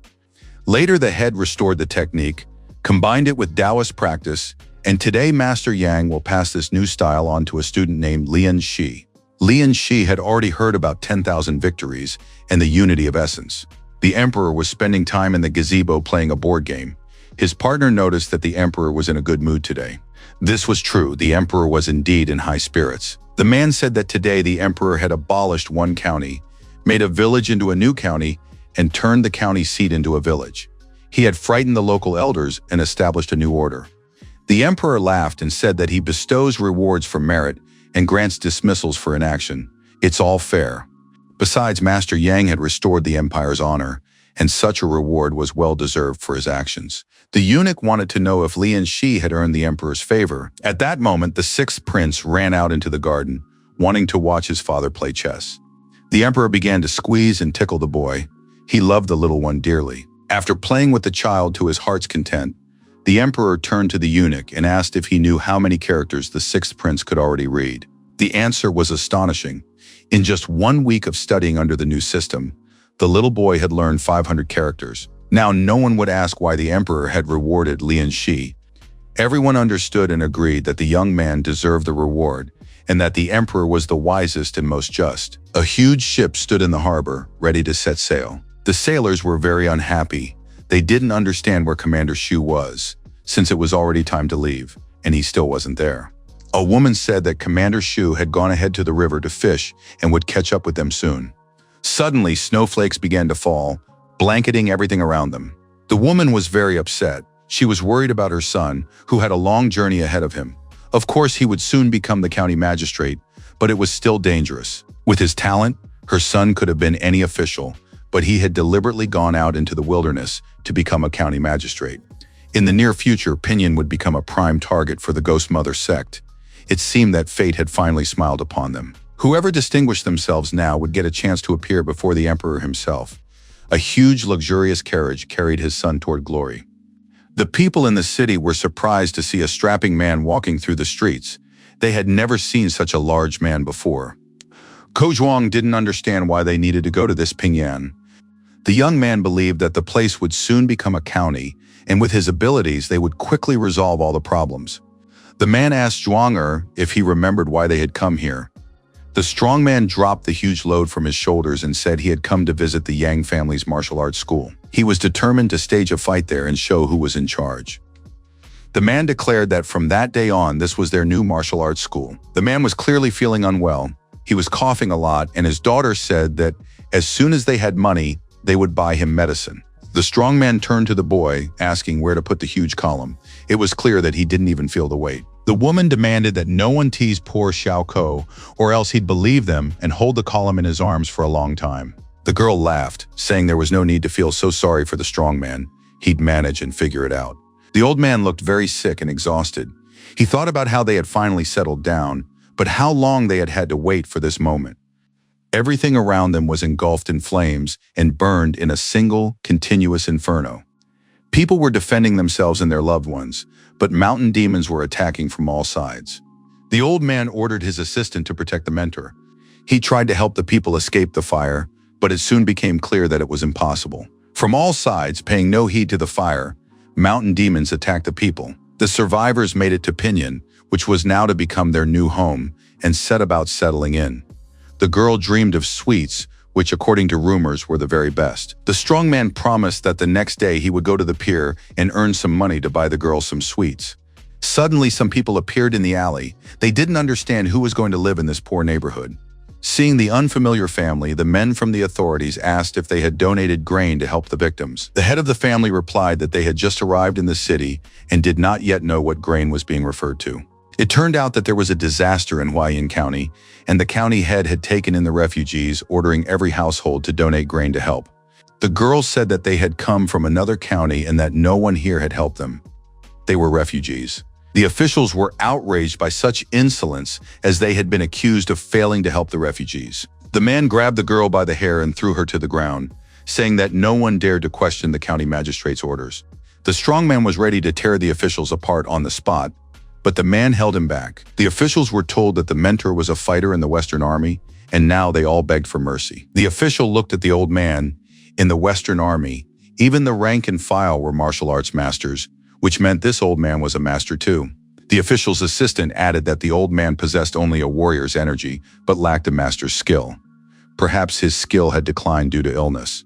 Later, the head restored the technique, combined it with Taoist practice, and today Master Yang will pass this new style on to a student named Lian Shi. Lian Shi had already heard about 10,000 Victories and the unity of essence. The emperor was spending time in the gazebo playing a board game. His partner noticed that the emperor was in a good mood today. This was true. The emperor was indeed in high spirits. The man said that today the emperor had abolished 1 county, made a village into a new county, and turned the county seat into a village. He had frightened the local elders and established a new order. The emperor laughed and said that he bestows rewards for merit and grants dismissals for inaction. It's all fair. Besides, Master Yang had restored the empire's honor, and such a reward was well-deserved for his actions. The eunuch wanted to know if Lian Shi had earned the emperor's favor. At that moment, the 6th prince ran out into the garden, wanting to watch his father play chess. The emperor began to squeeze and tickle the boy. He loved the little one dearly. After playing with the child to his heart's content, the emperor turned to the eunuch and asked if he knew how many characters the 6th prince could already read. The answer was astonishing. In just 1 week of studying under the new system, the little boy had learned 500 characters. Now no one would ask why the emperor had rewarded Lian Shi. Everyone understood and agreed that the young man deserved the reward, and that the emperor was the wisest and most just. A huge ship stood in the harbor, ready to set sail. The sailors were very unhappy. They didn't understand where Commander Shu was, since it was already time to leave, and he still wasn't there. A woman said that Commander Shu had gone ahead to the river to fish and would catch up with them soon. Suddenly, snowflakes began to fall, blanketing everything around them. The woman was very upset. She was worried about her son, who had a long journey ahead of him. Of course, he would soon become the county magistrate, but it was still dangerous. With his talent, her son could have been any official, but he had deliberately gone out into the wilderness to become a county magistrate. In the near future, Pinyin would become a prime target for the Ghost Mother sect. It seemed that fate had finally smiled upon them. Whoever distinguished themselves now would get a chance to appear before the emperor himself. A huge, luxurious carriage carried his son toward glory. The people in the city were surprised to see a strapping man walking through the streets. They had never seen such a large man before. Ko Zhuang didn't understand why they needed to go to this Pinyin. The young man believed that the place would soon become a county, and with his abilities, they would quickly resolve all the problems. The man asked Zhuang if he remembered why they had come here. The strong man dropped the huge load from his shoulders and said he had come to visit the Yang family's martial arts school. He was determined to stage a fight there and show who was in charge. The man declared that from that day on, this was their new martial arts school. The man was clearly feeling unwell. He was coughing a lot, and his daughter said that as soon as they had money, they would buy him medicine. The strong man turned to the boy, asking where to put the huge column. It was clear that he didn't even feel the weight. The woman demanded that no one tease poor Xiao Ko, or else he'd believe them and hold the column in his arms for a long time. The girl laughed, saying there was no need to feel so sorry for the strong man. He'd manage and figure it out. The old man looked very sick and exhausted. He thought about how they had finally settled down, but how long they had had to wait for this moment. Everything around them was engulfed in flames and burned in a single, continuous inferno. People were defending themselves and their loved ones, but mountain demons were attacking from all sides. The old man ordered his assistant to protect the mentor. He tried to help the people escape the fire, but it soon became clear that it was impossible. From all sides, paying no heed to the fire, mountain demons attacked the people. The survivors made it to Pinyin, which was now to become their new home, and set about settling in. The girl dreamed of sweets, which according to rumors were the very best. The strong man promised that the next day he would go to the pier and earn some money to buy the girl some sweets. Suddenly, some people appeared in the alley. They didn't understand who was going to live in this poor neighborhood. Seeing the unfamiliar family, the men from the authorities asked if they had donated grain to help the victims. The head of the family replied that they had just arrived in the city and did not yet know what grain was being referred to. It turned out that there was a disaster in Huayin County, and the county head had taken in the refugees, ordering every household to donate grain to help. The girls said that they had come from another county and that no one here had helped them. They were refugees. The officials were outraged by such insolence, as they had been accused of failing to help the refugees. The man grabbed the girl by the hair and threw her to the ground, saying that no one dared to question the county magistrate's orders. The strong man was ready to tear the officials apart on the spot, but the man held him back. The officials were told that the mentor was a fighter in the Western Army, and now they all begged for mercy. The official looked at the old man. In the Western Army, even the rank and file were martial arts masters, which meant this old man was a master too. The official's assistant added that the old man possessed only a warrior's energy, but lacked a master's skill. Perhaps his skill had declined due to illness.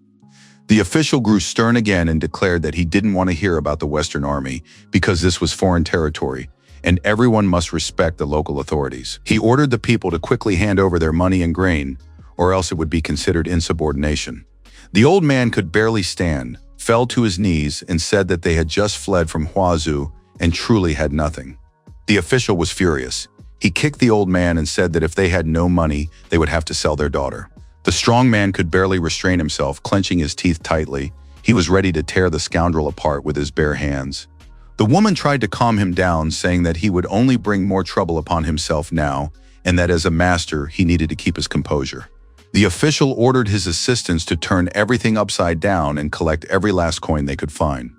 The official grew stern again and declared that he didn't want to hear about the Western Army because this was foreign territory, and everyone must respect the local authorities. He ordered the people to quickly hand over their money and grain, or else it would be considered insubordination. The old man could barely stand, fell to his knees, and said that they had just fled from Huazhu and truly had nothing. The official was furious. He kicked the old man and said that if they had no money, they would have to sell their daughter. The strong man could barely restrain himself, clenching his teeth tightly. He was ready to tear the scoundrel apart with his bare hands. The woman tried to calm him down, saying that he would only bring more trouble upon himself now, and that as a master, he needed to keep his composure. The official ordered his assistants to turn everything upside down and collect every last coin they could find.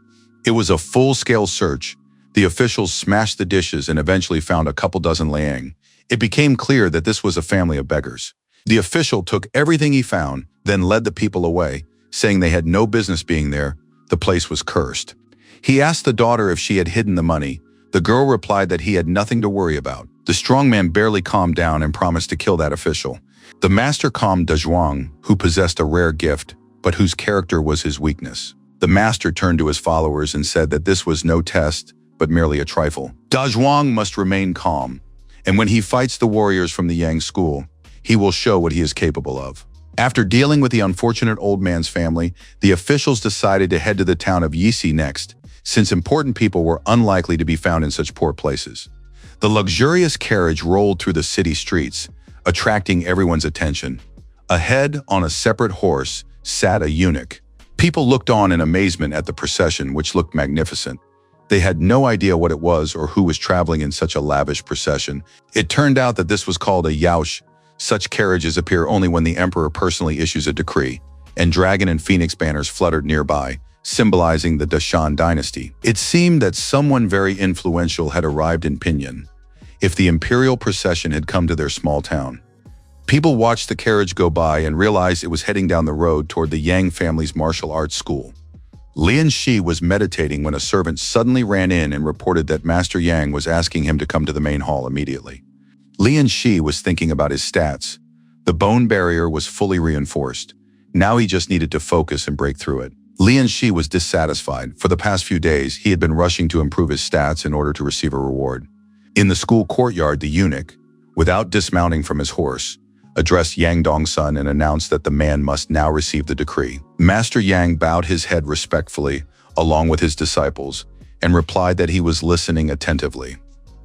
It was a full-scale search. The officials smashed the dishes and eventually found a couple dozen liang. It became clear that this was a family of beggars. The official took everything he found, then led the people away, saying they had no business being there. The place was cursed. He asked the daughter if she had hidden the money. The girl replied that he had nothing to worry about. The strong man barely calmed down and promised to kill that official. The master calmed Da Zhuang, who possessed a rare gift, but whose character was his weakness. The master turned to his followers and said that this was no test, but merely a trifle. Da Zhuang must remain calm, And when he fights the warriors from the Yang school, he will show what he is capable of. After dealing with the unfortunate old man's family, the officials decided to head to the town of Yisi next, since important people were unlikely to be found in such poor places. The luxurious carriage rolled through the city streets, attracting everyone's attention. Ahead, on a separate horse, sat a eunuch. People looked on in amazement at the procession, which looked magnificent. They had no idea what it was or who was traveling in such a lavish procession. It turned out that this was called a yaosh. Such carriages appear only when the emperor personally issues a decree, and dragon and phoenix banners fluttered nearby, symbolizing the Dashan dynasty. It seemed that someone very influential had arrived in Pinyin, if the imperial procession had come to their small town. People watched the carriage go by and realized it was heading down the road toward the Yang family's martial arts school. Lian Shi was meditating when a servant suddenly ran in and reported that Master Yang was asking him to come to the main hall immediately. Lian Shi was thinking about his stats. The bone barrier was fully reinforced. Now he just needed to focus and break through it. Lian Shi was dissatisfied. For the past few days, he had been rushing to improve his stats in order to receive a reward. In the school courtyard, the eunuch, without dismounting from his horse, addressed Yang Dongsun and announced that the man must now receive the decree. Master Yang bowed his head respectfully, along with his disciples, and replied that he was listening attentively.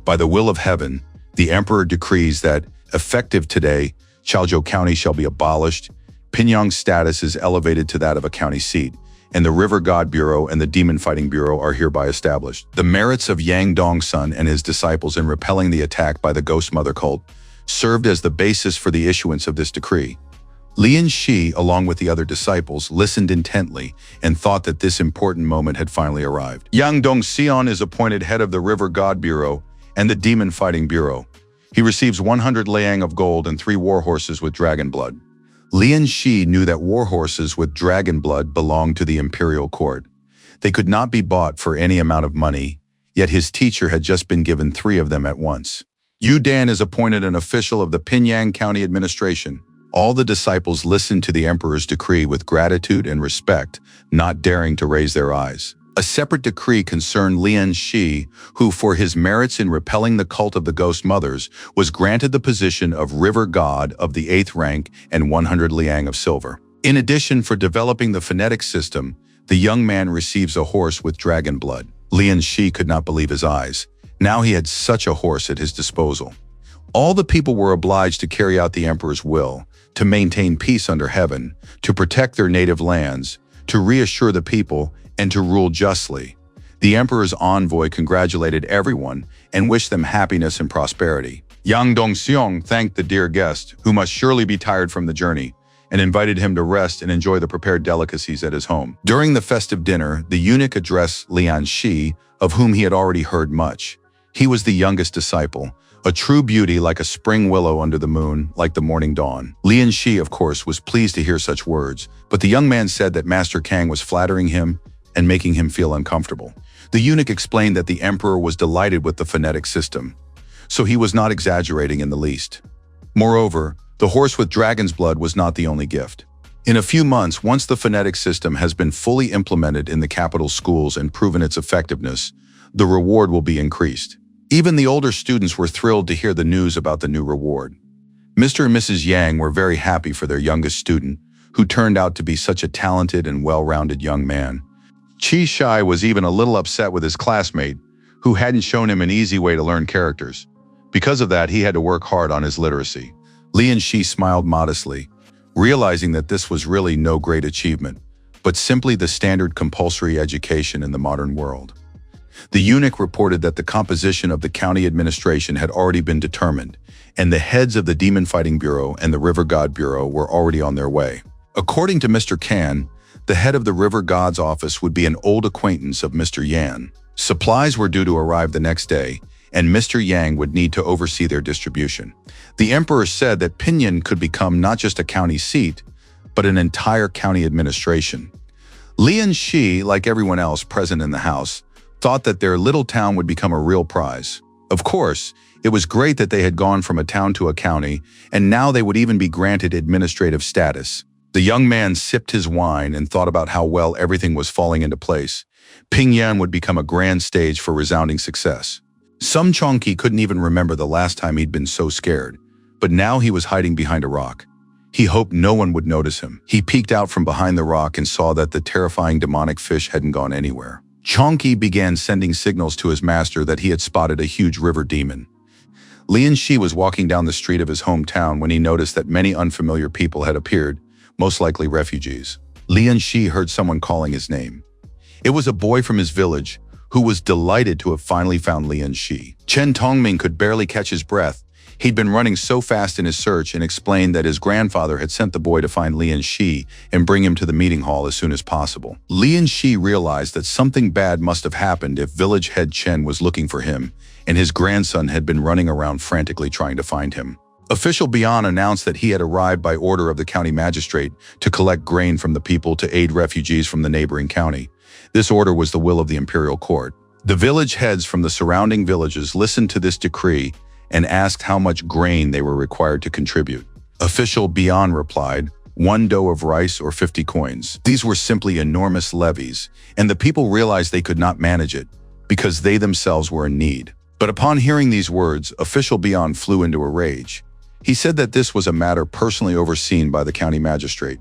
By the will of heaven, the emperor decrees that, effective today, Chaozhou County shall be abolished, Pinyang's status is elevated to that of a county seat, and the River God Bureau and the Demon Fighting Bureau are hereby established. The merits of Yang Dongsun and his disciples in repelling the attack by the Ghost Mother cult served as the basis for the issuance of this decree. Lian Shi, along with the other disciples, listened intently and thought that this important moment had finally arrived. Yang Dongxian is appointed head of the River God Bureau and the Demon Fighting Bureau. He receives 100 liang of gold and 3 war horses with dragon blood. Lian Shi knew that war horses with dragon blood belonged to the imperial court. They could not be bought for any amount of money, yet his teacher had just been given 3 of them at once. Yu Dan is appointed an official of the Pinyang County administration. All the disciples listened to the emperor's decree with gratitude and respect, not daring to raise their eyes. A separate decree concerned Lian Shi, who, for his merits in repelling the cult of the Ghost Mothers, was granted the position of River God of the 8th rank and 100 liang of silver. In addition, for developing the phonetic system, the young man receives a horse with dragon blood. Lian Shi could not believe his eyes. Now he had such a horse at his disposal. All the people were obliged to carry out the emperor's will, to maintain peace under heaven, to protect their native lands, to reassure the people, and to rule justly. The emperor's envoy congratulated everyone and wished them happiness and prosperity. Yang Dongxiang thanked the dear guest, who must surely be tired from the journey, and invited him to rest and enjoy the prepared delicacies at his home. During the festive dinner, the eunuch addressed Lian Shi, of whom he had already heard much. He was the youngest disciple, a true beauty like a spring willow under the moon, like the morning dawn. Lian Shi, of course, was pleased to hear such words, but the young man said that Master Kang was flattering him and making him feel uncomfortable. The eunuch explained that the emperor was delighted with the phonetic system, so he was not exaggerating in the least. Moreover, the horse with dragon's blood was not the only gift. In a few months, once the phonetic system has been fully implemented in the capital schools and proven its effectiveness, the reward will be increased. Even the older students were thrilled to hear the news about the new reward. Mr. and Mrs. Yang were very happy for their youngest student, who turned out to be such a talented and well-rounded young man. Qi Shai was even a little upset with his classmate, who hadn't shown him an easy way to learn characters. Because of that, he had to work hard on his literacy. Lian Shi smiled modestly, realizing that this was really no great achievement, but simply the standard compulsory education in the modern world. The eunuch reported that the composition of the county administration had already been determined, and the heads of the Demon Fighting Bureau and the River God Bureau were already on their way. According to Mr. Kan, the head of the River God's office would be an old acquaintance of Mr. Yan. Supplies were due to arrive the next day, and Mr. Yang would need to oversee their distribution. The emperor said that Pinyin could become not just a county seat, but an entire county administration. Lian Shi, like everyone else present in the house, thought that their little town would become a real prize. Of course, it was great that they had gone from a town to a county, and now they would even be granted administrative status. The young man sipped his wine and thought about how well everything was falling into place. Pingyang would become a grand stage for resounding success. Some Chonki couldn't even remember the last time he'd been so scared, but now he was hiding behind a rock. He hoped no one would notice him. He peeked out from behind the rock and saw that the terrifying demonic fish hadn't gone anywhere. Chonki began sending signals to his master that he had spotted a huge river demon. Lian Shi was walking down the street of his hometown when he noticed that many unfamiliar people had appeared, most likely refugees. Lian Shi heard someone calling his name. It was a boy from his village who was delighted to have finally found Lian Shi. Chen Tongming could barely catch his breath. He'd been running so fast in his search and explained that his grandfather had sent the boy to find Lian Shi and bring him to the meeting hall as soon as possible. Lian Shi realized that something bad must have happened if village head Chen was looking for him, and his grandson had been running around frantically trying to find him. Official Bian announced that he had arrived by order of the county magistrate to collect grain from the people to aid refugees from the neighboring county. This order was the will of the imperial court. The village heads from the surrounding villages listened to this decree and asked how much grain they were required to contribute. Official Bian replied, 1 dough of rice or 50 coins. These were simply enormous levies, and the people realized they could not manage it because they themselves were in need. But upon hearing these words, Official Bian flew into a rage. He said that this was a matter personally overseen by the county magistrate.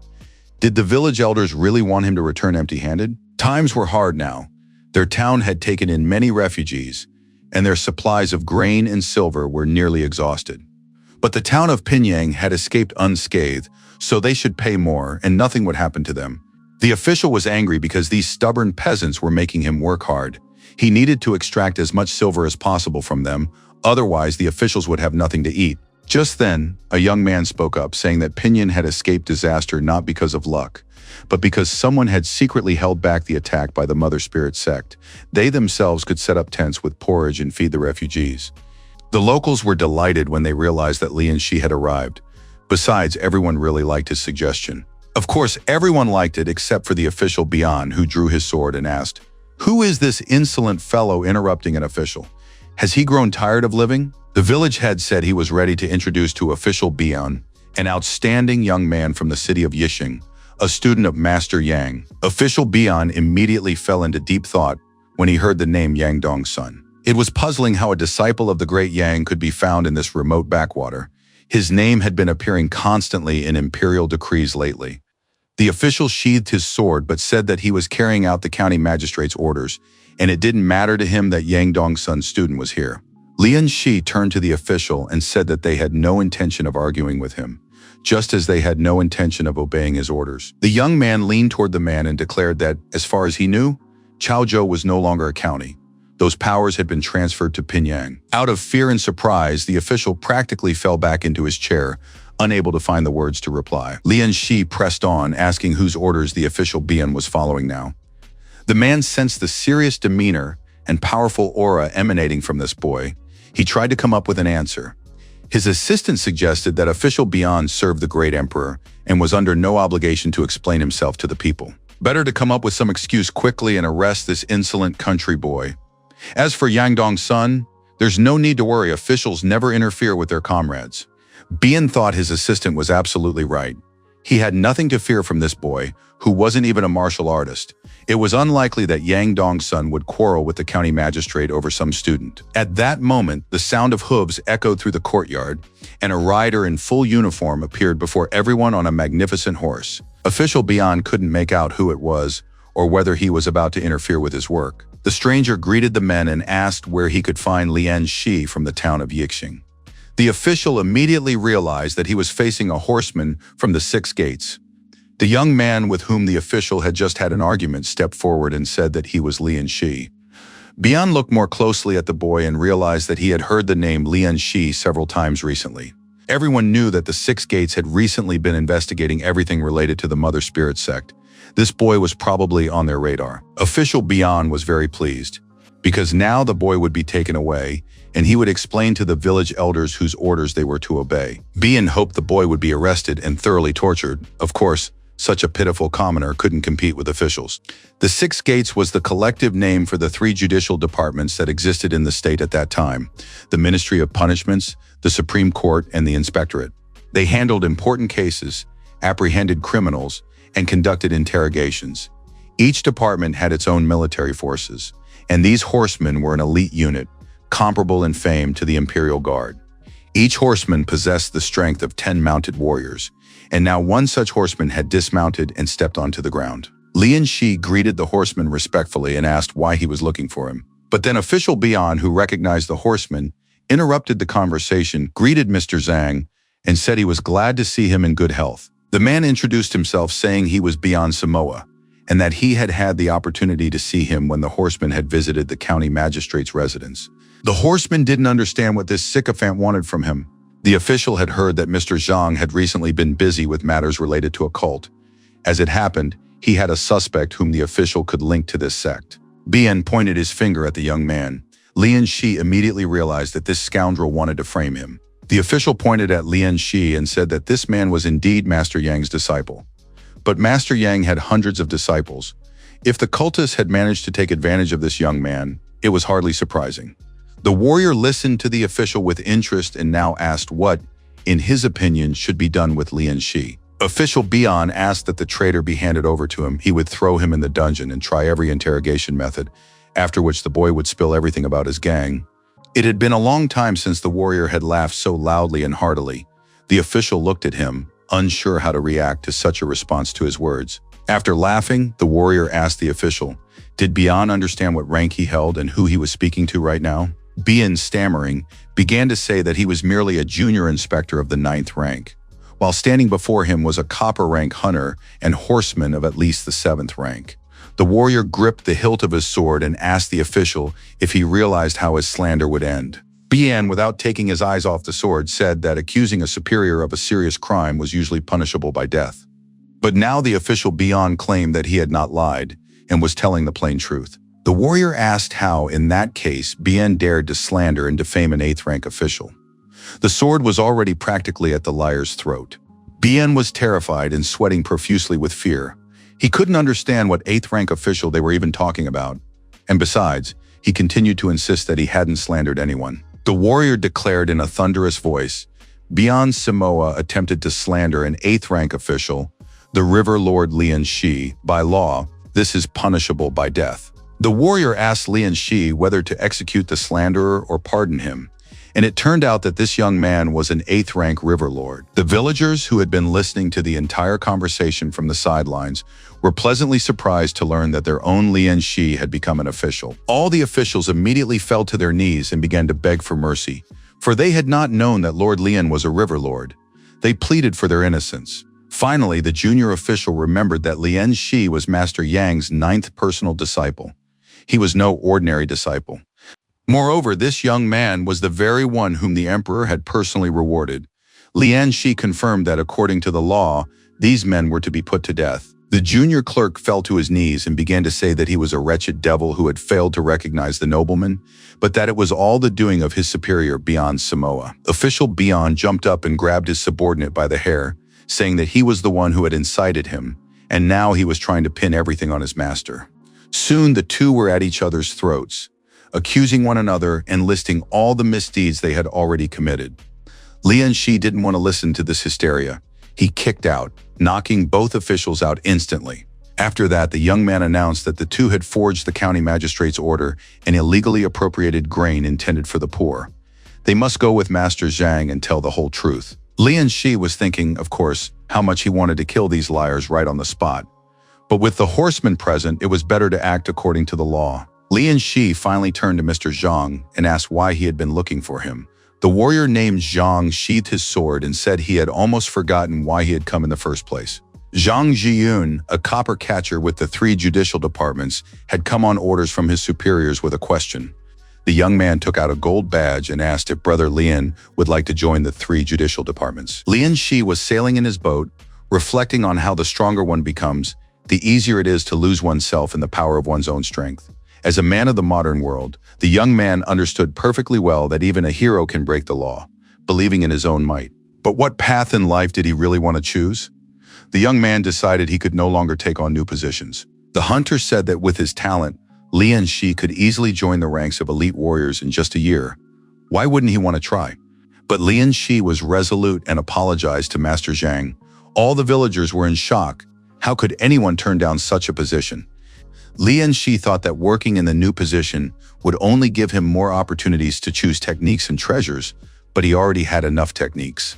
Did the village elders really want him to return empty-handed? Times were hard now. Their town had taken in many refugees, and their supplies of grain and silver were nearly exhausted. But the town of Pinyang had escaped unscathed, so they should pay more and nothing would happen to them. The official was angry because these stubborn peasants were making him work hard. He needed to extract as much silver as possible from them, otherwise the officials would have nothing to eat. Just then, a young man spoke up saying that Pinyin had escaped disaster not because of luck, but because someone had secretly held back the attack by the Mother Spirit sect. They themselves could set up tents with porridge and feed the refugees. The locals were delighted when they realized that Lian Shi had arrived. Besides, everyone really liked his suggestion. Of course, everyone liked it except for the official Bian, who drew his sword and asked, "Who is this insolent fellow interrupting an official? Has he grown tired of living?" The village head said he was ready to introduce to Official Bian, an outstanding young man from the city of Yixing, a student of Master Yang. Official Bian immediately fell into deep thought when he heard the name Yang Dong's son. It was puzzling how a disciple of the great Yang could be found in this remote backwater. His name had been appearing constantly in imperial decrees lately. The official sheathed his sword but said that he was carrying out the county magistrate's orders, and it didn't matter to him that Yang Dong's son's student was here. Lian Shi turned to the official and said that they had no intention of arguing with him, just as they had no intention of obeying his orders. The young man leaned toward the man and declared that, as far as he knew, Chaozhou was no longer a county. Those powers had been transferred to Pinyang. Out of fear and surprise, the official practically fell back into his chair, unable to find the words to reply. Lian Shi pressed on, asking whose orders the official Bian was following now. The man sensed the serious demeanor and powerful aura emanating from this boy. He tried to come up with an answer. His assistant suggested that official Bian served the great emperor and was under no obligation to explain himself to the people. Better to come up with some excuse quickly and arrest this insolent country boy. As for Yang Dong's son, there's no need to worry. Officials never interfere with their comrades. Bian thought his assistant was absolutely right. He had nothing to fear from this boy, who wasn't even a martial artist. It was unlikely that Yang Dong's son would quarrel with the county magistrate over some student. At that moment, the sound of hooves echoed through the courtyard, and a rider in full uniform appeared before everyone on a magnificent horse. Official Bian couldn't make out who it was, or whether he was about to interfere with his work. The stranger greeted the men and asked where he could find Lian Shi from the town of Yixing. The official immediately realized that he was facing a horseman from the 6 gates. The young man with whom the official had just had an argument stepped forward and said that he was Lian Shi. Bian looked more closely at the boy and realized that he had heard the name Lian Shi several times recently. Everyone knew that the 6 gates had recently been investigating everything related to the Mother Spirit sect. This boy was probably on their radar. Official Bian was very pleased, because now the boy would be taken away, and he would explain to the village elders whose orders they were to obey. Bian hoped the boy would be arrested and thoroughly tortured. Of course, such a pitiful commoner couldn't compete with officials. The 6 gates was the collective name for the 3 judicial departments that existed in the state at that time: the Ministry of Punishments, the Supreme Court, and the Inspectorate. They handled important cases, apprehended criminals, and conducted interrogations. Each department had its own military forces, and these horsemen were an elite unit, comparable in fame to the Imperial Guard. Each horseman possessed the strength of 10 mounted warriors, and now one such horseman had dismounted and stepped onto the ground. Lian Shi greeted the horseman respectfully and asked why he was looking for him. But then official Bian, who recognized the horseman, interrupted the conversation, greeted Mr. Zhang, and said he was glad to see him in good health. The man introduced himself saying he was Bian Samoa, and that he had had the opportunity to see him when the horseman had visited the county magistrate's residence. The horseman didn't understand what this sycophant wanted from him. The official had heard that Mr. Zhang had recently been busy with matters related to a cult. As it happened, he had a suspect whom the official could link to this sect. Bian pointed his finger at the young man. Lian Shi immediately realized that this scoundrel wanted to frame him. The official pointed at Lian Shi and said that this man was indeed Master Yang's disciple. But Master Yang had hundreds of disciples. If the cultists had managed to take advantage of this young man, it was hardly surprising. The warrior listened to the official with interest and now asked what, in his opinion, should be done with Lian Shi. Official Bian asked that the traitor be handed over to him. He would throw him in the dungeon and try every interrogation method, after which the boy would spill everything about his gang. It had been a long time since the warrior had laughed so loudly and heartily. The official looked at him, unsure how to react to such a response to his words. After laughing, the warrior asked the official, did Bian understand what rank he held and who he was speaking to right now? Bian, stammering, began to say that he was merely a junior inspector of the 9th rank, while standing before him was a copper rank hunter and horseman of at least the 7th rank. The warrior gripped the hilt of his sword and asked the official if he realized how his slander would end. Bian, without taking his eyes off the sword, said that accusing a superior of a serious crime was usually punishable by death. But now the official Bian claimed that he had not lied and was telling the plain truth. The warrior asked how, in that case, Bian dared to slander and defame an 8th rank official. The sword was already practically at the liar's throat. Bian was terrified and sweating profusely with fear. He couldn't understand what 8th rank official they were even talking about. And besides, he continued to insist that he hadn't slandered anyone. The warrior declared in a thunderous voice, Bian Samoa attempted to slander an 8th rank official, the River Lord Lian Shi. By law, this is punishable by death. The warrior asked Lian Shi whether to execute the slanderer or pardon him, and it turned out that this young man was an 8th rank river lord. The villagers who had been listening to the entire conversation from the sidelines were pleasantly surprised to learn that their own Lian Shi had become an official. All the officials immediately fell to their knees and began to beg for mercy, for they had not known that Lord Lian was a river lord. They pleaded for their innocence. Finally, the junior official remembered that Lian Shi was Master Yang's 9th personal disciple. He was no ordinary disciple. Moreover, this young man was the very one whom the emperor had personally rewarded. Lian Shi confirmed that according to the law, these men were to be put to death. The junior clerk fell to his knees and began to say that he was a wretched devil who had failed to recognize the nobleman, but that it was all the doing of his superior Bian Samoa. Official Bian jumped up and grabbed his subordinate by the hair, saying that he was the one who had incited him, and now he was trying to pin everything on his master. Soon the two were at each other's throats, accusing one another and listing all the misdeeds they had already committed. Lian Shi didn't want to listen to this hysteria. He kicked out, knocking both officials out instantly. After that, the young man announced that the two had forged the county magistrate's order and illegally appropriated grain intended for the poor. They must go with Master Zhang and tell the whole truth. Lian Shi was thinking, of course, how much he wanted to kill these liars right on the spot. But with the horsemen present, it was better to act according to the law. Lian Shi finally turned to Mr. Zhang and asked why he had been looking for him. The warrior named Zhang sheathed his sword and said he had almost forgotten why he had come in the first place. Zhang Jiyun, a copper catcher with the 3 judicial departments, had come on orders from his superiors with a question. The young man took out a gold badge and asked if Brother Lian would like to join the 3 judicial departments. Lian Shi was sailing in his boat, reflecting on how the stronger one becomes, the easier it is to lose oneself in the power of one's own strength. As a man of the modern world, the young man understood perfectly well that even a hero can break the law, believing in his own might. But what path in life did he really want to choose? The young man decided he could no longer take on new positions. The hunter said that with his talent, Lian Shi could easily join the ranks of elite warriors in just a year. Why wouldn't he want to try? But Lian Shi was resolute and apologized to Master Zhang. All the villagers were in shock. How could anyone turn down such a position? Lian Shi thought that working in the new position would only give him more opportunities to choose techniques and treasures, but he already had enough techniques.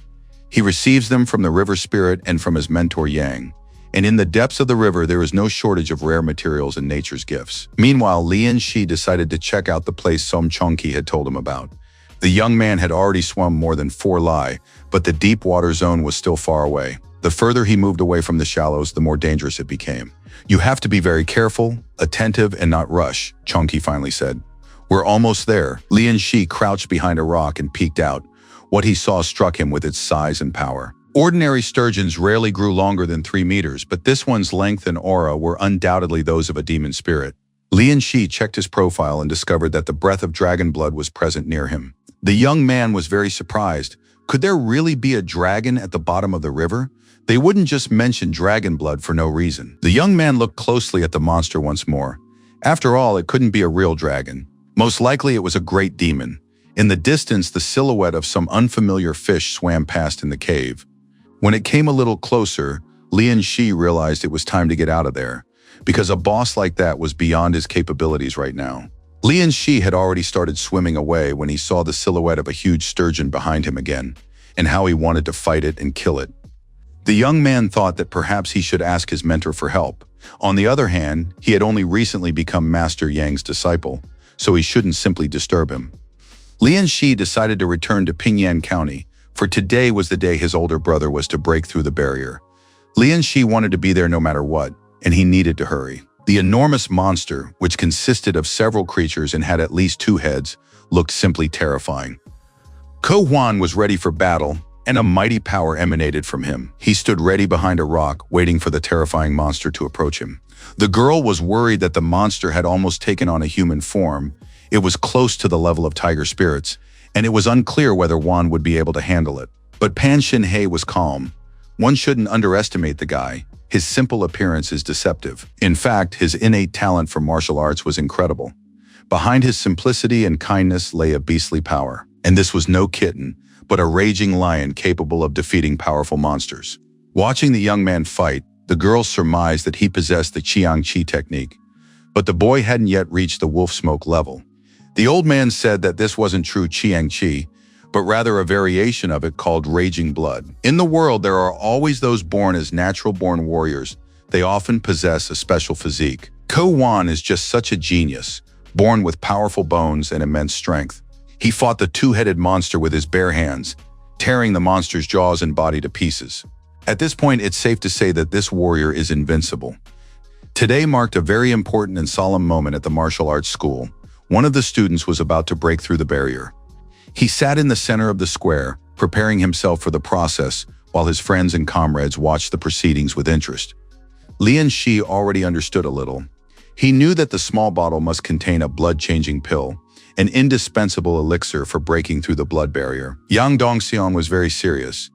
He receives them from the river spirit and from his mentor Yang. And in the depths of the river, there is no shortage of rare materials and nature's gifts. Meanwhile, Lian Shi decided to check out the place Som Chongqi had told him about. The young man had already swum more than 4 li, but the deep water zone was still far away. The further he moved away from the shallows, the more dangerous it became. "You have to be very careful, attentive, and not rush," Chongqi finally said. "We're almost there." Lian Shi crouched behind a rock and peeked out. What he saw struck him with its size and power. Ordinary sturgeons rarely grew longer than 3 meters, but this one's length and aura were undoubtedly those of a demon spirit. Lian Shi checked his profile and discovered that the breath of dragon blood was present near him. The young man was very surprised. Could there really be a dragon at the bottom of the river? They wouldn't just mention dragon blood for no reason. The young man looked closely at the monster once more. After all, it couldn't be a real dragon. Most likely it was a great demon. In the distance, the silhouette of some unfamiliar fish swam past in the cave. When it came a little closer, Lian Shi realized it was time to get out of there, because a boss like that was beyond his capabilities right now. Lian Shi had already started swimming away when he saw the silhouette of a huge sturgeon behind him again, and how he wanted to fight it and kill it. The young man thought that perhaps he should ask his mentor for help. On the other hand, he had only recently become Master Yang's disciple, so he shouldn't simply disturb him. Lian Shi decided to return to Pingyan County, for today was the day his older brother was to break through the barrier. Lian Shi wanted to be there no matter what, and he needed to hurry. The enormous monster, which consisted of several creatures and had at least 2 heads, looked simply terrifying. Ko Huan was ready for battle, and a mighty power emanated from him. He stood ready behind a rock, waiting for the terrifying monster to approach him. The girl was worried that the monster had almost taken on a human form. It was close to the level of tiger spirits, and it was unclear whether Huan would be able to handle it. But Pan Xinhe was calm. One shouldn't underestimate the guy. His simple appearance is deceptive. In fact, his innate talent for martial arts was incredible. Behind his simplicity and kindness lay a beastly power. And this was no kitten, but a raging lion capable of defeating powerful monsters. Watching the young man fight, the girl surmised that he possessed the Qiang Qi technique. But the boy hadn't yet reached the wolf smoke level. The old man said that this wasn't true Qiang Qi, but rather a variation of it called raging blood. In the world, there are always those born as natural-born warriors. They often possess a special physique. Ko Huan is just such a genius, born with powerful bones and immense strength. He fought the 2-headed monster with his bare hands, tearing the monster's jaws and body to pieces. At this point, it's safe to say that this warrior is invincible. Today marked a very important and solemn moment at the martial arts school. One of the students was about to break through the barrier. He sat in the center of the square, preparing himself for the process, while his friends and comrades watched the proceedings with interest. Lian Shi already understood a little. He knew that the small bottle must contain a blood-changing pill, an indispensable elixir for breaking through the blood barrier. Yang Dongxiang was very serious.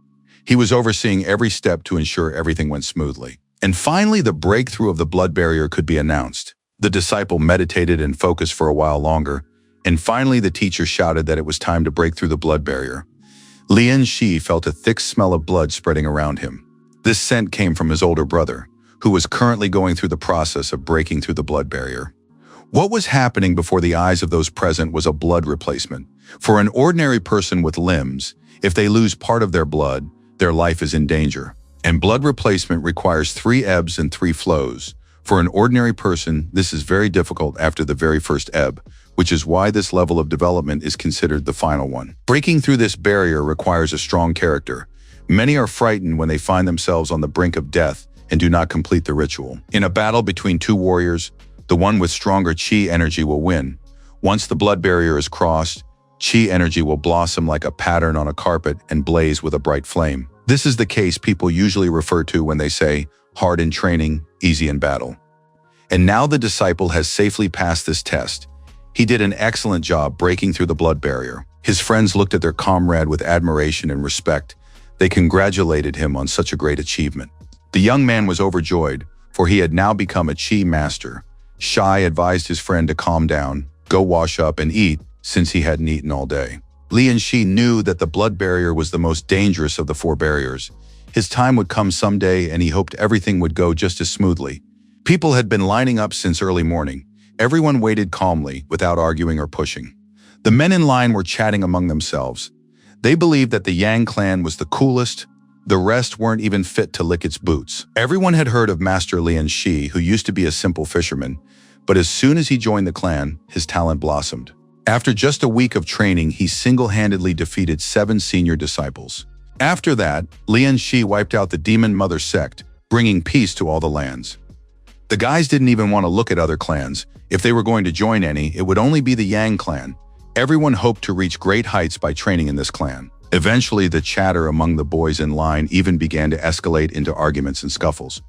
He was overseeing every step to ensure everything went smoothly. And finally, the breakthrough of the blood barrier could be announced. The disciple meditated and focused for a while longer, and finally the teacher shouted that it was time to break through the blood barrier. Lian Shi felt a thick smell of blood spreading around him. This scent came from his older brother, who was currently going through the process of breaking through the blood barrier. What was happening before the eyes of those present was a blood replacement. For an ordinary person with limbs, if they lose part of their blood, their life is in danger. And blood replacement requires 3 ebbs and 3 flows. For an ordinary person, this is very difficult after the very first ebb, which is why this level of development is considered the final one. Breaking through this barrier requires a strong character. Many are frightened when they find themselves on the brink of death and do not complete the ritual. In a battle between 2 warriors, the one with stronger Qi energy will win. Once the blood barrier is crossed, Qi energy will blossom like a pattern on a carpet and blaze with a bright flame. This is the case people usually refer to when they say, hard in training, easy in battle. And now the disciple has safely passed this test. He did an excellent job breaking through the blood barrier. His friends looked at their comrade with admiration and respect. They congratulated him on such a great achievement. The young man was overjoyed, for he had now become a Qi master. Shai advised his friend to calm down, go wash up and eat, since he hadn't eaten all day. Lian Shi knew that the blood barrier was the most dangerous of the 4 barriers. His time would come someday, and he hoped everything would go just as smoothly. People had been lining up since early morning. Everyone waited calmly, without arguing or pushing. The men in line were chatting among themselves. They believed that the Yang clan was the coolest. The rest weren't even fit to lick its boots. Everyone had heard of Master Lian Shi, who used to be a simple fisherman, but as soon as he joined the clan, his talent blossomed. After just a week of training, he single-handedly defeated 7 senior disciples. After that, Lian Shi wiped out the Demon Mother sect, bringing peace to all the lands. The guys didn't even want to look at other clans. If they were going to join any, it would only be the Yang clan. Everyone hoped to reach great heights by training in this clan. Eventually, the chatter among the boys in line even began to escalate into arguments and scuffles.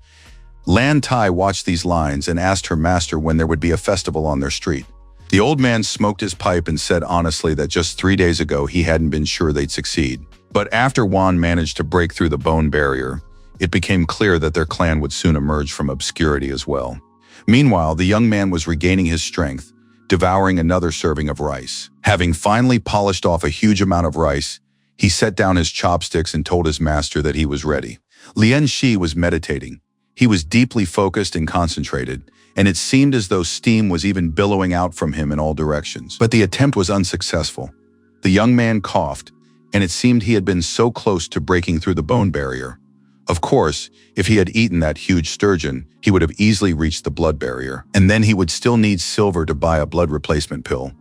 Lan Tai watched these lines and asked her master when there would be a festival on their street. The old man smoked his pipe and said honestly that just 3 days ago he hadn't been sure they'd succeed. But after Wan managed to break through the bone barrier, it became clear that their clan would soon emerge from obscurity as well. Meanwhile, the young man was regaining his strength, devouring another serving of rice. Having finally polished off a huge amount of rice, he set down his chopsticks and told his master that he was ready. Lian Shi was meditating. He was deeply focused and concentrated, and it seemed as though steam was even billowing out from him in all directions. But the attempt was unsuccessful. The young man coughed, and it seemed he had been so close to breaking through the bone barrier. Of course, if he had eaten that huge sturgeon, he would have easily reached the blood barrier, and then he would still need silver to buy a blood replacement pill.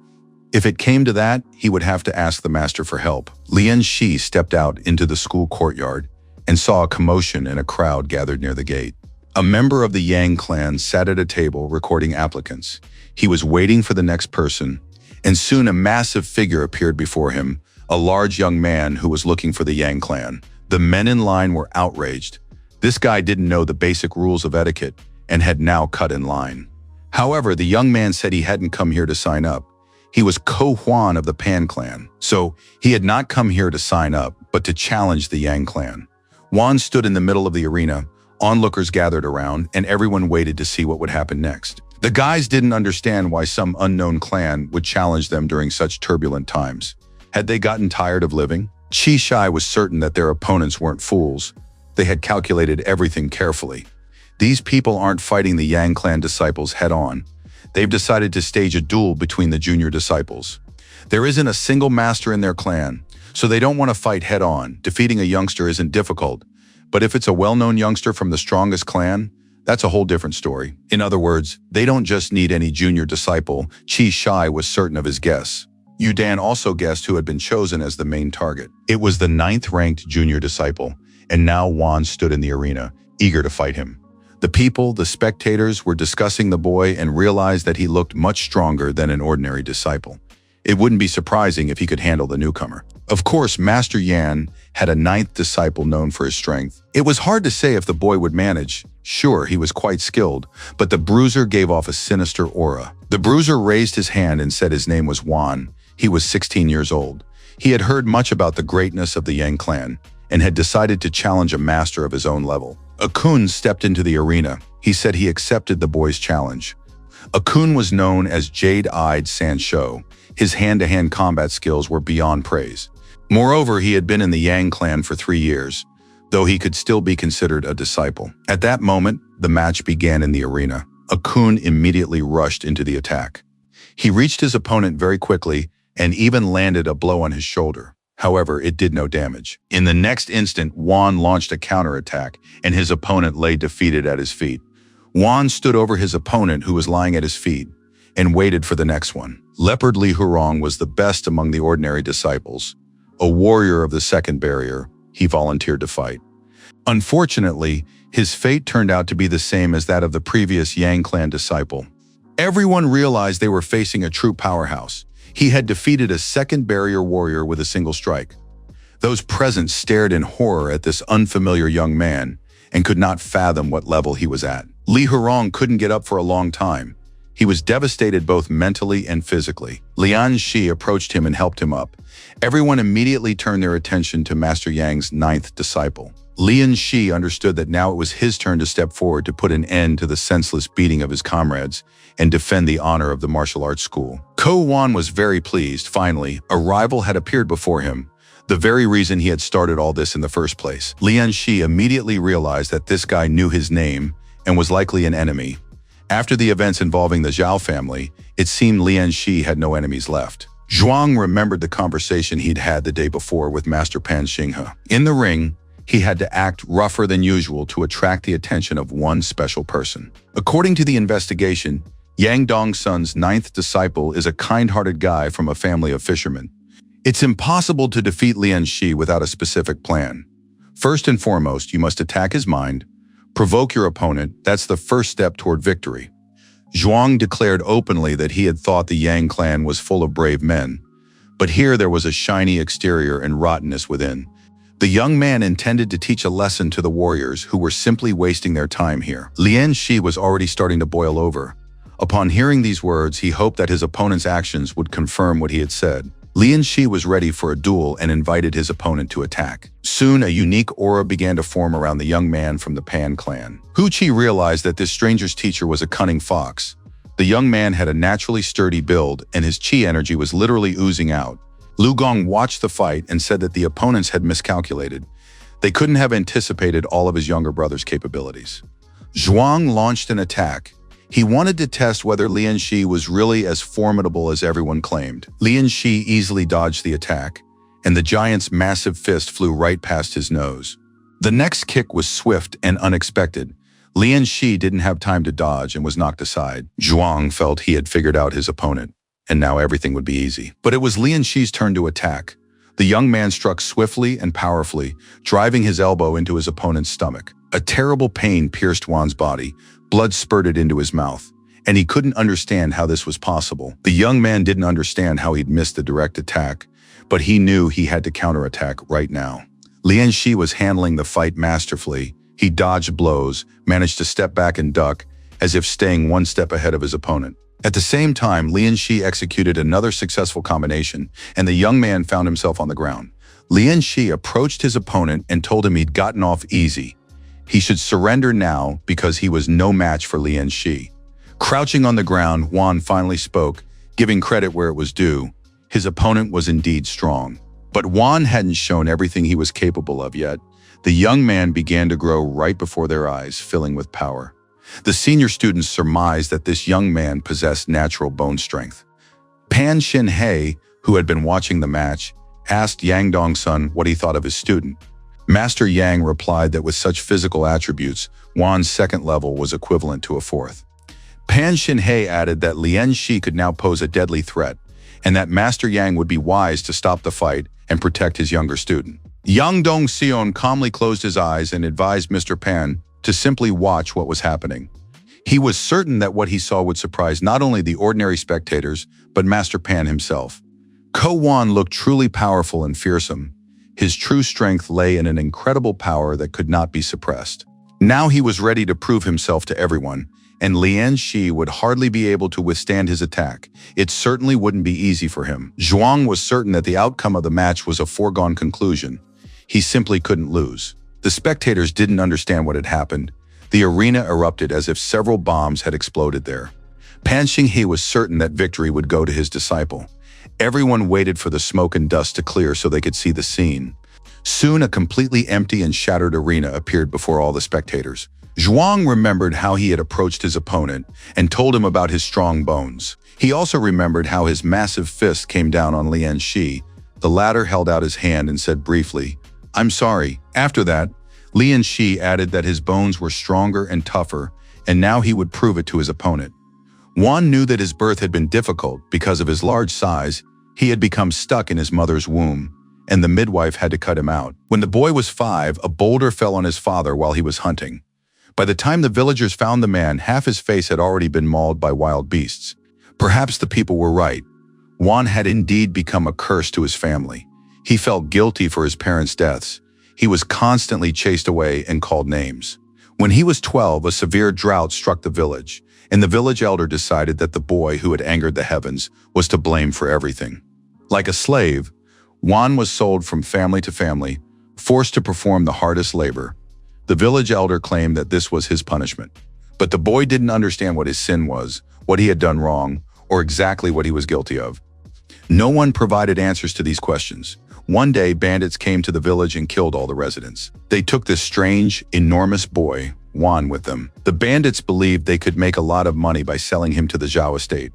If it came to that, he would have to ask the master for help. Lian Shi stepped out into the school courtyard and saw a commotion and a crowd gathered near the gate. A member of the Yang clan sat at a table recording applicants. He was waiting for the next person, and soon a massive figure appeared before him, a large young man who was looking for the Yang clan. The men in line were outraged. This guy didn't know the basic rules of etiquette and had now cut in line. However, the young man said he hadn't come here to sign up. He was Ko Huan of the Pan clan, so he had not come here to sign up, but to challenge the Yang clan. Huan stood in the middle of the arena. Onlookers gathered around, and everyone waited to see what would happen next. The guys didn't understand why some unknown clan would challenge them during such turbulent times. Had they gotten tired of living? Chi Shai was certain that their opponents weren't fools. They had calculated everything carefully. These people aren't fighting the Yang clan disciples head-on. They've decided to stage a duel between the junior disciples. There isn't a single master in their clan, so they don't want to fight head-on. Defeating a youngster isn't difficult. But if it's a well-known youngster from the strongest clan, that's a whole different story. In other words, they don't just need any junior disciple. Chi Shai was certain of his guess. Yu Dan also guessed who had been chosen as the main target. It was the 9th-ranked junior disciple, and now Wan stood in the arena, eager to fight him. The people, the spectators, were discussing the boy and realized that he looked much stronger than an ordinary disciple. It wouldn't be surprising if he could handle the newcomer. Of course, Master Yan had a 9th disciple known for his strength. It was hard to say if the boy would manage. Sure, he was quite skilled, but the bruiser gave off a sinister aura. The bruiser raised his hand and said his name was Wan. He was 16 years old. He had heard much about the greatness of the Yang clan and had decided to challenge a master of his own level. Akun stepped into the arena. He said he accepted the boy's challenge. Akun was known as Jade-Eyed Sanshou. His hand-to-hand combat skills were beyond praise. Moreover, he had been in the Yang clan for 3 years, though he could still be considered a disciple. At that moment, the match began in the arena. Akun immediately rushed into the attack. He reached his opponent very quickly and even landed a blow on his shoulder. However, it did no damage. In the next instant, Wan launched a counterattack, and his opponent lay defeated at his feet. Wan stood over his opponent, who was lying at his feet, and waited for the next one. Leopard Li Hurong was the best among the ordinary disciples. A warrior of the second barrier, he volunteered to fight. Unfortunately, his fate turned out to be the same as that of the previous Yang clan disciple. Everyone realized they were facing a true powerhouse. He had defeated a second barrier warrior with a single strike. Those present stared in horror at this unfamiliar young man and could not fathom what level he was at. Li Hurong couldn't get up for a long time. He was devastated both mentally and physically. Lian Shi approached him and helped him up. Everyone immediately turned their attention to Master Yang's 9th disciple. Lian Shi understood that now it was his turn to step forward to put an end to the senseless beating of his comrades and defend the honor of the martial arts school. Ko Wan was very pleased. Finally, a rival had appeared before him, the very reason he had started all this in the first place. Lian Shi immediately realized that this guy knew his name and was likely an enemy. After the events involving the Zhao family, it seemed Lian Shi had no enemies left. Zhuang remembered the conversation he'd had the day before with Master Pan Xinghe. In the ring, he had to act rougher than usual to attract the attention of one special person. According to the investigation, Yang Dongsun's 9th disciple is a kind-hearted guy from a family of fishermen. It's impossible to defeat Lian Shi without a specific plan. First and foremost, you must attack his mind, provoke your opponent. That's the first step toward victory. Zhuang declared openly that he had thought the Yang clan was full of brave men, but here there was a shiny exterior and rottenness within. The young man intended to teach a lesson to the warriors who were simply wasting their time here. Lian Shi was already starting to boil over. Upon hearing these words, he hoped that his opponent's actions would confirm what he had said. Lian Shi was ready for a duel and invited his opponent to attack. Soon, a unique aura began to form around the young man from the Pan clan. Hu Qi realized that this stranger's teacher was a cunning fox. The young man had a naturally sturdy build, and his qi energy was literally oozing out. Lu Gong watched the fight and said that the opponents had miscalculated. They couldn't have anticipated all of his younger brother's capabilities. Zhuang launched an attack. He wanted to test whether Lian Shi was really as formidable as everyone claimed. Lian Shi easily dodged the attack, and the giant's massive fist flew right past his nose. The next kick was swift and unexpected. Lian Shi didn't have time to dodge and was knocked aside. Zhuang felt he had figured out his opponent, and now everything would be easy. But it was Lian Shi's turn to attack. The young man struck swiftly and powerfully, driving his elbow into his opponent's stomach. A terrible pain pierced Wan's body. Blood spurted into his mouth, and he couldn't understand how this was possible. The young man didn't understand how he'd missed the direct attack, but he knew he had to counterattack right now. Lian Shi was handling the fight masterfully. He dodged blows, managed to step back and duck, as if staying one step ahead of his opponent. At the same time, Lian Shi executed another successful combination, and the young man found himself on the ground. Lian Shi approached his opponent and told him he'd gotten off easy. He should surrender now because he was no match for Lian Shi. Crouching on the ground, Wan finally spoke, giving credit where it was due. His opponent was indeed strong. But Wan hadn't shown everything he was capable of yet. The young man began to grow right before their eyes, filling with power. The senior students surmised that this young man possessed natural bone strength. Pan Xinhe, who had been watching the match, asked Yang Dongsun what he thought of his student. Master Yang replied that with such physical attributes, Wan's second level was equivalent to a fourth. Pan Xinhe added that Lian Shi could now pose a deadly threat, and that Master Yang would be wise to stop the fight and protect his younger student. Yang Dongxion calmly closed his eyes and advised Mr. Pan to simply watch what was happening. He was certain that what he saw would surprise not only the ordinary spectators, but Master Pan himself. Ko Wan looked truly powerful and fearsome. His true strength lay in an incredible power that could not be suppressed. Now he was ready to prove himself to everyone, and Lian Shi would hardly be able to withstand his attack. It certainly wouldn't be easy for him. Zhuang was certain that the outcome of the match was a foregone conclusion. He simply couldn't lose. The spectators didn't understand what had happened. The arena erupted as if several bombs had exploded there. Pan Xinghe was certain that victory would go to his disciple. Everyone waited for the smoke and dust to clear so they could see the scene. Soon, a completely empty and shattered arena appeared before all the spectators. Zhuang remembered how he had approached his opponent and told him about his strong bones. He also remembered how his massive fist came down on Lian Shi. The latter held out his hand and said briefly, "I'm sorry." After that, Lian Shi added that his bones were stronger and tougher, and now he would prove it to his opponent. Wan knew that his birth had been difficult because of his large size. He had become stuck in his mother's womb, and the midwife had to cut him out. When the boy was 5, a boulder fell on his father while he was hunting. By the time the villagers found the man, half his face had already been mauled by wild beasts. Perhaps the people were right. Wan had indeed become a curse to his family. He felt guilty for his parents' deaths. He was constantly chased away and called names. When he was 12, a severe drought struck the village, and the village elder decided that the boy who had angered the heavens was to blame for everything. Like a slave, Wan was sold from family to family, forced to perform the hardest labor. The village elder claimed that this was his punishment. But the boy didn't understand what his sin was, what he had done wrong, or exactly what he was guilty of. No one provided answers to these questions. One day, bandits came to the village and killed all the residents. They took this strange, enormous boy, Juan with them. The bandits believed they could make a lot of money by selling him to the Zhao estate.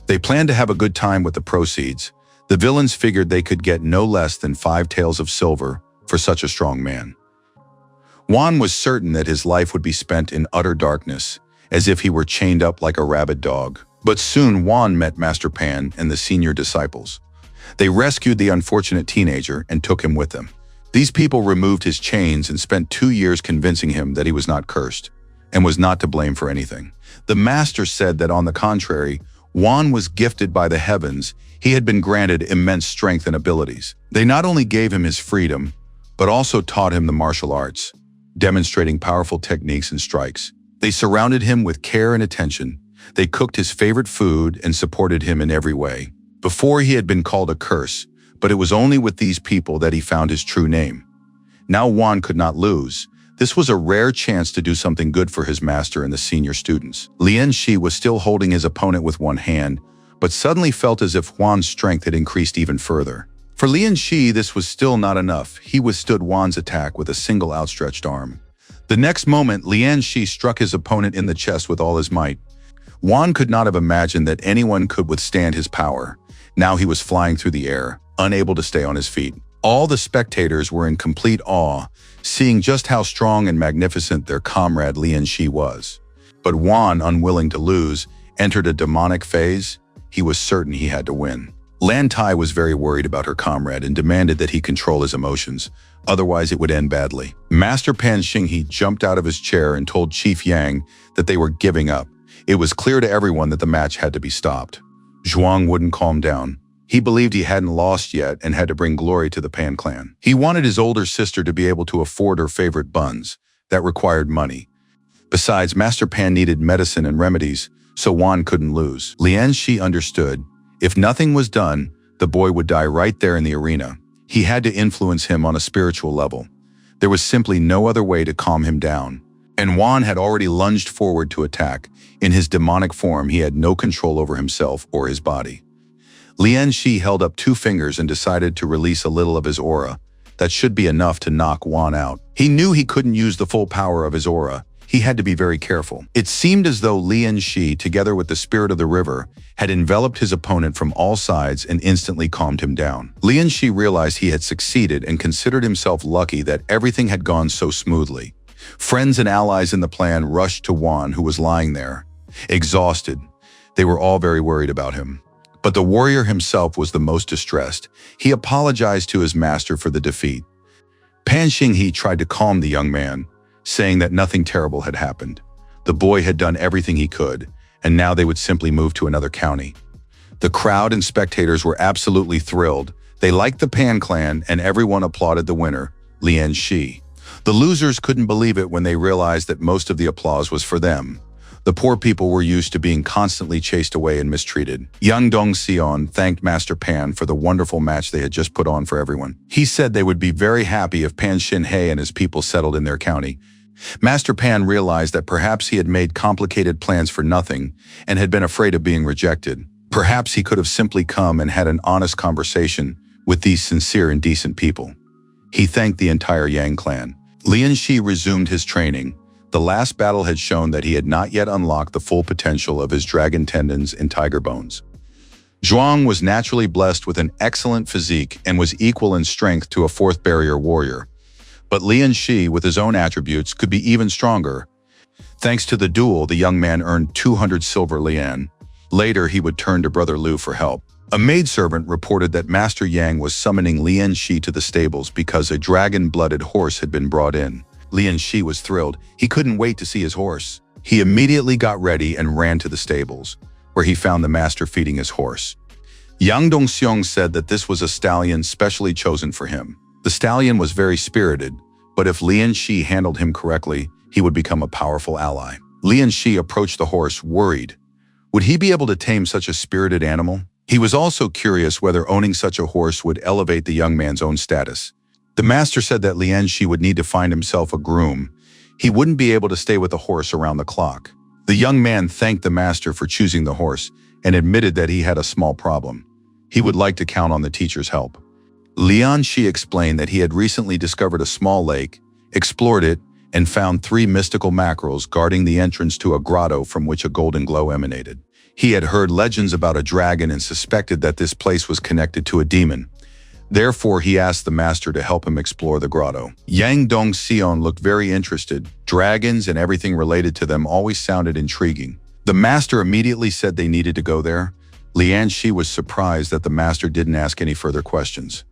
They planned to have a good time with the proceeds. The villains figured they could get no less than 5 taels of silver for such a strong man. Juan was certain that his life would be spent in utter darkness, as if he were chained up like a rabid dog. But soon Juan met Master Pan and the senior disciples. They rescued the unfortunate teenager and took him with them. These people removed his chains and spent 2 years convincing him that he was not cursed and was not to blame for anything. The master said that on the contrary, Juan was gifted by the heavens. He had been granted immense strength and abilities. They not only gave him his freedom, but also taught him the martial arts, demonstrating powerful techniques and strikes. They surrounded him with care and attention. They cooked his favorite food and supported him in every way. Before he had been called a curse, but it was only with these people that he found his true name. Now Juan could not lose. This was a rare chance to do something good for his master and the senior students. Lian Shi was still holding his opponent with one hand, but suddenly felt as if Juan's strength had increased even further. For Lian Shi, this was still not enough. He withstood Juan's attack with a single outstretched arm. The next moment, Lian Shi struck his opponent in the chest with all his might. Juan could not have imagined that anyone could withstand his power. Now he was flying through the air, unable to stay on his feet. All the spectators were in complete awe, seeing just how strong and magnificent their comrade Lian Shi was. But Juan, unwilling to lose, entered a demonic phase. He was certain he had to win. Lan Tai was very worried about her comrade and demanded that he control his emotions, otherwise it would end badly. Master Pan Xinghe jumped out of his chair and told Chief Yang that they were giving up. It was clear to everyone that the match had to be stopped. Zhuang wouldn't calm down. He believed he hadn't lost yet and had to bring glory to the Pan clan. He wanted his older sister to be able to afford her favorite buns. That required money. Besides, Master Pan needed medicine and remedies, so Juan couldn't lose. Lian Shi understood. If nothing was done, the boy would die right there in the arena. He had to influence him on a spiritual level. There was simply no other way to calm him down. And Juan had already lunged forward to attack. In his demonic form, he had no control over himself or his body. Lian Shi held up 2 fingers and decided to release a little of his aura. That should be enough to knock Juan out. He knew he couldn't use the full power of his aura. He had to be very careful. It seemed as though Lian Shi, together with the spirit of the river, had enveloped his opponent from all sides and instantly calmed him down. Lian Shi realized he had succeeded and considered himself lucky that everything had gone so smoothly. Friends and allies in the plan rushed to Juan, who was lying there, exhausted. They were all very worried about him. But the warrior himself was the most distressed. He apologized to his master for the defeat. Pan Xinghe tried to calm the young man, saying that nothing terrible had happened. The boy had done everything he could, and now they would simply move to another county. The crowd and spectators were absolutely thrilled. They liked the Pan clan, and everyone applauded the winner, Lian Shi. The losers couldn't believe it when they realized that most of the applause was for them. The poor people were used to being constantly chased away and mistreated. Young Dong Sion thanked Master Pan for the wonderful match they had just put on for everyone. He said they would be very happy if Pan Xinghe and his people settled in their county. Master Pan realized that perhaps he had made complicated plans for nothing and had been afraid of being rejected. Perhaps he could have simply come and had an honest conversation with these sincere and decent people. He thanked the entire Yang clan. Lian Shi resumed his training. The last battle had shown that he had not yet unlocked the full potential of his dragon tendons and tiger bones. Zhuang was naturally blessed with an excellent physique and was equal in strength to a 4th barrier warrior. But Lian Shi, with his own attributes, could be even stronger. Thanks to the duel, the young man earned 200 silver lian. Later, he would turn to Brother Liu for help. A maidservant reported that Master Yang was summoning Lian Shi to the stables because a dragon-blooded horse had been brought in. Lian Shi was thrilled. He couldn't wait to see his horse. He immediately got ready and ran to the stables, where he found the master feeding his horse. Yang Dongxiong said that this was a stallion specially chosen for him. The stallion was very spirited, but if Lian Shi handled him correctly, he would become a powerful ally. Lian Shi approached the horse, worried. Would he be able to tame such a spirited animal? He was also curious whether owning such a horse would elevate the young man's own status. The master said that Lian Shi would need to find himself a groom. He wouldn't be able to stay with the horse around the clock. The young man thanked the master for choosing the horse and admitted that he had a small problem. He would like to count on the teacher's help. Lian Shi explained that he had recently discovered a small lake, explored it, and found 3 mystical mackerels guarding the entrance to a grotto from which a golden glow emanated. He had heard legends about a dragon and suspected that this place was connected to a demon. Therefore, he asked the master to help him explore the grotto. Yang Dongseon looked very interested. Dragons and everything related to them always sounded intriguing. The master immediately said they needed to go there. Lian Shi was surprised that the master didn't ask any further questions.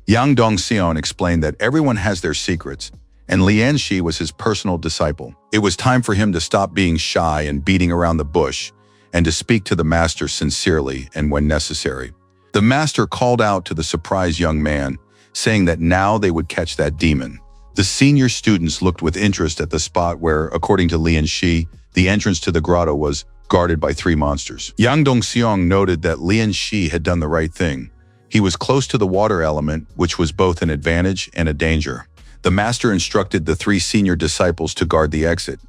Yang Dongseon explained that everyone has their secrets, and Lian Shi was his personal disciple. It was time for him to stop being shy and beating around the bush, and to speak to the master sincerely and when necessary. The master called out to the surprised young man, saying that now they would catch that demon. The senior students looked with interest at the spot where, according to Lian Shi, the entrance to the grotto was guarded by 3 monsters. Yang Dongseong noted that Lian Shi had done the right thing. He was close to the water element, which was both an advantage and a danger. The master instructed the 3 senior disciples to guard the exit.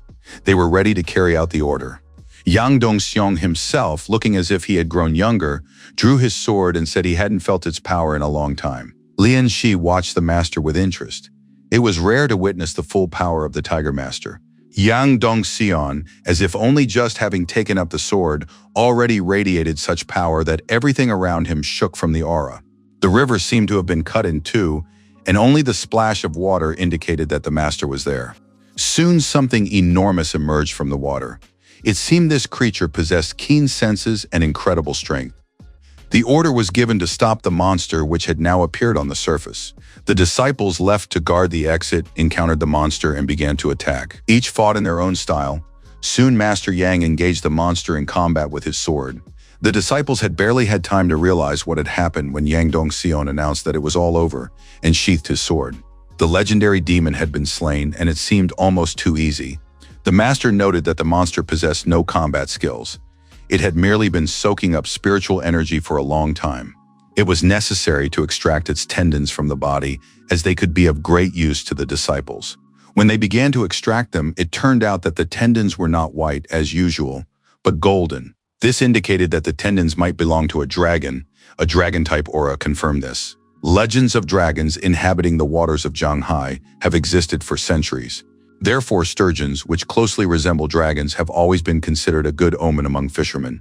They were ready to carry out the order. Yang Dongseong himself, looking as if he had grown younger, drew his sword and said he hadn't felt its power in a long time. Lian Shi watched the master with interest. It was rare to witness the full power of the Tiger Master. Yang Dongseon, as if only just having taken up the sword, already radiated such power that everything around him shook from the aura. The river seemed to have been cut in 2, and only the splash of water indicated that the master was there. Soon something enormous emerged from the water. It seemed this creature possessed keen senses and incredible strength. The order was given to stop the monster, which had now appeared on the surface. The disciples left to guard the exit, encountered the monster, and began to attack. Each fought in their own style. Soon Master Yang engaged the monster in combat with his sword. The disciples had barely had time to realize what had happened when Yang Dongseon announced that it was all over and sheathed his sword. The legendary demon had been slain, and it seemed almost too easy. The master noted that the monster possessed no combat skills. It had merely been soaking up spiritual energy for a long time. It was necessary to extract its tendons from the body, as they could be of great use to the disciples. When they began to extract them, it turned out that the tendons were not white, as usual, but golden. This indicated that the tendons might belong to a dragon-type aura confirmed this. Legends of dragons inhabiting the waters of Zhanghai have existed for centuries. Therefore, sturgeons, which closely resemble dragons, have always been considered a good omen among fishermen.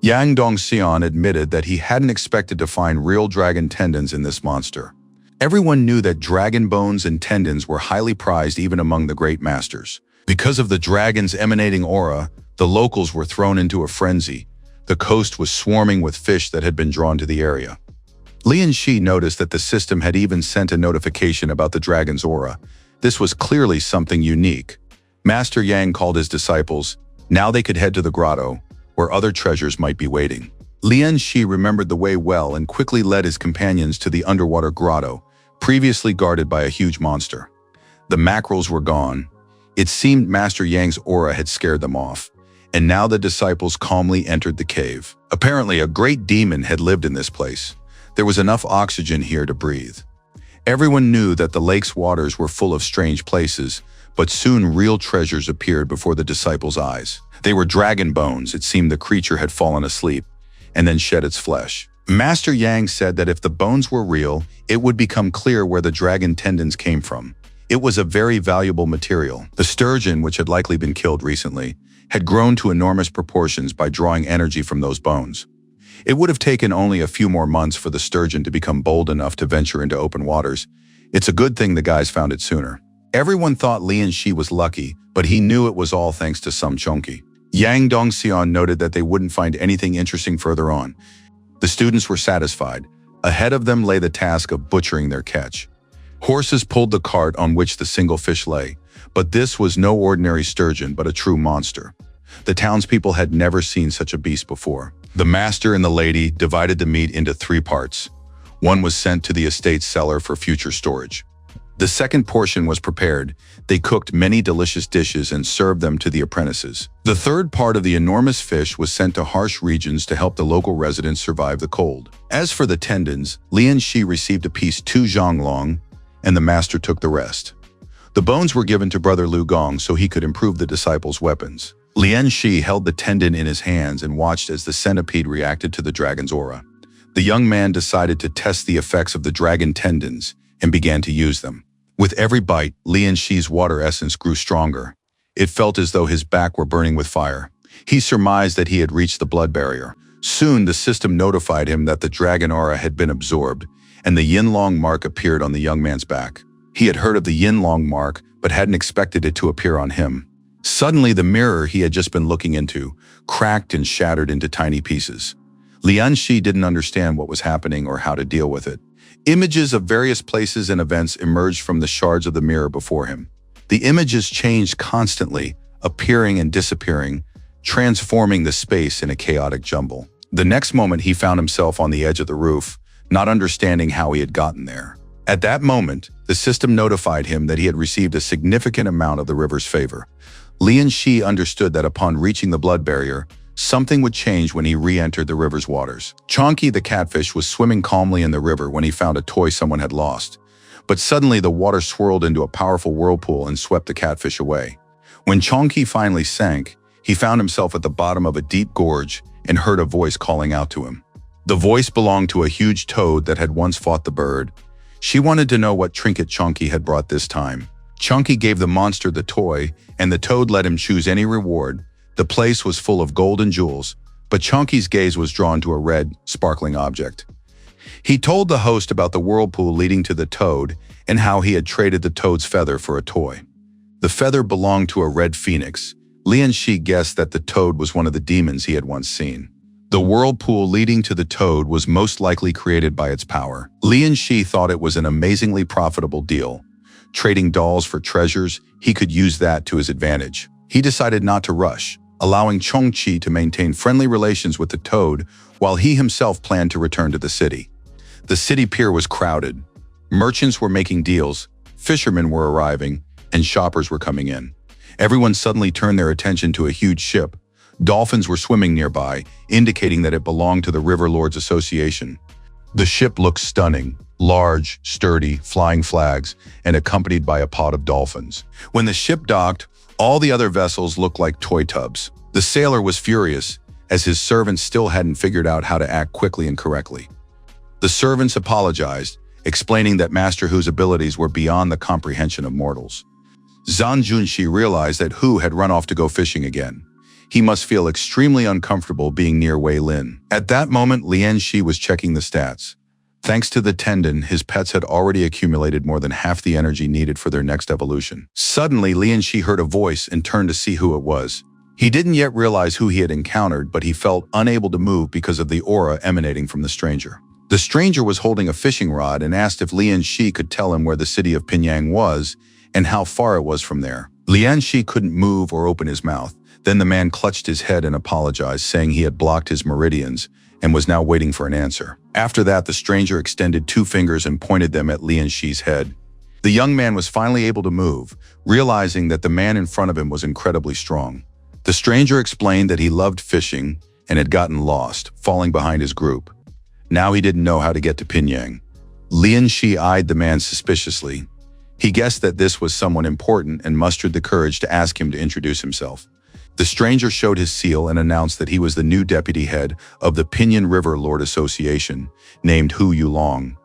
Yang Dongseon admitted that he hadn't expected to find real dragon tendons in this monster. Everyone knew that dragon bones and tendons were highly prized even among the great masters. Because of the dragon's emanating aura, the locals were thrown into a frenzy. The coast was swarming with fish that had been drawn to the area. Lian Shi noticed that the system had even sent a notification about the dragon's aura. This was clearly something unique. Master Yang called his disciples. Now they could head to the grotto, where other treasures might be waiting. Lian Shi remembered the way well and quickly led his companions to the underwater grotto, previously guarded by a huge monster. The mackerels were gone. It seemed Master Yang's aura had scared them off, and now the disciples calmly entered the cave. Apparently, a great demon had lived in this place. There was enough oxygen here to breathe. Everyone knew that the lake's waters were full of strange places, but soon real treasures appeared before the disciples' eyes. They were dragon bones. It seemed the creature had fallen asleep and then shed its flesh. Master Yang said that if the bones were real, it would become clear where the dragon tendons came from. It was a very valuable material. The sturgeon, which had likely been killed recently, had grown to enormous proportions by drawing energy from those bones. It would have taken only a few more months for the sturgeon to become bold enough to venture into open waters. It's a good thing the guys found it sooner. Everyone thought Lian Shi was lucky, but he knew it was all thanks to some chonky. Yang Dongseon noted that they wouldn't find anything interesting further on. The students were satisfied. Ahead of them lay the task of butchering their catch. Horses pulled the cart on which the single fish lay, but this was no ordinary sturgeon but a true monster. The townspeople had never seen such a beast before. The master and the lady divided the meat into 3 parts. One was sent to the estate's cellar for future storage. The second portion was prepared. They cooked many delicious dishes and served them to the apprentices. The third part of the enormous fish was sent to harsh regions to help the local residents survive the cold. As for the tendons, Lian Shi received a piece 2 zhanglong, and the master took the rest. The bones were given to Brother Lu Gong so he could improve the disciples' weapons. Lian Shi held the tendon in his hands and watched as the centipede reacted to the dragon's aura. The young man decided to test the effects of the dragon tendons and began to use them. With every bite, Lian Shi's water essence grew stronger. It felt as though his back were burning with fire. He surmised that he had reached the blood barrier. Soon, the system notified him that the dragon aura had been absorbed, and the Yinlong mark appeared on the young man's back. He had heard of the Yinlong mark, but hadn't expected it to appear on him. Suddenly, the mirror he had just been looking into cracked and shattered into tiny pieces. Lian Shi didn't understand what was happening or how to deal with it. Images of various places and events emerged from the shards of the mirror before him. The images changed constantly, appearing and disappearing, transforming the space in a chaotic jumble. The next moment, he found himself on the edge of the roof, not understanding how he had gotten there. At that moment, the system notified him that he had received a significant amount of the river's favor. Lian Shi understood that upon reaching the blood barrier, something would change when he re-entered the river's waters. Chonky the catfish was swimming calmly in the river when he found a toy someone had lost. But suddenly the water swirled into a powerful whirlpool and swept the catfish away. When Chonky finally sank, he found himself at the bottom of a deep gorge and heard a voice calling out to him. The voice belonged to a huge toad that had once fought the bird. She wanted to know what trinket Chonky had brought this time. Chonky gave the monster the toy, and the toad let him choose any reward. The place was full of gold and jewels, but Chonky's gaze was drawn to a red, sparkling object. He told the host about the whirlpool leading to the toad and how he had traded the toad's feather for a toy. The feather belonged to a red phoenix. Lian Shi guessed that the toad was one of the demons he had once seen. The whirlpool leading to the toad was most likely created by its power. Lian Shi thought it was an amazingly profitable deal. Trading dolls for treasures, he could use that to his advantage. He decided not to rush, allowing Chongqi to maintain friendly relations with the toad while he himself planned to return to the city. The city pier was crowded. Merchants were making deals, fishermen were arriving, and shoppers were coming in. Everyone suddenly turned their attention to a huge ship. Dolphins were swimming nearby, indicating that it belonged to the River Lords Association. The ship looked stunning, large, sturdy, flying flags, and accompanied by a pod of dolphins. When the ship docked, all the other vessels looked like toy tubs. The sailor was furious, as his servants still hadn't figured out how to act quickly and correctly. The servants apologized, explaining that Master Hu's abilities were beyond the comprehension of mortals. Zhang Junshi realized that Hu had run off to go fishing again. He must feel extremely uncomfortable being near Wei Lin. At that moment, Lian Shi was checking the stats. Thanks to the tendon, his pets had already accumulated more than half the energy needed for their next evolution. Suddenly, Lian Shi heard a voice and turned to see who it was. He didn't yet realize who he had encountered, but he felt unable to move because of the aura emanating from the stranger. The stranger was holding a fishing rod and asked if Lian Shi could tell him where the city of Pinyang was and how far it was from there. Lian Shi couldn't move or open his mouth. Then the man clutched his head and apologized, saying he had blocked his meridians and was now waiting for an answer. After that, the stranger extended 2 fingers and pointed them at Lian Shi's head. The young man was finally able to move, realizing that the man in front of him was incredibly strong. The stranger explained that he loved fishing and had gotten lost, falling behind his group. Now he didn't know how to get to Pinyang. Lian Shi eyed the man suspiciously. He guessed that this was someone important and mustered the courage to ask him to introduce himself. The stranger showed his seal and announced that he was the new deputy head of the Pinyin River Lord Association, named Hu Yulong.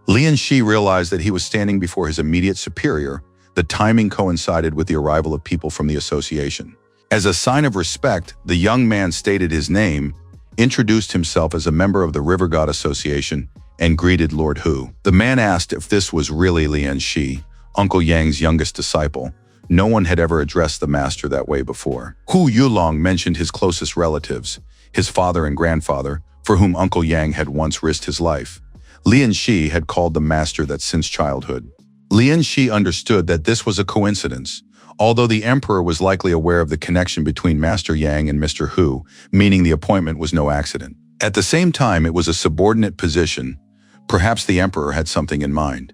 Lian Shi realized that he was standing before his immediate superior. The timing coincided with the arrival of people from the association. As a sign of respect, the young man stated his name, introduced himself as a member of the River God Association, and greeted Lord Hu. The man asked if this was really Lian Shi, Uncle Yang's youngest disciple. No one had ever addressed the master that way before. Hu Yulong mentioned his closest relatives, his father and grandfather, for whom Uncle Yang had once risked his life. Lian Shi had called the master that since childhood. Lian Shi understood that this was a coincidence, although the emperor was likely aware of the connection between Master Yang and Mr. Hu, meaning the appointment was no accident. At the same time, it was a subordinate position. Perhaps the emperor had something in mind.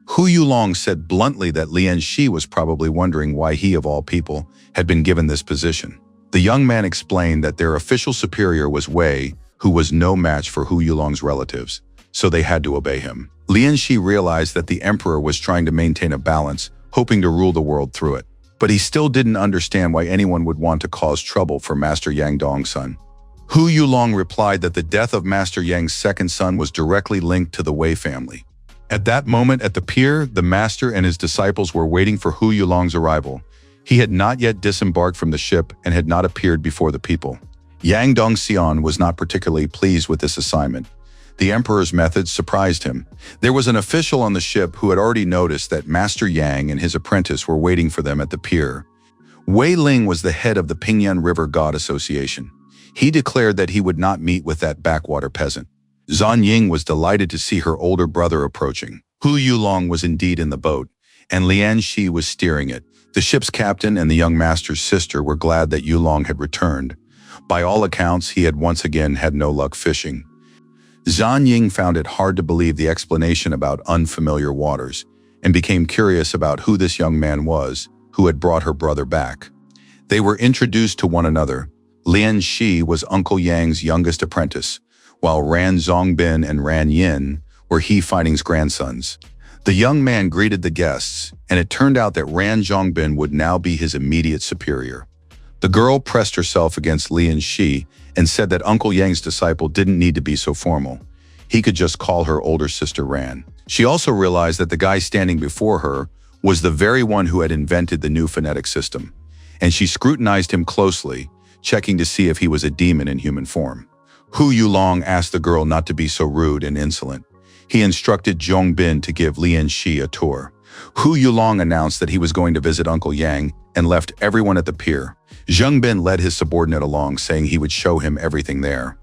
Hu Yulong said bluntly that Lian Shi was probably wondering why he, of all people, had been given this position. The young man explained that their official superior was Wei, who was no match for Hu Yulong's relatives, so they had to obey him. Lian Shi realized that the emperor was trying to maintain a balance, hoping to rule the world through it. But he still didn't understand why anyone would want to cause trouble for Master Yang Dong's son. Hu Yulong replied that the death of Master Yang's second son was directly linked to the Wei family. At that moment at the pier, the master and his disciples were waiting for Hu Yulong's arrival. He had not yet disembarked from the ship and had not appeared before the people. Yang Dongxian was not particularly pleased with this assignment. The emperor's methods surprised him. There was an official on the ship who had already noticed that Master Yang and his apprentice were waiting for them at the pier. Wei Ling was the head of the Pingyan River God Association. He declared that he would not meet with that backwater peasant. Zhan Ying was delighted to see her older brother approaching. Hu Yulong was indeed in the boat, and Lian Shi was steering it. The ship's captain and the young master's sister were glad that Yulong had returned. By all accounts, he had once again had no luck fishing. Zhan Ying found it hard to believe the explanation about unfamiliar waters, and became curious about who this young man was who had brought her brother back. They were introduced to one another. Lian Shi was Uncle Yang's youngest apprentice, while Ran Zongbin and Ran Yin were He Fighting's grandsons. The young man greeted the guests, and it turned out that Ran Zongbin would now be his immediate superior. The girl pressed herself against Lian Shi and said that Uncle Yang's disciple didn't need to be so formal. He could just call her older sister Ran. She also realized that the guy standing before her was the very one who had invented the new phonetic system, and she scrutinized him closely, checking to see if he was a demon in human form. Hu Yulong asked the girl not to be so rude and insolent. He instructed Zhong Bin to give Lian Shi a tour. Hu Yulong announced that he was going to visit Uncle Yang and left everyone at the pier. Zhong Bin led his subordinate along, saying he would show him everything there.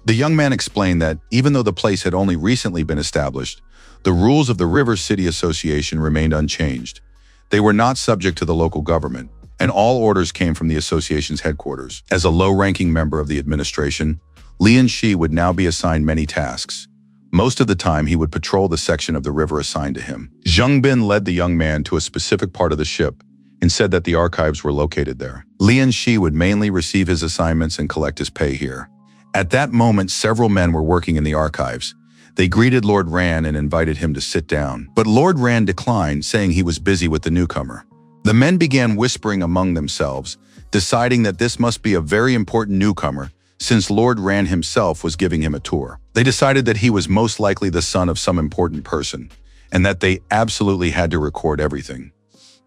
The young man explained that even though the place had only recently been established, the rules of the River City Association remained unchanged. They were not subject to the local government, and all orders came from the association's headquarters. As a low-ranking member of the administration, Lian Shi would now be assigned many tasks. Most of the time, he would patrol the section of the river assigned to him. Zhong Bin led the young man to a specific part of the ship and said that the archives were located there. Lian Shi would mainly receive his assignments and collect his pay here. At that moment, several men were working in the archives. They greeted Lord Ran and invited him to sit down. But Lord Ran declined, saying he was busy with the newcomer. The men began whispering among themselves, deciding that this must be a very important newcomer, since Lord Ran himself was giving him a tour. They decided that he was most likely the son of some important person, and that they absolutely had to record everything.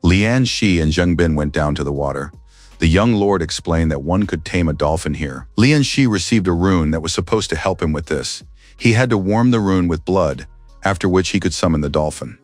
Lian Shi and Zheng Bin went down to the water. The young lord explained that one could tame a dolphin here. Lian Shi received a rune that was supposed to help him with this. He had to warm the rune with blood, after which he could summon the dolphin.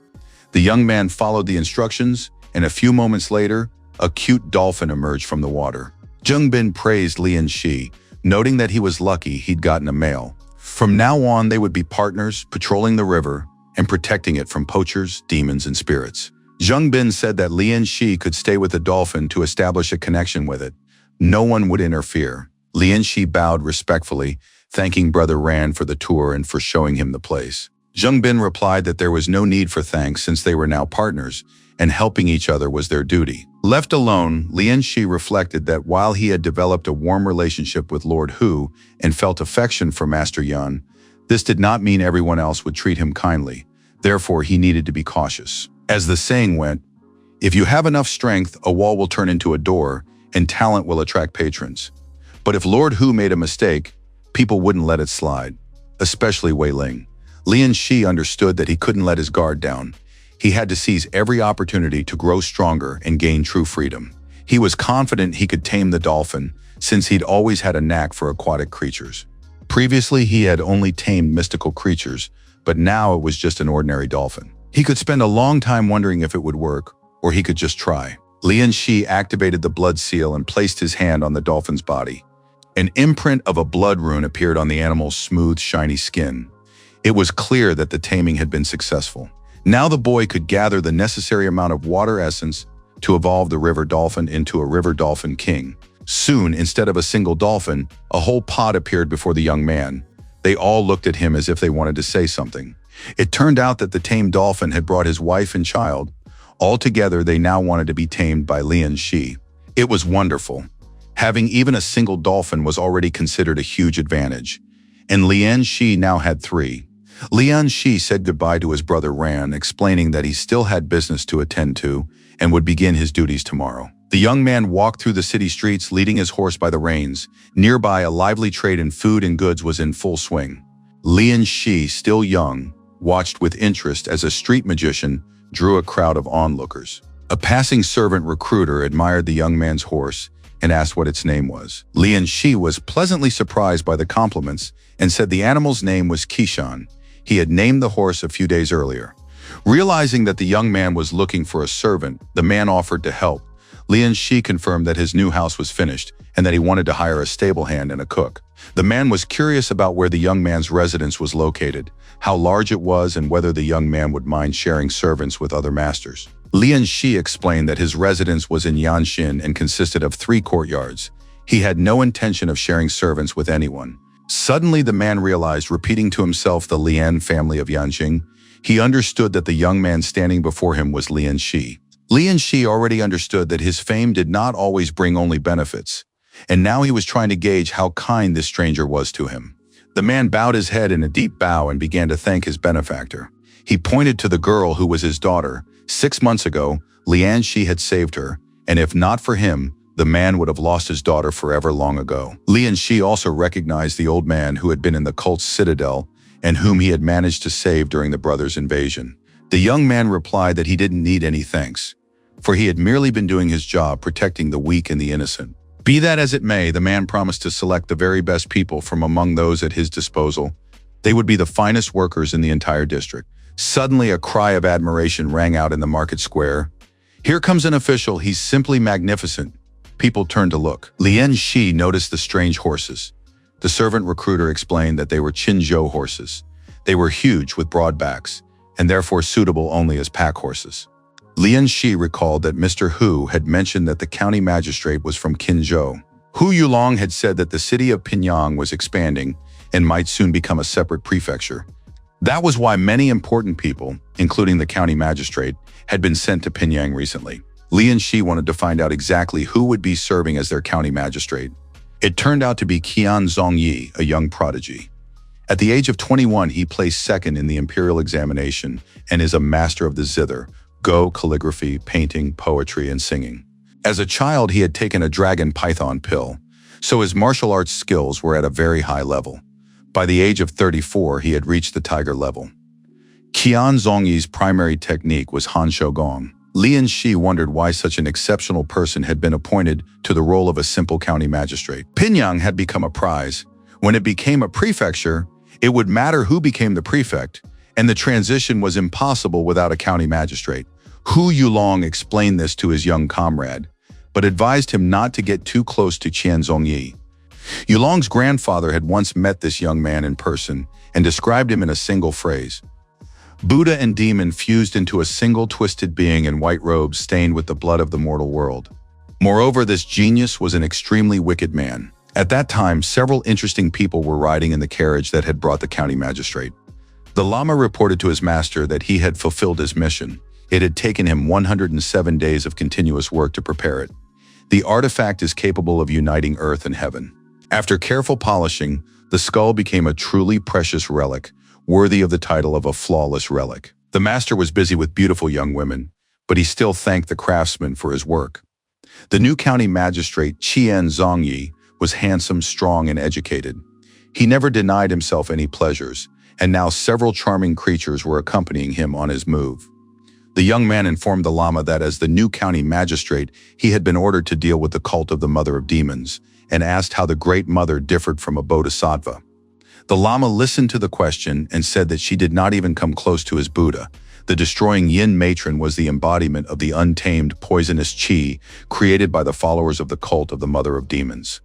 The young man followed the instructions, and a few moments later, a cute dolphin emerged from the water. Zheng Bin praised Lian Shi, noting that he was lucky he'd gotten a male. From now on, they would be partners, patrolling the river and protecting it from poachers, demons, and spirits. Zheng Bin said that Lian Shi could stay with the dolphin to establish a connection with it. No one would interfere. Lian Shi bowed respectfully, thanking Brother Ran for the tour and for showing him the place. Zheng Bin replied that there was no need for thanks since they were now partners, and helping each other was their duty. Left alone, Lian Shi reflected that while he had developed a warm relationship with Lord Hu and felt affection for Master Yun, this did not mean everyone else would treat him kindly. Therefore, he needed to be cautious. As the saying went, if you have enough strength, a wall will turn into a door, and talent will attract patrons. But if Lord Hu made a mistake, people wouldn't let it slide, especially Wei Ling. Lian Shi understood that he couldn't let his guard down. He had to seize every opportunity to grow stronger and gain true freedom. He was confident he could tame the dolphin, since he'd always had a knack for aquatic creatures. Previously, he had only tamed mystical creatures, but now it was just an ordinary dolphin. He could spend a long time wondering if it would work, or he could just try. Lian Shi activated the blood seal and placed his hand on the dolphin's body. An imprint of a blood rune appeared on the animal's smooth, shiny skin. It was clear that the taming had been successful. Now the boy could gather the necessary amount of water essence to evolve the river dolphin into a river dolphin king. Soon, instead of a single dolphin, a whole pod appeared before the young man. They all looked at him as if they wanted to say something. It turned out that the tamed dolphin had brought his wife and child. Altogether, they now wanted to be tamed by Lian Shi. It was wonderful. Having even a single dolphin was already considered a huge advantage. And Lian Shi now had 3. Lian Shi said goodbye to his brother Ran, explaining that he still had business to attend to and would begin his duties tomorrow. The young man walked through the city streets, leading his horse by the reins. Nearby, a lively trade in food and goods was in full swing. Lian Shi, still young, watched with interest as a street magician drew a crowd of onlookers. A passing servant recruiter admired the young man's horse and asked what its name was. Lian Shi was pleasantly surprised by the compliments and said the animal's name was Kishan. He had named the horse a few days earlier. Realizing that the young man was looking for a servant, the man offered to help. Lian Shi confirmed that his new house was finished and that he wanted to hire a stable hand and a cook. The man was curious about where the young man's residence was located, how large it was, and whether the young man would mind sharing servants with other masters. Lian Shi explained that his residence was in Yanxin and consisted of 3 courtyards. He had no intention of sharing servants with anyone. Suddenly, the man realized, repeating to himself the Lian family of Yanxing, he understood that the young man standing before him was Lian Shi. Lian Shi already understood that his fame did not always bring only benefits, and now he was trying to gauge how kind this stranger was to him. The man bowed his head in a deep bow and began to thank his benefactor. He pointed to the girl who was his daughter. 6 months ago, Lian Shi had saved her, and if not for him, the man would have lost his daughter forever long ago. Lian Shi also recognized the old man who had been in the cult's citadel and whom he had managed to save during the brothers' invasion. The young man replied that he didn't need any thanks, for he had merely been doing his job protecting the weak and the innocent. Be that as it may, the man promised to select the very best people from among those at his disposal. They would be the finest workers in the entire district. Suddenly, a cry of admiration rang out in the market square. Here comes an official, he's simply magnificent. People turned to look. Lian Shi noticed the strange horses. The servant recruiter explained that they were Qinzhou horses. They were huge with broad backs, and therefore suitable only as pack horses. Lian Shi recalled that Mr. Hu had mentioned that the county magistrate was from Qinzhou. Hu Yulong had said that the city of Pinyang was expanding and might soon become a separate prefecture. That was why many important people, including the county magistrate, had been sent to Pinyang recently. Lian Shi wanted to find out exactly who would be serving as their county magistrate. It turned out to be Qian Zhongyi, a young prodigy. At the age of 21, he placed second in the imperial examination and is a master of the zither, Go, calligraphy, painting, poetry, and singing. As a child, he had taken a dragon python pill, so his martial arts skills were at a very high level. By the age of 34, he had reached the tiger level. Qian Zhongyi's primary technique was Han Shou Gong. Lian Shi wondered why such an exceptional person had been appointed to the role of a simple county magistrate. Pinyang had become a prize. When it became a prefecture, it would matter who became the prefect, and the transition was impossible without a county magistrate. Hu Yulong explained this to his young comrade, but advised him not to get too close to Qian Zhongyi. Yulong's grandfather had once met this young man in person and described him in a single phrase. Buddha and demon fused into a single twisted being in white robes stained with the blood of the mortal world. Moreover, this genius was an extremely wicked man. At that time, several interesting people were riding in the carriage that had brought the county magistrate. The Lama reported to his master that he had fulfilled his mission. It had taken him 107 days of continuous work to prepare it. The artifact is capable of uniting earth and heaven. After careful polishing, the skull became a truly precious relic, worthy of the title of a flawless relic. The master was busy with beautiful young women, but he still thanked the craftsman for his work. The new county magistrate, Qian Zhongyi, was handsome, strong, and educated. He never denied himself any pleasures, and now several charming creatures were accompanying him on his move. The young man informed the Lama that as the new county magistrate, he had been ordered to deal with the cult of the Mother of Demons, and asked how the Great Mother differed from a Bodhisattva. The Lama listened to the question and said that she did not even come close to his Buddha. The destroying Yin matron was the embodiment of the untamed, poisonous qi created by the followers of the cult of the Mother of Demons.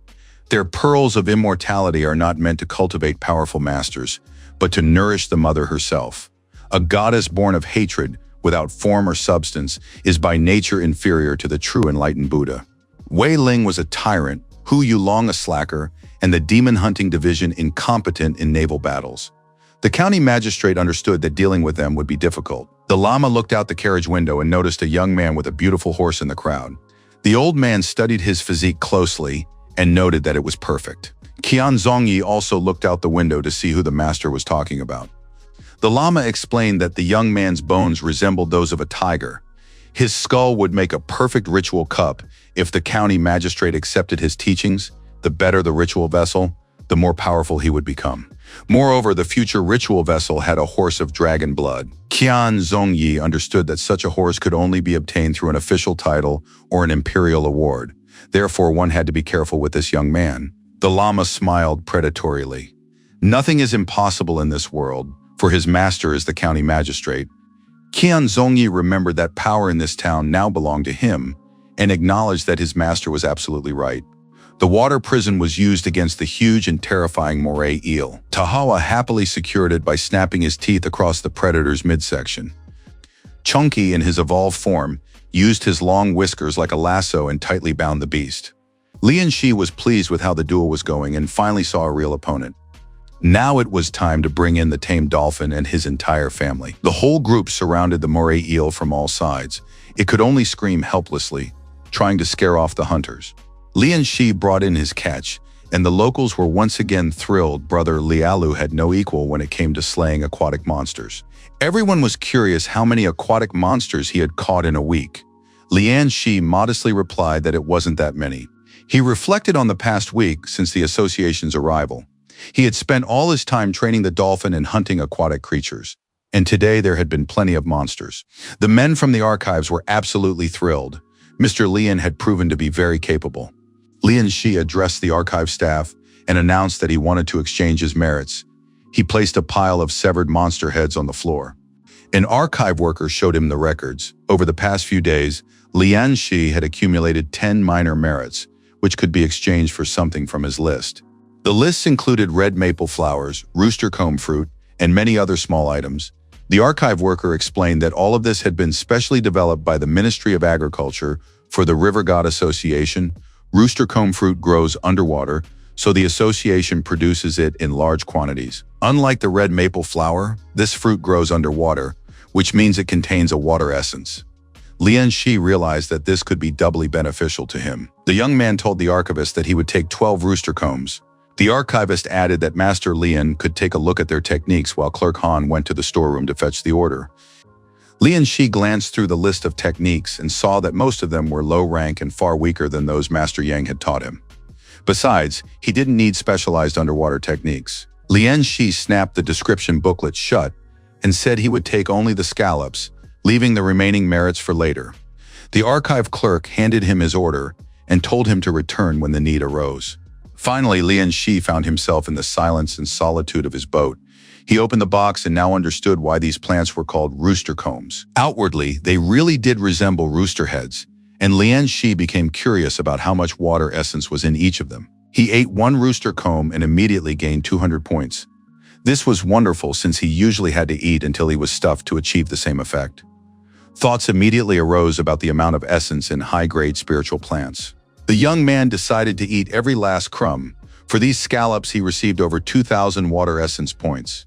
Their pearls of immortality are not meant to cultivate powerful masters, but to nourish the mother herself. A goddess born of hatred, without form or substance, is by nature inferior to the true enlightened Buddha. Wei Ling was a tyrant, Hu Yulong a slacker, and the demon-hunting division incompetent in naval battles. The county magistrate understood that dealing with them would be difficult. The Lama looked out the carriage window and noticed a young man with a beautiful horse in the crowd. The old man studied his physique closely and noted that it was perfect. Qian Zhongyi also looked out the window to see who the master was talking about. The Lama explained that the young man's bones resembled those of a tiger. His skull would make a perfect ritual cup if the county magistrate accepted his teachings. The better the ritual vessel, the more powerful he would become. Moreover, the future ritual vessel had a horse of dragon blood. Qian Zhongyi understood that such a horse could only be obtained through an official title or an imperial award. Therefore, one had to be careful with this young man. The Lama smiled predatorily. Nothing is impossible in this world, for his master is the county magistrate. Qian Zhongyi remembered that power in this town now belonged to him and acknowledged that his master was absolutely right. The water prison was used against the huge and terrifying moray eel. Tahawa happily secured it by snapping his teeth across the predator's midsection. Chunky, in his evolved form, used his long whiskers like a lasso and tightly bound the beast. Lian Shi was pleased with how the duel was going and finally saw a real opponent. Now it was time to bring in the tame dolphin and his entire family. The whole group surrounded the moray eel from all sides. It could only scream helplessly, trying to scare off the hunters. Lian Shi brought in his catch, and the locals were once again thrilled. Brother Lialu had no equal when it came to slaying aquatic monsters. Everyone was curious how many aquatic monsters he had caught in a week. Lian Shi modestly replied that it wasn't that many. He reflected on the past week since the association's arrival. He had spent all his time training the dolphin and hunting aquatic creatures, and today there had been plenty of monsters. The men from the archives were absolutely thrilled. Mr. Lian had proven to be very capable. Lian Shi addressed the archive staff and announced that he wanted to exchange his merits. He placed a pile of severed monster heads on the floor. An archive worker showed him the records. Over the past few days, Lian Shi had accumulated 10 minor merits, which could be exchanged for something from his list. The lists included red maple flowers, rooster comb fruit, and many other small items. The archive worker explained that all of this had been specially developed by the Ministry of Agriculture for the River God Association. Rooster comb fruit grows underwater, so the association produces it in large quantities. Unlike the red maple flower, this fruit grows underwater, which means it contains a water essence. Lian Shi realized that this could be doubly beneficial to him. The young man told the archivist that he would take 12 rooster combs. The archivist added that Master Lian could take a look at their techniques while Clerk Han went to the storeroom to fetch the order. Lian Shi glanced through the list of techniques and saw that most of them were low rank and far weaker than those Master Yang had taught him. Besides, he didn't need specialized underwater techniques. Lian Shi snapped the description booklet shut and said he would take only the scallops, leaving the remaining merits for later. The archive clerk handed him his order and told him to return when the need arose. Finally, Lian Shi found himself in the silence and solitude of his boat. He opened the box and now understood why these plants were called rooster combs. Outwardly, they really did resemble rooster heads, and Lian Shi became curious about how much water essence was in each of them. He ate one rooster comb and immediately gained 200 points. This was wonderful since he usually had to eat until he was stuffed to achieve the same effect. Thoughts immediately arose about the amount of essence in high-grade spiritual plants. The young man decided to eat every last crumb. For these scallops, he received over 2,000 water essence points.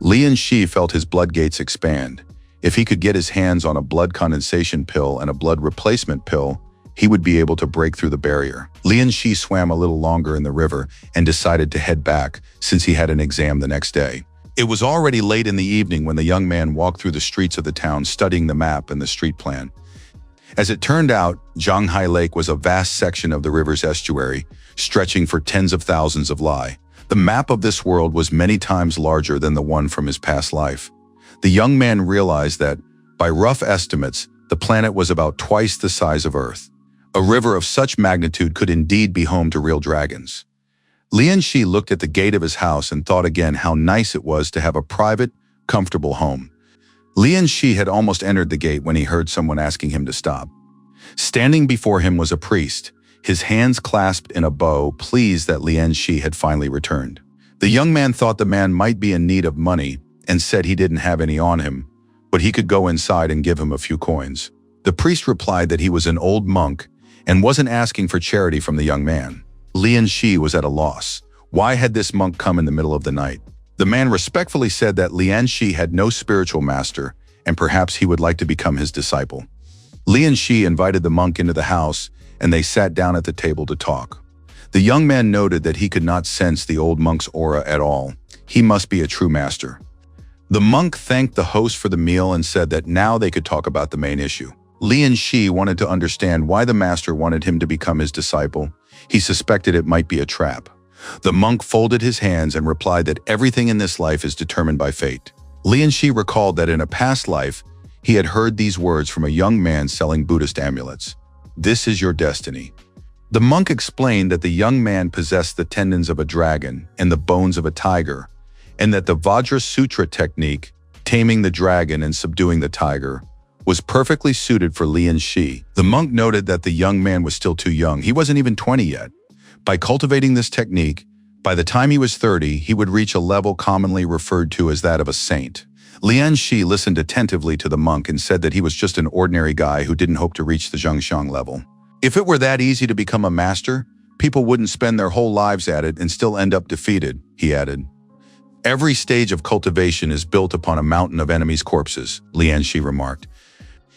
Lian Shi felt his blood gates expand. If he could get his hands on a blood condensation pill and a blood replacement pill, he would be able to break through the barrier. Lian Shi swam a little longer in the river and decided to head back since he had an exam the next day. It was already late in the evening when the young man walked through the streets of the town studying the map and the street plan. As it turned out, Zhanghai Lake was a vast section of the river's estuary, stretching for tens of thousands of li. The map of this world was many times larger than the one from his past life. The young man realized that, by rough estimates, the planet was about twice the size of Earth. A river of such magnitude could indeed be home to real dragons. Lian Shi looked at the gate of his house and thought again how nice it was to have a private, comfortable home. Lian Shi had almost entered the gate when he heard someone asking him to stop. Standing before him was a priest, his hands clasped in a bow, pleased that Lian Shi had finally returned. The young man thought the man might be in need of money and said he didn't have any on him, but he could go inside and give him a few coins. The priest replied that he was an old monk and wasn't asking for charity from the young man. Lian Shi was at a loss. Why had this monk come in the middle of the night? The man respectfully said that Lian Shi had no spiritual master and perhaps he would like to become his disciple. Lian Shi invited the monk into the house and they sat down at the table to talk. The young man noted that he could not sense the old monk's aura at all. He must be a true master. The monk thanked the host for the meal and said that now they could talk about the main issue. Lian Shi wanted to understand why the master wanted him to become his disciple. He suspected it might be a trap. The monk folded his hands and replied that everything in this life is determined by fate. Lian Shi recalled that in a past life, he had heard these words from a young man selling Buddhist amulets. "This is your destiny." The monk explained that the young man possessed the tendons of a dragon and the bones of a tiger, and that the Vajra Sutra technique, taming the dragon and subduing the tiger, was perfectly suited for Lian Shi. The monk noted that the young man was still too young. He wasn't even 20 yet. By cultivating this technique, by the time he was 30, he would reach a level commonly referred to as that of a saint. Lian Shi listened attentively to the monk and said that he was just an ordinary guy who didn't hope to reach the Zhengxiang level. If it were that easy to become a master, people wouldn't spend their whole lives at it and still end up defeated, he added. Every stage of cultivation is built upon a mountain of enemies' corpses, Lian Shi remarked.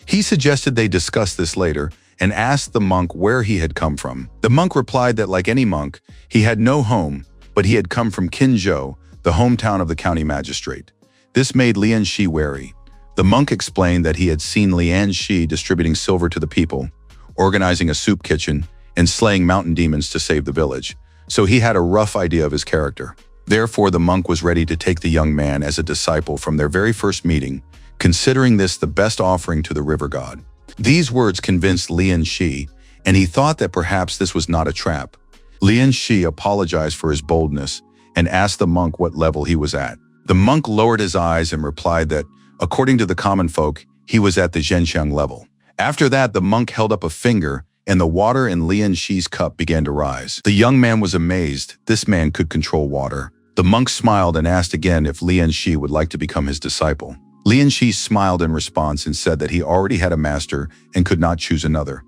He suggested they discuss this later and asked the monk where he had come from. The monk replied that like any monk, he had no home, but he had come from Qinzhou, the hometown of the county magistrate. This made Lian Shi wary. The monk explained that he had seen Lian Shi distributing silver to the people, organizing a soup kitchen, and slaying mountain demons to save the village, so he had a rough idea of his character. Therefore, the monk was ready to take the young man as a disciple from their very first meeting, considering this the best offering to the river god. These words convinced Lian Shi, and he thought that perhaps this was not a trap. Lian Shi apologized for his boldness and asked the monk what level he was at. The monk lowered his eyes and replied that, according to the common folk, he was at the Zhengxiang level. After that, the monk held up a finger, and the water in Lian Shi's cup began to rise. The young man was amazed. This man could control water. The monk smiled and asked again if Lian Shi would like to become his disciple. Lian Shi smiled in response and said that he already had a master and could not choose another.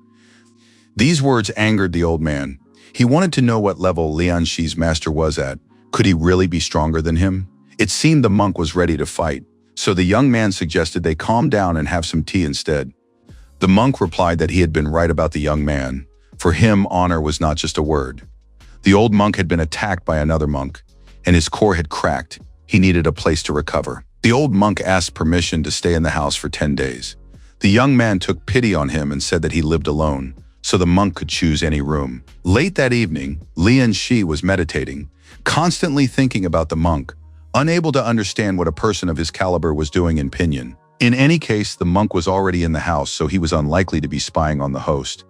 These words angered the old man. He wanted to know what level Lian Shi's master was at. Could he really be stronger than him? It seemed the monk was ready to fight, so the young man suggested they calm down and have some tea instead. The monk replied that he had been right about the young man. For him, honor was not just a word. The old monk had been attacked by another monk, and his core had cracked. He needed a place to recover. The old monk asked permission to stay in the house for 10 days. The young man took pity on him and said that he lived alone, so the monk could choose any room. Late that evening, Lian Shi was meditating, constantly thinking about the monk, unable to understand what a person of his caliber was doing in Pinyin. In any case, the monk was already in the house, so he was unlikely to be spying on the host.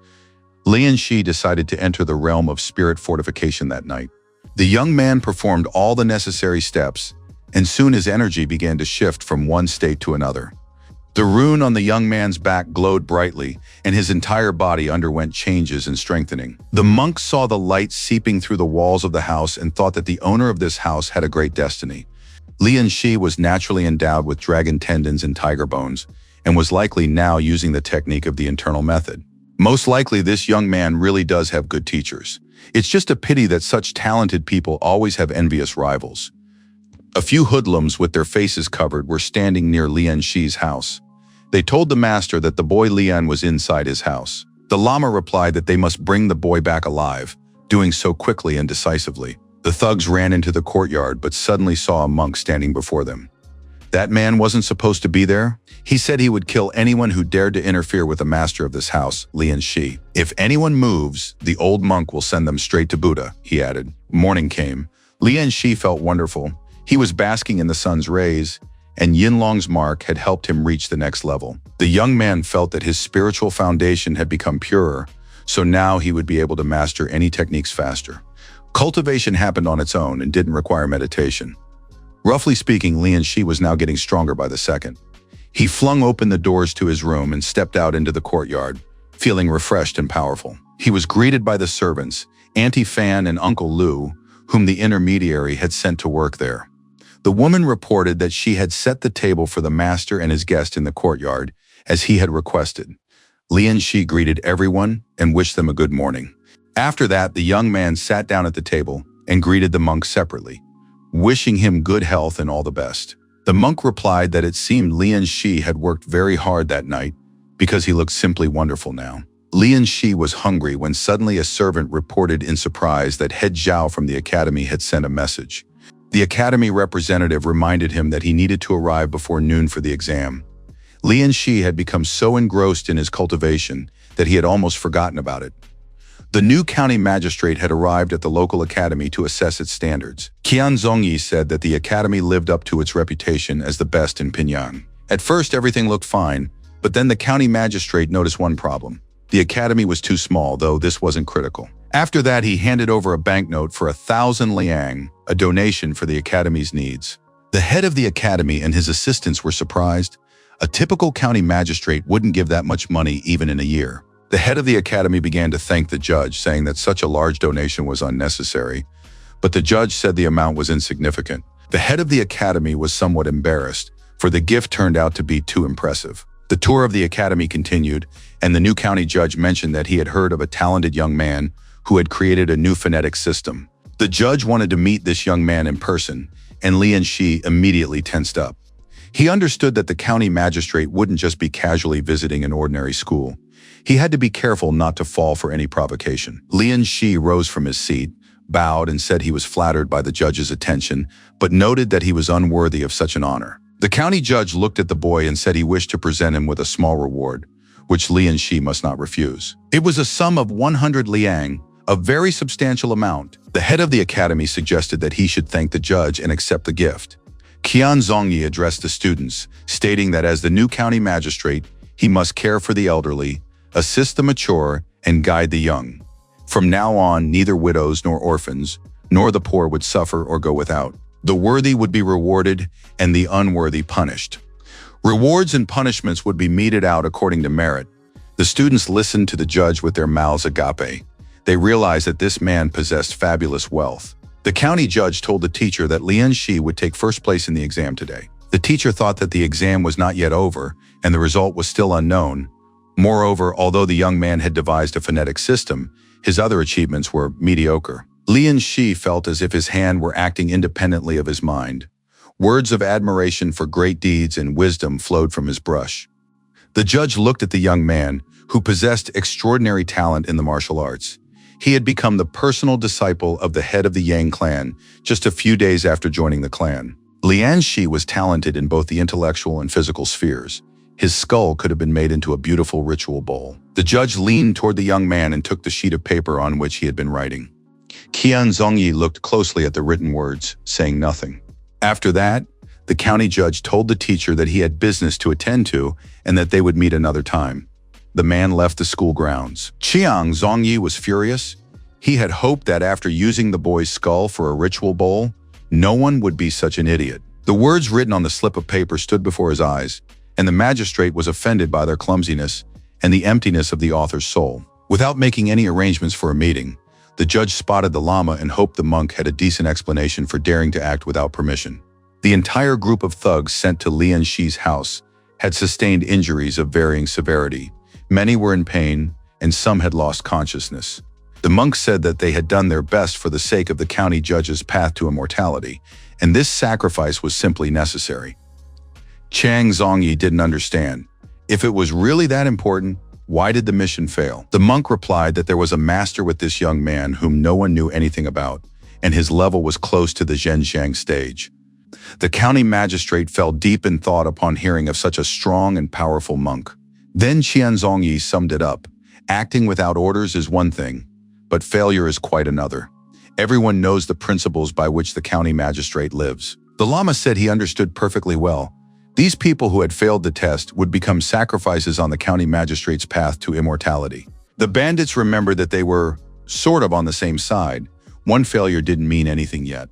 Lian Shi decided to enter the realm of spirit fortification that night. The young man performed all the necessary steps, and soon his energy began to shift from one state to another. The rune on the young man's back glowed brightly, and his entire body underwent changes and strengthening. The monk saw the light seeping through the walls of the house and thought that the owner of this house had a great destiny. Lian Shi was naturally endowed with dragon tendons and tiger bones, and was likely now using the technique of the internal method. Most likely, this young man really does have good teachers. It's just a pity that such talented people always have envious rivals. A few hoodlums with their faces covered were standing near Lian Shi's house. They told the master that the boy Lian was inside his house. The lama replied that they must bring the boy back alive, doing so quickly and decisively. The thugs ran into the courtyard but suddenly saw a monk standing before them. That man wasn't supposed to be there. He said he would kill anyone who dared to interfere with the master of this house, Lian Shi. If anyone moves, the old monk will send them straight to Buddha, he added. Morning came. Lian Shi felt wonderful. He was basking in the sun's rays, and Yinlong's mark had helped him reach the next level. The young man felt that his spiritual foundation had become purer, so now he would be able to master any techniques faster. Cultivation happened on its own and didn't require meditation. Roughly speaking, Lian Shi was now getting stronger by the second. He flung open the doors to his room and stepped out into the courtyard, feeling refreshed and powerful. He was greeted by the servants, Auntie Fan and Uncle Lu, whom the intermediary had sent to work there. The woman reported that she had set the table for the master and his guest in the courtyard, as he had requested. Lian Shi greeted everyone and wished them a good morning. After that, the young man sat down at the table and greeted the monk separately, wishing him good health and all the best. The monk replied that it seemed Lian Shi had worked very hard that night because he looked simply wonderful now. Lian Shi was hungry when suddenly a servant reported in surprise that Head Zhao from the academy had sent a message. The academy representative reminded him that he needed to arrive before noon for the exam. Lian Shi had become so engrossed in his cultivation that he had almost forgotten about it. The new county magistrate had arrived at the local academy to assess its standards. Qian Zongyi said that the academy lived up to its reputation as the best in Pingyang. At first, everything looked fine, but then the county magistrate noticed one problem. The academy was too small, though this wasn't critical. After that, he handed over a banknote for 1,000 liang, a donation for the academy's needs. The head of the academy and his assistants were surprised. A typical county magistrate wouldn't give that much money even in a year. The head of the academy began to thank the judge, saying that such a large donation was unnecessary, but the judge said the amount was insignificant. The head of the academy was somewhat embarrassed, for the gift turned out to be too impressive. The tour of the academy continued, and the new county judge mentioned that he had heard of a talented young man who had created a new phonetic system. The judge wanted to meet this young man in person, and Lian Shi immediately tensed up. He understood that the county magistrate wouldn't just be casually visiting an ordinary school. He had to be careful not to fall for any provocation. Lian Shi rose from his seat, bowed, and said he was flattered by the judge's attention, but noted that he was unworthy of such an honor. The county judge looked at the boy and said he wished to present him with a small reward, which Lian Shi must not refuse. It was a sum of 100 liang, a very substantial amount. The head of the academy suggested that he should thank the judge and accept the gift. Qian Zongyi addressed the students, stating that as the new county magistrate, he must care for the elderly, assist the mature, and guide the young. From now on, neither widows nor orphans, nor the poor would suffer or go without. The worthy would be rewarded, and the unworthy punished. Rewards and punishments would be meted out according to merit. The students listened to the judge with their mouths agape. They realized that this man possessed fabulous wealth. The county judge told the teacher that Lian Shi would take first place in the exam today. The teacher thought that the exam was not yet over, and the result was still unknown. Moreover, although the young man had devised a phonetic system, his other achievements were mediocre. Lian Shi felt as if his hand were acting independently of his mind. Words of admiration for great deeds and wisdom flowed from his brush. The judge looked at the young man, who possessed extraordinary talent in the martial arts. He had become the personal disciple of the head of the Yang clan just a few days after joining the clan. Lian Shi was talented in both the intellectual and physical spheres. His skull could have been made into a beautiful ritual bowl. The judge leaned toward the young man and took the sheet of paper on which he had been writing. Qian Zongyi looked closely at the written words, saying nothing. After that, the county judge told the teacher that he had business to attend to and that they would meet another time. The man left the school grounds. Qian Zongyi was furious. He had hoped that after using the boy's skull for a ritual bowl, no one would be such an idiot. The words written on the slip of paper stood before his eyes, and the magistrate was offended by their clumsiness and the emptiness of the author's soul. Without making any arrangements for a meeting, the judge spotted the lama and hoped the monk had a decent explanation for daring to act without permission. The entire group of thugs sent to Lian Shi's house had sustained injuries of varying severity. Many were in pain, and some had lost consciousness. The monks said that they had done their best for the sake of the county judge's path to immortality, and this sacrifice was simply necessary. Chang Zongyi didn't understand. If it was really that important, why did the mission fail? The monk replied that there was a master with this young man whom no one knew anything about, and his level was close to the Zhenjiang stage. The county magistrate fell deep in thought upon hearing of such a strong and powerful monk. Then Qian Zongyi summed it up. Acting without orders is one thing, but failure is quite another. Everyone knows the principles by which the county magistrate lives. The Lama said he understood perfectly well. These people who had failed the test would become sacrifices on the county magistrate's path to immortality. The bandits remembered that they were sort of on the same side. One failure didn't mean anything yet.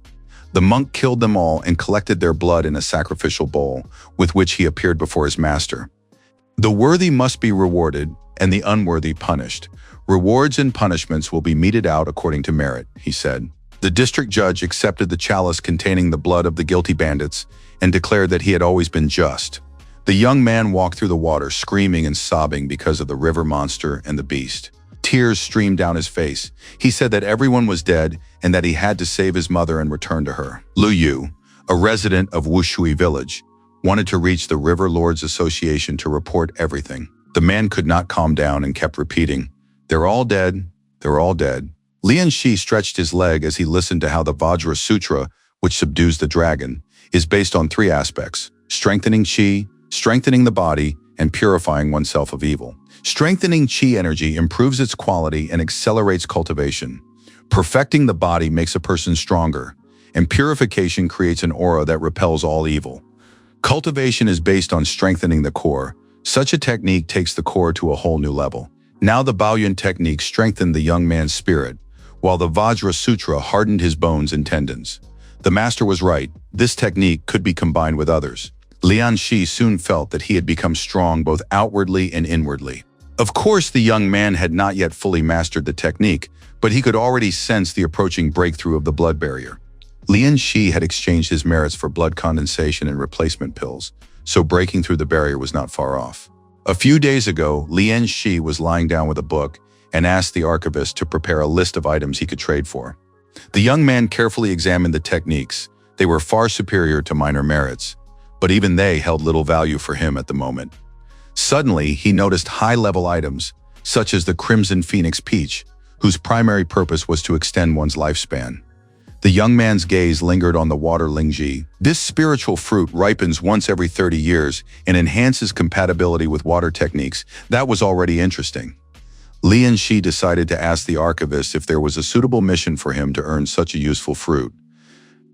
The monk killed them all and collected their blood in a sacrificial bowl, with which he appeared before his master. The worthy must be rewarded, and the unworthy punished. Rewards and punishments will be meted out according to merit, he said. The district judge accepted the chalice containing the blood of the guilty bandits and declared that he had always been just. The young man walked through the water, screaming and sobbing because of the river monster and the beast. Tears streamed down his face. He said that everyone was dead and that he had to save his mother and return to her. Lu Yu, a resident of Wushui village, wanted to reach the River Lords Association to report everything. The man could not calm down and kept repeating, "They're all dead, they're all dead." Lian Shi stretched his leg as he listened to how the Vajra Sutra, which subdues the dragon, is based on three aspects: strengthening qi, strengthening the body, and purifying oneself of evil. Strengthening chi energy improves its quality and accelerates cultivation. Perfecting the body makes a person stronger, and purification creates an aura that repels all evil. Cultivation is based on strengthening the core. Such a technique takes the core to a whole new level. Now the Baoyun technique strengthened the young man's spirit, while the Vajra Sutra hardened his bones and tendons. The master was right. This technique could be combined with others. Lian Shi soon felt that he had become strong both outwardly and inwardly. Of course, the young man had not yet fully mastered the technique, but he could already sense the approaching breakthrough of the blood barrier. Lian Shi had exchanged his merits for blood condensation and replacement pills, so breaking through the barrier was not far off. A few days ago, Lian Shi was lying down with a book and asked the archivist to prepare a list of items he could trade for. The young man carefully examined the techniques. They were far superior to minor merits, but even they held little value for him at the moment. Suddenly, he noticed high-level items, such as the Crimson Phoenix Peach, whose primary purpose was to extend one's lifespan. The young man's gaze lingered on the water lingji. This spiritual fruit ripens once every 30 years and enhances compatibility with water techniques. That was already interesting. Lian Shi decided to ask the archivist if there was a suitable mission for him to earn such a useful fruit.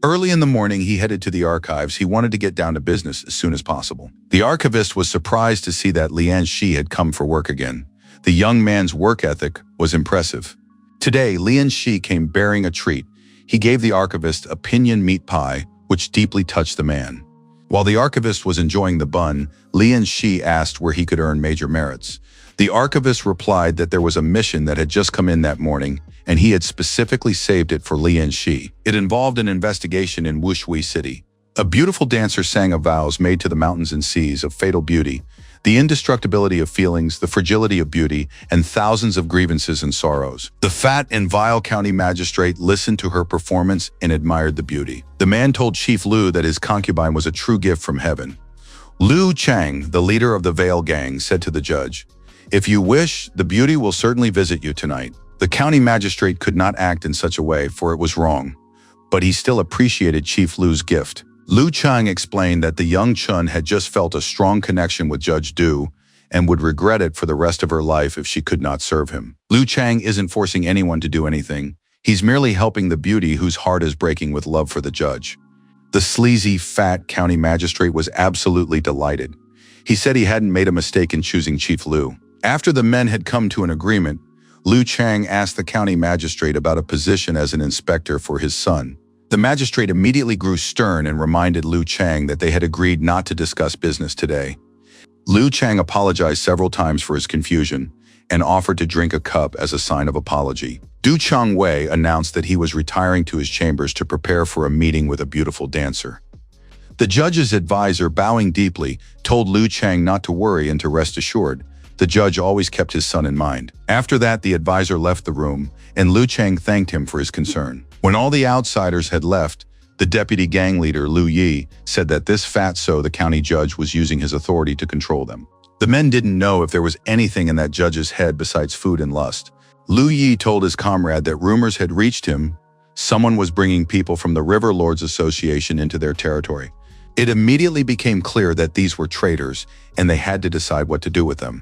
Early in the morning, he headed to the archives. He wanted to get down to business as soon as possible. The archivist was surprised to see that Lian Shi had come for work again. The young man's work ethic was impressive. Today, Lian Shi came bearing a treat. He gave the archivist a pinyon meat pie, which deeply touched the man. While the archivist was enjoying the bun, Lian Shi asked where he could earn major merits. The archivist replied that there was a mission that had just come in that morning, and he had specifically saved it for Lian Shi. It involved an investigation in Wushui City. A beautiful dancer sang of vows made to the mountains and seas of fatal beauty, the indestructibility of feelings, the fragility of beauty, and thousands of grievances and sorrows. The fat and vile county magistrate listened to her performance and admired the beauty. The man told Chief Lu that his concubine was a true gift from heaven. Lu Chang, the leader of the Veil Gang, said to the judge, "If you wish, the beauty will certainly visit you tonight." The county magistrate could not act in such a way, for it was wrong, but he still appreciated Chief Lu's gift. Lu Chang explained that the young Chun had just felt a strong connection with Judge Du and would regret it for the rest of her life if she could not serve him. Lu Chang isn't forcing anyone to do anything. He's merely helping the beauty whose heart is breaking with love for the judge. The sleazy, fat county magistrate was absolutely delighted. He said he hadn't made a mistake in choosing Chief Lu. After the men had come to an agreement, Lu Chang asked the county magistrate about a position as an inspector for his son. The magistrate immediately grew stern and reminded Lu Chang that they had agreed not to discuss business today. Lu Chang apologized several times for his confusion and offered to drink a cup as a sign of apology. Du Changwei announced that he was retiring to his chambers to prepare for a meeting with a beautiful dancer. The judge's advisor, bowing deeply, told Lu Chang not to worry and to rest assured. The judge always kept his son in mind. After that, the advisor left the room, and Lu Chang thanked him for his concern. When all the outsiders had left, the deputy gang leader, Lu Yi, said that this fatso, the county judge, was using his authority to control them. The men didn't know if there was anything in that judge's head besides food and lust. Lu Yi told his comrade that rumors had reached him. Someone was bringing people from the River Lords Association into their territory. It immediately became clear that these were traitors, and they had to decide what to do with them.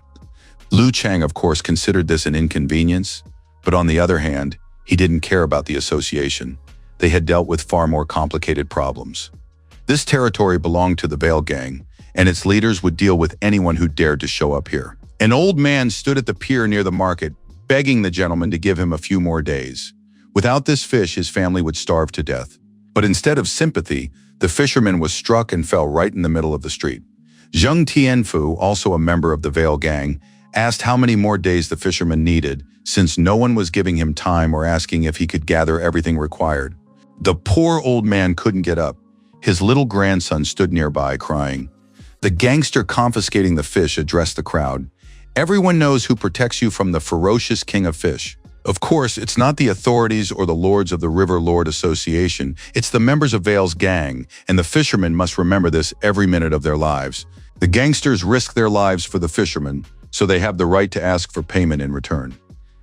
Lu Chang, of course, considered this an inconvenience, but on the other hand, he didn't care about the association. They had dealt with far more complicated problems. This territory belonged to the Veil Gang, and its leaders would deal with anyone who dared to show up here. An old man stood at the pier near the market, begging the gentleman to give him a few more days. Without this fish, his family would starve to death. But instead of sympathy, the fisherman was struck and fell right in the middle of the street. Zheng Tianfu, also a member of the Veil Gang, asked how many more days the fisherman needed, since no one was giving him time or asking if he could gather everything required. The poor old man couldn't get up. His little grandson stood nearby, crying. The gangster confiscating the fish addressed the crowd. "Everyone knows who protects you from the ferocious king of fish. Of course, it's not the authorities or the lords of the River Lord Association. It's the members of Veil's gang, and the fishermen must remember this every minute of their lives. The gangsters risk their lives for the fishermen, so they have the right to ask for payment in return."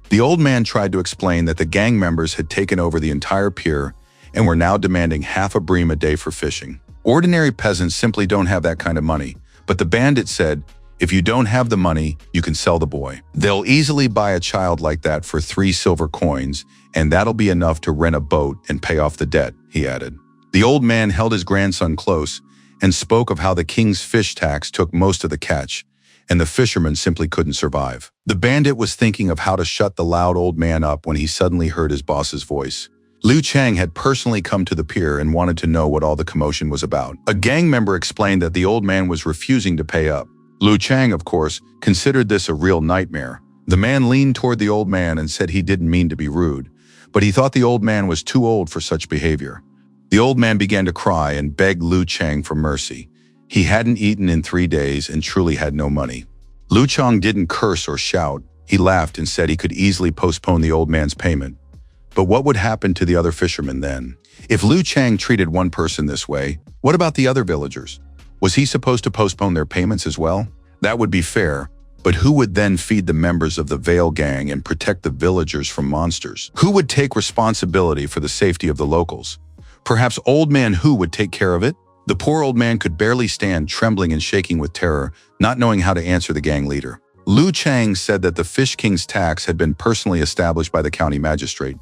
The old man tried to explain that the gang members had taken over the entire pier and were now demanding half a bream a day for fishing. Ordinary peasants simply don't have that kind of money, but the bandit said, If you don't have the money, you can sell the boy. They'll easily buy a child like that for 3 silver coins, and that'll be enough to rent a boat and pay off the debt," he added. The old man held his grandson close and spoke of how the king's fish tax took most of the catch, and the fishermen simply couldn't survive. The bandit was thinking of how to shut the loud old man up when he suddenly heard his boss's voice. Liu Chang had personally come to the pier and wanted to know what all the commotion was about. A gang member explained that the old man was refusing to pay up. Liu Chang, of course, considered this a real nightmare. The man leaned toward the old man and said he didn't mean to be rude, but he thought the old man was too old for such behavior. The old man began to cry and begged Liu Chang for mercy. He hadn't eaten in 3 days and truly had no money. Liu Chang didn't curse or shout. He laughed and said he could easily postpone the old man's payment. But what would happen to the other fishermen then? If Liu Chang treated one person this way, what about the other villagers? Was he supposed to postpone their payments as well? That would be fair, but who would then feed the members of the Veil Gang and protect the villagers from monsters? Who would take responsibility for the safety of the locals? Perhaps Old Man Hu would take care of it? The poor old man could barely stand, trembling and shaking with terror, not knowing how to answer the gang leader. Liu Chang said that the Fish King's tax had been personally established by the county magistrate.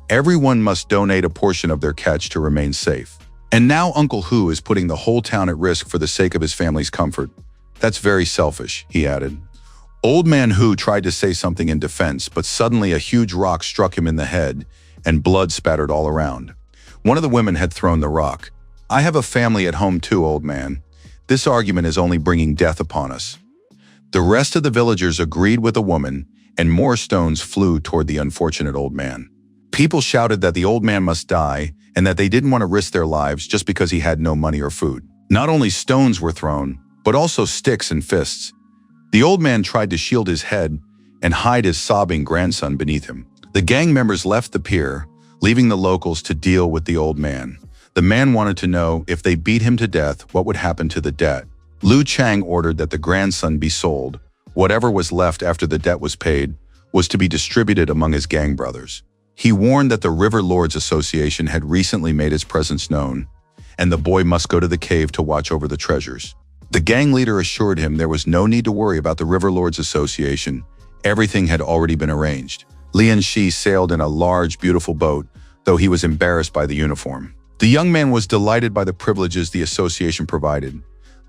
Everyone must donate a portion of their catch to remain safe. And now Uncle Hu is putting the whole town at risk for the sake of his family's comfort. That's very selfish, he added. Old Man Hu tried to say something in defense, but suddenly a huge rock struck him in the head and blood spattered all around. One of the women had thrown the rock. "I have a family at home too, old man. This argument is only bringing death upon us." The rest of the villagers agreed with the woman, and more stones flew toward the unfortunate old man. People shouted that the old man must die and that they didn't want to risk their lives just because he had no money or food. Not only stones were thrown, but also sticks and fists. The old man tried to shield his head and hide his sobbing grandson beneath him. The gang members left the pier, leaving the locals to deal with the old man. The man wanted to know if they beat him to death, what would happen to the debt. Liu Chang ordered that the grandson be sold. Whatever was left after the debt was paid was to be distributed among his gang brothers. He warned that the River Lords Association had recently made its presence known, and the boy must go to the cave to watch over the treasures. The gang leader assured him there was no need to worry about the River Lords Association. Everything had already been arranged. Lian Shi sailed in a large, beautiful boat, though he was embarrassed by the uniform. The young man was delighted by the privileges the association provided.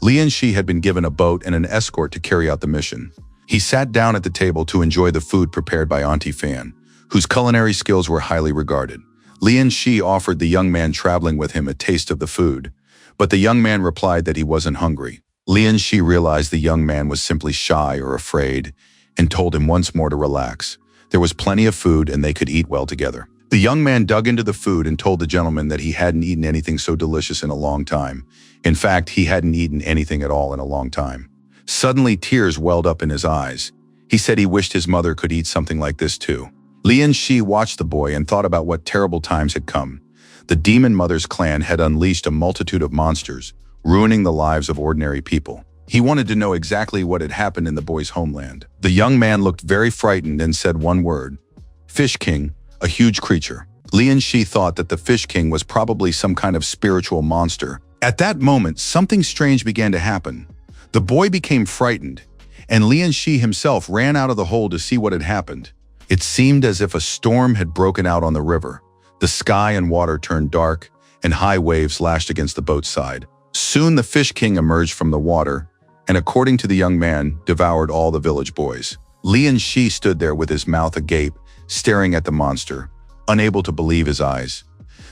Lian Shi had been given a boat and an escort to carry out the mission. He sat down at the table to enjoy the food prepared by Auntie Fan, whose culinary skills were highly regarded. Lian Shi offered the young man traveling with him a taste of the food, but the young man replied that he wasn't hungry. Lian Shi realized the young man was simply shy or afraid and told him once more to relax. There was plenty of food and they could eat well together. The young man dug into the food and told the gentleman that he hadn't eaten anything so delicious in a long time. In fact, he hadn't eaten anything at all in a long time. Suddenly, tears welled up in his eyes. He said he wished his mother could eat something like this too. Lian Shi watched the boy and thought about what terrible times had come. The Demon Mother's clan had unleashed a multitude of monsters, ruining the lives of ordinary people. He wanted to know exactly what had happened in the boy's homeland. The young man looked very frightened and said one word: Fish King, a huge creature. Lian Shi thought that the Fish King was probably some kind of spiritual monster. At that moment, something strange began to happen. The boy became frightened, and Lian Shi himself ran out of the hole to see what had happened. It seemed as if a storm had broken out on the river. The sky and water turned dark, and high waves lashed against the boat's side. Soon the Fish King emerged from the water, and according to the young man, devoured all the village boys. Lian Shi stood there with his mouth agape, staring at the monster, unable to believe his eyes.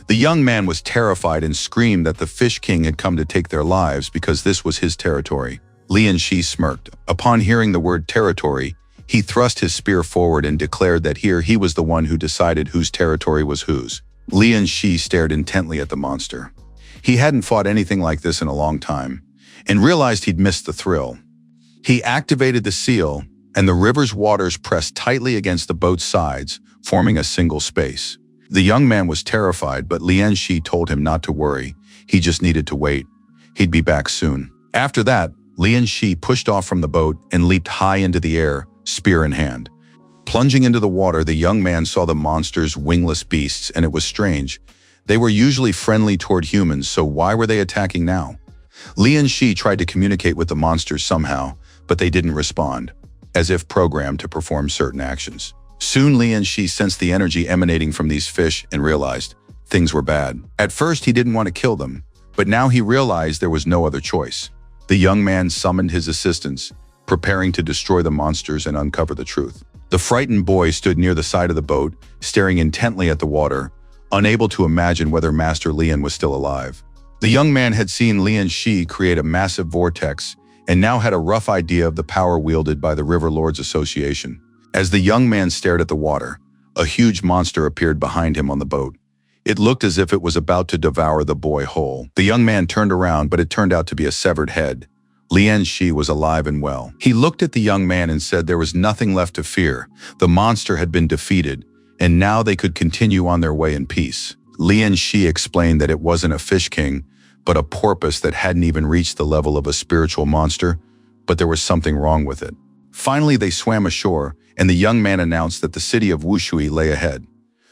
The young man was terrified and screamed that the Fish King had come to take their lives because this was his territory. Lian Shi smirked. Upon hearing the word territory, he thrust his spear forward and declared that here he was the one who decided whose territory was whose. Lian Shi stared intently at the monster. He hadn't fought anything like this in a long time, and realized he'd missed the thrill. He activated the seal, and the river's waters pressed tightly against the boat's sides, forming a single space. The young man was terrified, but Lian Shi told him not to worry. He just needed to wait. He'd be back soon. After that, Lian Shi pushed off from the boat and leaped high into the air, spear in hand. Plunging into the water, the young man saw the monster's wingless beasts, and it was strange. They were usually friendly toward humans, so why were they attacking now? Lian Shi tried to communicate with the monsters somehow, but they didn't respond, as if programmed to perform certain actions. Soon Lian Shi sensed the energy emanating from these fish and realized things were bad. At first he didn't want to kill them, but now he realized there was no other choice. The young man summoned his assistants, preparing to destroy the monsters and uncover the truth. The frightened boy stood near the side of the boat, staring intently at the water, unable to imagine whether Master Lian was still alive. The young man had seen Lian Shi create a massive vortex and now had a rough idea of the power wielded by the River Lords Association. As the young man stared at the water, a huge monster appeared behind him on the boat. It looked as if it was about to devour the boy whole. The young man turned around, but it turned out to be a severed head. Lian Shi was alive and well. He looked at the young man and said there was nothing left to fear. The monster had been defeated, and now they could continue on their way in peace. Lian Shi explained that it wasn't a fish king, but a porpoise that hadn't even reached the level of a spiritual monster, but there was something wrong with it. Finally, they swam ashore, and the young man announced that the city of Wushui lay ahead.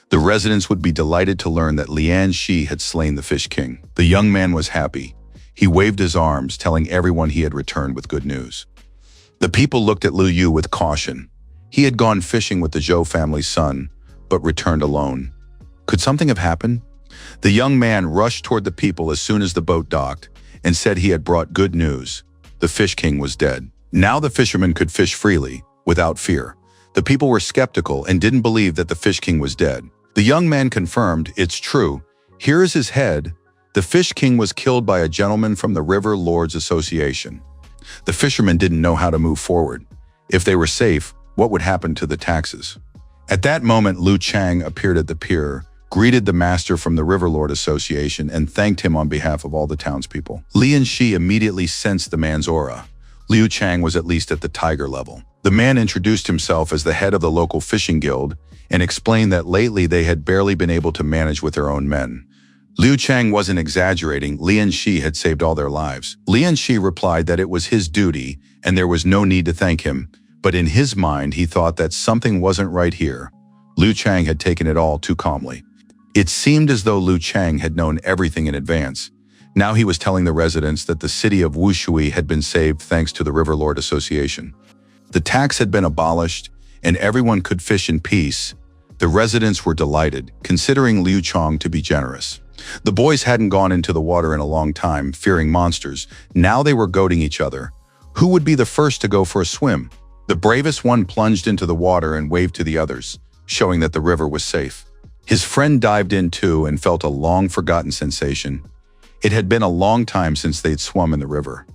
The residents would be delighted to learn that Lian Shi had slain the Fish King. The young man was happy. He waved his arms, telling everyone he had returned with good news. The people looked at Liu Yu with caution. He had gone fishing with the Zhou family's son, but returned alone. Could something have happened? The young man rushed toward the people as soon as the boat docked and said he had brought good news. The Fish King was dead. Now the fishermen could fish freely, without fear. The people were skeptical and didn't believe that the Fish King was dead. The young man confirmed, "It's true. Here is his head. The Fish King was killed by a gentleman from the River Lords Association." The fishermen didn't know how to move forward. If they were safe, what would happen to the taxes? At that moment, Liu Chang appeared at the pier, greeted the master from the River Lord Association, and thanked him on behalf of all the townspeople. Lian Shi immediately sensed the man's aura. Liu Chang was at least at the tiger level. The man introduced himself as the head of the local fishing guild and explained that lately they had barely been able to manage with their own men. Liu Chang wasn't exaggerating. Lian Shi had saved all their lives. Lian Shi replied that it was his duty and there was no need to thank him, but in his mind he thought that something wasn't right here. Liu Chang had taken it all too calmly. It seemed as though Liu Chang had known everything in advance. Now he was telling the residents that the city of Wushui had been saved thanks to the River Lord Association. The tax had been abolished and everyone could fish in peace. The residents were delighted, considering Liu Chang to be generous. The boys hadn't gone into the water in a long time, fearing monsters. Now they were goading each other. Who would be the first to go for a swim? The bravest one plunged into the water and waved to the others, showing that the river was safe. His friend dived in too and felt a long-forgotten sensation. It had been a long time since they'd swum in the river.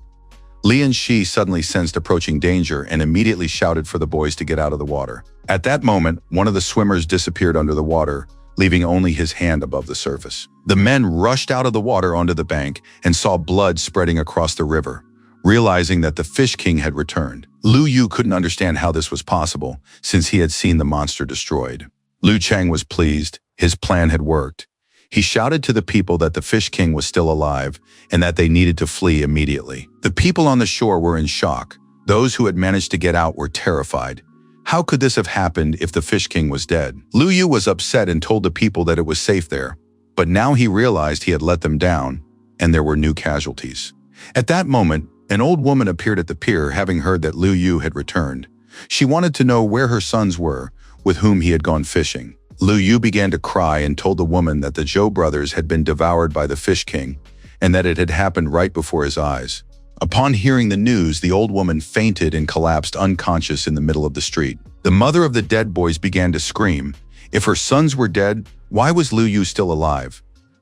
Lian Shi suddenly sensed approaching danger and immediately shouted for the boys to get out of the water. At that moment, one of the swimmers disappeared under the water, leaving only his hand above the surface. The men rushed out of the water onto the bank and saw blood spreading across the river, realizing that the Fish King had returned. Liu Yu couldn't understand how this was possible, since he had seen the monster destroyed. Liu Chang was pleased. His plan had worked. He shouted to the people that the Fish King was still alive and that they needed to flee immediately. The people on the shore were in shock. Those who had managed to get out were terrified. How could this have happened if the Fish King was dead? Liu Yu was upset and told the people that it was safe there, but now he realized he had let them down, and there were new casualties. At that moment, an old woman appeared at the pier, having heard that Liu Yu had returned. She wanted to know where her sons were, with whom he had gone fishing. Liu Yu began to cry and told the woman that the Zhou brothers had been devoured by the Fish King, and that it had happened right before his eyes. Upon hearing the news, the old woman fainted and collapsed unconscious in the middle of the street. The mother of the dead boys began to scream. If her sons were dead, why was Liu Yu still alive?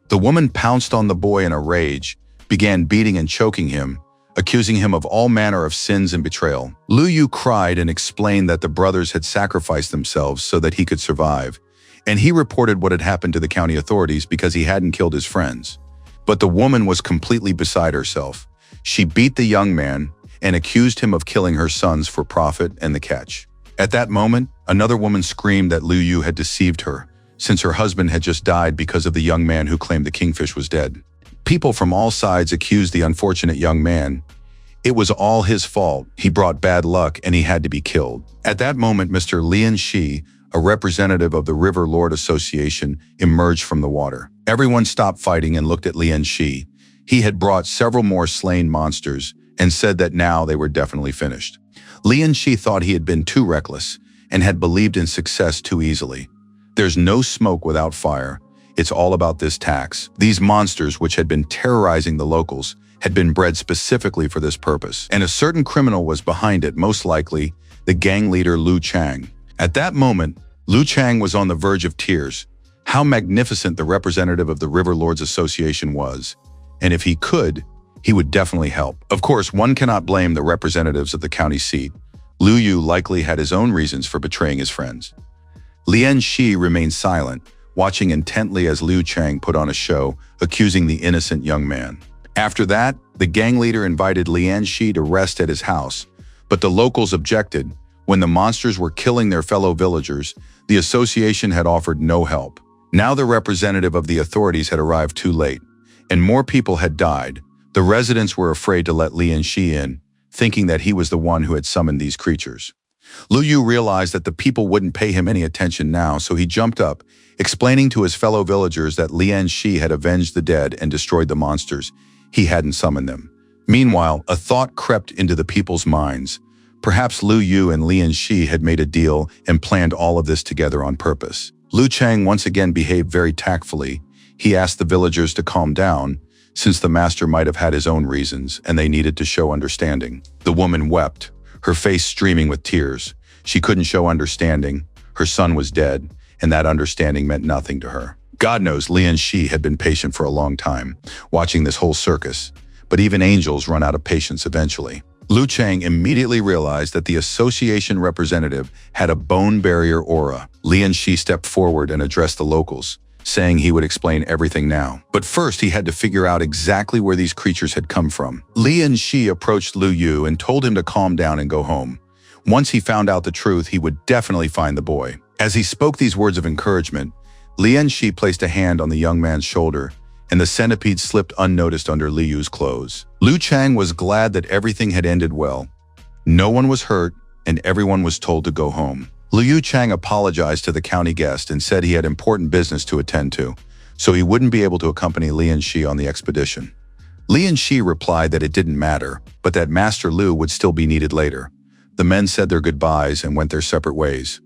The woman pounced on the boy in a rage, began beating and choking him, accusing him of all manner of sins and betrayal. Liu Yu cried and explained that the brothers had sacrificed themselves so that he could survive, and he reported what had happened to the county authorities because he hadn't killed his friends. But the woman was completely beside herself. She beat the young man and accused him of killing her sons for profit and the catch. At that moment, another woman screamed that Liu Yu had deceived her, since her husband had just died because of the young man who claimed the kingfish was dead. People from all sides accused the unfortunate young man. It was all his fault. He brought bad luck and he had to be killed. At that moment, Mr. Lian Shi, a representative of the River Lord Association, emerged from the water. Everyone stopped fighting and looked at Lian Shi. He had brought several more slain monsters and said that now they were definitely finished. Lian Shi thought he had been too reckless and had believed in success too easily. There's no smoke without fire. It's all about this tax. These monsters, which had been terrorizing the locals, had been bred specifically for this purpose. And a certain criminal was behind it, most likely the gang leader Lu Chang. At that moment, Lu Chang was on the verge of tears. How magnificent the representative of the River Lords Association was. And if he could, he would definitely help. Of course, one cannot blame the representatives of the county seat. Lu Yu likely had his own reasons for betraying his friends. Lian Shi remained silent, watching intently as Liu Chang put on a show, accusing the innocent young man. After that, the gang leader invited Lian Shi to rest at his house, but the locals objected. When the monsters were killing their fellow villagers, the association had offered no help. Now the representative of the authorities had arrived too late, and more people had died. The residents were afraid to let Lian Shi in, thinking that he was the one who had summoned these creatures. Lu Yu realized that the people wouldn't pay him any attention now, so he jumped up, explaining to his fellow villagers that Lian Shi had avenged the dead and destroyed the monsters. He hadn't summoned them. Meanwhile, a thought crept into the people's minds. Perhaps Lu Yu and Lian Shi had made a deal and planned all of this together on purpose. Lu Chang once again behaved very tactfully. He asked the villagers to calm down, since the master might have had his own reasons and they needed to show understanding. The woman wept, her face streaming with tears. She couldn't show understanding. Her son was dead, and that understanding meant nothing to her. God knows Lian Shi had been patient for a long time, watching this whole circus, but even angels run out of patience eventually. Lu Chang immediately realized that the association representative had a bone barrier aura. Lian Shi stepped forward and addressed the locals, saying he would explain everything now. But first, he had to figure out exactly where these creatures had come from. Lian Shi approached Lu Yu and told him to calm down and go home. Once he found out the truth, he would definitely find the boy. As he spoke these words of encouragement, Lian Shi placed a hand on the young man's shoulder, and the centipede slipped unnoticed under Li Yu's clothes. Lu Chang was glad that everything had ended well. No one was hurt, and everyone was told to go home. Liu Chang apologized to the county guest and said he had important business to attend to, so he wouldn't be able to accompany Lian Shi on the expedition. Lian Shi replied that it didn't matter, but that Master Lu would still be needed later. The men said their goodbyes and went their separate ways.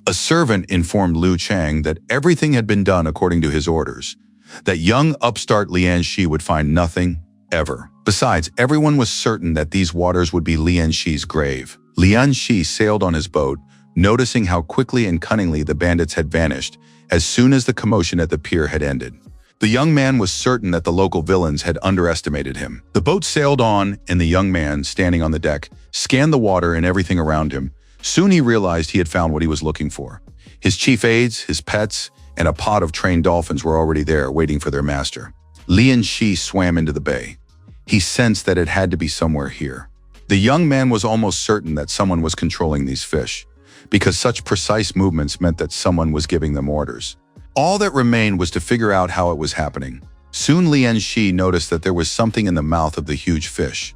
A servant informed Lu Chang that everything had been done according to his orders, that young upstart Lian Shi would find nothing, ever. Besides, everyone was certain that these waters would be Lian Shi's grave. Lian Shi sailed on his boat, noticing how quickly and cunningly the bandits had vanished as soon as the commotion at the pier had ended. The young man was certain that the local villains had underestimated him. The boat sailed on, and the young man, standing on the deck, scanned the water and everything around him. Soon he realized he had found what he was looking for. His chief aides, his pets, and a pod of trained dolphins were already there, waiting for their master. Lian Shi swam into the bay. He sensed that it had to be somewhere here. The young man was almost certain that someone was controlling these fish, because such precise movements meant that someone was giving them orders. All that remained was to figure out how it was happening. Soon Lian Shi noticed that there was something in the mouth of the huge fish.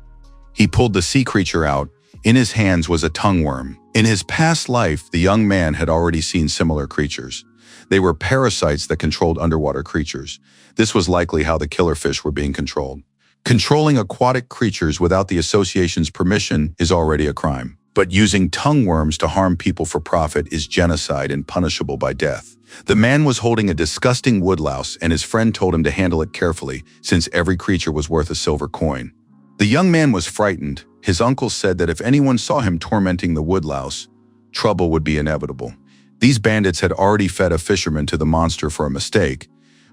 He pulled the sea creature out. In his hands was a tongue worm. In his past life, the young man had already seen similar creatures. They were parasites that controlled underwater creatures. This was likely how the killer fish were being controlled. Controlling aquatic creatures without the association's permission is already a crime. But using tongue worms to harm people for profit is genocide and punishable by death. The man was holding a disgusting woodlouse, and his friend told him to handle it carefully, since every creature was worth a silver coin. The young man was frightened. His uncle said that if anyone saw him tormenting the woodlouse, trouble would be inevitable. These bandits had already fed a fisherman to the monster for a mistake,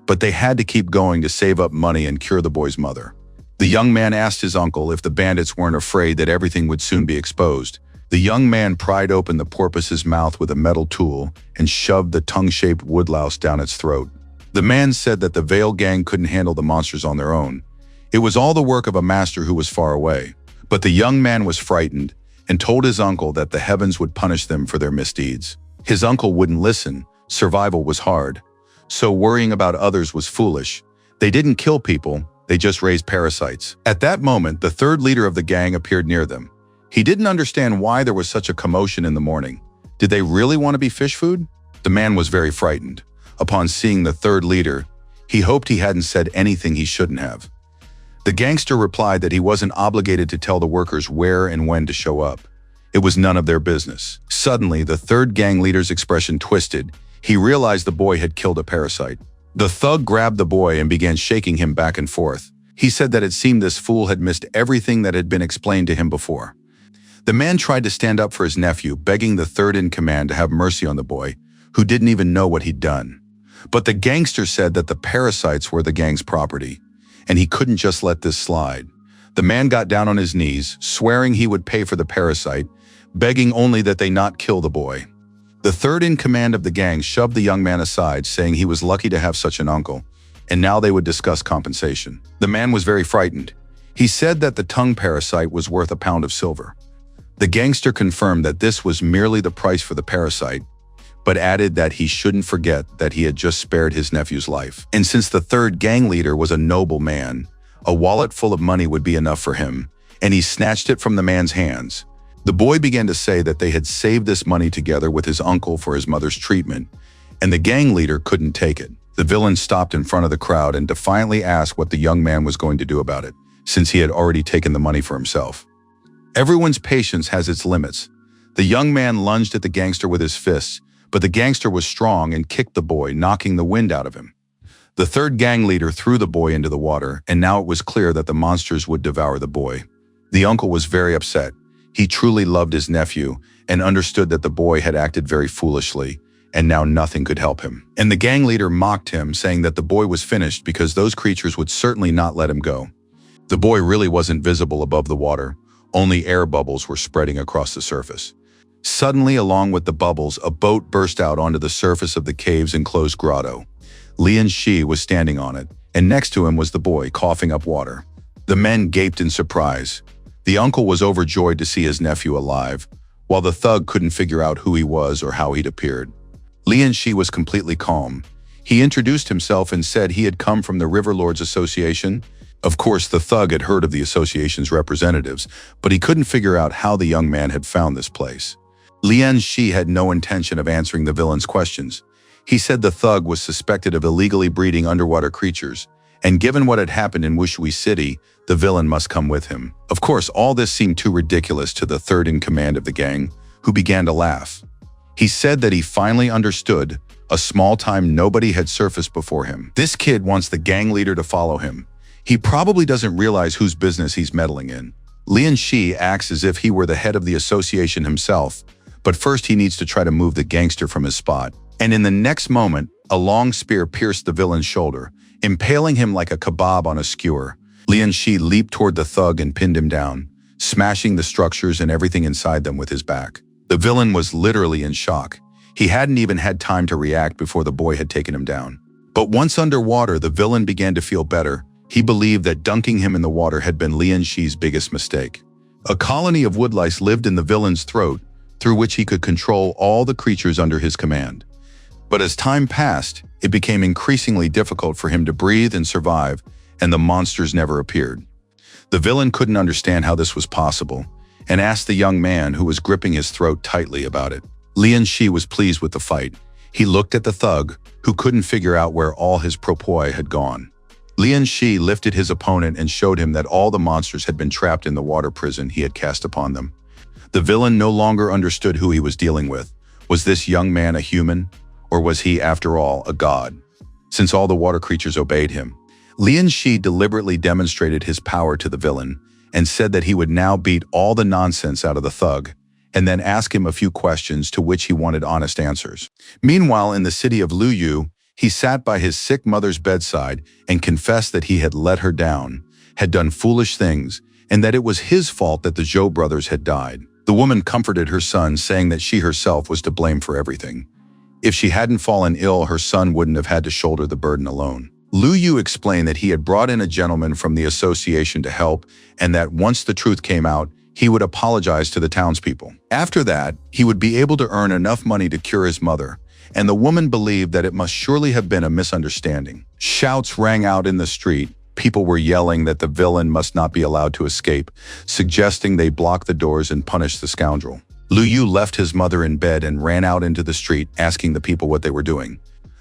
but they had to keep going to save up money and cure the boy's mother. The young man asked his uncle if the bandits weren't afraid that everything would soon be exposed. The young man pried open the porpoise's mouth with a metal tool and shoved the tongue-shaped woodlouse down its throat. The man said that the Veil gang couldn't handle the monsters on their own. It was all the work of a master who was far away. But the young man was frightened and told his uncle that the heavens would punish them for their misdeeds. His uncle wouldn't listen. Survival was hard. So worrying about others was foolish. They didn't kill people, they just raised parasites. At that moment, the third leader of the gang appeared near them. He didn't understand why there was such a commotion in the morning. Did they really want to be fish food? The man was very frightened. Upon seeing the third leader, he hoped he hadn't said anything he shouldn't have. The gangster replied that he wasn't obligated to tell the workers where and when to show up. It was none of their business. Suddenly, the third gang leader's expression twisted. He realized the boy had killed a parasite. The thug grabbed the boy and began shaking him back and forth. He said that it seemed this fool had missed everything that had been explained to him before. The man tried to stand up for his nephew, begging the third in command to have mercy on the boy, who didn't even know what he'd done. But the gangster said that the parasites were the gang's property, and he couldn't just let this slide. The man got down on his knees, swearing he would pay for the parasite, begging only that they not kill the boy. The third in command of the gang shoved the young man aside, saying he was lucky to have such an uncle, and now they would discuss compensation. The man was very frightened. He said that the tongue parasite was worth a pound of silver. The gangster confirmed that this was merely the price for the parasite, but added that he shouldn't forget that he had just spared his nephew's life. And since the third gang leader was a noble man, a wallet full of money would be enough for him, and he snatched it from the man's hands. The boy began to say that they had saved this money together with his uncle for his mother's treatment, and the gang leader couldn't take it. The villain stopped in front of the crowd and defiantly asked what the young man was going to do about it, since he had already taken the money for himself. Everyone's patience has its limits. The young man lunged at the gangster with his fists, but the gangster was strong and kicked the boy, knocking the wind out of him. The third gang leader threw the boy into the water, and now it was clear that the monsters would devour the boy. The uncle was very upset. He truly loved his nephew and understood that the boy had acted very foolishly, and now nothing could help him. And the gang leader mocked him, saying that the boy was finished because those creatures would certainly not let him go. The boy really wasn't visible above the water. Only air bubbles were spreading across the surface. Suddenly, along with the bubbles, a boat burst out onto the surface of the cave's enclosed grotto. Lian Shi was standing on it, and next to him was the boy, coughing up water. The men gaped in surprise. The uncle was overjoyed to see his nephew alive, while the thug couldn't figure out who he was or how he'd appeared. Lian Shi was completely calm. He introduced himself and said he had come from the River Lords Association. Of course, the thug had heard of the association's representatives, but he couldn't figure out how the young man had found this place. Lian Shi had no intention of answering the villain's questions. He said the thug was suspected of illegally breeding underwater creatures, and given what had happened in Wushui City, the villain must come with him. Of course, all this seemed too ridiculous to the third in command of the gang, who began to laugh. He said that he finally understood. A small time nobody had surfaced before him. This kid wants the gang leader to follow him. He probably doesn't realize whose business he's meddling in. Lian Shi acts as if he were the head of the association himself, but first he needs to try to move the gangster from his spot. And in the next moment, a long spear pierced the villain's shoulder, impaling him like a kebab on a skewer. Lian Shi leaped toward the thug and pinned him down, smashing the structures and everything inside them with his back. The villain was literally in shock. He hadn't even had time to react before the boy had taken him down. But once underwater, the villain began to feel better. He believed that dunking him in the water had been Lian Shi's biggest mistake. A colony of woodlice lived in the villain's throat, through which he could control all the creatures under his command. But as time passed, it became increasingly difficult for him to breathe and survive, and the monsters never appeared. The villain couldn't understand how this was possible, and asked the young man who was gripping his throat tightly about it. Lian Shi was pleased with the fight. He looked at the thug, who couldn't figure out where all his propoi had gone. Lian Shi lifted his opponent and showed him that all the monsters had been trapped in the water prison he had cast upon them. The villain no longer understood who he was dealing with. Was this young man a human, or was he, after all, a god? Since all the water creatures obeyed him, Lian Shi deliberately demonstrated his power to the villain and said that he would now beat all the nonsense out of the thug, and then ask him a few questions to which he wanted honest answers. Meanwhile, in the city of Luyu, he sat by his sick mother's bedside and confessed that he had let her down, had done foolish things, and that it was his fault that the Zhou brothers had died. The woman comforted her son, saying that she herself was to blame for everything. If she hadn't fallen ill, her son wouldn't have had to shoulder the burden alone. Lu Yu explained that he had brought in a gentleman from the association to help, and that once the truth came out, he would apologize to the townspeople. After that, he would be able to earn enough money to cure his mother, and the woman believed that it must surely have been a misunderstanding. Shouts rang out in the street. People were yelling that the villain must not be allowed to escape, suggesting they block the doors and punish the scoundrel. Lu Yu left his mother in bed and ran out into the street, asking the people what they were doing.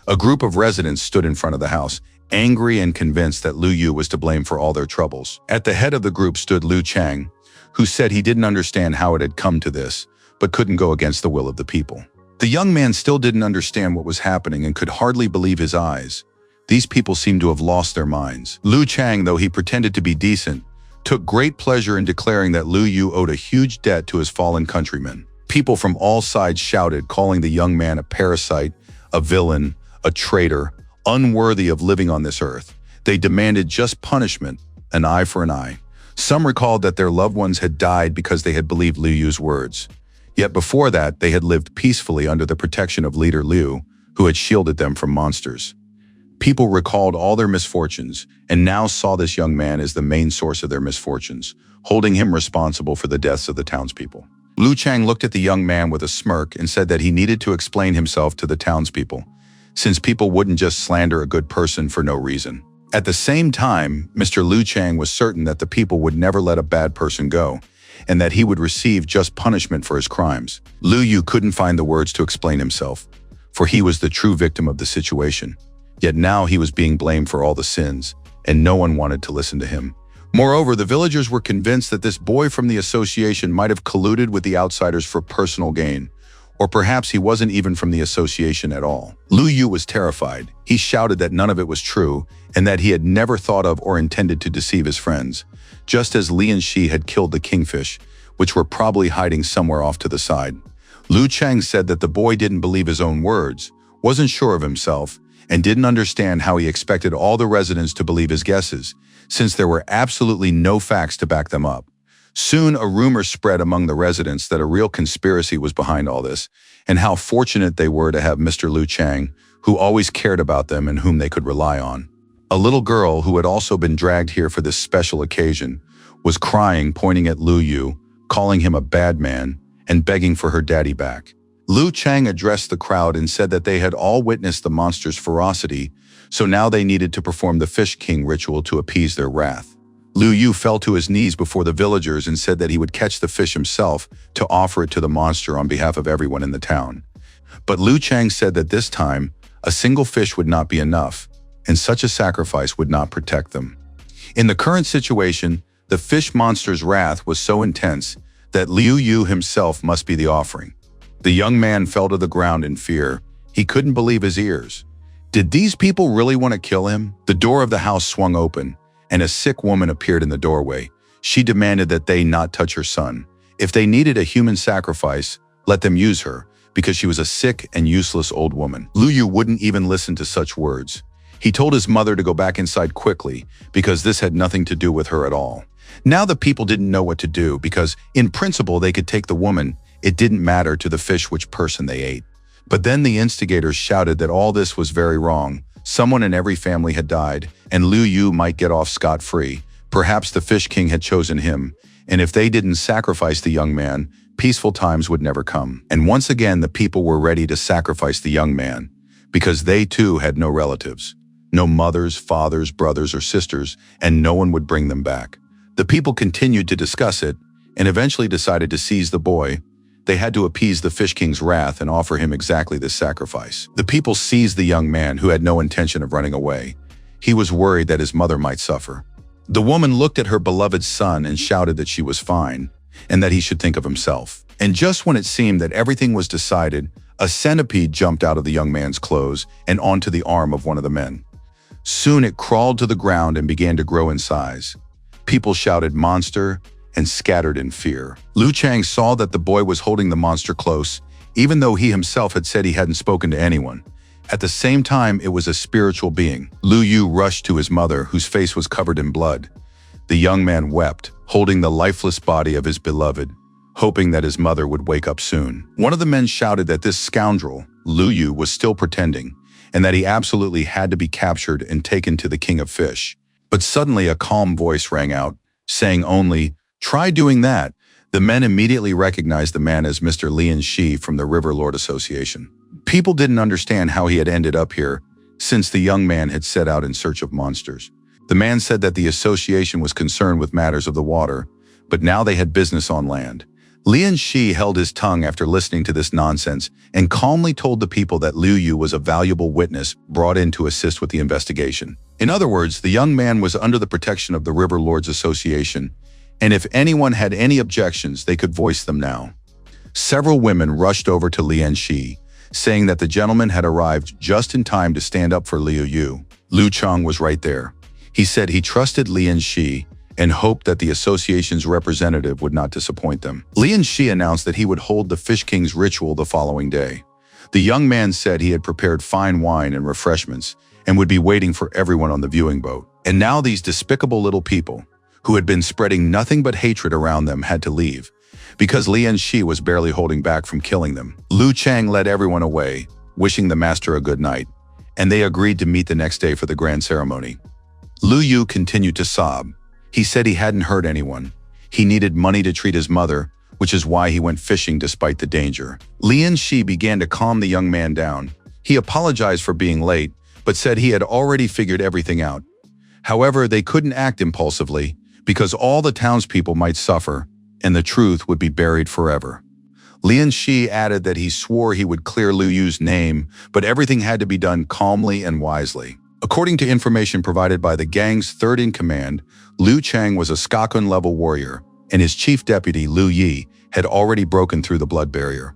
A group of residents stood in front of the house, angry and convinced that Lu Yu was to blame for all their troubles. At the head of the group stood Lu Chang, who said he didn't understand how it had come to this, but couldn't go against the will of the people. The young man still didn't understand what was happening and could hardly believe his eyes. These people seemed to have lost their minds. Lu Chang, though he pretended to be decent, took great pleasure in declaring that Lu Yu owed a huge debt to his fallen countrymen. People from all sides shouted, calling the young man a parasite, a villain, a traitor, unworthy of living on this earth. They demanded just punishment, an eye for an eye. Some recalled that their loved ones had died because they had believed Liu Yu's words. Yet before that, they had lived peacefully under the protection of leader Liu, who had shielded them from monsters. People recalled all their misfortunes and now saw this young man as the main source of their misfortunes, holding him responsible for the deaths of the townspeople. Lu Chang looked at the young man with a smirk and said that he needed to explain himself to the townspeople, since people wouldn't just slander a good person for no reason. At the same time, Mr. Lu Chang was certain that the people would never let a bad person go, and that he would receive just punishment for his crimes. Lu Yu couldn't find the words to explain himself, for he was the true victim of the situation. Yet now he was being blamed for all the sins, and no one wanted to listen to him. Moreover, the villagers were convinced that this boy from the association might have colluded with the outsiders for personal gain, or perhaps he wasn't even from the association at all. Lu Yu was terrified. He shouted that none of it was true, and that he had never thought of or intended to deceive his friends, just as Lian Shi had killed the kingfish, which were probably hiding somewhere off to the side. Lu Chang said that the boy didn't believe his own words, wasn't sure of himself, and didn't understand how he expected all the residents to believe his guesses, since there were absolutely no facts to back them up. Soon, a rumor spread among the residents that a real conspiracy was behind all this, and how fortunate they were to have Mr. Lu Chang, who always cared about them and whom they could rely on. A little girl, who had also been dragged here for this special occasion, was crying, pointing at Lu Yu, calling him a bad man, and begging for her daddy back. Lu Chang addressed the crowd and said that they had all witnessed the monster's ferocity, so now they needed to perform the Fish King ritual to appease their wrath. Lu Yu fell to his knees before the villagers and said that he would catch the fish himself to offer it to the monster on behalf of everyone in the town. But Lu Chang said that this time, a single fish would not be enough, and such a sacrifice would not protect them. In the current situation, the fish monster's wrath was so intense that Liu Yu himself must be the offering. The young man fell to the ground in fear. He couldn't believe his ears. Did these people really want to kill him? The door of the house swung open, and a sick woman appeared in the doorway. She demanded that they not touch her son. If they needed a human sacrifice, let them use her, because she was a sick and useless old woman. Lu Yu wouldn't even listen to such words. He told his mother to go back inside quickly, because this had nothing to do with her at all. Now the people didn't know what to do, because in principle they could take the woman. It didn't matter to the fish which person they ate. But then the instigators shouted that all this was very wrong. Someone in every family had died, and Lu Yu might get off scot-free. Perhaps the Fish King had chosen him, and if they didn't sacrifice the young man, peaceful times would never come. And once again, the people were ready to sacrifice the young man, because they too had no relatives. No mothers, fathers, brothers, or sisters, and no one would bring them back. The people continued to discuss it, and eventually decided to seize the boy. They had to appease the Fish King's wrath and offer him exactly this sacrifice. The people seized the young man, who had no intention of running away. He was worried that his mother might suffer. The woman looked at her beloved son and shouted that she was fine, and that he should think of himself. And just when it seemed that everything was decided, a centipede jumped out of the young man's clothes and onto the arm of one of the men. Soon it crawled to the ground and began to grow in size. People shouted "monster" and scattered in fear. Lu Chang saw that the boy was holding the monster close, even though he himself had said he hadn't spoken to anyone. At the same time, it was a spiritual being. Lu Yu rushed to his mother, whose face was covered in blood. The young man wept, holding the lifeless body of his beloved, hoping that his mother would wake up soon. One of the men shouted that this scoundrel, Lu Yu, was still pretending, and that he absolutely had to be captured and taken to the King of Fish. But suddenly a calm voice rang out, saying only, "Try doing that." The men immediately recognized the man as Mr. Lian Shi from the River Lord Association. People didn't understand how he had ended up here, since the young man had set out in search of monsters. The man said that the association was concerned with matters of the water, but now they had business on land. Lian Shi held his tongue after listening to this nonsense and calmly told the people that Liu Yu was a valuable witness brought in to assist with the investigation. In other words, the young man was under the protection of the River Lords Association, and if anyone had any objections, they could voice them now. Several women rushed over to Lian Shi, saying that the gentleman had arrived just in time to stand up for Liu Yu. Lu Chang was right there. He said he trusted Lian Shi and hoped that the association's representative would not disappoint them. Lian Shi announced that he would hold the Fish King's ritual the following day. The young man said he had prepared fine wine and refreshments and would be waiting for everyone on the viewing boat. And now these despicable little people, who had been spreading nothing but hatred around them, had to leave, because Lian Shi was barely holding back from killing them. Lu Chang led everyone away, wishing the master a good night, and they agreed to meet the next day for the grand ceremony. Lu Yu continued to sob. He said he hadn't hurt anyone. He needed money to treat his mother, which is why he went fishing despite the danger. Lian Shi began to calm the young man down. He apologized for being late, but said he had already figured everything out. However, they couldn't act impulsively, because all the townspeople might suffer, and the truth would be buried forever. Lian Shi added that he swore he would clear Lu Yu's name, but everything had to be done calmly and wisely. According to information provided by the gang's third-in-command, Lu Chang was a Skakun-level warrior, and his chief deputy, Lu Yi, had already broken through the blood barrier.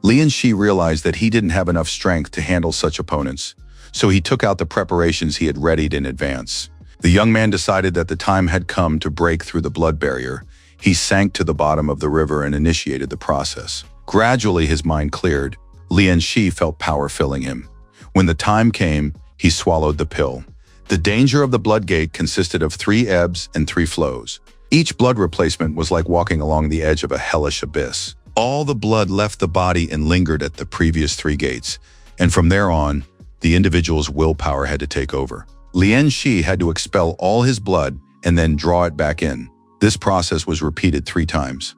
Lian Shi realized that he didn't have enough strength to handle such opponents, so he took out the preparations he had readied in advance. The young man decided that the time had come to break through the blood barrier. He sank to the bottom of the river and initiated the process. Gradually, his mind cleared. Lian Shi felt power filling him. When the time came, he swallowed the pill. The danger of the blood gate consisted of 3 ebbs and 3 flows. Each blood replacement was like walking along the edge of a hellish abyss. All the blood left the body and lingered at the previous 3 gates, and from there on, the individual's willpower had to take over. Lian Shi had to expel all his blood and then draw it back in. This process was repeated 3 times.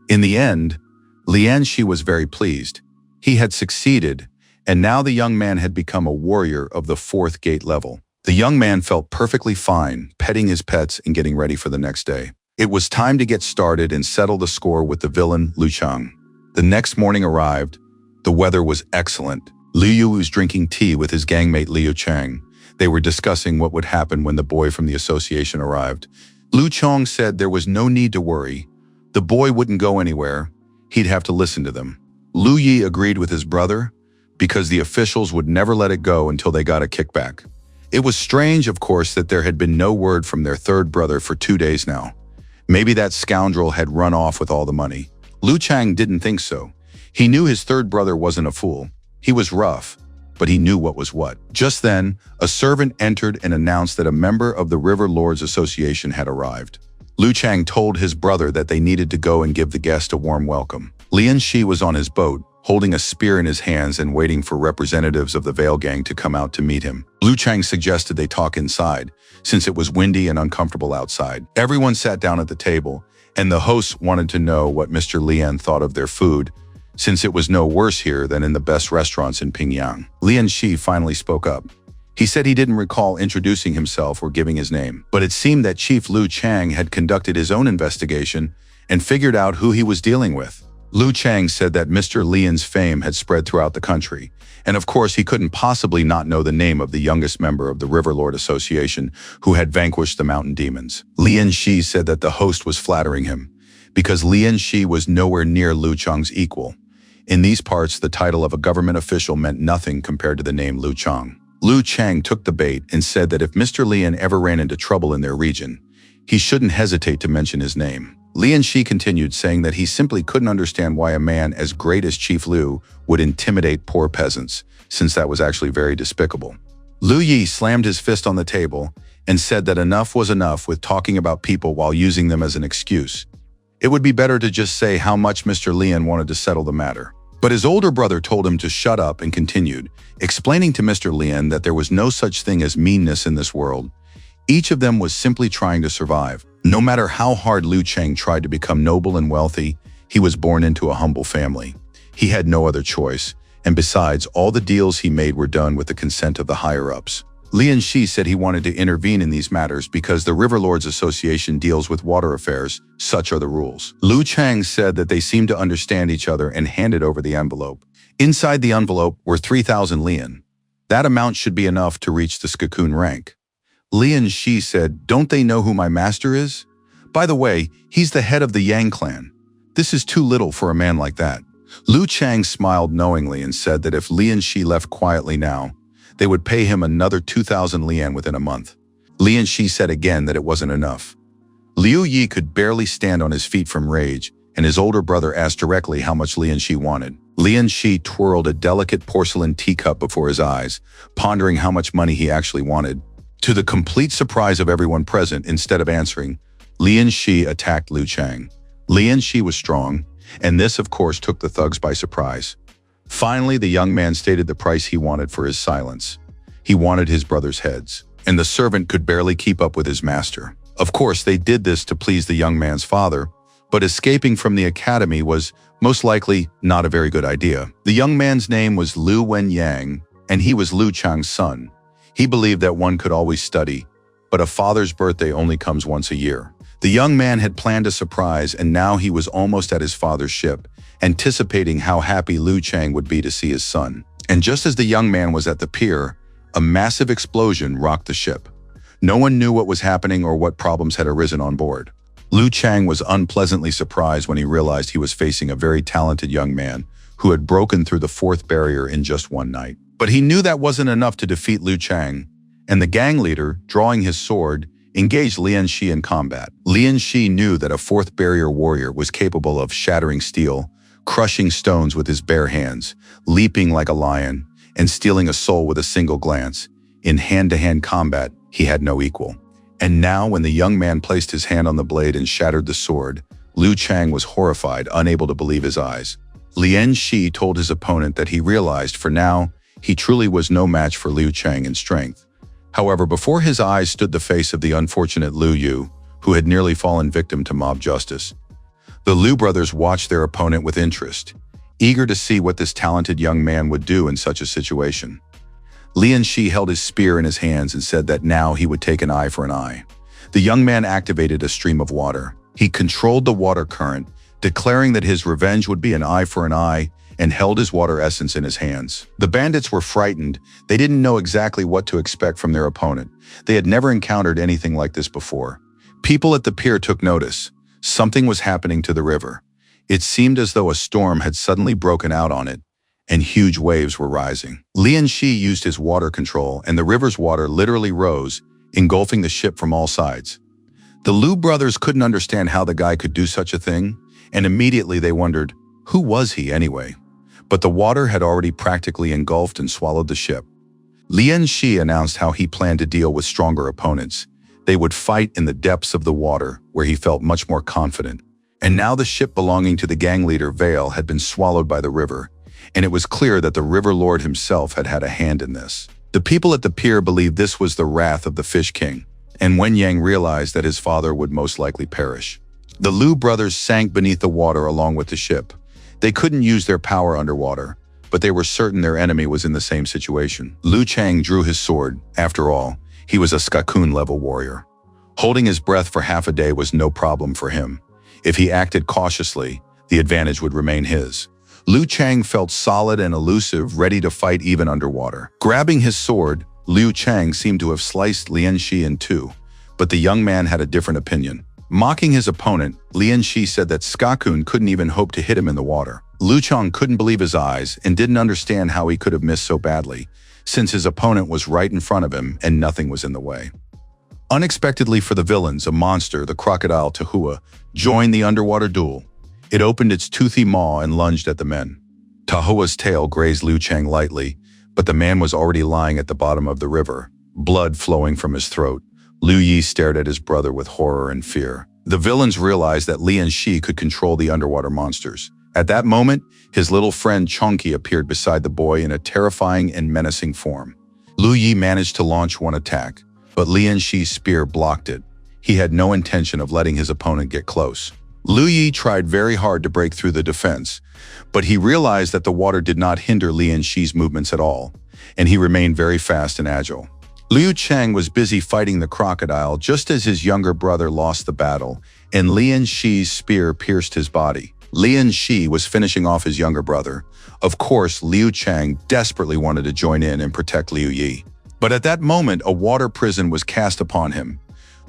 In the end, Lian Shi was very pleased. He had succeeded, and now the young man had become a warrior of the 4th gate level. The young man felt perfectly fine, petting his pets and getting ready for the next day. It was time to get started and settle the score with the villain, Lu Chang. The next morning arrived. The weather was excellent. Liu Yu was drinking tea with his gangmate Liu Chang. They were discussing what would happen when the boy from the association arrived. Lu Chang said there was no need to worry. The boy wouldn't go anywhere. He'd have to listen to them. Lu Yi agreed with his brother because the officials would never let it go until they got a kickback. It was strange, of course, that there had been no word from their third brother for 2 days now. Maybe that scoundrel had run off with all the money. Lu Chang didn't think so. He knew his third brother wasn't a fool. He was rough, but he knew what was what. Just then, a servant entered and announced that a member of the River Lords Association had arrived. Lu Chang told his brother that they needed to go and give the guest a warm welcome. Lian Shi was on his boat, holding a spear in his hands and waiting for representatives of the Veil Gang to come out to meet him. Lu Chang suggested they talk inside, since it was windy and uncomfortable outside. Everyone sat down at the table, and the hosts wanted to know what Mr. Lian thought of their food, since it was no worse here than in the best restaurants in Pingyang. Lian Shi finally spoke up. He said he didn't recall introducing himself or giving his name, but it seemed that Chief Lu Chang had conducted his own investigation and figured out who he was dealing with. Lu Chang said that Mr. Lian's fame had spread throughout the country, and of course he couldn't possibly not know the name of the youngest member of the River Lord Association who had vanquished the mountain demons. Lian Shi said that the host was flattering him, because Lian Shi was nowhere near Lu Chang's equal. In these parts, the title of a government official meant nothing compared to the name Lu Chang. Lu Chang took the bait and said that if Mr. Lian ever ran into trouble in their region, he shouldn't hesitate to mention his name. Lian Shi continued, saying that he simply couldn't understand why a man as great as Chief Lu would intimidate poor peasants, since that was actually very despicable. Lu Yi slammed his fist on the table and said that enough was enough with talking about people while using them as an excuse. It would be better to just say how much Mr. Lian wanted to settle the matter. But his older brother told him to shut up and continued, explaining to Mr. Lian that there was no such thing as meanness in this world. Each of them was simply trying to survive. No matter how hard Lu Chang tried to become noble and wealthy, he was born into a humble family. He had no other choice, and besides, all the deals he made were done with the consent of the higher-ups. Lian Shi said he wanted to intervene in these matters because the River Lords Association deals with water affairs. Such are the rules. Lu Chang said that they seemed to understand each other and handed over the envelope. Inside the envelope were 3,000 lian. That amount should be enough to reach the Skakun rank. Lian Shi said, "Don't they know who my master is?" By the way, he's the head of the Yang clan. This is too little for a man like that. Liu Chang smiled knowingly and said that if Lian Shi left quietly now, they would pay him another 2,000 lian within a month. Lian Shi said again that it wasn't enough. Liu Yi could barely stand on his feet from rage, and his older brother asked directly how much Lian Shi wanted. Lian Shi twirled a delicate porcelain teacup before his eyes, pondering how much money he actually wanted. To the complete surprise of everyone present, instead of answering, Lian Shi attacked Liu Chang. Lian Shi was strong, and this of course took the thugs by surprise. Finally, the young man stated the price he wanted for his silence. He wanted his brother's heads, and the servant could barely keep up with his master. Of course, they did this to please the young man's father, but escaping from the academy was most likely not a very good idea. The young man's name was Liu Wen Yang, and he was Liu Chang's son. He believed that one could always study, but a father's birthday only comes once a year. The young man had planned a surprise, and now he was almost at his father's ship, anticipating how happy Liu Chang would be to see his son. And just as the young man was at the pier, a massive explosion rocked the ship. No one knew what was happening or what problems had arisen on board. Liu Chang was unpleasantly surprised when he realized he was facing a very talented young man who had broken through the fourth barrier in just one night. But he knew that wasn't enough to defeat Liu Chang, and the gang leader, drawing his sword, engaged Lian Shi in combat. Lian Shi knew that a fourth barrier warrior was capable of shattering steel, crushing stones with his bare hands, leaping like a lion, and stealing a soul with a single glance. In hand-to-hand combat, he had no equal. And now, when the young man placed his hand on the blade and shattered the sword, Liu Chang was horrified, unable to believe his eyes. Lian Shi told his opponent that he realized, for now, he truly was no match for Liu Chang in strength. However, before his eyes stood the face of the unfortunate Liu Yu, who had nearly fallen victim to mob justice. The Liu brothers watched their opponent with interest, eager to see what this talented young man would do in such a situation. Lian Shi held his spear in his hands and said that now he would take an eye for an eye. The young man activated a stream of water. He controlled the water current, declaring that his revenge would be an eye for an eye, and held his water essence in his hands. The bandits were frightened. They didn't know exactly what to expect from their opponent. They had never encountered anything like this before. People at the pier took notice. Something was happening to the river. It seemed as though a storm had suddenly broken out on it, and huge waves were rising. Lian Shi used his water control, and the river's water literally rose, engulfing the ship from all sides. The Liu brothers couldn't understand how the guy could do such a thing, and immediately they wondered, who was he anyway? But the water had already practically engulfed and swallowed the ship. Lian Shi announced how he planned to deal with stronger opponents. They would fight in the depths of the water, where he felt much more confident. And now the ship belonging to the gang leader Vale had been swallowed by the river, and it was clear that the River Lord himself had had a hand in this. The people at the pier believed this was the wrath of the Fish King, and Wen Yang realized that his father would most likely perish. The Liu brothers sank beneath the water along with the ship. They couldn't use their power underwater, but they were certain their enemy was in the same situation. Liu Chang drew his sword. After all, he was a Skakun-level warrior. Holding his breath for half a day was no problem for him. If he acted cautiously, the advantage would remain his. Liu Chang felt solid and elusive, ready to fight even underwater. Grabbing his sword, Liu Chang seemed to have sliced Lian Shi in two, but the young man had a different opinion. Mocking his opponent, Lian Shi said that Skakun couldn't even hope to hit him in the water. Liu Chang couldn't believe his eyes and didn't understand how he could have missed so badly, since his opponent was right in front of him and nothing was in the way. Unexpectedly for the villains, a monster, the crocodile Tahua, joined the underwater duel. It opened its toothy maw and lunged at the men. Tahua's tail grazed Liu Chang lightly, but the man was already lying at the bottom of the river, blood flowing from his throat. Liu Yi stared at his brother with horror and fear. The villains realized that Lian Shi could control the underwater monsters. At that moment, his little friend Chongqi appeared beside the boy in a terrifying and menacing form. Liu Yi managed to launch one attack, but Lian Shi's spear blocked it. He had no intention of letting his opponent get close. Liu Yi tried very hard to break through the defense, but he realized that the water did not hinder Lian Shi's movements at all, and he remained very fast and agile. Liu Chang was busy fighting the crocodile just as his younger brother lost the battle, and Lian Shi's spear pierced his body. Lian Shi was finishing off his younger brother. Of course, Liu Chang desperately wanted to join in and protect Liu Yi. But at that moment, a water prison was cast upon him.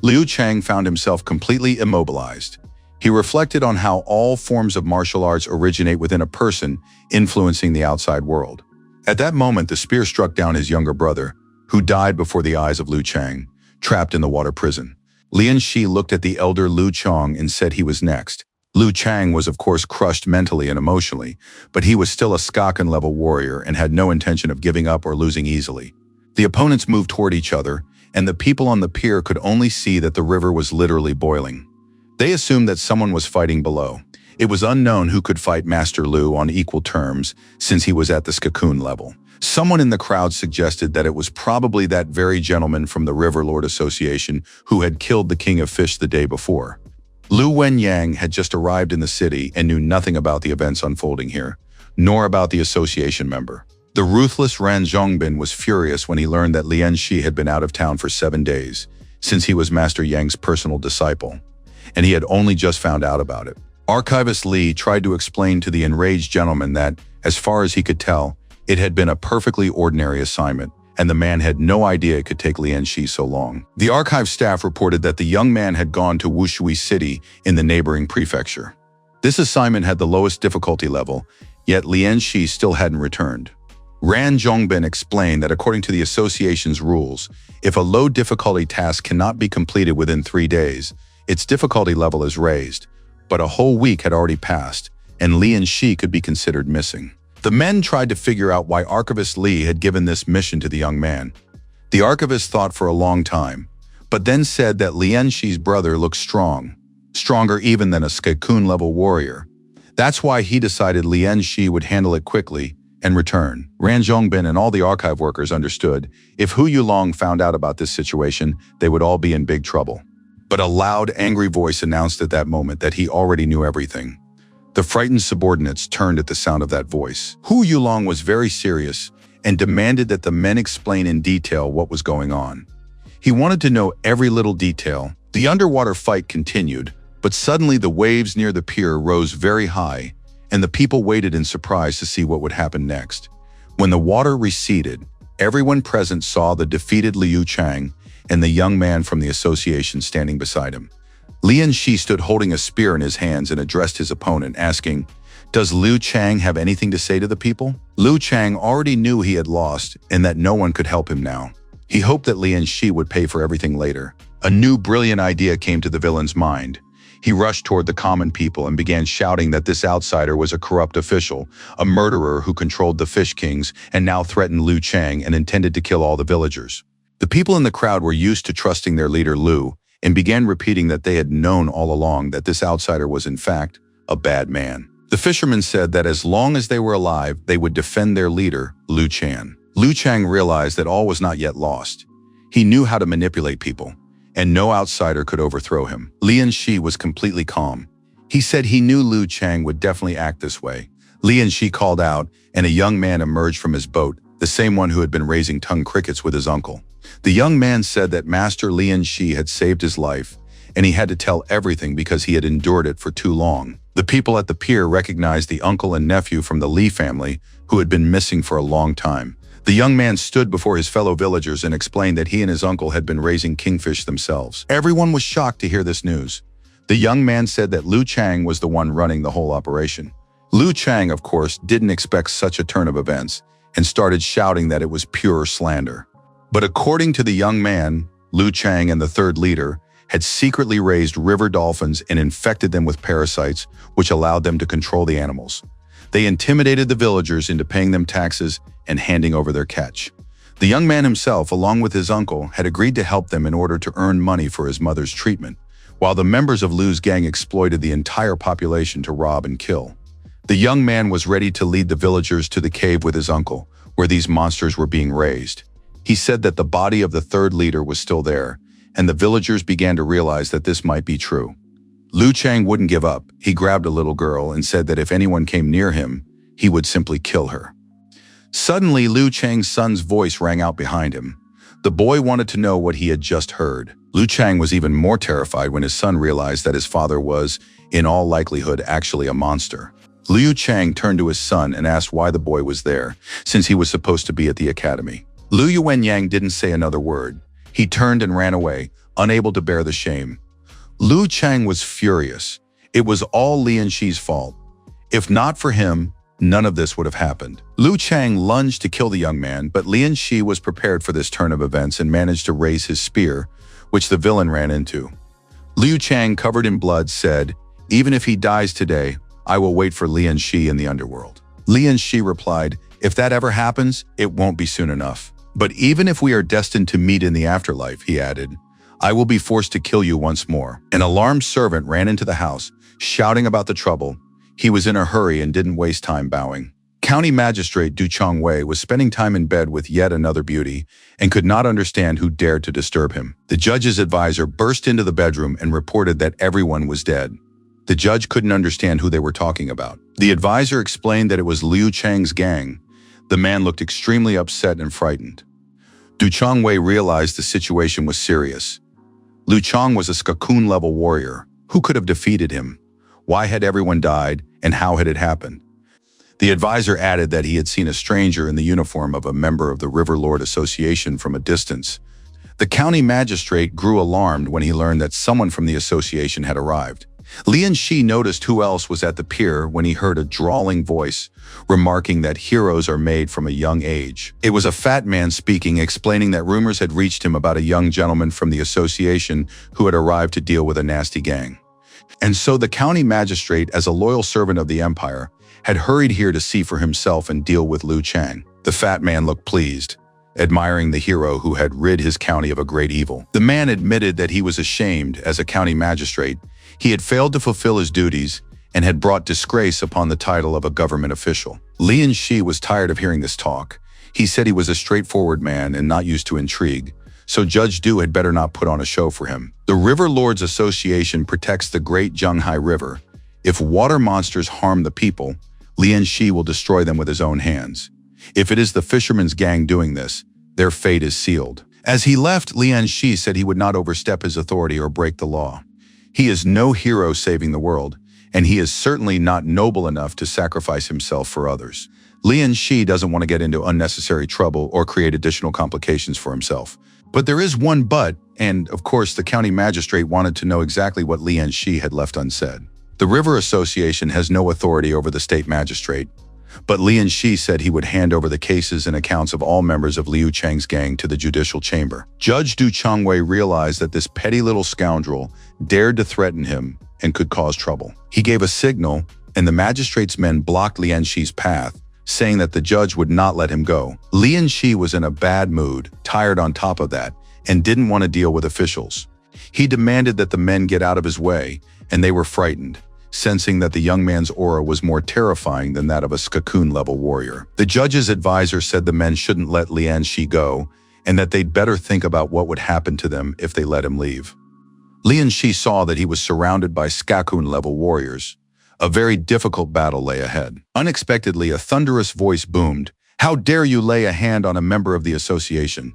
Liu Chang found himself completely immobilized. He reflected on how all forms of martial arts originate within a person, influencing the outside world. At that moment, the spear struck down his younger brother, who died before the eyes of Liu Chang, trapped in the water prison. Lian Shi looked at the elder Liu Chang and said he was next. Liu Chang was of course crushed mentally and emotionally, but he was still a Skaken-level warrior and had no intention of giving up or losing easily. The opponents moved toward each other, and the people on the pier could only see that the river was literally boiling. They assumed that someone was fighting below. It was unknown who could fight Master Liu on equal terms, since he was at the Skakun level. Someone in the crowd suggested that it was probably that very gentleman from the River Lord Association who had killed the King of Fish the day before. Lu Wenyang had just arrived in the city and knew nothing about the events unfolding here, nor about the association member. The ruthless Ran Zhongbin was furious when he learned that Lian Shi had been out of town for 7 days, since he was Master Yang's personal disciple, and he had only just found out about it. Archivist Li tried to explain to the enraged gentleman that, as far as he could tell, it had been a perfectly ordinary assignment, and the man had no idea it could take Lian Shi so long. The archive staff reported that the young man had gone to Wushui City in the neighboring prefecture. This assignment had the lowest difficulty level, yet Lian Shi still hadn't returned. Ran Zhongbin explained that according to the association's rules, if a low difficulty task cannot be completed within 3 days, its difficulty level is raised, but a whole week had already passed, and Lian Shi could be considered missing. The men tried to figure out why Archivist Li had given this mission to the young man. The archivist thought for a long time, but then said that Lian Shi's brother looked strong, stronger even than a Skakun-level warrior. That's why he decided Lian Shi would handle it quickly and return. Ran Zhongbin and all the archive workers understood if Hu Yulong found out about this situation, they would all be in big trouble. But a loud, angry voice announced at that moment that he already knew everything. The frightened subordinates turned at the sound of that voice. Hu Yulong was very serious and demanded that the men explain in detail what was going on. He wanted to know every little detail. The underwater fight continued, but suddenly the waves near the pier rose very high, and the people waited in surprise to see what would happen next. When the water receded, everyone present saw the defeated Liu Chang and the young man from the association standing beside him. Lian Shi stood holding a spear in his hands and addressed his opponent, asking, "Does Liu Chang have anything to say to the people?" Liu Chang already knew he had lost and that no one could help him now. He hoped that Lian Shi would pay for everything later. A new brilliant idea came to the villain's mind. He rushed toward the common people and began shouting that this outsider was a corrupt official, a murderer who controlled the Fish Kings and now threatened Liu Chang and intended to kill all the villagers. The people in the crowd were used to trusting their leader Liu and began repeating that they had known all along that this outsider was in fact a bad man. The fishermen said that as long as they were alive, they would defend their leader, Liu Chang. Liu Chang realized that all was not yet lost. He knew how to manipulate people, and no outsider could overthrow him. Lian Shi was completely calm. He said he knew Liu Chang would definitely act this way. Lian Shi called out, and a young man emerged from his boat, the same one who had been raising tongue crickets with his uncle. The young man said that Master Lian Shi had saved his life, and he had to tell everything because he had endured it for too long. The people at the pier recognized the uncle and nephew from the Li family who had been missing for a long time. The young man stood before his fellow villagers and explained that he and his uncle had been raising kingfish themselves. Everyone was shocked to hear this news. The young man said that Liu Chang was the one running the whole operation. Liu Chang, of course, didn't expect such a turn of events and started shouting that it was pure slander. But according to the young man, Liu Chang and the third leader had secretly raised river dolphins and infected them with parasites, which allowed them to control the animals. They intimidated the villagers into paying them taxes and handing over their catch. The young man himself, along with his uncle, had agreed to help them in order to earn money for his mother's treatment, while the members of Liu's gang exploited the entire population to rob and kill. The young man was ready to lead the villagers to the cave with his uncle, where these monsters were being raised. He said that the body of the third leader was still there, and the villagers began to realize that this might be true. Liu Chang wouldn't give up. He grabbed a little girl and said that if anyone came near him, he would simply kill her. Suddenly, Liu Chang's son's voice rang out behind him. The boy wanted to know what he had just heard. Liu Chang was even more terrified when his son realized that his father was, in all likelihood, actually a monster. Liu Chang turned to his son and asked why the boy was there, since he was supposed to be at the academy. Liu Wenyang didn't say another word. He turned and ran away, unable to bear the shame. Liu Chang was furious. It was all Lian Shi's fault. If not for him, none of this would have happened. Liu Chang lunged to kill the young man, but Lian Shi was prepared for this turn of events and managed to raise his spear, which the villain ran into. Liu Chang, covered in blood, said, "Even if he dies today, I will wait for Lian Shi in the underworld." Lian Shi replied, "If that ever happens, it won't be soon enough. But even if we are destined to meet in the afterlife," he added, "I will be forced to kill you once more." An alarmed servant ran into the house, shouting about the trouble. He was in a hurry and didn't waste time bowing. County Magistrate Du Chongwei was spending time in bed with yet another beauty and could not understand who dared to disturb him. The judge's advisor burst into the bedroom and reported that everyone was dead. The judge couldn't understand who they were talking about. The advisor explained that it was Liu Chang's gang. The man looked extremely upset and frightened. Du Chongwei realized the situation was serious. Liu Chang was a Skakun-level warrior. Who could have defeated him? Why had everyone died, and how had it happened? The advisor added that he had seen a stranger in the uniform of a member of the River Lord Association from a distance. The county magistrate grew alarmed when he learned that someone from the association had arrived. Lian Shi noticed who else was at the pier when he heard a drawling voice, remarking that heroes are made from a young age. It was a fat man speaking, explaining that rumors had reached him about a young gentleman from the association who had arrived to deal with a nasty gang. And so the county magistrate, as a loyal servant of the empire, had hurried here to see for himself and deal with Liu Chang. The fat man looked pleased, admiring the hero who had rid his county of a great evil. The man admitted that he was ashamed as a county magistrate. He had failed to fulfill his duties and had brought disgrace upon the title of a government official. Lian Shi was tired of hearing this talk. He said he was a straightforward man and not used to intrigue, so Judge Du had better not put on a show for him. The River Lords Association protects the Great Zhenghai River. If water monsters harm the people, Lian Shi will destroy them with his own hands. If it is the fishermen's gang doing this, their fate is sealed. As he left, Lian Shi said he would not overstep his authority or break the law. He is no hero saving the world, and he is certainly not noble enough to sacrifice himself for others. Lian Shi doesn't want to get into unnecessary trouble or create additional complications for himself. But there is one but, and of course the county magistrate wanted to know exactly what Lian Shi had left unsaid. The River Association has no authority over the state magistrate, but Lian Shi said he would hand over the cases and accounts of all members of Liu Chang's gang to the judicial chamber. Judge Du Chongwei realized that this petty little scoundrel dared to threaten him and could cause trouble. He gave a signal, and the magistrate's men blocked Lian Shi's path, saying that the judge would not let him go. Lian Shi was in a bad mood, tired on top of that, and didn't want to deal with officials. He demanded that the men get out of his way, and they were frightened, sensing that the young man's aura was more terrifying than that of a Skakun-level warrior. The judge's advisor said the men shouldn't let Lian Shi go, and that they'd better think about what would happen to them if they let him leave. Lian Shi saw that he was surrounded by Skakun-level warriors. A very difficult battle lay ahead. Unexpectedly, a thunderous voice boomed, "How dare you lay a hand on a member of the association?"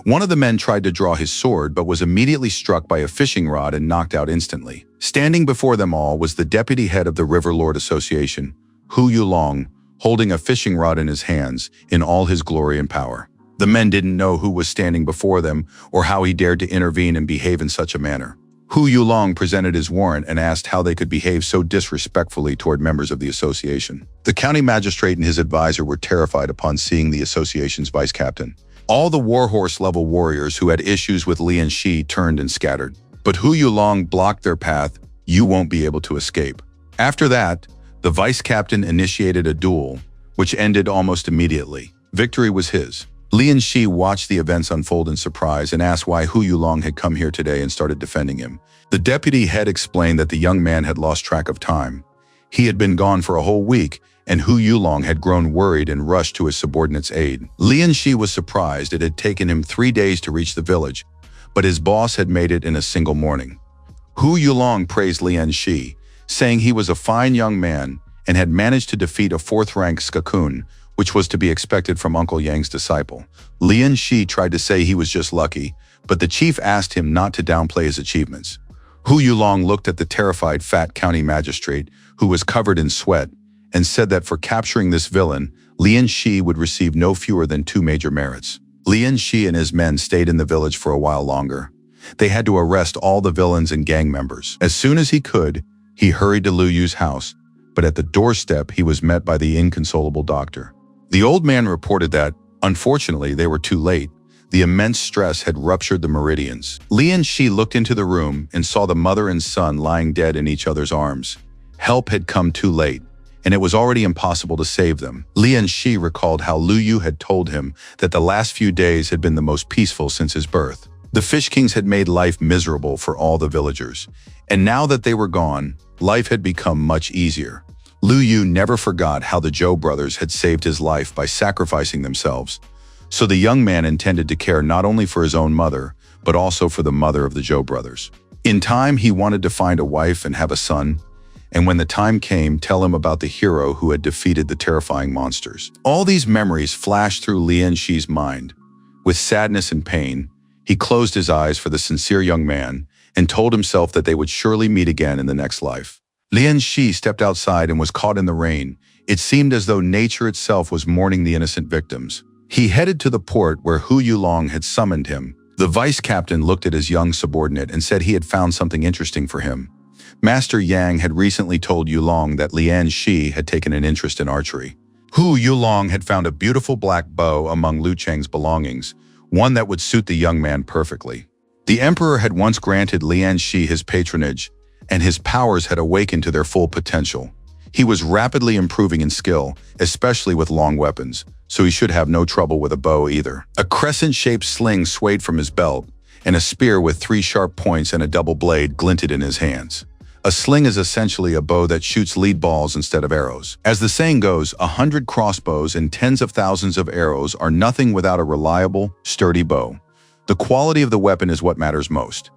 One of the men tried to draw his sword but was immediately struck by a fishing rod and knocked out instantly. Standing before them all was the deputy head of the River Lord Association, Hu Yulong, holding a fishing rod in his hands in all his glory and power. The men didn't know who was standing before them or how he dared to intervene and behave in such a manner. Hu Yulong presented his warrant and asked how they could behave so disrespectfully toward members of the association. The county magistrate and his advisor were terrified upon seeing the association's vice captain. All the warhorse-level warriors who had issues with Lian Shi turned and scattered. But Hu Yulong blocked their path. "You won't be able to escape." After that, the vice captain initiated a duel, which ended almost immediately. Victory was his. Lian Shi watched the events unfold in surprise and asked why Hu Yulong had come here today and started defending him. The deputy head explained that the young man had lost track of time. He had been gone for a whole week, and Hu Yulong had grown worried and rushed to his subordinate's aid. Lian Shi was surprised it had taken him 3 days to reach the village, but his boss had made it in a single morning. Hu Yulong praised Lian Shi, saying he was a fine young man and had managed to defeat a 4th-rank Skakun, which was to be expected from Uncle Yang's disciple. Lian Shi tried to say he was just lucky, but the chief asked him not to downplay his achievements. Hu Yulong looked at the terrified fat county magistrate, who was covered in sweat, and said that for capturing this villain, Lian Shi would receive no fewer than 2 major merits. Lian Shi and his men stayed in the village for a while longer. They had to arrest all the villains and gang members. As soon as he could, he hurried to Lu Yu's house, but at the doorstep he was met by the inconsolable doctor. The old man reported that, unfortunately, they were too late. The immense stress had ruptured the meridians. Li and Shi looked into the room and saw the mother and son lying dead in each other's arms. Help had come too late, and it was already impossible to save them. Li and Shi recalled how Lu Yu had told him that the last few days had been the most peaceful since his birth. The Fish Kings had made life miserable for all the villagers, and now that they were gone, life had become much easier. Lu Yu never forgot how the Zhou brothers had saved his life by sacrificing themselves. So the young man intended to care not only for his own mother, but also for the mother of the Zhou brothers. In time, he wanted to find a wife and have a son, and when the time came, tell him about the hero who had defeated the terrifying monsters. All these memories flashed through Li and Shi's mind. With sadness and pain, he closed his eyes for the sincere young man and told himself that they would surely meet again in the next life. Li and Shi stepped outside and was caught in the rain. It seemed as though nature itself was mourning the innocent victims. He headed to the port where Hu Yulong had summoned him. The vice captain looked at his young subordinate and said he had found something interesting for him. Master Yang had recently told Yulong that Lian Shi had taken an interest in archery. Hu Yulong had found a beautiful black bow among Lu Cheng's belongings, one that would suit the young man perfectly. The emperor had once granted Lian Shi his patronage, and his powers had awakened to their full potential. He was rapidly improving in skill, especially with long weapons, so he should have no trouble with a bow either. A crescent-shaped sling swayed from his belt, and a spear with 3 sharp points and a double blade glinted in his hands. A sling is essentially a bow that shoots lead balls instead of arrows. As the saying goes, 100 crossbows and tens of thousands of arrows are nothing without a reliable, sturdy bow. The quality of the weapon is what matters most.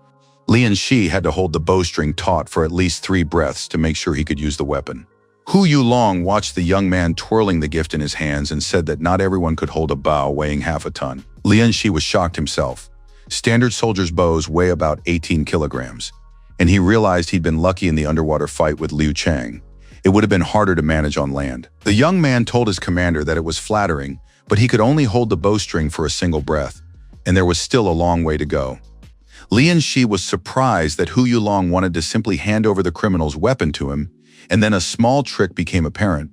Lian Shi had to hold the bowstring taut for at least 3 breaths to make sure he could use the weapon. Hu Yulong watched the young man twirling the gift in his hands and said that not everyone could hold a bow weighing half a ton. Lian Shi was shocked himself. Standard soldiers' bows weigh about 18 kilograms, and he realized he'd been lucky in the underwater fight with Liu Chang. It would have been harder to manage on land. The young man told his commander that it was flattering, but he could only hold the bowstring for a single breath, and there was still a long way to go. Lian Shi was surprised that Hu Yulong wanted to simply hand over the criminal's weapon to him, and then a small trick became apparent.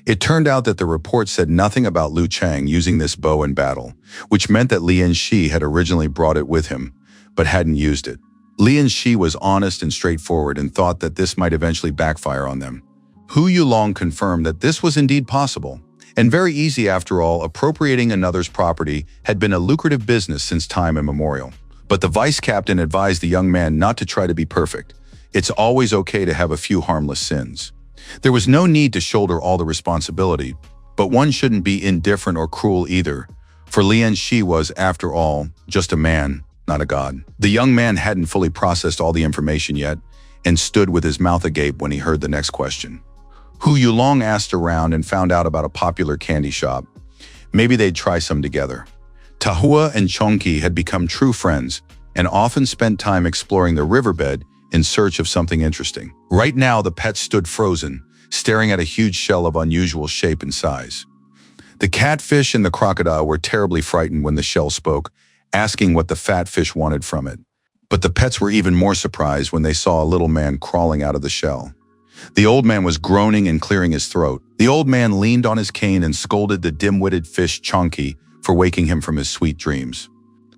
It turned out that the report said nothing about Liu Chang using this bow in battle, which meant that Lian Shi had originally brought it with him, but hadn't used it. Lian Shi was honest and straightforward and thought that this might eventually backfire on them. Hu Yulong confirmed that this was indeed possible, and very easy after all. Appropriating another's property had been a lucrative business since time immemorial. But the vice captain advised the young man not to try to be perfect. It's always okay to have a few harmless sins. There was no need to shoulder all the responsibility, but one shouldn't be indifferent or cruel either, for Lian Shi was, after all, just a man, not a god. The young man hadn't fully processed all the information yet, and stood with his mouth agape when he heard the next question. Hu Yulong asked around and found out about a popular candy shop. Maybe they'd try some together. Tahua and Chongqi had become true friends, and often spent time exploring the riverbed in search of something interesting. Right now, the pets stood frozen, staring at a huge shell of unusual shape and size. The catfish and the crocodile were terribly frightened when the shell spoke, asking what the fat fish wanted from it. But the pets were even more surprised when they saw a little man crawling out of the shell. The old man was groaning and clearing his throat. The old man leaned on his cane and scolded the dim-witted fish Chongqi for waking him from his sweet dreams.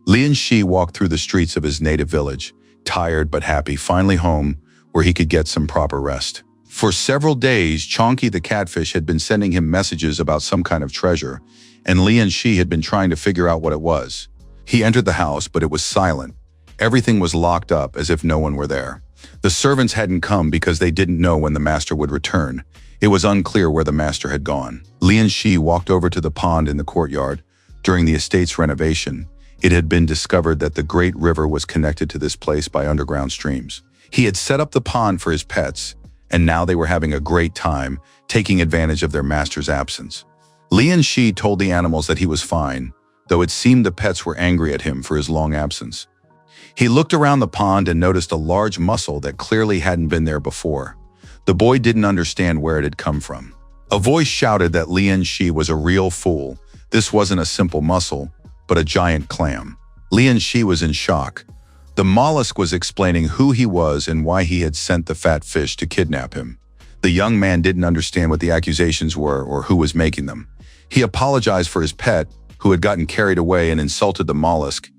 Lian Shi walked through the streets of his native village, tired but happy, finally home where he could get some proper rest. For several days, Chongqi the catfish had been sending him messages about some kind of treasure, and Lian Shi had been trying to figure out what it was. He entered the house, but it was silent. Everything was locked up as if no one were there. The servants hadn't come because they didn't know when the master would return. It was unclear where the master had gone. Lian Shi walked over to the pond in the courtyard. During the estate's renovation, it had been discovered that the great river was connected to this place by underground streams. He had set up the pond for his pets, and now they were having a great time, taking advantage of their master's absence. Lian Shi told the animals that he was fine, though it seemed the pets were angry at him for his long absence. He looked around the pond and noticed a large mussel that clearly hadn't been there before. The boy didn't understand where it had come from. A voice shouted that Lian Shi was a real fool. This wasn't a simple mussel, but a giant clam. Lian Shi was in shock. The mollusk was explaining who he was and why he had sent the fat fish to kidnap him. The young man didn't understand what the accusations were or who was making them. He apologized for his pet, who had gotten carried away and insulted the mollusk,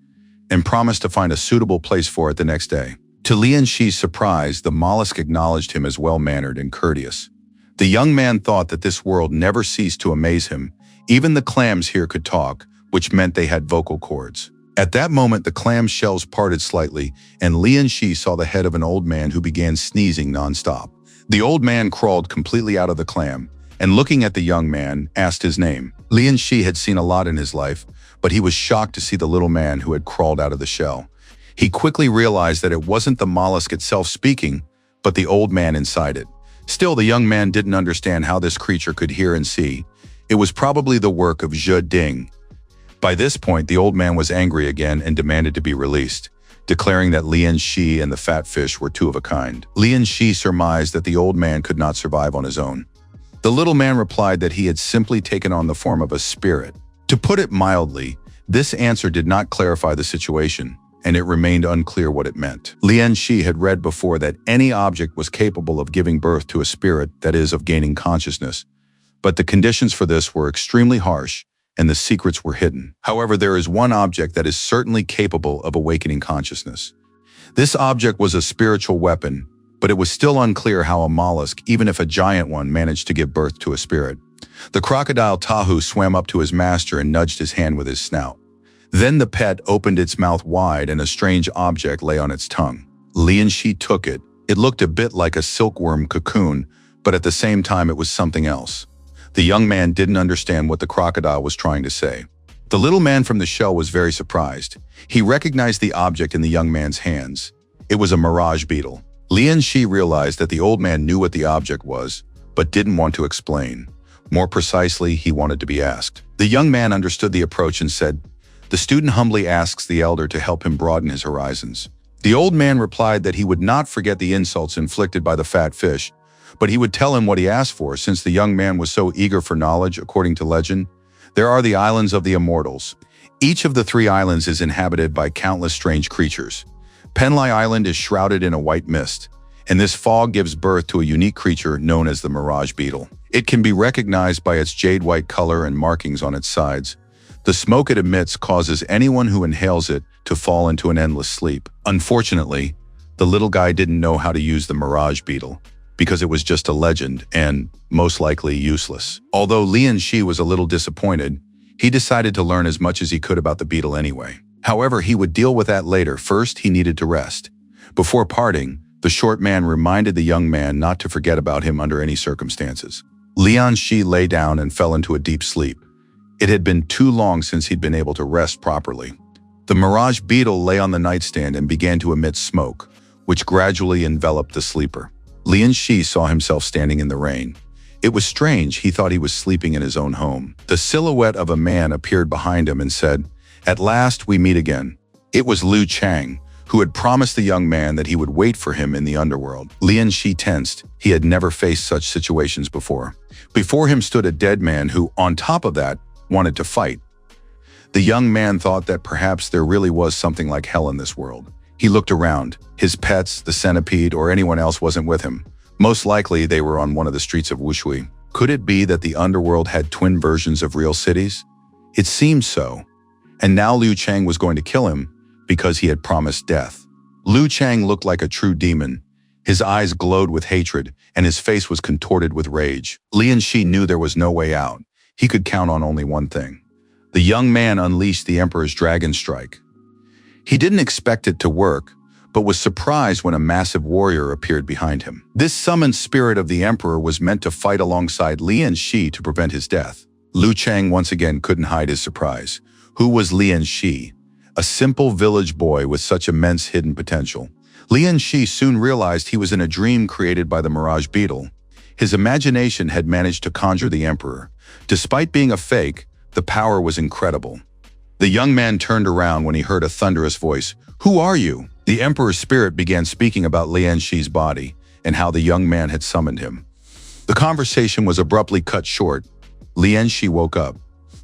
and promised to find a suitable place for it the next day. To Lian Shi's surprise, the mollusk acknowledged him as well-mannered and courteous. The young man thought that this world never ceased to amaze him. Even the clams here could talk, which meant they had vocal cords. At that moment, the clam shells parted slightly, and Lian Shi saw the head of an old man who began sneezing nonstop. The old man crawled completely out of the clam, and looking at the young man, asked his name. Lian Shi had seen a lot in his life, but he was shocked to see the little man who had crawled out of the shell. He quickly realized that it wasn't the mollusk itself speaking, but the old man inside it. Still, the young man didn't understand how this creature could hear and see. It was probably the work of Zhe Ding. By this point, the old man was angry again and demanded to be released, declaring that Lian Shi and the fat fish were two of a kind. Lian Shi surmised that the old man could not survive on his own. The little man replied that he had simply taken on the form of a spirit. To put it mildly, this answer did not clarify the situation, and it remained unclear what it meant. Lian Shi had read before that any object was capable of giving birth to a spirit, that is, of gaining consciousness, but the conditions for this were extremely harsh, and the secrets were hidden. However, there is one object that is certainly capable of awakening consciousness. This object was a spiritual weapon, but it was still unclear how a mollusk, even if a giant one, managed to give birth to a spirit. The crocodile Tahu swam up to his master and nudged his hand with his snout. Then the pet opened its mouth wide and a strange object lay on its tongue. Lian Shi took it. It looked a bit like a silkworm cocoon, but at the same time it was something else. The young man didn't understand what the crocodile was trying to say. The little man from the shell was very surprised. He recognized the object in the young man's hands. It was a mirage beetle. Lian Shi realized that the old man knew what the object was, but didn't want to explain. More precisely, he wanted to be asked. The young man understood the approach and said, "The student humbly asks the elder to help him broaden his horizons." The old man replied that he would not forget the insults inflicted by the fat fish, but he would tell him what he asked for since the young man was so eager for knowledge. According to legend, there are the islands of the immortals. Each of the 3 islands is inhabited by countless strange creatures. Penlai Island is shrouded in a white mist, and this fog gives birth to a unique creature known as the mirage beetle. It can be recognized by its jade-white color and markings on its sides. The smoke it emits causes anyone who inhales it to fall into an endless sleep. Unfortunately, the little guy didn't know how to use the mirage beetle, because it was just a legend and, most likely, useless. Although Lian Shi was a little disappointed, he decided to learn as much as he could about the beetle anyway. However, he would deal with that later. First, he needed to rest. Before parting, the short man reminded the young man not to forget about him under any circumstances. Lian Shi lay down and fell into a deep sleep. It had been too long since he'd been able to rest properly. The mirage beetle lay on the nightstand and began to emit smoke, which gradually enveloped the sleeper. Lian Shi saw himself standing in the rain. It was strange. He thought he was sleeping in his own home. The silhouette of a man appeared behind him and said, "At last we meet again." It was Liu Chang, who had promised the young man that he would wait for him in the underworld. Lian Shi tensed. He had never faced such situations before. Before him stood a dead man who, on top of that, wanted to fight. The young man thought that perhaps there really was something like hell in this world. He looked around. His pets, the centipede, or anyone else wasn't with him. Most likely, they were on one of the streets of Wushui. Could it be that the underworld had twin versions of real cities? It seemed so. And now Liu Chang was going to kill him because he had promised death. Liu Chang looked like a true demon. His eyes glowed with hatred, and his face was contorted with rage. Lian Shi knew there was no way out. He could count on only one thing. The young man unleashed the Emperor's Dragon Strike. He didn't expect it to work, but was surprised when a massive warrior appeared behind him. This summoned spirit of the Emperor was meant to fight alongside Lian Shi to prevent his death. Liu Chang once again couldn't hide his surprise. Who was Lian Shi? A simple village boy with such immense hidden potential. Lian Shi soon realized he was in a dream created by the mirage beetle. His imagination had managed to conjure the Emperor. Despite being a fake, the power was incredible. The young man turned around when he heard a thunderous voice. "Who are you?" The Emperor's spirit began speaking about Lian Shi's body and how the young man had summoned him. The conversation was abruptly cut short. Lian Shi woke up.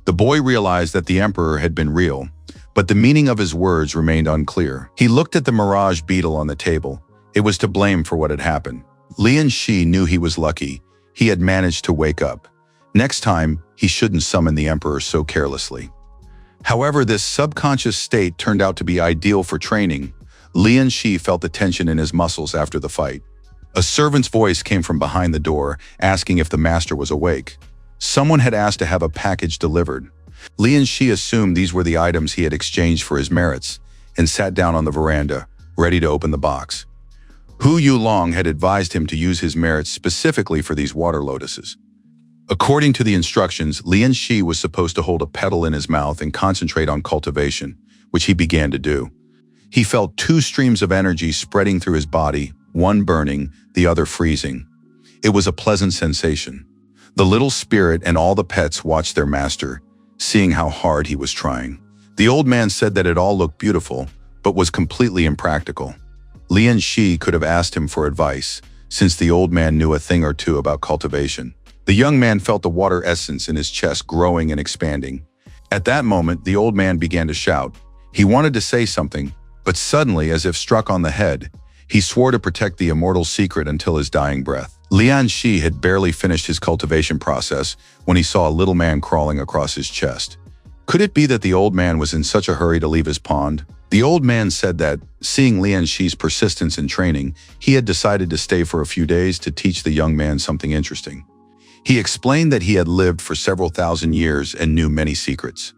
The boy realized that the Emperor had been real, but the meaning of his words remained unclear. He looked at the mirage beetle on the table. It was to blame for what had happened. Lian Shi knew he was lucky. He had managed to wake up. Next time, he shouldn't summon the emperor so carelessly. However, this subconscious state turned out to be ideal for training. Lian Shi felt the tension in his muscles after the fight. A servant's voice came from behind the door, asking if the master was awake. Someone had asked to have a package delivered. Lian Shi assumed these were the items he had exchanged for his merits, and sat down on the veranda, ready to open the box. Hu Yulong had advised him to use his merits specifically for these water lotuses. According to the instructions, Lian Shi was supposed to hold a petal in his mouth and concentrate on cultivation, which he began to do. He felt two streams of energy spreading through his body, one burning, the other freezing. It was a pleasant sensation. The little spirit and all the pets watched their master, seeing how hard he was trying. The old man said that it all looked beautiful, but was completely impractical. Lian Shi could have asked him for advice, since the old man knew a thing or two about cultivation. The young man felt the water essence in his chest growing and expanding. At that moment, the old man began to shout. He wanted to say something, but suddenly, as if struck on the head, he swore to protect the immortal secret until his dying breath. Lian Shi had barely finished his cultivation process when he saw a little man crawling across his chest. Could it be that the old man was in such a hurry to leave his pond? The old man said that, seeing Lian Shi's persistence in training, he had decided to stay for a few days to teach the young man something interesting. He explained that he had lived for several thousand years and knew many secrets.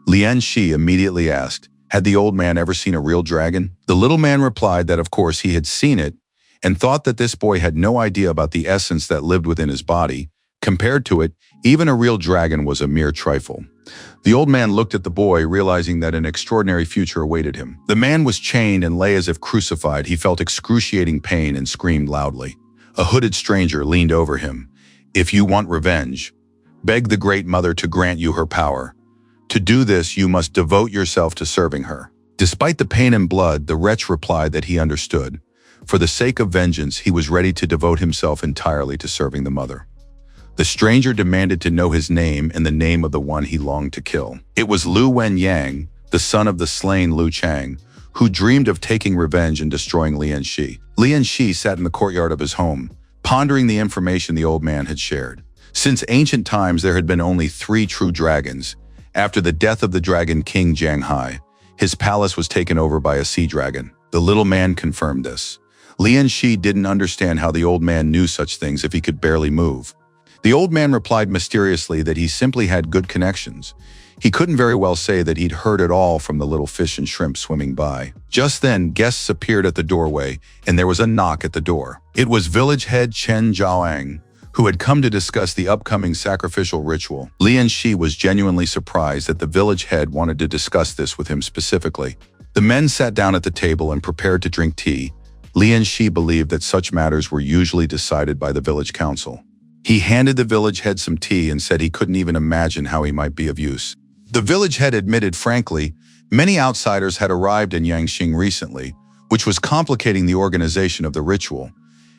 Lian Shi immediately asked, had the old man ever seen a real dragon? The little man replied that of course he had seen it, and thought that this boy had no idea about the essence that lived within his body. Compared to it, even a real dragon was a mere trifle. The old man looked at the boy, realizing that an extraordinary future awaited him. The man was chained and lay as if crucified. He felt excruciating pain and screamed loudly. A hooded stranger leaned over him. If you want revenge, beg the Great Mother to grant you her power. To do this, you must devote yourself to serving her. Despite the pain and blood, the wretch replied that he understood. For the sake of vengeance, he was ready to devote himself entirely to serving the mother. The stranger demanded to know his name and the name of the one he longed to kill. It was Lu Wen Yang, the son of the slain Lu Chang, who dreamed of taking revenge and destroying Lian Shi. Lian Shi sat in the courtyard of his home, pondering the information the old man had shared. Since ancient times, there had been only 3 true dragons. After the death of the dragon king Jiang Hai, his palace was taken over by a sea dragon. The little man confirmed this. Lian Shi didn't understand how the old man knew such things if he could barely move. The old man replied mysteriously that he simply had good connections. He couldn't very well say that he'd heard it all from the little fish and shrimp swimming by. Just then, guests appeared at the doorway, and there was a knock at the door. It was village head Chen Zhaoang, who had come to discuss the upcoming sacrificial ritual. Lian Shi was genuinely surprised that the village head wanted to discuss this with him specifically. The men sat down at the table and prepared to drink tea. Lian Shi believed that such matters were usually decided by the village council. He handed the village head some tea and said he couldn't even imagine how he might be of use. The village head admitted frankly, many outsiders had arrived in Yangxing recently, which was complicating the organization of the ritual.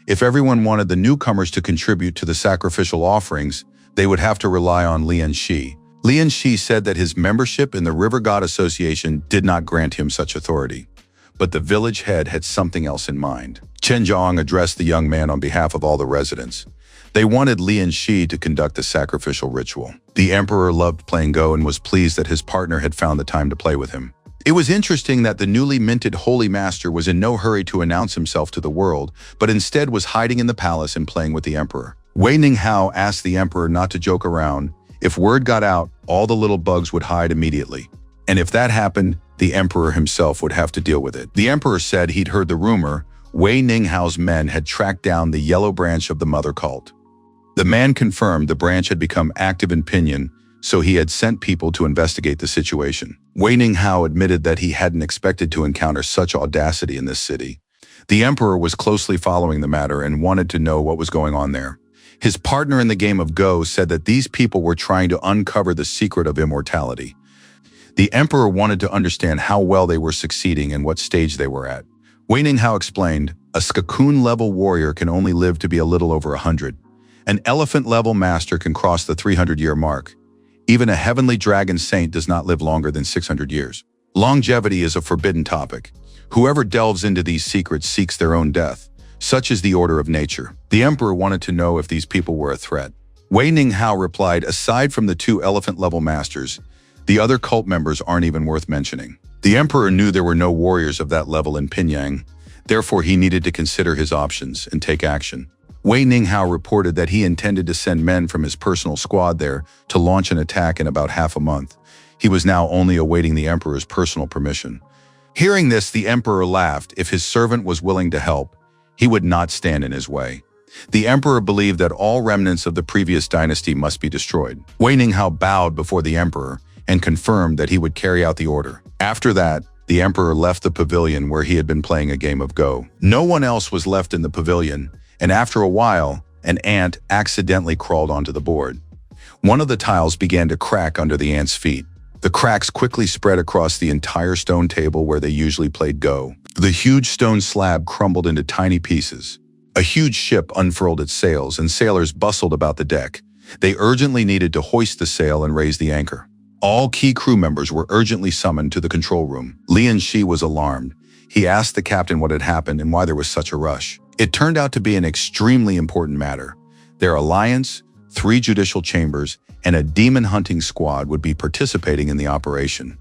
If everyone wanted the newcomers to contribute to the sacrificial offerings, they would have to rely on Lian Shi. Lian Shi said that his membership in the River God Association did not grant him such authority. But the village head had something else in mind. Chen Zhang addressed the young man on behalf of all the residents. They wanted Lian Shi to conduct the sacrificial ritual. The emperor loved playing Go and was pleased that his partner had found the time to play with him. It was interesting that the newly minted Holy Master was in no hurry to announce himself to the world, but instead was hiding in the palace and playing with the emperor. Wei Ninghao asked the emperor not to joke around. If word got out, all the little bugs would hide immediately. And if that happened, the emperor himself would have to deal with it. The emperor said he'd heard the rumor. Wei Ninghao's men had tracked down the yellow branch of the mother cult. The man confirmed the branch had become active in Pinyin, so he had sent people to investigate the situation. Wei Ninghao admitted that he hadn't expected to encounter such audacity in this city. The emperor was closely following the matter and wanted to know what was going on there. His partner in the game of Go said that these people were trying to uncover the secret of immortality. The emperor wanted to understand how well they were succeeding and what stage they were at. Wei Ninghao explained, a Skakun-level warrior can only live to be a little over 100. An elephant-level master can cross the 300-year mark. Even a heavenly dragon saint does not live longer than 600 years. Longevity is a forbidden topic. Whoever delves into these secrets seeks their own death. Such is the order of nature. The emperor wanted to know if these people were a threat. Wei Ninghao replied, aside from the two elephant-level masters, the other cult members aren't even worth mentioning. The emperor knew there were no warriors of that level in Pingyang, therefore he needed to consider his options and take action. Wei Ninghao reported that he intended to send men from his personal squad there to launch an attack in about half a month. He was now only awaiting the emperor's personal permission. Hearing this, the emperor laughed. If his servant was willing to help, he would not stand in his way. The emperor believed that all remnants of the previous dynasty must be destroyed. Wei Ninghao bowed before the emperor and confirmed that he would carry out the order. After that, the emperor left the pavilion where he had been playing a game of Go. No one else was left in the pavilion, and after a while, an ant accidentally crawled onto the board. One of the tiles began to crack under the ant's feet. The cracks quickly spread across the entire stone table where they usually played Go. The huge stone slab crumbled into tiny pieces. A huge ship unfurled its sails, and sailors bustled about the deck. They urgently needed to hoist the sail and raise the anchor. All key crew members were urgently summoned to the control room. Lian Shi was alarmed. He asked the captain what had happened and why there was such a rush. It turned out to be an extremely important matter. Their alliance, 3 judicial chambers, and a demon-hunting squad would be participating in the operation.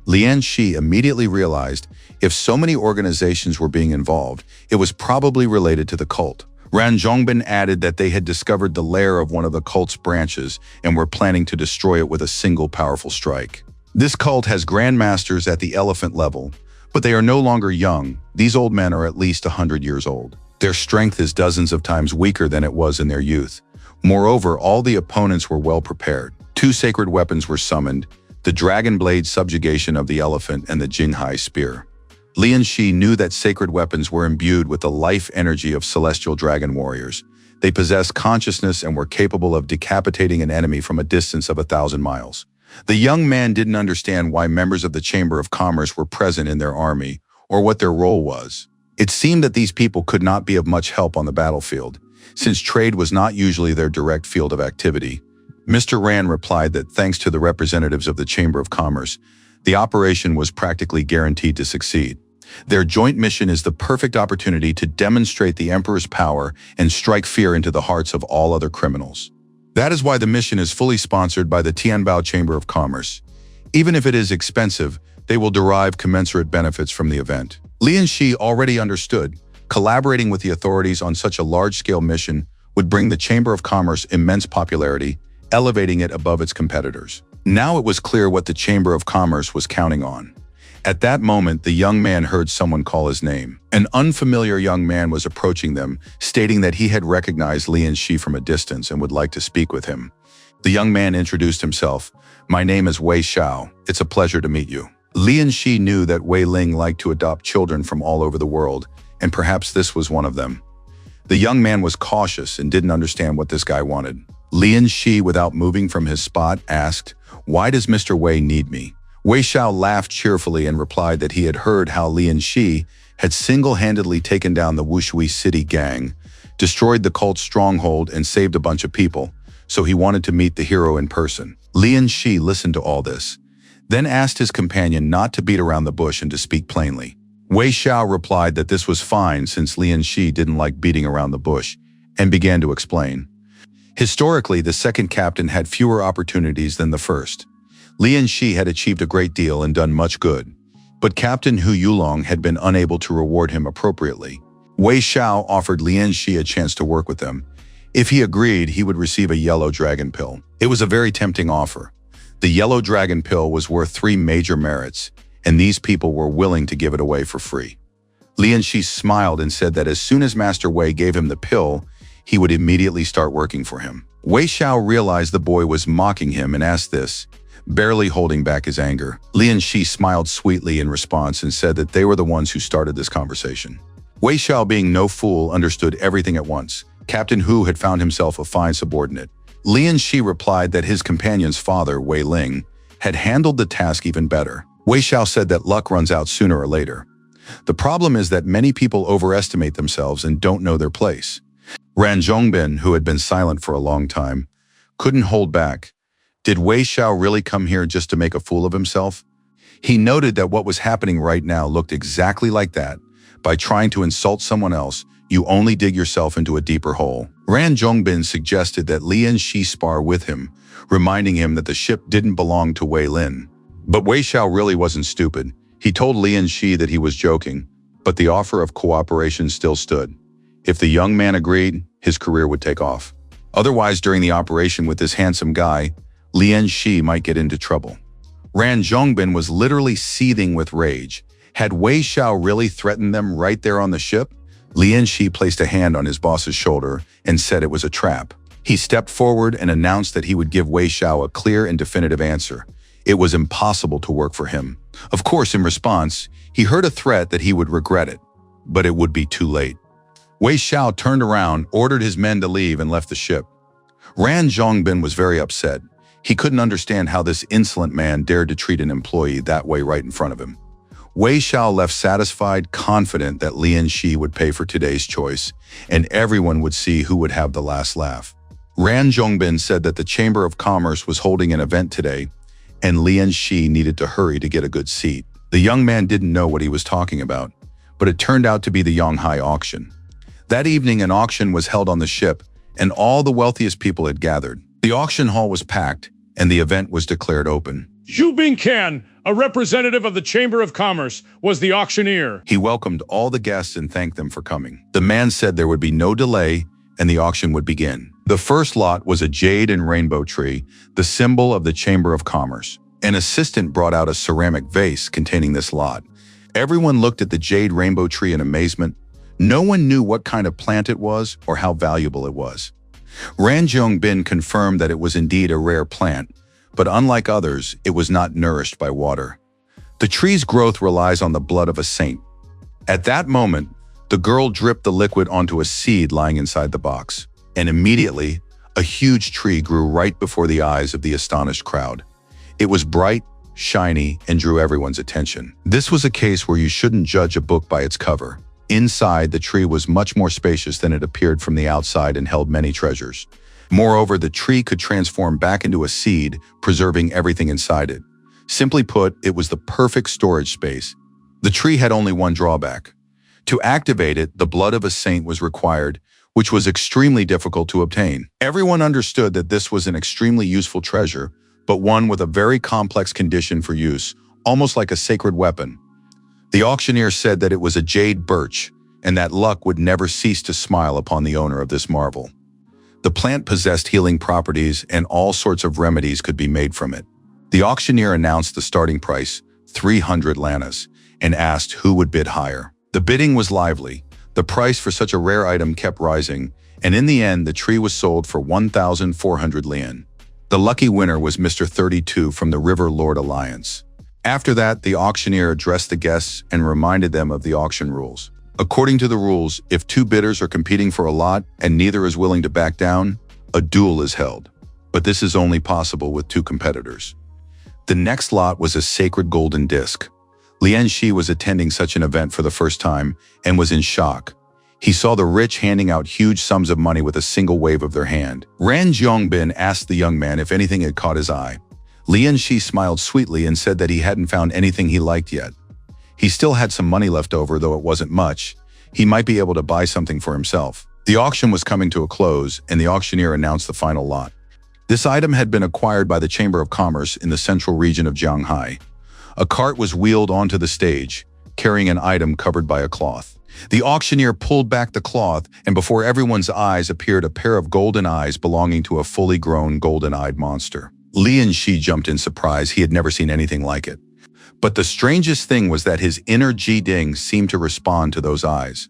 Lian Shi immediately realized if so many organizations were being involved, it was probably related to the cult. Ran Zhongbin added that they had discovered the lair of one of the cult's branches and were planning to destroy it with a single powerful strike. This cult has grandmasters at the elephant level, but they are no longer young. These old men are at least 100 years old. Their strength is dozens of times weaker than it was in their youth. Moreover, all the opponents were well prepared. 2 sacred weapons were summoned, the dragon blade subjugation of the elephant and the Jinghai spear. Lian Shi knew that sacred weapons were imbued with the life energy of celestial dragon warriors. They possessed consciousness and were capable of decapitating an enemy from a distance of 1,000 miles. The young man didn't understand why members of the Chamber of Commerce were present in their army or what their role was. It seemed that these people could not be of much help on the battlefield, since trade was not usually their direct field of activity. Mr. Ran replied that thanks to the representatives of the Chamber of Commerce, the operation was practically guaranteed to succeed. Their joint mission is the perfect opportunity to demonstrate the Emperor's power and strike fear into the hearts of all other criminals. That is why the mission is fully sponsored by the Tianbao Chamber of Commerce. Even if it is expensive, they will derive commensurate benefits from the event. Lian Shi already understood. Collaborating with the authorities on such a large-scale mission would bring the Chamber of Commerce immense popularity, elevating it above its competitors. Now it was clear what the Chamber of Commerce was counting on. At that moment, the young man heard someone call his name. An unfamiliar young man was approaching them, stating that he had recognized Lian Shi from a distance and would like to speak with him. The young man introduced himself. "My name is Wei Xiao. It's a pleasure to meet you." Lian Shi knew that Wei Ling liked to adopt children from all over the world, and perhaps this was one of them. The young man was cautious and didn't understand what this guy wanted. Lian Shi, without moving from his spot, asked, "Why does Mr. Wei need me?" Wei Xiao laughed cheerfully and replied that he had heard how Lian Shi had single-handedly taken down the Wushui City gang, destroyed the cult's stronghold, and saved a bunch of people, so he wanted to meet the hero in person. Lian Shi listened to all this, then asked his companion not to beat around the bush and to speak plainly. Wei Xiao replied that this was fine since Lian Shi didn't like beating around the bush, and began to explain. Historically, the second captain had fewer opportunities than the first. Lian Shi had achieved a great deal and done much good, but Captain Hu Yulong had been unable to reward him appropriately. Wei Xiao offered Lian Shi a chance to work with them. If he agreed, he would receive a yellow dragon pill. It was a very tempting offer. The yellow dragon pill was worth 3 major merits, and these people were willing to give it away for free. Lian Shi smiled and said that as soon as Master Wei gave him the pill, he would immediately start working for him. Wei Xiao realized the boy was mocking him and asked this, barely holding back his anger. Lian Shi smiled sweetly in response and said that they were the ones who started this conversation. Wei Xiao, being no fool, understood everything at once. Captain Hu had found himself a fine subordinate. Lian Shi replied that his companion's father, Wei Ling, had handled the task even better. Wei Xiao said that luck runs out sooner or later. The problem is that many people overestimate themselves and don't know their place. Ran Zhongbin, who had been silent for a long time, couldn't hold back. Did Wei Xiao really come here just to make a fool of himself? He noted that what was happening right now looked exactly like that. By trying to insult someone else, you only dig yourself into a deeper hole. Ran Zhongbin suggested that Li Shi spar with him, reminding him that the ship didn't belong to Wei Lin. But Wei Xiao really wasn't stupid. He told Li Shi that he was joking, but the offer of cooperation still stood. If the young man agreed, his career would take off. Otherwise, during the operation with this handsome guy, Li Shi might get into trouble. Ran Zhongbin was literally seething with rage. Had Wei Xiao really threatened them right there on the ship? Li Shi placed a hand on his boss's shoulder and said it was a trap. He stepped forward and announced that he would give Wei Xiao a clear and definitive answer. It was impossible to work for him. Of course, in response, he heard a threat that he would regret it, but it would be too late. Wei Xiao turned around, ordered his men to leave, and left the ship. Ran Zhongbin was very upset. He couldn't understand how this insolent man dared to treat an employee that way right in front of him. Wei Xiao left satisfied, confident that Li Shi would pay for today's choice, and everyone would see who would have the last laugh. Ran Zhongbin said that the Chamber of Commerce was holding an event today, and Li Shi needed to hurry to get a good seat. The young man didn't know what he was talking about, but it turned out to be the Yonghai auction. That evening, an auction was held on the ship, and all the wealthiest people had gathered. The auction hall was packed, and the event was declared open. Zhu Bingcan, a representative of the Chamber of Commerce, was the auctioneer. He welcomed all the guests and thanked them for coming. The man said there would be no delay, and the auction would begin. The first lot was a jade and rainbow tree, the symbol of the Chamber of Commerce. An assistant brought out a ceramic vase containing this lot. Everyone looked at the jade rainbow tree in amazement. No one knew what kind of plant it was or how valuable it was. Ran Zhongbin confirmed that it was indeed a rare plant, but unlike others, it was not nourished by water. The tree's growth relies on the blood of a saint. At that moment, the girl dripped the liquid onto a seed lying inside the box, and immediately, a huge tree grew right before the eyes of the astonished crowd. It was bright, shiny, and drew everyone's attention. This was a case where you shouldn't judge a book by its cover. Inside, the tree was much more spacious than it appeared from the outside and held many treasures. Moreover, the tree could transform back into a seed, preserving everything inside it. Simply put, it was the perfect storage space. The tree had only one drawback. To activate it, the blood of a saint was required, which was extremely difficult to obtain. Everyone understood that this was an extremely useful treasure, but one with a very complex condition for use, almost like a sacred weapon. The auctioneer said that it was a jade birch, and that luck would never cease to smile upon the owner of this marvel. The plant possessed healing properties, and all sorts of remedies could be made from it. The auctioneer announced the starting price, 300 lanas, and asked who would bid higher. The bidding was lively. The price for such a rare item kept rising, and in the end, the tree was sold for 1,400 lian. The lucky winner was Mr. 32 from the River Lord Alliance. After that, the auctioneer addressed the guests and reminded them of the auction rules. According to the rules, if two bidders are competing for a lot and neither is willing to back down, a duel is held. But this is only possible with two competitors. The next lot was a sacred golden disc. Li Shi was attending such an event for the first time and was in shock. He saw the rich handing out huge sums of money with a single wave of their hand. Ran Zhongbin asked the young man if anything had caught his eye. Li Shi smiled sweetly and said that he hadn't found anything he liked yet. He still had some money left over, though it wasn't much. He might be able to buy something for himself. The auction was coming to a close, and the auctioneer announced the final lot. This item had been acquired by the Chamber of Commerce in the central region of Jianghai. A cart was wheeled onto the stage, carrying an item covered by a cloth. The auctioneer pulled back the cloth, and before everyone's eyes appeared a pair of golden eyes belonging to a fully grown golden-eyed monster. Li Shi jumped in surprise. He had never seen anything like it. But the strangest thing was that his inner Ji-Ding seemed to respond to those eyes.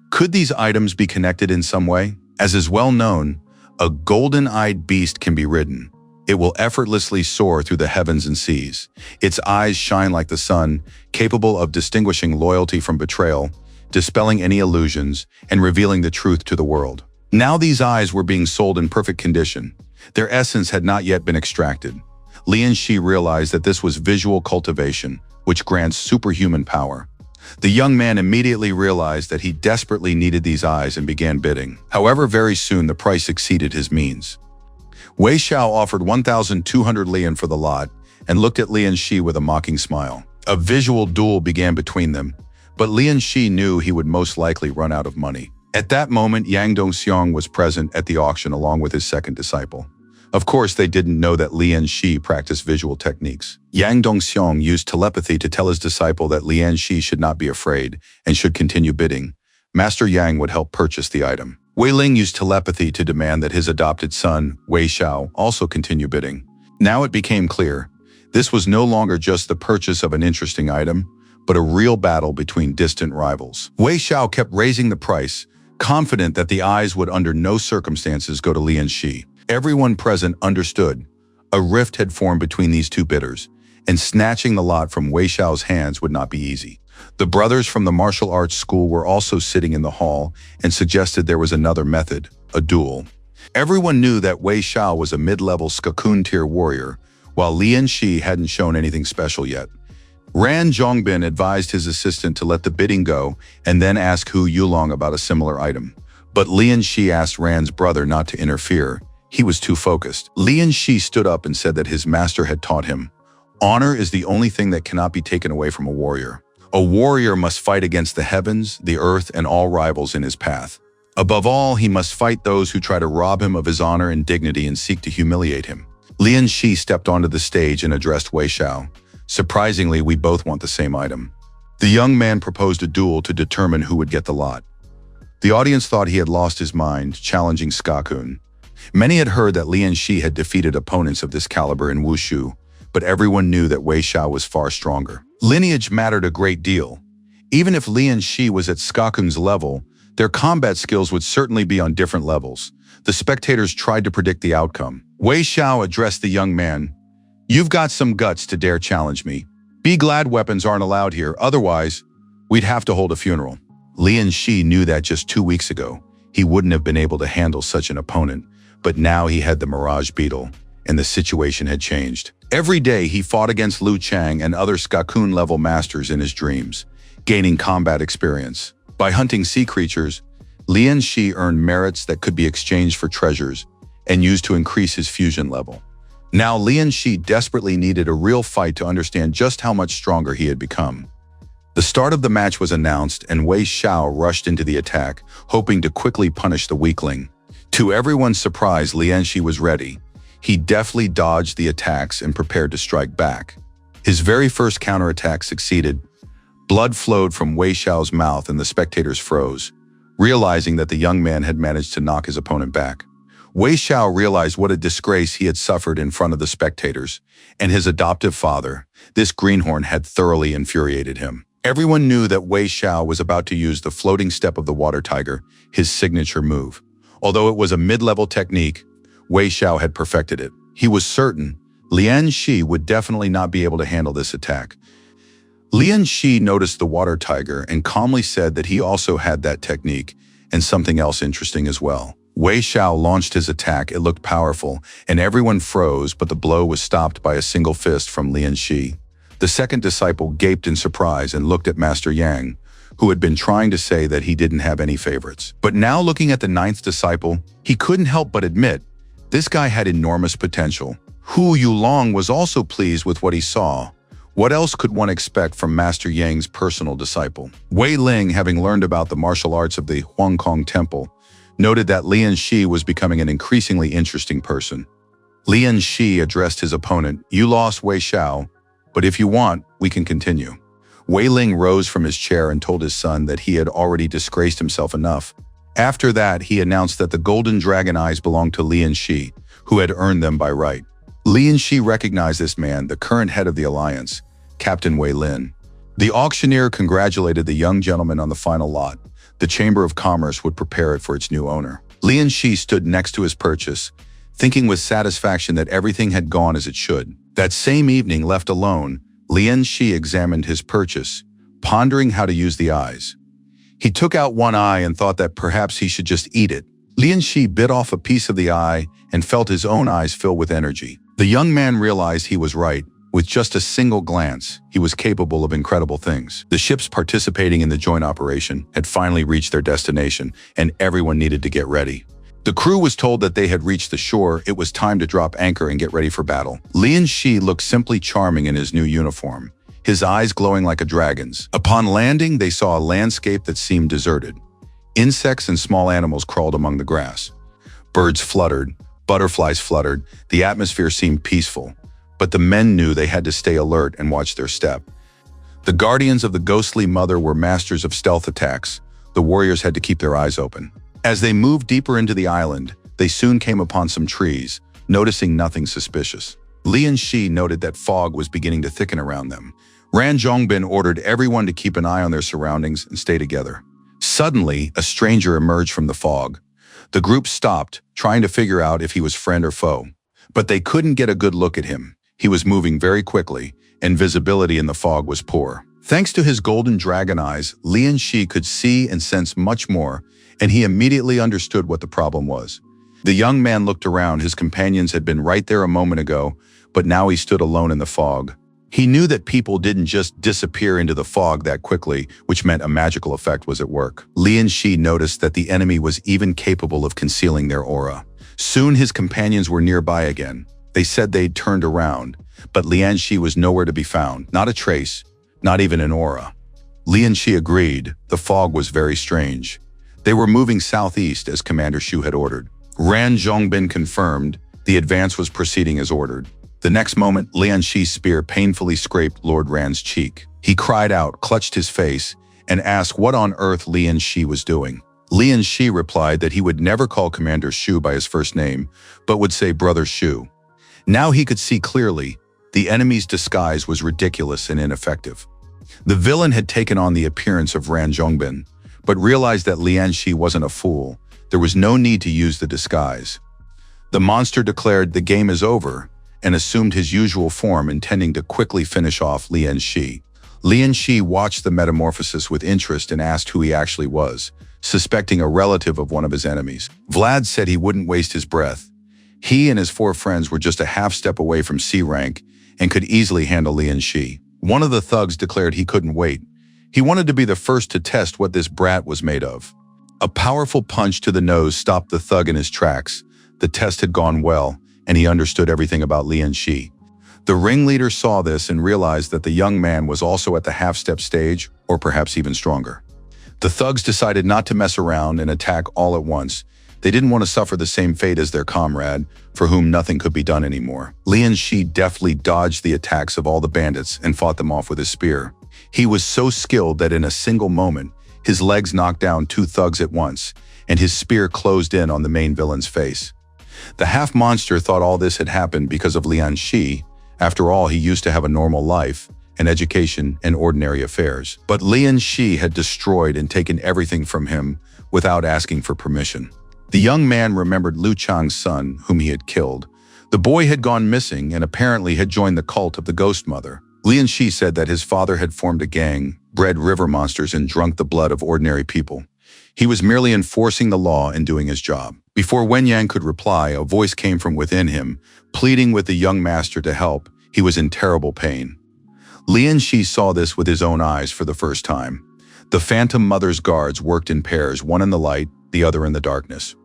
Could these items be connected in some way? As is well known, a golden-eyed beast can be ridden. It will effortlessly soar through the heavens and seas. Its eyes shine like the sun, capable of distinguishing loyalty from betrayal, dispelling any illusions, and revealing the truth to the world. Now these eyes were being sold in perfect condition. Their essence had not yet been extracted. Li Shi realized that this was visual cultivation, which grants superhuman power. The young man immediately realized that he desperately needed these eyes and began bidding. However, very soon the price exceeded his means. Wei Xiao offered 1,200 lian for the lot and looked at Li Shi with a mocking smile. A visual duel began between them, but Lian Shi knew he would most likely run out of money. At that moment, Yang Dongxiang was present at the auction along with his second disciple. Of course, they didn't know that Lian Shi practiced visual techniques. Yang Dongxiang used telepathy to tell his disciple that Lian Shi should not be afraid and should continue bidding. Master Yang would help purchase the item. Wei Ling used telepathy to demand that his adopted son, Wei Xiao, also continue bidding. Now it became clear. This was no longer just the purchase of an interesting item, but a real battle between distant rivals. Wei Xiao kept raising the price, confident that the eyes would under no circumstances go to Lian Shi. Everyone present understood. A rift had formed between these two bidders, and snatching the lot from Wei Xiao's hands would not be easy. The brothers from the martial arts school were also sitting in the hall and suggested there was another method, a duel. Everyone knew that Wei Xiao was a mid-level Skakun tier warrior, while Lian Shi hadn't shown anything special yet. Ran Zhongbin advised his assistant to let the bidding go and then ask Hu Yulong about a similar item. But Lian Shi asked Ran's brother not to interfere. He was too focused. Lian Shi stood up and said that his master had taught him, "Honor is the only thing that cannot be taken away from a warrior. A warrior must fight against the heavens, the earth, and all rivals in his path. Above all, he must fight those who try to rob him of his honor and dignity and seek to humiliate him." Lian Shi stepped onto the stage and addressed Wei Xiao. "Surprisingly, we both want the same item." The young man proposed a duel to determine who would get the lot. The audience thought he had lost his mind, challenging Skakun. Many had heard that Lian Shi had defeated opponents of this caliber in Wushu, but everyone knew that Wei Xiao was far stronger. Lineage mattered a great deal. Even if Lian Shi was at Skakun's level, their combat skills would certainly be on different levels. The spectators tried to predict the outcome. Wei Xiao addressed the young man. "You've got some guts to dare challenge me. Be glad weapons aren't allowed here, otherwise, we'd have to hold a funeral." Lian Shi knew that just 2 weeks ago, he wouldn't have been able to handle such an opponent, but now he had the Mirage Beetle, and the situation had changed. Every day he fought against Liu Chang and other Skakun-level masters in his dreams, gaining combat experience. By hunting sea creatures, Lian Shi earned merits that could be exchanged for treasures and used to increase his fusion level. Now Lian Shi desperately needed a real fight to understand just how much stronger he had become. The start of the match was announced and Wei Xiao rushed into the attack, hoping to quickly punish the weakling. To everyone's surprise, Lian Shi was ready. He deftly dodged the attacks and prepared to strike back. His very first counterattack succeeded. Blood flowed from Wei Xiao's mouth and the spectators froze, realizing that the young man had managed to knock his opponent back. Wei Xiao realized what a disgrace he had suffered in front of the spectators, and his adoptive father, this greenhorn, had thoroughly infuriated him. Everyone knew that Wei Xiao was about to use the floating step of the water tiger, his signature move. Although it was a mid-level technique, Wei Xiao had perfected it. He was certain Lian Shi would definitely not be able to handle this attack. Lian Shi noticed the water tiger and calmly said that he also had that technique and something else interesting as well. Wei Xiao launched his attack. It looked powerful, and everyone froze, but the blow was stopped by a single fist from Lian Shi. The second disciple gaped in surprise and looked at Master Yang, who had been trying to say that he didn't have any favorites. But now looking at the ninth disciple, he couldn't help but admit, this guy had enormous potential. Hu Yulong was also pleased with what he saw. What else could one expect from Master Yang's personal disciple? Wei Ling, having learned about the martial arts of the Huangkong Temple, noted that Lian Shi was becoming an increasingly interesting person. Lian Shi addressed his opponent, "You lost, Wei Xiao, but if you want, we can continue." Wei Ling rose from his chair and told his son that he had already disgraced himself enough. After that, he announced that the golden dragon eyes belonged to Lian Shi, who had earned them by right. Lian Shi recognized this man, the current head of the alliance, Captain Wei Lin. The auctioneer congratulated the young gentleman on the final lot. The Chamber of Commerce would prepare it for its new owner. Lian Shi stood next to his purchase, thinking with satisfaction that everything had gone as it should. That same evening, left alone, Lian Shi examined his purchase, pondering how to use the eyes. He took out one eye and thought that perhaps he should just eat it. Lian Shi bit off a piece of the eye and felt his own eyes fill with energy. The young man realized he was right. With just a single glance, he was capable of incredible things. The ships participating in the joint operation had finally reached their destination, and everyone needed to get ready. The crew was told that they had reached the shore. It was time to drop anchor and get ready for battle. Lian Shi looked simply charming in his new uniform. his eyes glowing like a dragon's. Upon landing, they saw a landscape that seemed deserted. Insects and small animals crawled among the grass. Birds fluttered, butterflies fluttered, the atmosphere seemed peaceful. But the men knew they had to stay alert and watch their step. The guardians of the ghostly mother were masters of stealth attacks. The warriors had to keep their eyes open. As they moved deeper into the island, they soon came upon some trees, noticing nothing suspicious. Lian Shi noted that fog was beginning to thicken around them. Ran Zhongbin ordered everyone to keep an eye on their surroundings and stay together. Suddenly, a stranger emerged from the fog. The group stopped, trying to figure out if he was friend or foe. But they couldn't get a good look at him. He was moving very quickly, and visibility in the fog was poor. Thanks to his golden dragon eyes, Lian Shi could see and sense much more, and he immediately understood what the problem was. The young man looked around. His companions had been right there a moment ago, but now he stood alone in the fog. He knew that people didn't just disappear into the fog that quickly, which meant a magical effect was at work. Lian Shi noticed that the enemy was even capable of concealing their aura. Soon his companions were nearby again. They said they'd turned around, but Lian Shi was nowhere to be found. Not a trace, not even an aura. Lian Shi agreed. The fog was very strange. They were moving southeast as Commander Shu had ordered. Ran Zhongbin confirmed the advance was proceeding as ordered. The next moment, Lian Shi's spear painfully scraped Lord Ran's cheek. He cried out, clutched his face, and asked what on earth Lian Shi was doing. Lian Shi replied that he would never call Commander Shu by his first name, but would say Brother Shu. Now he could see clearly. The enemy's disguise was ridiculous and ineffective. The villain had taken on the appearance of Ran Zhongbin, but realized that Lian Shi wasn't a fool. There was no need to use the disguise. The monster declared the game is over and assumed his usual form, intending to quickly finish off Lian Shi. Lian Shi watched the metamorphosis with interest and asked who he actually was, suspecting a relative of one of his enemies. Vlad said he wouldn't waste his breath. He and his 4 friends were just a half step away from C rank and could easily handle Lian Shi. One of the thugs declared he couldn't wait. He wanted to be the first to test what this brat was made of. A powerful punch to the nose stopped the thug in his tracks. The test had gone well, and he understood everything about Lian Shi. The ringleader saw this and realized that the young man was also at the half-step stage, or perhaps even stronger. The thugs decided not to mess around and attack all at once. They didn't want to suffer the same fate as their comrade, for whom nothing could be done anymore. Lian Shi deftly dodged the attacks of all the bandits and fought them off with his spear. He was so skilled that in a single moment, his legs knocked down 2 thugs at once, and his spear closed in on the main villain's face. The half-monster thought all this had happened because of Lian Shi. After all, he used to have a normal life, an education, and ordinary affairs. But Lian Shi had destroyed and taken everything from him without asking for permission. The young man remembered Liu Chang's son, whom he had killed. The boy had gone missing and apparently had joined the cult of the Ghost Mother. Lian Shi said that his father had formed a gang, bred river monsters, and drunk the blood of ordinary people. He was merely enforcing the law and doing his job. Before Wen Yang could reply, a voice came from within him, pleading with the young master to help. He was in terrible pain. Lian Shi saw this with his own eyes for the first time. The Phantom Mother's guards worked in pairs, one in the light, the other in the darkness.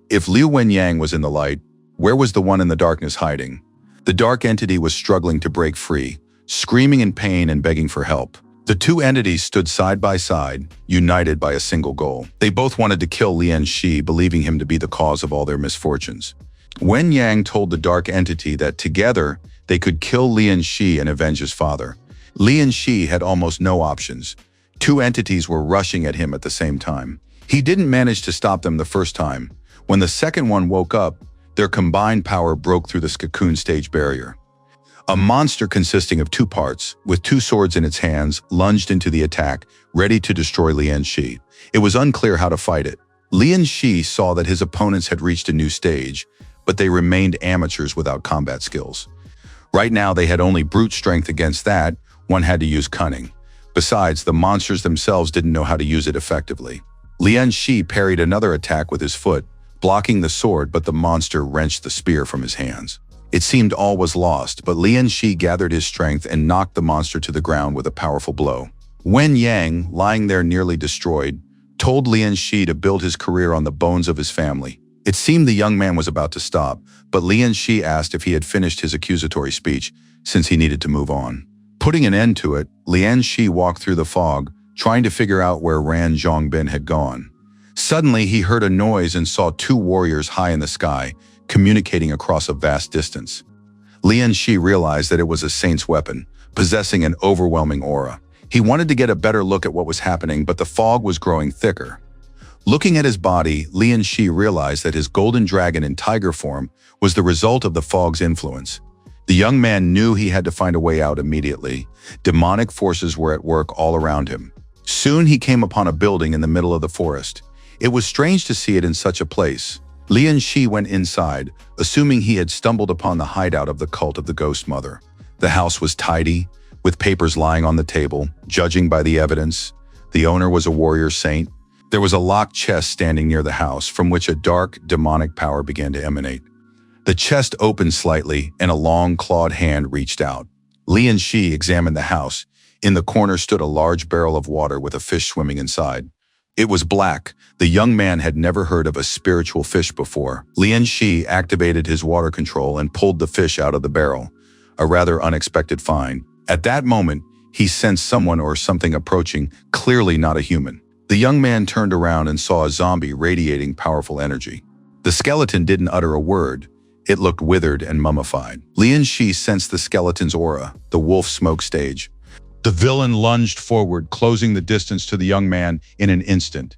If Liu Wenyang was in the light, where was the one in the darkness hiding? The dark entity was struggling to break free, screaming in pain and begging for help. The 2 entities stood side by side, united by a single goal. They both wanted to kill Lian Shi, believing him to be the cause of all their misfortunes. Wen Yang told the dark entity that together they could kill Lian Shi and avenge his father. Lian Shi had almost no options. 2 entities were rushing at him at the same time. He didn't manage to stop them the first time. When the second one woke up, their combined power broke through the cocoon stage barrier. A monster consisting of 2 parts, with 2 swords in its hands, lunged into the attack, ready to destroy Lian Shi. It was unclear how to fight it. Lian Shi saw that his opponents had reached a new stage, but they remained amateurs without combat skills. Right now, they had only brute strength. Against that, one had to use cunning. Besides, the monsters themselves didn't know how to use it effectively. Lian Shi parried another attack with his foot, blocking the sword, but the monster wrenched the spear from his hands. It seemed all was lost, but Lian Shi gathered his strength and knocked the monster to the ground with a powerful blow. Wen Yang, lying there nearly destroyed, told Lian Shi to build his career on the bones of his family. It seemed the young man was about to stop, but Lian Shi asked if he had finished his accusatory speech, since he needed to move on. Putting an end to it, Lian Shi walked through the fog, trying to figure out where Ran Zhongbin had gone. Suddenly, he heard a noise and saw two warriors high in the sky, communicating across a vast distance. Lian Shi realized that it was a saint's weapon, possessing an overwhelming aura. He wanted to get a better look at what was happening, but the fog was growing thicker. Looking at his body, Lian Shi realized that his golden dragon in tiger form was the result of the fog's influence. The young man knew he had to find a way out immediately. Demonic forces were at work all around him. Soon he came upon a building in the middle of the forest. It was strange to see it in such a place. Lian Shi went inside, assuming he had stumbled upon the hideout of the cult of the Ghost Mother. The house was tidy, with papers lying on the table. Judging by the evidence, the owner was a warrior saint. There was a locked chest standing near the house, from which a dark, demonic power began to emanate. The chest opened slightly, and a long, clawed hand reached out. Lian Shi examined the house. In the corner stood a large barrel of water with a fish swimming inside. It was black. The young man had never heard of a spiritual fish before. Lian Shi activated his water control and pulled the fish out of the barrel, a rather unexpected find. At that moment, he sensed someone or something approaching, clearly not a human. The young man turned around and saw a zombie radiating powerful energy. The skeleton didn't utter a word. It looked withered and mummified. Lian Shi sensed the skeleton's aura, the wolf smoke stage. The villain lunged forward, closing the distance to the young man in an instant.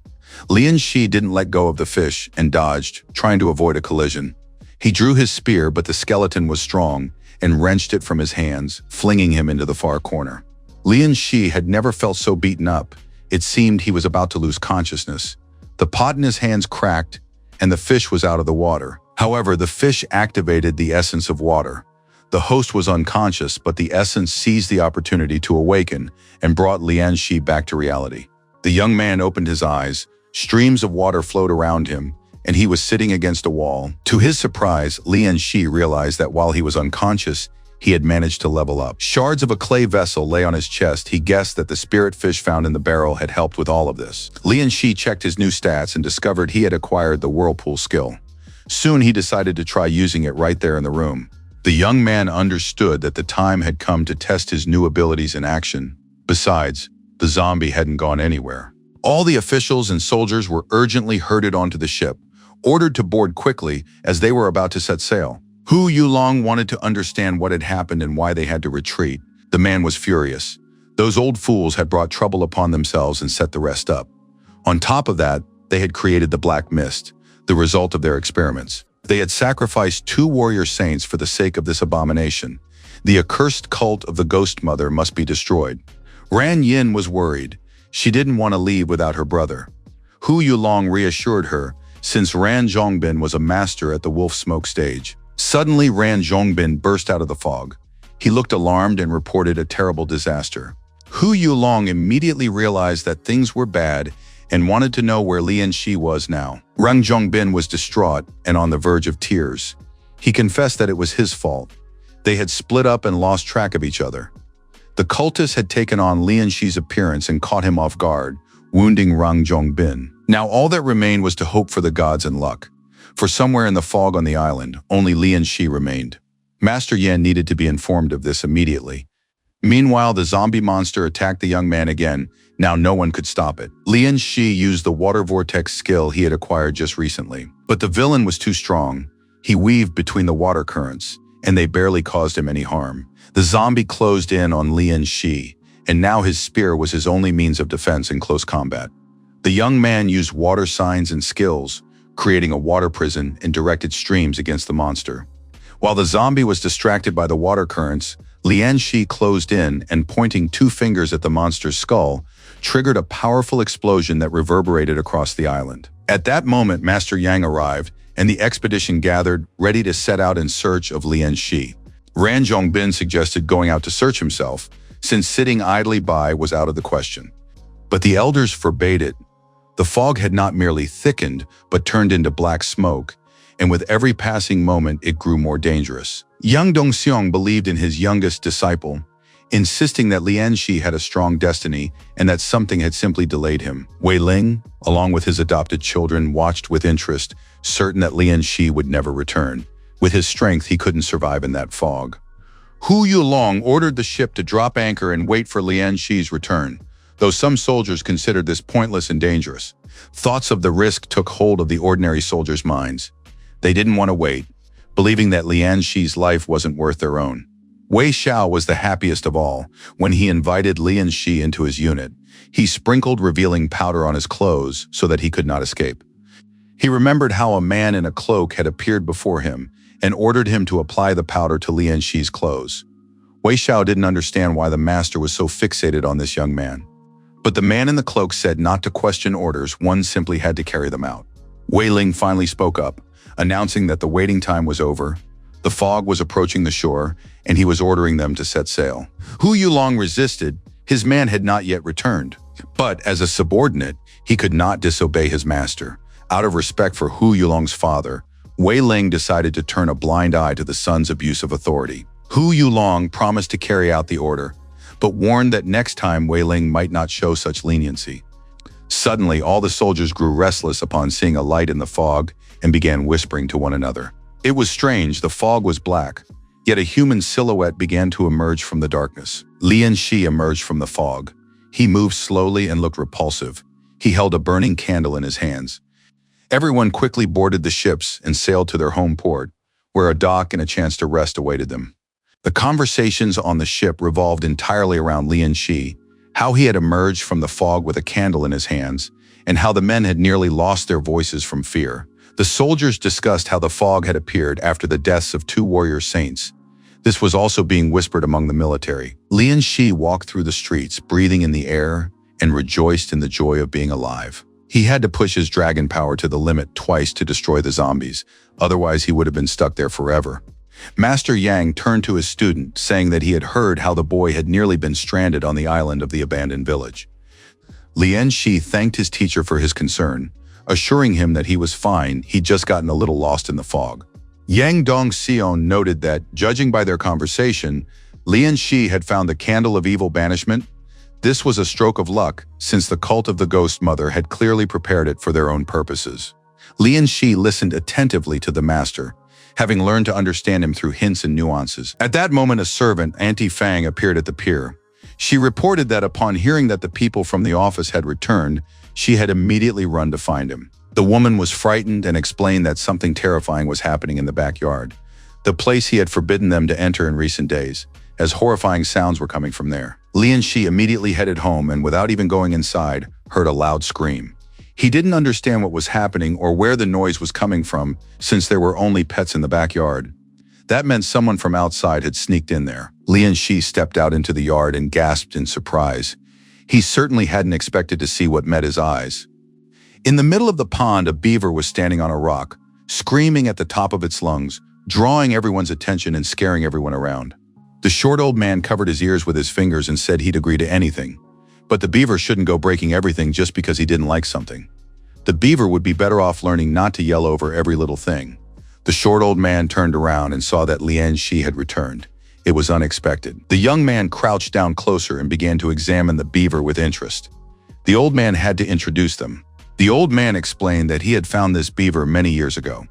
Lian Shi didn't let go of the fish and dodged, trying to avoid a collision. He drew his spear, but the skeleton was strong and wrenched it from his hands, flinging him into the far corner. Lian Shi had never felt so beaten up. It seemed he was about to lose consciousness. The pot in his hands cracked, and the fish was out of the water. However, the fish activated the essence of water. The host was unconscious, but the essence seized the opportunity to awaken and brought Lian Shi back to reality. The young man opened his eyes. Streams of water flowed around him, and he was sitting against a wall. To his surprise, Lian Shi realized that while he was unconscious, he had managed to level up. Shards of a clay vessel lay on his chest. He guessed that the spirit fish found in the barrel had helped with all of this. Lian Shi checked his new stats and discovered he had acquired the whirlpool skill. Soon he decided to try using it right there in the room. The young man understood that the time had come to test his new abilities in action. Besides, the zombie hadn't gone anywhere. All the officials and soldiers were urgently herded onto the ship, ordered to board quickly as they were about to set sail. Hu Yulong wanted to understand what had happened and why they had to retreat. The man was furious. Those old fools had brought trouble upon themselves and set the rest up. On top of that, they had created the Black Mist, the result of their experiments. They had sacrificed 2 warrior saints for the sake of this abomination. The accursed cult of the Ghost Mother must be destroyed. Ran Yin was worried. She didn't want to leave without her brother. Hu Yulong reassured her, since Ran Zhongbin was a master at the wolf smoke stage. Suddenly, Ran Zhongbin burst out of the fog. He looked alarmed and reported a terrible disaster. Hu Yulong immediately realized that things were bad and wanted to know where Lian Shi was now. Ran Zhongbin was distraught and on the verge of tears. He confessed that it was his fault. They had split up and lost track of each other. The cultists had taken on Lian Shi's appearance and caught him off guard, wounding Ran Zhongbin. Now all that remained was to hope for the gods and luck. For somewhere in the fog on the island, only Lian Shi remained. Master Yan needed to be informed of this immediately. Meanwhile, the zombie monster attacked the young man again. Now no one could stop it. Lian Shi used the water vortex skill he had acquired just recently. But the villain was too strong. He weaved between the water currents, and they barely caused him any harm. The zombie closed in on Lian Shi, and now his spear was his only means of defense in close combat. The young man used water signs and skills, creating a water prison and directed streams against the monster. While the zombie was distracted by the water currents, Lian Shi closed in and, pointing 2 fingers at the monster's skull, triggered a powerful explosion that reverberated across the island. At that moment, Master Yang arrived, and the expedition gathered, ready to set out in search of Lian Shi. Ran Zhongbin suggested going out to search himself, since sitting idly by was out of the question. But the elders forbade it. The fog had not merely thickened, but turned into black smoke, and with every passing moment it grew more dangerous. Young Dongxiong believed in his youngest disciple, insisting that Lian Shi had a strong destiny and that something had simply delayed him. Wei Ling, along with his adopted children, watched with interest, certain that Lian Shi would never return. With his strength, he couldn't survive in that fog. Hu Yulong ordered the ship to drop anchor and wait for Lian Shi's return, though some soldiers considered this pointless and dangerous. Thoughts of the risk took hold of the ordinary soldiers' minds. They didn't want to wait, believing that Lian Shi's life wasn't worth their own. Wei Xiao was the happiest of all when he invited Lian Shi into his unit. He sprinkled revealing powder on his clothes so that he could not escape. He remembered how a man in a cloak had appeared before him and ordered him to apply the powder to Lian Shi's clothes. Wei Xiao didn't understand why the master was so fixated on this young man. But the man in the cloak said not to question orders, one simply had to carry them out. Wei Ling finally spoke up, announcing that the waiting time was over. The fog was approaching the shore, and he was ordering them to set sail. Hu Yulong resisted. His man had not yet returned. But as a subordinate, he could not disobey his master. Out of respect for Hu Yulong's father, Wei Ling decided to turn a blind eye to the son's abuse of authority. Hu Yulong promised to carry out the order, but warned that next time Wei Ling might not show such leniency. Suddenly, all the soldiers grew restless upon seeing a light in the fog and began whispering to one another. It was strange, the fog was black, yet a human silhouette began to emerge from the darkness. Lian Shi emerged from the fog. He moved slowly and looked repulsive. He held a burning candle in his hands. Everyone quickly boarded the ships and sailed to their home port, where a dock and a chance to rest awaited them. The conversations on the ship revolved entirely around Lian Shi, how he had emerged from the fog with a candle in his hands, and how the men had nearly lost their voices from fear. The soldiers discussed how the fog had appeared after the deaths of 2 warrior saints. This was also being whispered among the military. Lian Shi walked through the streets, breathing in the air, and rejoiced in the joy of being alive. He had to push his dragon power to the limit twice to destroy the zombies, otherwise he would have been stuck there forever. Master Yang turned to his student, saying that he had heard how the boy had nearly been stranded on the island of the abandoned village. Lian Shi thanked his teacher for his concern, assuring him that he was fine, he'd just gotten a little lost in the fog. Yang Dongxion noted that, judging by their conversation, Lian Shi had found the candle of evil banishment. This was a stroke of luck, since the cult of the Ghost Mother had clearly prepared it for their own purposes. Lian Shi listened attentively to the master, having learned to understand him through hints and nuances. At that moment, a servant, Auntie Fang, appeared at the pier. She reported that upon hearing that the people from the office had returned, she had immediately run to find him. The woman was frightened and explained that something terrifying was happening in the backyard, the place he had forbidden them to enter in recent days, as horrifying sounds were coming from there. Lian Shi immediately headed home and, without even going inside, heard a loud scream. He didn't understand what was happening or where the noise was coming from, since there were only pets in the backyard. That meant someone from outside had sneaked in there. Lian Shi stepped out into the yard and gasped in surprise. He certainly hadn't expected to see what met his eyes. In the middle of the pond, a beaver was standing on a rock, screaming at the top of its lungs, drawing everyone's attention and scaring everyone around. The short old man covered his ears with his fingers and said he'd agree to anything. But the beaver shouldn't go breaking everything just because he didn't like something. The beaver would be better off learning not to yell over every little thing. The short old man turned around and saw that Lian Shi had returned. It was unexpected. The young man crouched down closer and began to examine the beaver with interest. The old man had to introduce them. The old man explained that he had found this beaver many years ago.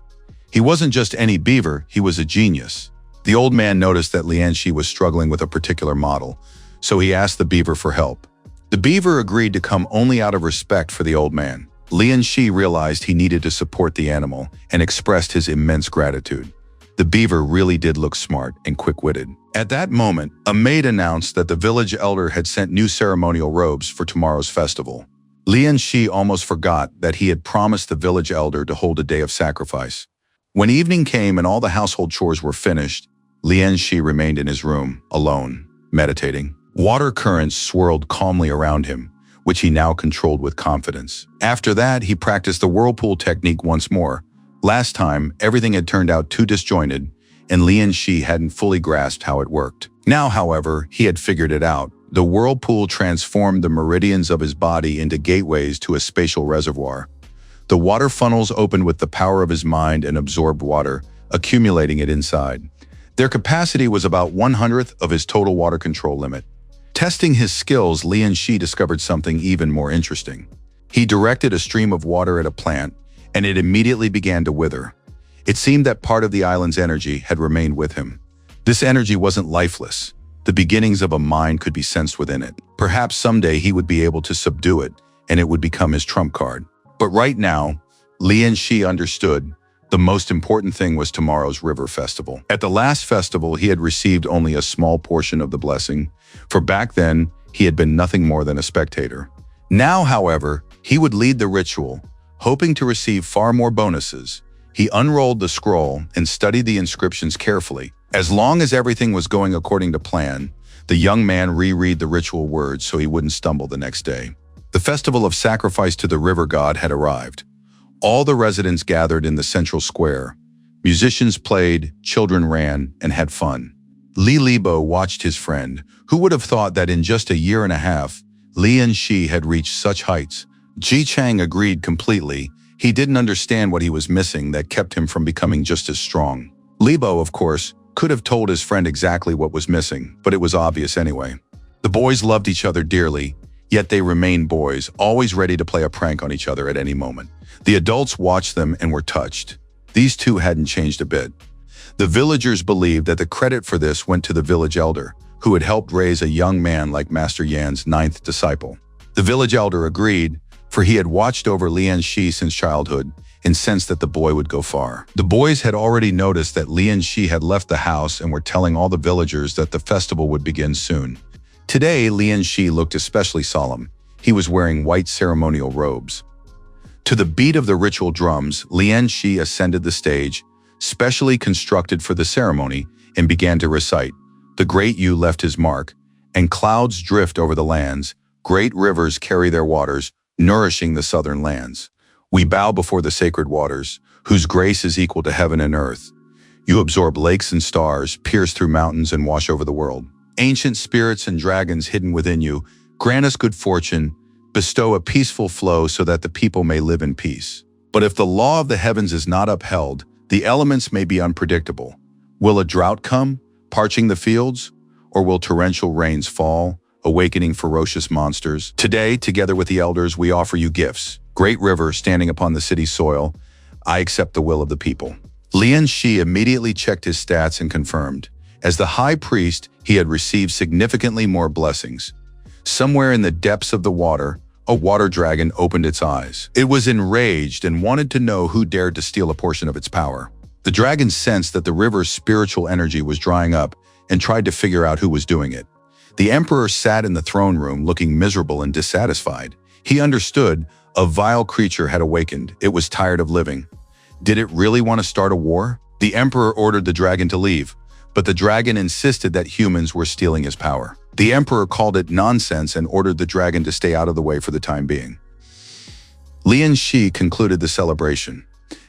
He wasn't just any beaver, he was a genius. The old man noticed that Lian Shi was struggling with a particular model, so he asked the beaver for help. The beaver agreed to come only out of respect for the old man. Lian Shi realized he needed to support the animal and expressed his immense gratitude. The beaver really did look smart and quick-witted. At that moment, a maid announced that the village elder had sent new ceremonial robes for tomorrow's festival. Lian Shi almost forgot that he had promised the village elder to hold a day of sacrifice. When evening came and all the household chores were finished, Lian Shi remained in his room, alone, meditating. Water currents swirled calmly around him, which he now controlled with confidence. After that, he practiced the whirlpool technique once more. Last time, everything had turned out too disjointed, and Lian Shi hadn't fully grasped how it worked. Now, however, he had figured it out. The whirlpool transformed the meridians of his body into gateways to a spatial reservoir. The water funnels opened with the power of his mind and absorbed water, accumulating it inside. Their capacity was about 1/100th of his total water control limit. Testing his skills, Lian Shi discovered something even more interesting. He directed a stream of water at a plant, and it immediately began to wither. It seemed that part of the island's energy had remained with him. This energy wasn't lifeless. The beginnings of a mind could be sensed within it. Perhaps someday he would be able to subdue it, and it would become his trump card. But right now, Lian Shi understood the most important thing was tomorrow's river festival. At the last festival, he had received only a small portion of the blessing, for back then, he had been nothing more than a spectator. Now, however, he would lead the ritual, hoping to receive far more bonuses. He unrolled the scroll and studied the inscriptions carefully. As long as everything was going according to plan, the young man reread the ritual words so he wouldn't stumble the next day. The festival of sacrifice to the river god had arrived. All the residents gathered in the central square. Musicians played, children ran, and had fun. Li Libo watched his friend. Who would have thought that in just a year and a half, Lian Shi had reached such heights? Ji Chang agreed completely. He didn't understand what he was missing that kept him from becoming just as strong. Libo, of course, could have told his friend exactly what was missing, but it was obvious anyway. The boys loved each other dearly, yet they remained boys, always ready to play a prank on each other at any moment. The adults watched them and were touched. These two hadn't changed a bit. The villagers believed that the credit for this went to the village elder, who had helped raise a young man like Master Yan's 9th disciple. The village elder agreed, for he had watched over Lian Shi since childhood and sensed that the boy would go far. The boys had already noticed that Lian Shi had left the house and were telling all the villagers that the festival would begin soon. Today, Lian Shi looked especially solemn. He was wearing white ceremonial robes. To the beat of the ritual drums, Lian Shi ascended the stage, specially constructed for the ceremony, and began to recite. The great Yu left his mark, and clouds drift over the lands. Great rivers carry their waters, nourishing the southern lands. We bow before the sacred waters, whose grace is equal to heaven and earth. You absorb lakes and stars, pierce through mountains, and wash over the world. Ancient spirits and dragons hidden within you, grant us good fortune, bestow a peaceful flow so that the people may live in peace. But if the law of the heavens is not upheld, the elements may be unpredictable. Will a drought come, parching the fields? Or will torrential rains fall, awakening ferocious monsters? Today, together with the elders, we offer you gifts. Great river standing upon the city's soil, I accept the will of the people. Lian Shi immediately checked his stats and confirmed. As the high priest, he had received significantly more blessings. Somewhere in the depths of the water, a water dragon opened its eyes. It was enraged and wanted to know who dared to steal a portion of its power. The dragon sensed that the river's spiritual energy was drying up and tried to figure out who was doing it. The emperor sat in the throne room looking miserable and dissatisfied. He understood a vile creature had awakened. It was tired of living. Did it really want to start a war? The emperor ordered the dragon to leave, but the dragon insisted that humans were stealing his power. The emperor called it nonsense and ordered the dragon to stay out of the way for the time being. Lian Shi concluded the celebration.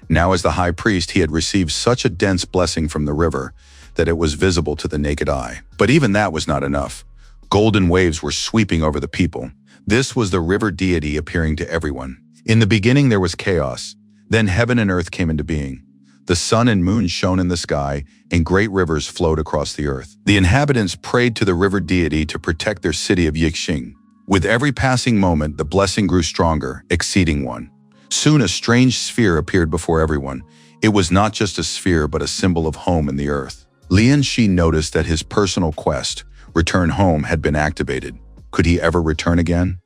Now as the high priest, he had received such a dense blessing from the river that it was visible to the naked eye. But even that was not enough. Golden waves were sweeping over the people. This was the river deity appearing to everyone. In the beginning there was chaos. Then heaven and earth came into being. The sun and moon shone in the sky, and great rivers flowed across the earth. The inhabitants prayed to the river deity to protect their city of Yixing. With every passing moment, the blessing grew stronger, exceeding one. Soon a strange sphere appeared before everyone. It was not just a sphere, but a symbol of home in the earth. Lian Shi noticed that his personal quest, return home, had been activated. Could he ever return again?